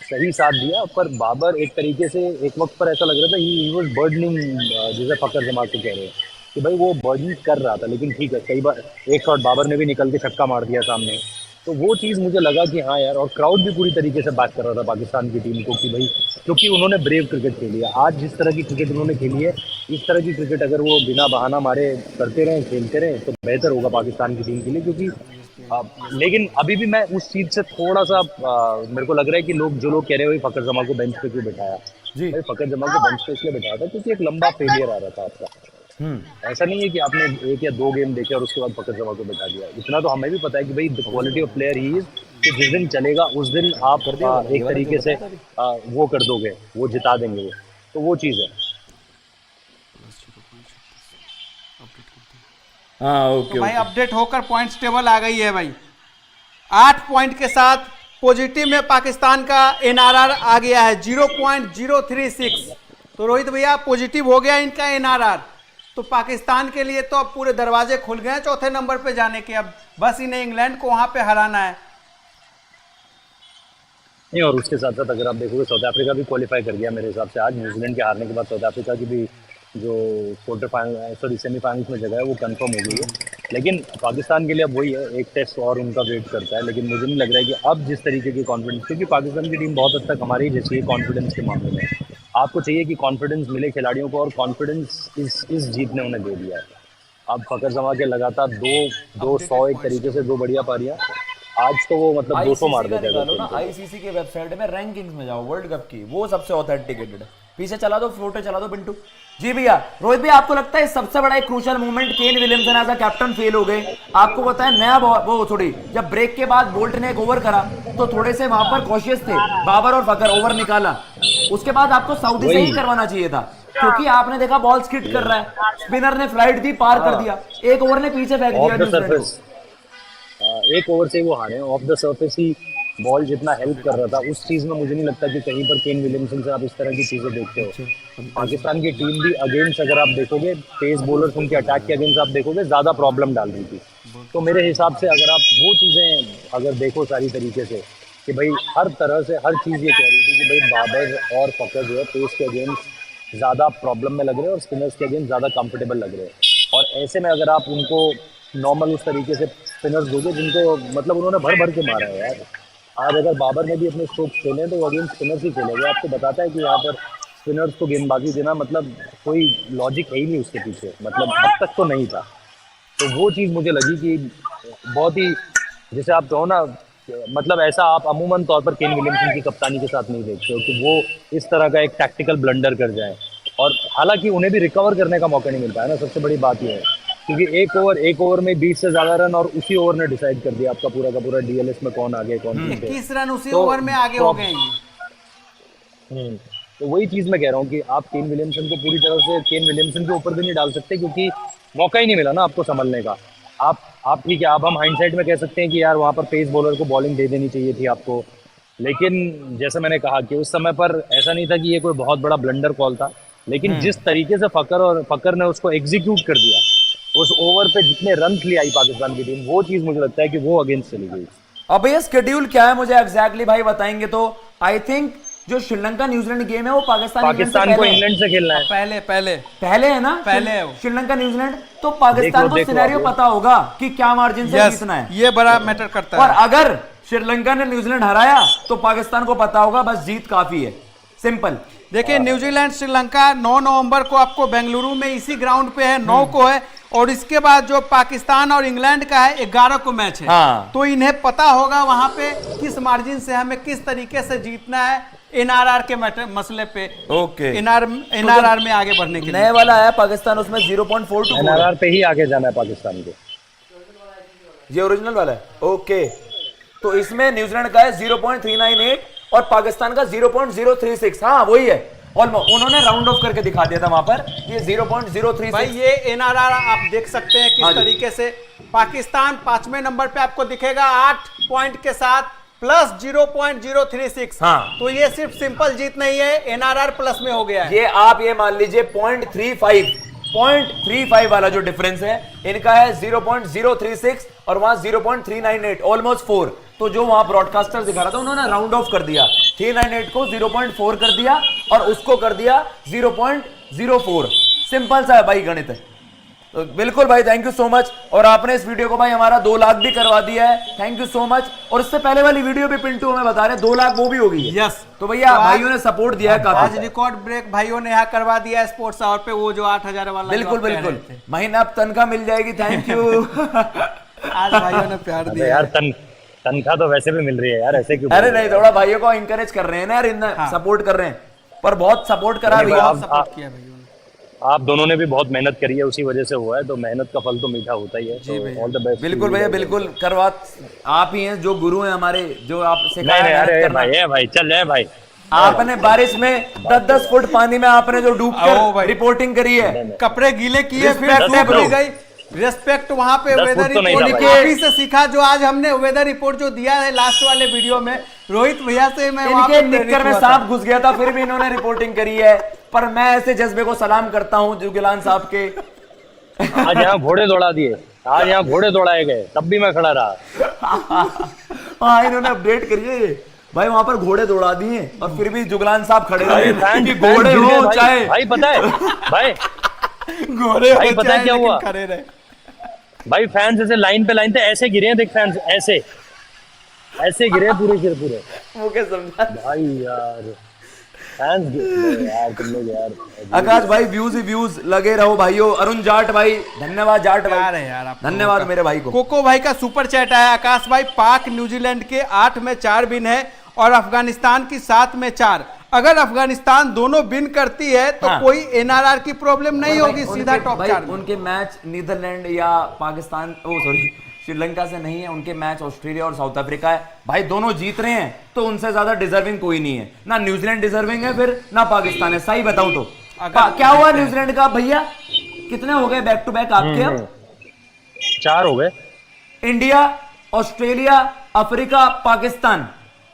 सही साथ दिया, पर बाबर एक तरीके से एक वक्त पर ऐसा लग रहा था ही वाज बर्डनिंग, जैसे फकर जमा को कह रहे हैं कि भाई वो बर्डनिंग कर रहा था। लेकिन ठीक है, कई बार एक शॉट बाबर ने भी निकल के छक्का मार दिया सामने, तो वो चीज़ मुझे लगा कि हाँ यार, और क्राउड भी पूरी तरीके से बैक कर रहा था पाकिस्तान की टीम को कि भाई, क्योंकि उन्होंने ब्रेव क्रिकेट खेली है। आज जिस तरह की क्रिकेट उन्होंने खेली है, इस तरह की क्रिकेट अगर वो बिना बहाना मारे करते रहें, खेलते रहें, तो बेहतर होगा पाकिस्तान की टीम के लिए। क्योंकि लेकिन अभी भी मैं उस चीज़ से थोड़ा सा मेरे को लग रहा है कि जो लोग कह रहे हैं फकर जमा को बेंच पे क्यों बिठाया जी, भाई फकर जमा को बेंच पे इसलिए बिठाया था क्योंकि एक लंबा फेलियर आ रहा था आपका। ऐसा नहीं है कि आपने 1 या 2 गेम देखे और उसके बाद फकर जमा को बिठा दिया। इतना तो हमें भी पता है कि भाई the quality of player he is, कि जिस दिन चलेगा उस दिन आप एक तरीके से वो कर दोगे, वो जिता देंगे वो, तो वो चीज़ है। हाँ ओके, तो भाई अपडेट होकर पॉइंट्स टेबल आ गई है भाई। 8 पॉइंट के साथ पॉजिटिव में पाकिस्तान का एनआरआर आ गया है 0.036। तो रोहित भैया पॉजिटिव हो गया इनका एनआरआर, तो पाकिस्तान के लिए तो अब पूरे दरवाजे खुल गए हैं चौथे नंबर पे जाने के। अब बस इन्हें इंग्लैंड को वहां पे हराना है। नहीं, और उसके साथ साथ अगर आप देखोगे साउथ अफ्रीका भी क्वालिफाई कर गया मेरे हिसाब से। आज न्यूजीलैंड के हारने के बाद साउथ अफ्रीका की भी जो सेमीफाइनल्स में जगह है वो कंफर्म हो गई है। लेकिन पाकिस्तान के लिए अब वही है, एक टेस्ट और उनका वेट करता है। लेकिन मुझे नहीं लग रहा है कि अब जिस तरीके की कॉन्फिडेंस, क्योंकि पाकिस्तान की टीम बहुत हद तक हमारी जैसी है कॉन्फिडेंस के मामले में। आपको चाहिए कि कॉन्फिडेंस मिले खिलाड़ियों को, और कॉन्फिडेंस इस जीत ने उन्हें दे दिया है। अब फकर जमा के लगातार 200 एक तरीके से 2 बढ़िया पारियां, आज तो वो मतलब 200 मार देते हैं। आईसीसी के वेबसाइट में रैंकिंग्स में जाओ वर्ल्ड कप की, वो सबसे ऑथेंटिकेटेड है। पीछे चला दो, फोटो चला दो पिंटू जी। भैया रोहित भैया, आपको लगता है सबसे बड़ा एक crucial movement Kane Williamson as a captain fail हो गए? आपको पता है नया वो थोड़ी, जब ब्रेक के बाद बोल्ट ने एक ओवर करा तो थोड़े से वहां पर कॉशियस थे बाबर और फकर, ओवर निकाला। उसके बाद आपको सऊदी से ही करवाना चाहिए था, क्योंकि आपने देखा बॉल स्किट कर रहा है, स्पिनर ने फ्लाइट दी, पार कर दिया, एक ओवर ने पीछे फेंक दिया। एक ओवर से वो हारे, of the surface he ball जितना हेल्प कर रहा था, उस चीज में मुझे नहीं लगता कि कहीं पर केन विलियमसन से आप इस तरह की चीजें देखते हो। पाकिस्तान की टीम भी अगेंस्ट, अगर आप देखोगे पेस बॉलर्स उनके अटैक के अगेंस्ट आप देखोगे ज्यादा प्रॉब्लम डाल रही थी। तो मेरे हिसाब से अगर आप वो चीजें अगर देखो सारी तरीके से, कि भाई हर तरह से हर चीज ये कह रही थी कि भाई बाबर और फकर जो है पेस के अगेंस्ट ज्यादा प्रॉब्लम में लग रहे हैं और स्पिनर्स के अगेंस्ट ज्यादा कंफर्टेबल लग रहे हैं। और ऐसे में अगर आप उनको नॉर्मल उस तरीके से स्पिनर्स दोगे जिनको मतलब उन्होंने भर भर के मारा है यार। आज अगर बाबर ने भी अपने स्ट्रोक्स खेले तो वो अगेंस्ट स्पिनर्स ही खेलेंगे। आपको बताता है कि यहाँ पर स्पिनर्स को गेंदबाजी देना मतलब कोई लॉजिक है ही नहीं उसके पीछे, मतलब अब तक तो नहीं था। तो वो चीज़ मुझे लगी कि बहुत ही, जैसे आप कहो ना, मतलब ऐसा आप अमूमन तौर पर केन विलियमसन की कप्तानी के साथ नहीं देखते हो कि वो इस तरह का एक टैक्टिकल ब्लंडर कर जाए। और हालांकि उन्हें भी रिकवर करने का मौका नहीं मिल पाया ना, सबसे बड़ी बात ये है, क्योंकि एक ओवर में 20 से ज्यादा रन, और उसी ओवर ने डिसाइड कर दिया आपका पूरा का पूरा डीएलएस में कौन आगे कौन पीछे। 21 रन उसी ओवर में आगे हो गए। तो वही चीज मैं कह रहा हूँ कि आप केन विलियमसन को पूरी तरह से केन विलियमसन के ऊपर भी नहीं डाल सकते, क्योंकि मौका ही नहीं मिला ना आपको संभलने का। आप ठीक है, आप हम हाइंडसाइड में कह सकते हैं कि यार वहाँ पर पेस बॉलर को बॉलिंग दे देनी चाहिए थी आपको, लेकिन जैसे मैंने कहा कि उस समय पर ऐसा नहीं था कि ये कोई बहुत बड़ा ब्लंडर कॉल था। लेकिन जिस तरीके से फकर ने उसको एग्जीक्यूट कर दिया, उस ओवर पे जितने रन ले आई पाकिस्तान की टीम, वो चीज मुझे लगता है कि वो अगेंस्ट चली गई। अब भैया स्केड्यूल क्या है मुझे एग्जैक्टली भाई बताएंगे तो? आई थिंक जो श्रीलंका न्यूजीलैंड गेम है वो पाकिस्तान को इंग्लैंड से खेलना है। पहले है ना, पहले श्रीलंका न्यूजीलैंड। तो पाकिस्तान को सिनेरियो पता होगा कि क्या मार्जिन से जीतना है, ये बड़ा मैटर करता है। और अगर श्रीलंका ने न्यूजीलैंड हराया तो पाकिस्तान को पता होगा बस जीत काफी है, सिंपल। देखिए न्यूजीलैंड श्रीलंका 9 नवंबर को आपको बेंगलुरु में इसी ग्राउंड पे है, 9 को है, और इसके बाद जो पाकिस्तान और इंग्लैंड का है 11 को मैच है। तो इन्हें पता होगा वहां पे किस मार्जिन से हमें किस तरीके से जीतना है एनआरआर के मसले पे। ओके, एनआरआर में आगे बढ़ने के लिए नए वाला है पाकिस्तान, उसमें 0.42 एनआरआर पे ही आगे जाना है पाकिस्तान को। ये ओरिजिनल वाला है। ओके, तो इसमें न्यूजीलैंड का है 0.398 और पाकिस्तान का 0.036। हाँ वही है, ऑलमोस्ट उन्होंने राउंड ऑफ करके दिखा दिया था वहां पर, ये 0.036। भाई ये एनआरआर आप देख सकते हैं किस तरीके से। पाकिस्तान 5वें नंबर पे आपको दिखेगा 8 पॉइंट के साथ प्लस 0.036। तो ये सिर्फ सिंपल जीत नहीं है, एनआरआर प्लस में हो गया है। ये आप ये मान लीजिए 0.35 0.35 वाला जो डिफरेंस है इनका है 0.036 और वहां 0.398, ऑलमोस्ट 4। तो जो वहां ब्रॉडकास्टर दिखा रहा था उन्होंने राउंड ऑफ कर दिया, 398 को 0.4 कर दिया और उसको कर दिया 0.04। सिंपल सा है भाई गणित है। तो बिल्कुल भाई, थैंक यू सो मच। और आपने इस वीडियो को भाई हमारा 2 लाख भी करवा दिया है, थैंक यू सो मच। और इससे पहले वाली वीडियो भी पिंटू हमें बता रहे 2 लाख वो भी होगी। यस, तो भैया भाइयों ने सपोर्ट दिया है काफी। आज रिकॉर्ड ब्रेक भाइयों ने यहाँ करवा दिया है स्पोर्ट्स आवर पे, वो जो 8,000 वाला। बिल्कुल बिल्कुल, महीना अब तनख्वाह मिल जाएगी, थैंक यू। आज भाइयों ने प्यार दिया यार। तनख्वाह तो वैसे भी मिल रही है यार, ऐसे क्यों? अरे नहीं, थोड़ा भाइयों को इंकरेज कर रहे हैं ना यार, इतना सपोर्ट कर रहे हैं, पर बहुत सपोर्ट करा भैया, सपोर्ट किया भाइयों ने। आप दोनों ने भी बहुत मेहनत करी है, उसी वजह से हुआ है, तो मेहनत का फल तो मीठा होता ही है। जी तो ऑल द बेस्ट। बिल्कुल भैया, बिल्कुल करवा, आप ही हैं जो गुरु हैं हमारे, जो आप सिखाया नहीं, मेहनत अरे करना। भाई चल रहे भाई। आपने बारिश में 10-10 फुट पानी में आपने जो डूब कर रिपोर्टिंग करी है, कपड़े गीले किए, फिर धूप भी गई, रेस्पेक्ट वहां पे वेदर रिपोर्ट काफी से सीखा। जो आज हमने वेदर रिपोर्ट जो दिया है लास्ट वाले वीडियो में रोहित भैया से, मैं इनके निक्कर में सांप घुस गया था फिर भी इन्होंने रिपोर्टिंग करी है। पर मैं ऐसे जज्बे को सलाम करता हूं जुगलान साहब के। आज यहाँ घोड़े दौड़ा दिए, आज यहाँ घोड़े दौड़ाए गए, तब भी मैं खड़ा रहा। हाँ, इन्होंने अपडेट करिए भाई, वहां पर घोड़े दौड़ा दिए और फिर भी जुगलान साहब खड़े रहे। घोड़े हो चाहे भाई, पता है भाई, घोड़े भाई पता है क्या हुआ खड़े रहे भाई? फैंस ऐसे लाइन पे लाइन थे, ऐसे गिरे हैं, देख फैंस ऐसे गिरे पूरे के पूरे। वो क्या समझा भाई यार, फैंस यार, तुम लोग यार। आकाश भाई व्यूज ही व्यूज, लगे रहो भाइयों। अरुण जाट भाई, धन्यवाद जाट भाई, यार धन्यवाद मेरे भाई को। कोको भाई का सुपर चैट आया। आकाश भाई, पाक न्यूजीलैंड के 8 में 4 विन है और अफगानिस्तान की 7 में 4। अगर अफगानिस्तान दोनों विन करती है तो कोई एनआरआर की प्रॉब्लम नहीं होगी, सीधा टॉप 4 में। उनके मैच नीदरलैंड या पाकिस्तान, श्रीलंका से नहीं है, उनके मैच ऑस्ट्रेलिया और साउथ अफ्रीका है भाई, दोनों जीत रहे हैं। तो उनसे ज्यादा डिजर्विंग कोई नहीं है, ना न्यूजीलैंड डिजर्विंग है फिर ना पाकिस्तान है। सही बताऊं तो क्या हुआ न्यूजीलैंड का भैया? कितने हो गए बैक टू बैक आपके? अब 4 हो गए। इंडिया, ऑस्ट्रेलिया, अफ्रीका, पाकिस्तान,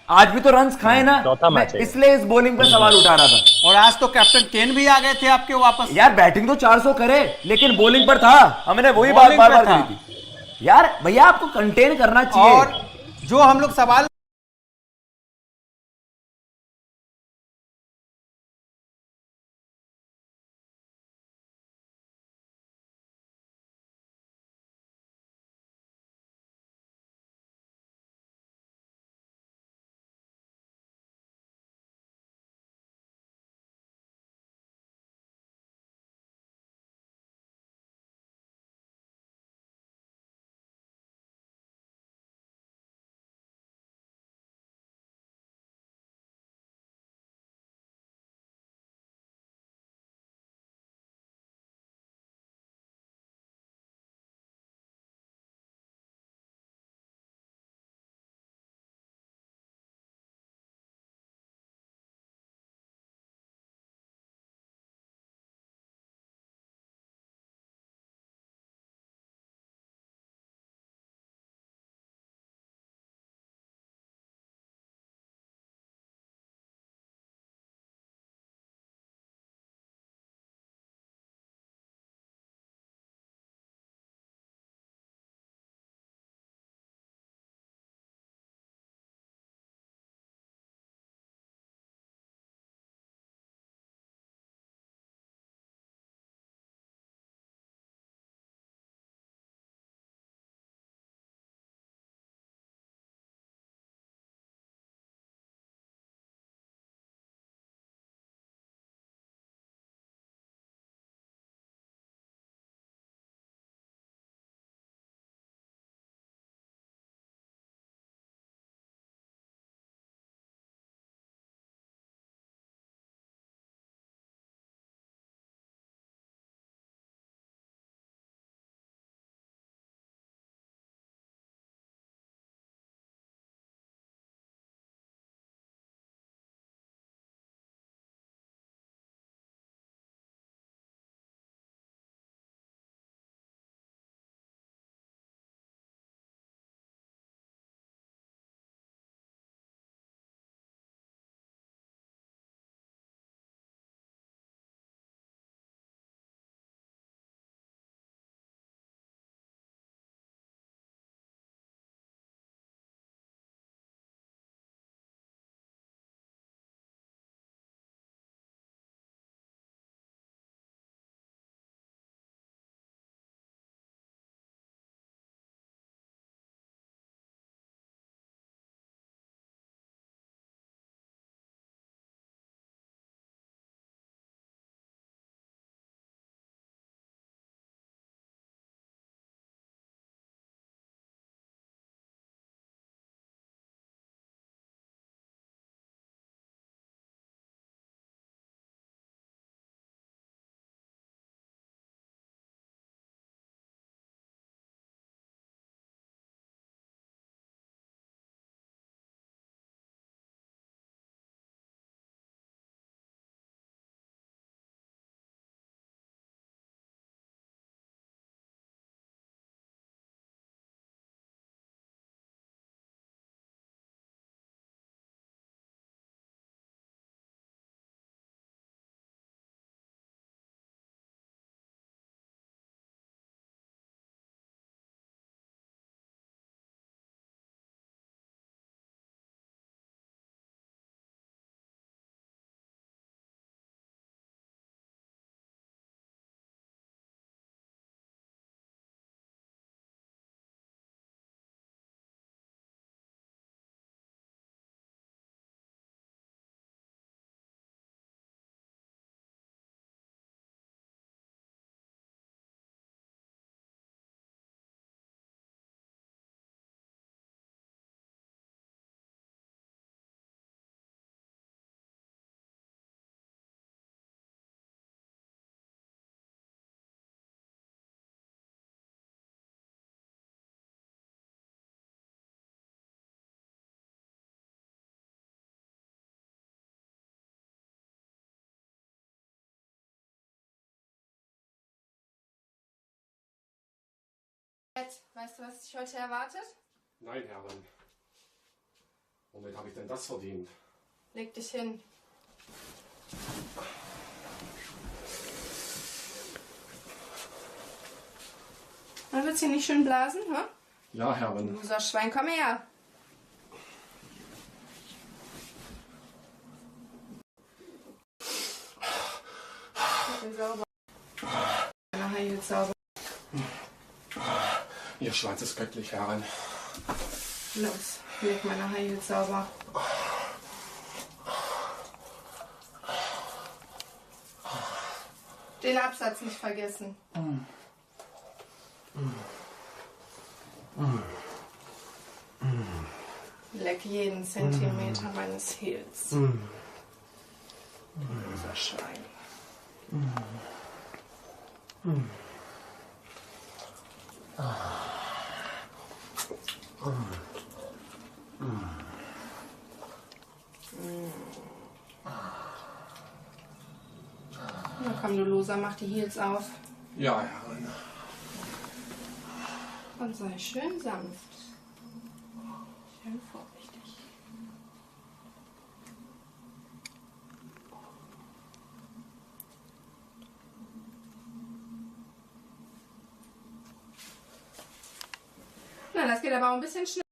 आज भी तो रन्स खाए ना। चौथा मैच है, इसलिए इस बॉलिंग पे सवाल उठा रहा था। और आज तो कैप्टन केन भी आ गए थे आपके वापस। यार बैटिंग तो 400 करे, लेकिन बॉलिंग पर था, हमने वही बात बार-बार कही थी यार। भैया आपको कंटेन करना चाहिए। और जो हम लोग सवाल Weißt du, was dich heute erwartet? Nein, Herren. Womit habe ich denn das verdient? Leg dich hin. Man wird's hier nicht schön blasen, hm? Ja, Herren. Loser Schwein, komm her. Ich bin sauber. Meine Haie ist sauber. Ihr Schwanz ist göttlich, Herren. Los, leg meine Haie sauber. Den Absatz nicht vergessen. Leck jeden Zentimeter meines Heels. Loser Schwein. Na komm, du Loser, mach die Heels auf. Ja, Herren. Und sei schön sanft. Schön vorsichtig. Na, das geht aber auch ein bisschen schnell.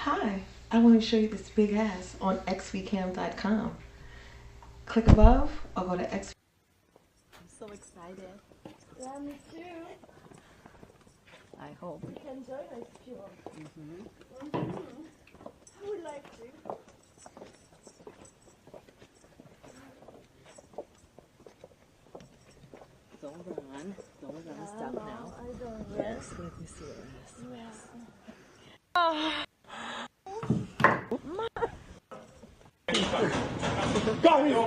Hi, I want to show you this big ass on xvcam.com. Click above or go to x. I'm so excited. Yeah, me too. I hope. You can join us if you want. I would like to. Don't run. Don't run. Stop now. I don't run. Yes, let me see your ass. Go!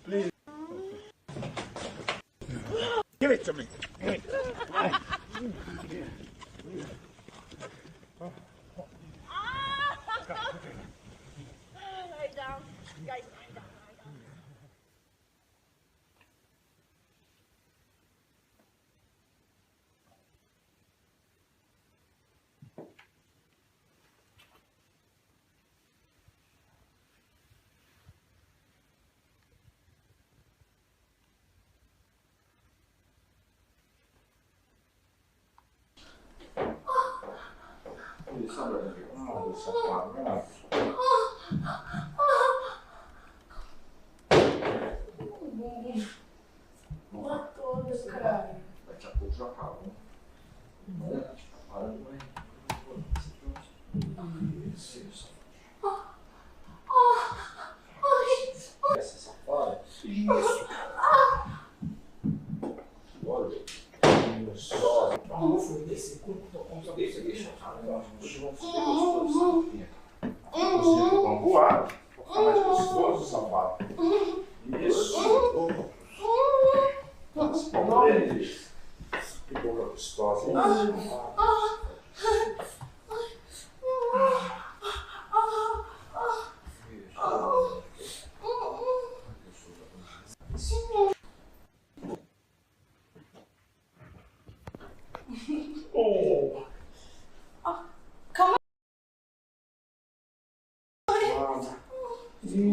Please. Give it to me. Lie down. Guys, lie down. Vão voar. Vou ficar mais gostoso, safado. Isso. Nossa, como deles. Que boca gostosa, hein? Oh. Come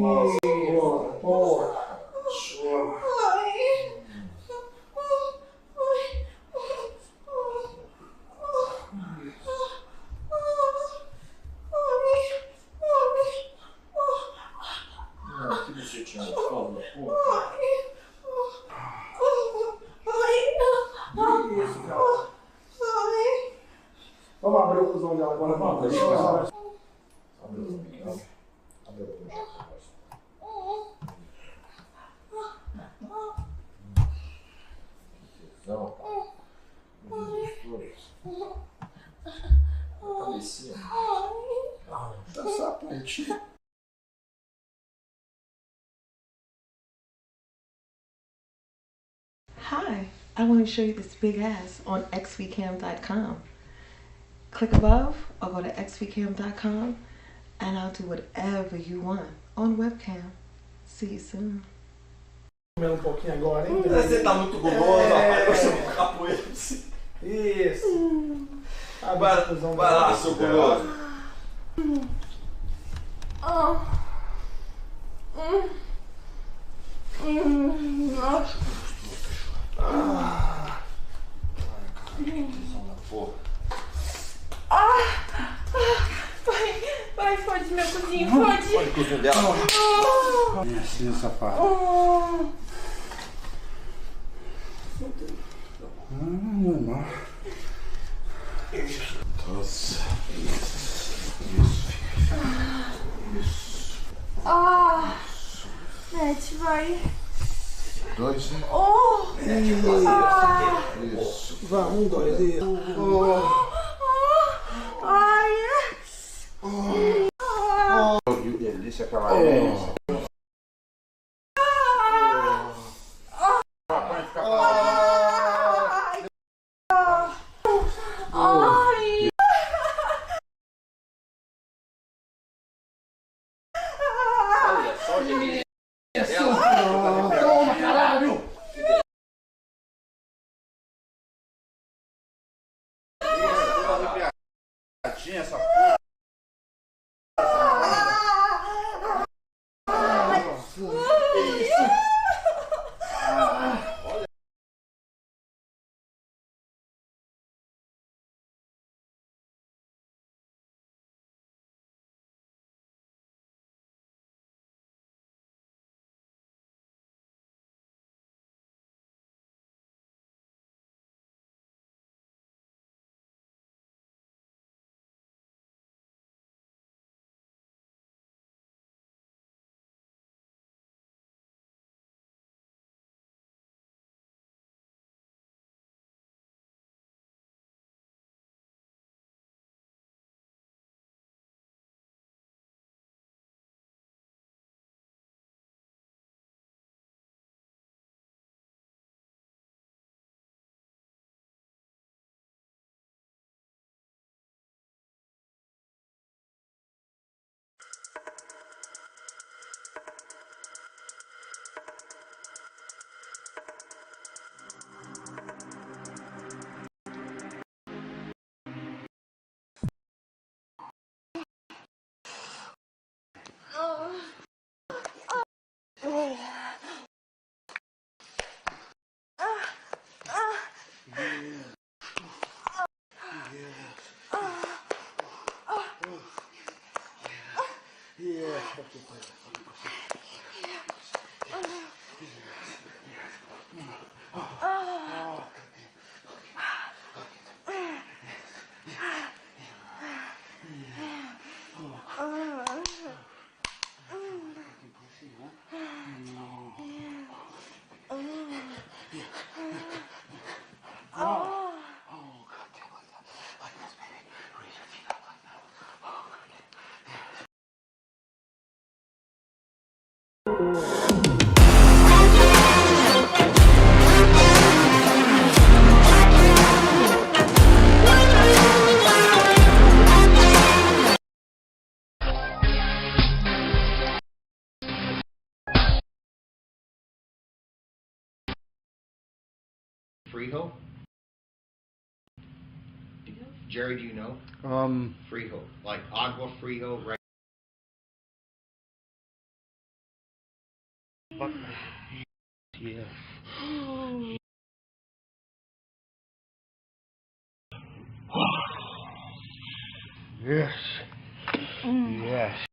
on. Vamos abrir o cuzão dela agora, vamos abrir. Abre o cuzão. Abre o cuzão. Não, cabecinha. Essa pontinha. Hi, I want to show you this big ass on xvcam.com. Click above or go to xvcam.com and I'll do whatever you want on webcam. See you soon. Um pouquinho agora, hein? Você tá muito guloso, rapaz. Eu sou um capoeira. Isso. Vai lá, seu guloso. Nossa. Vai, fode meu cozinho, fode. Pode o cozinho dela. É assim, safado. Normal. Nossa. Isso. Mete, vai. Dois. Isso. Vamos, dois. Ai. Que delícia aquela vez. Toma, caralho! Essa porra. Frijo? Jerry, do you know? Frijo. Like agua frijo, right? Yeah. Yes. Yes.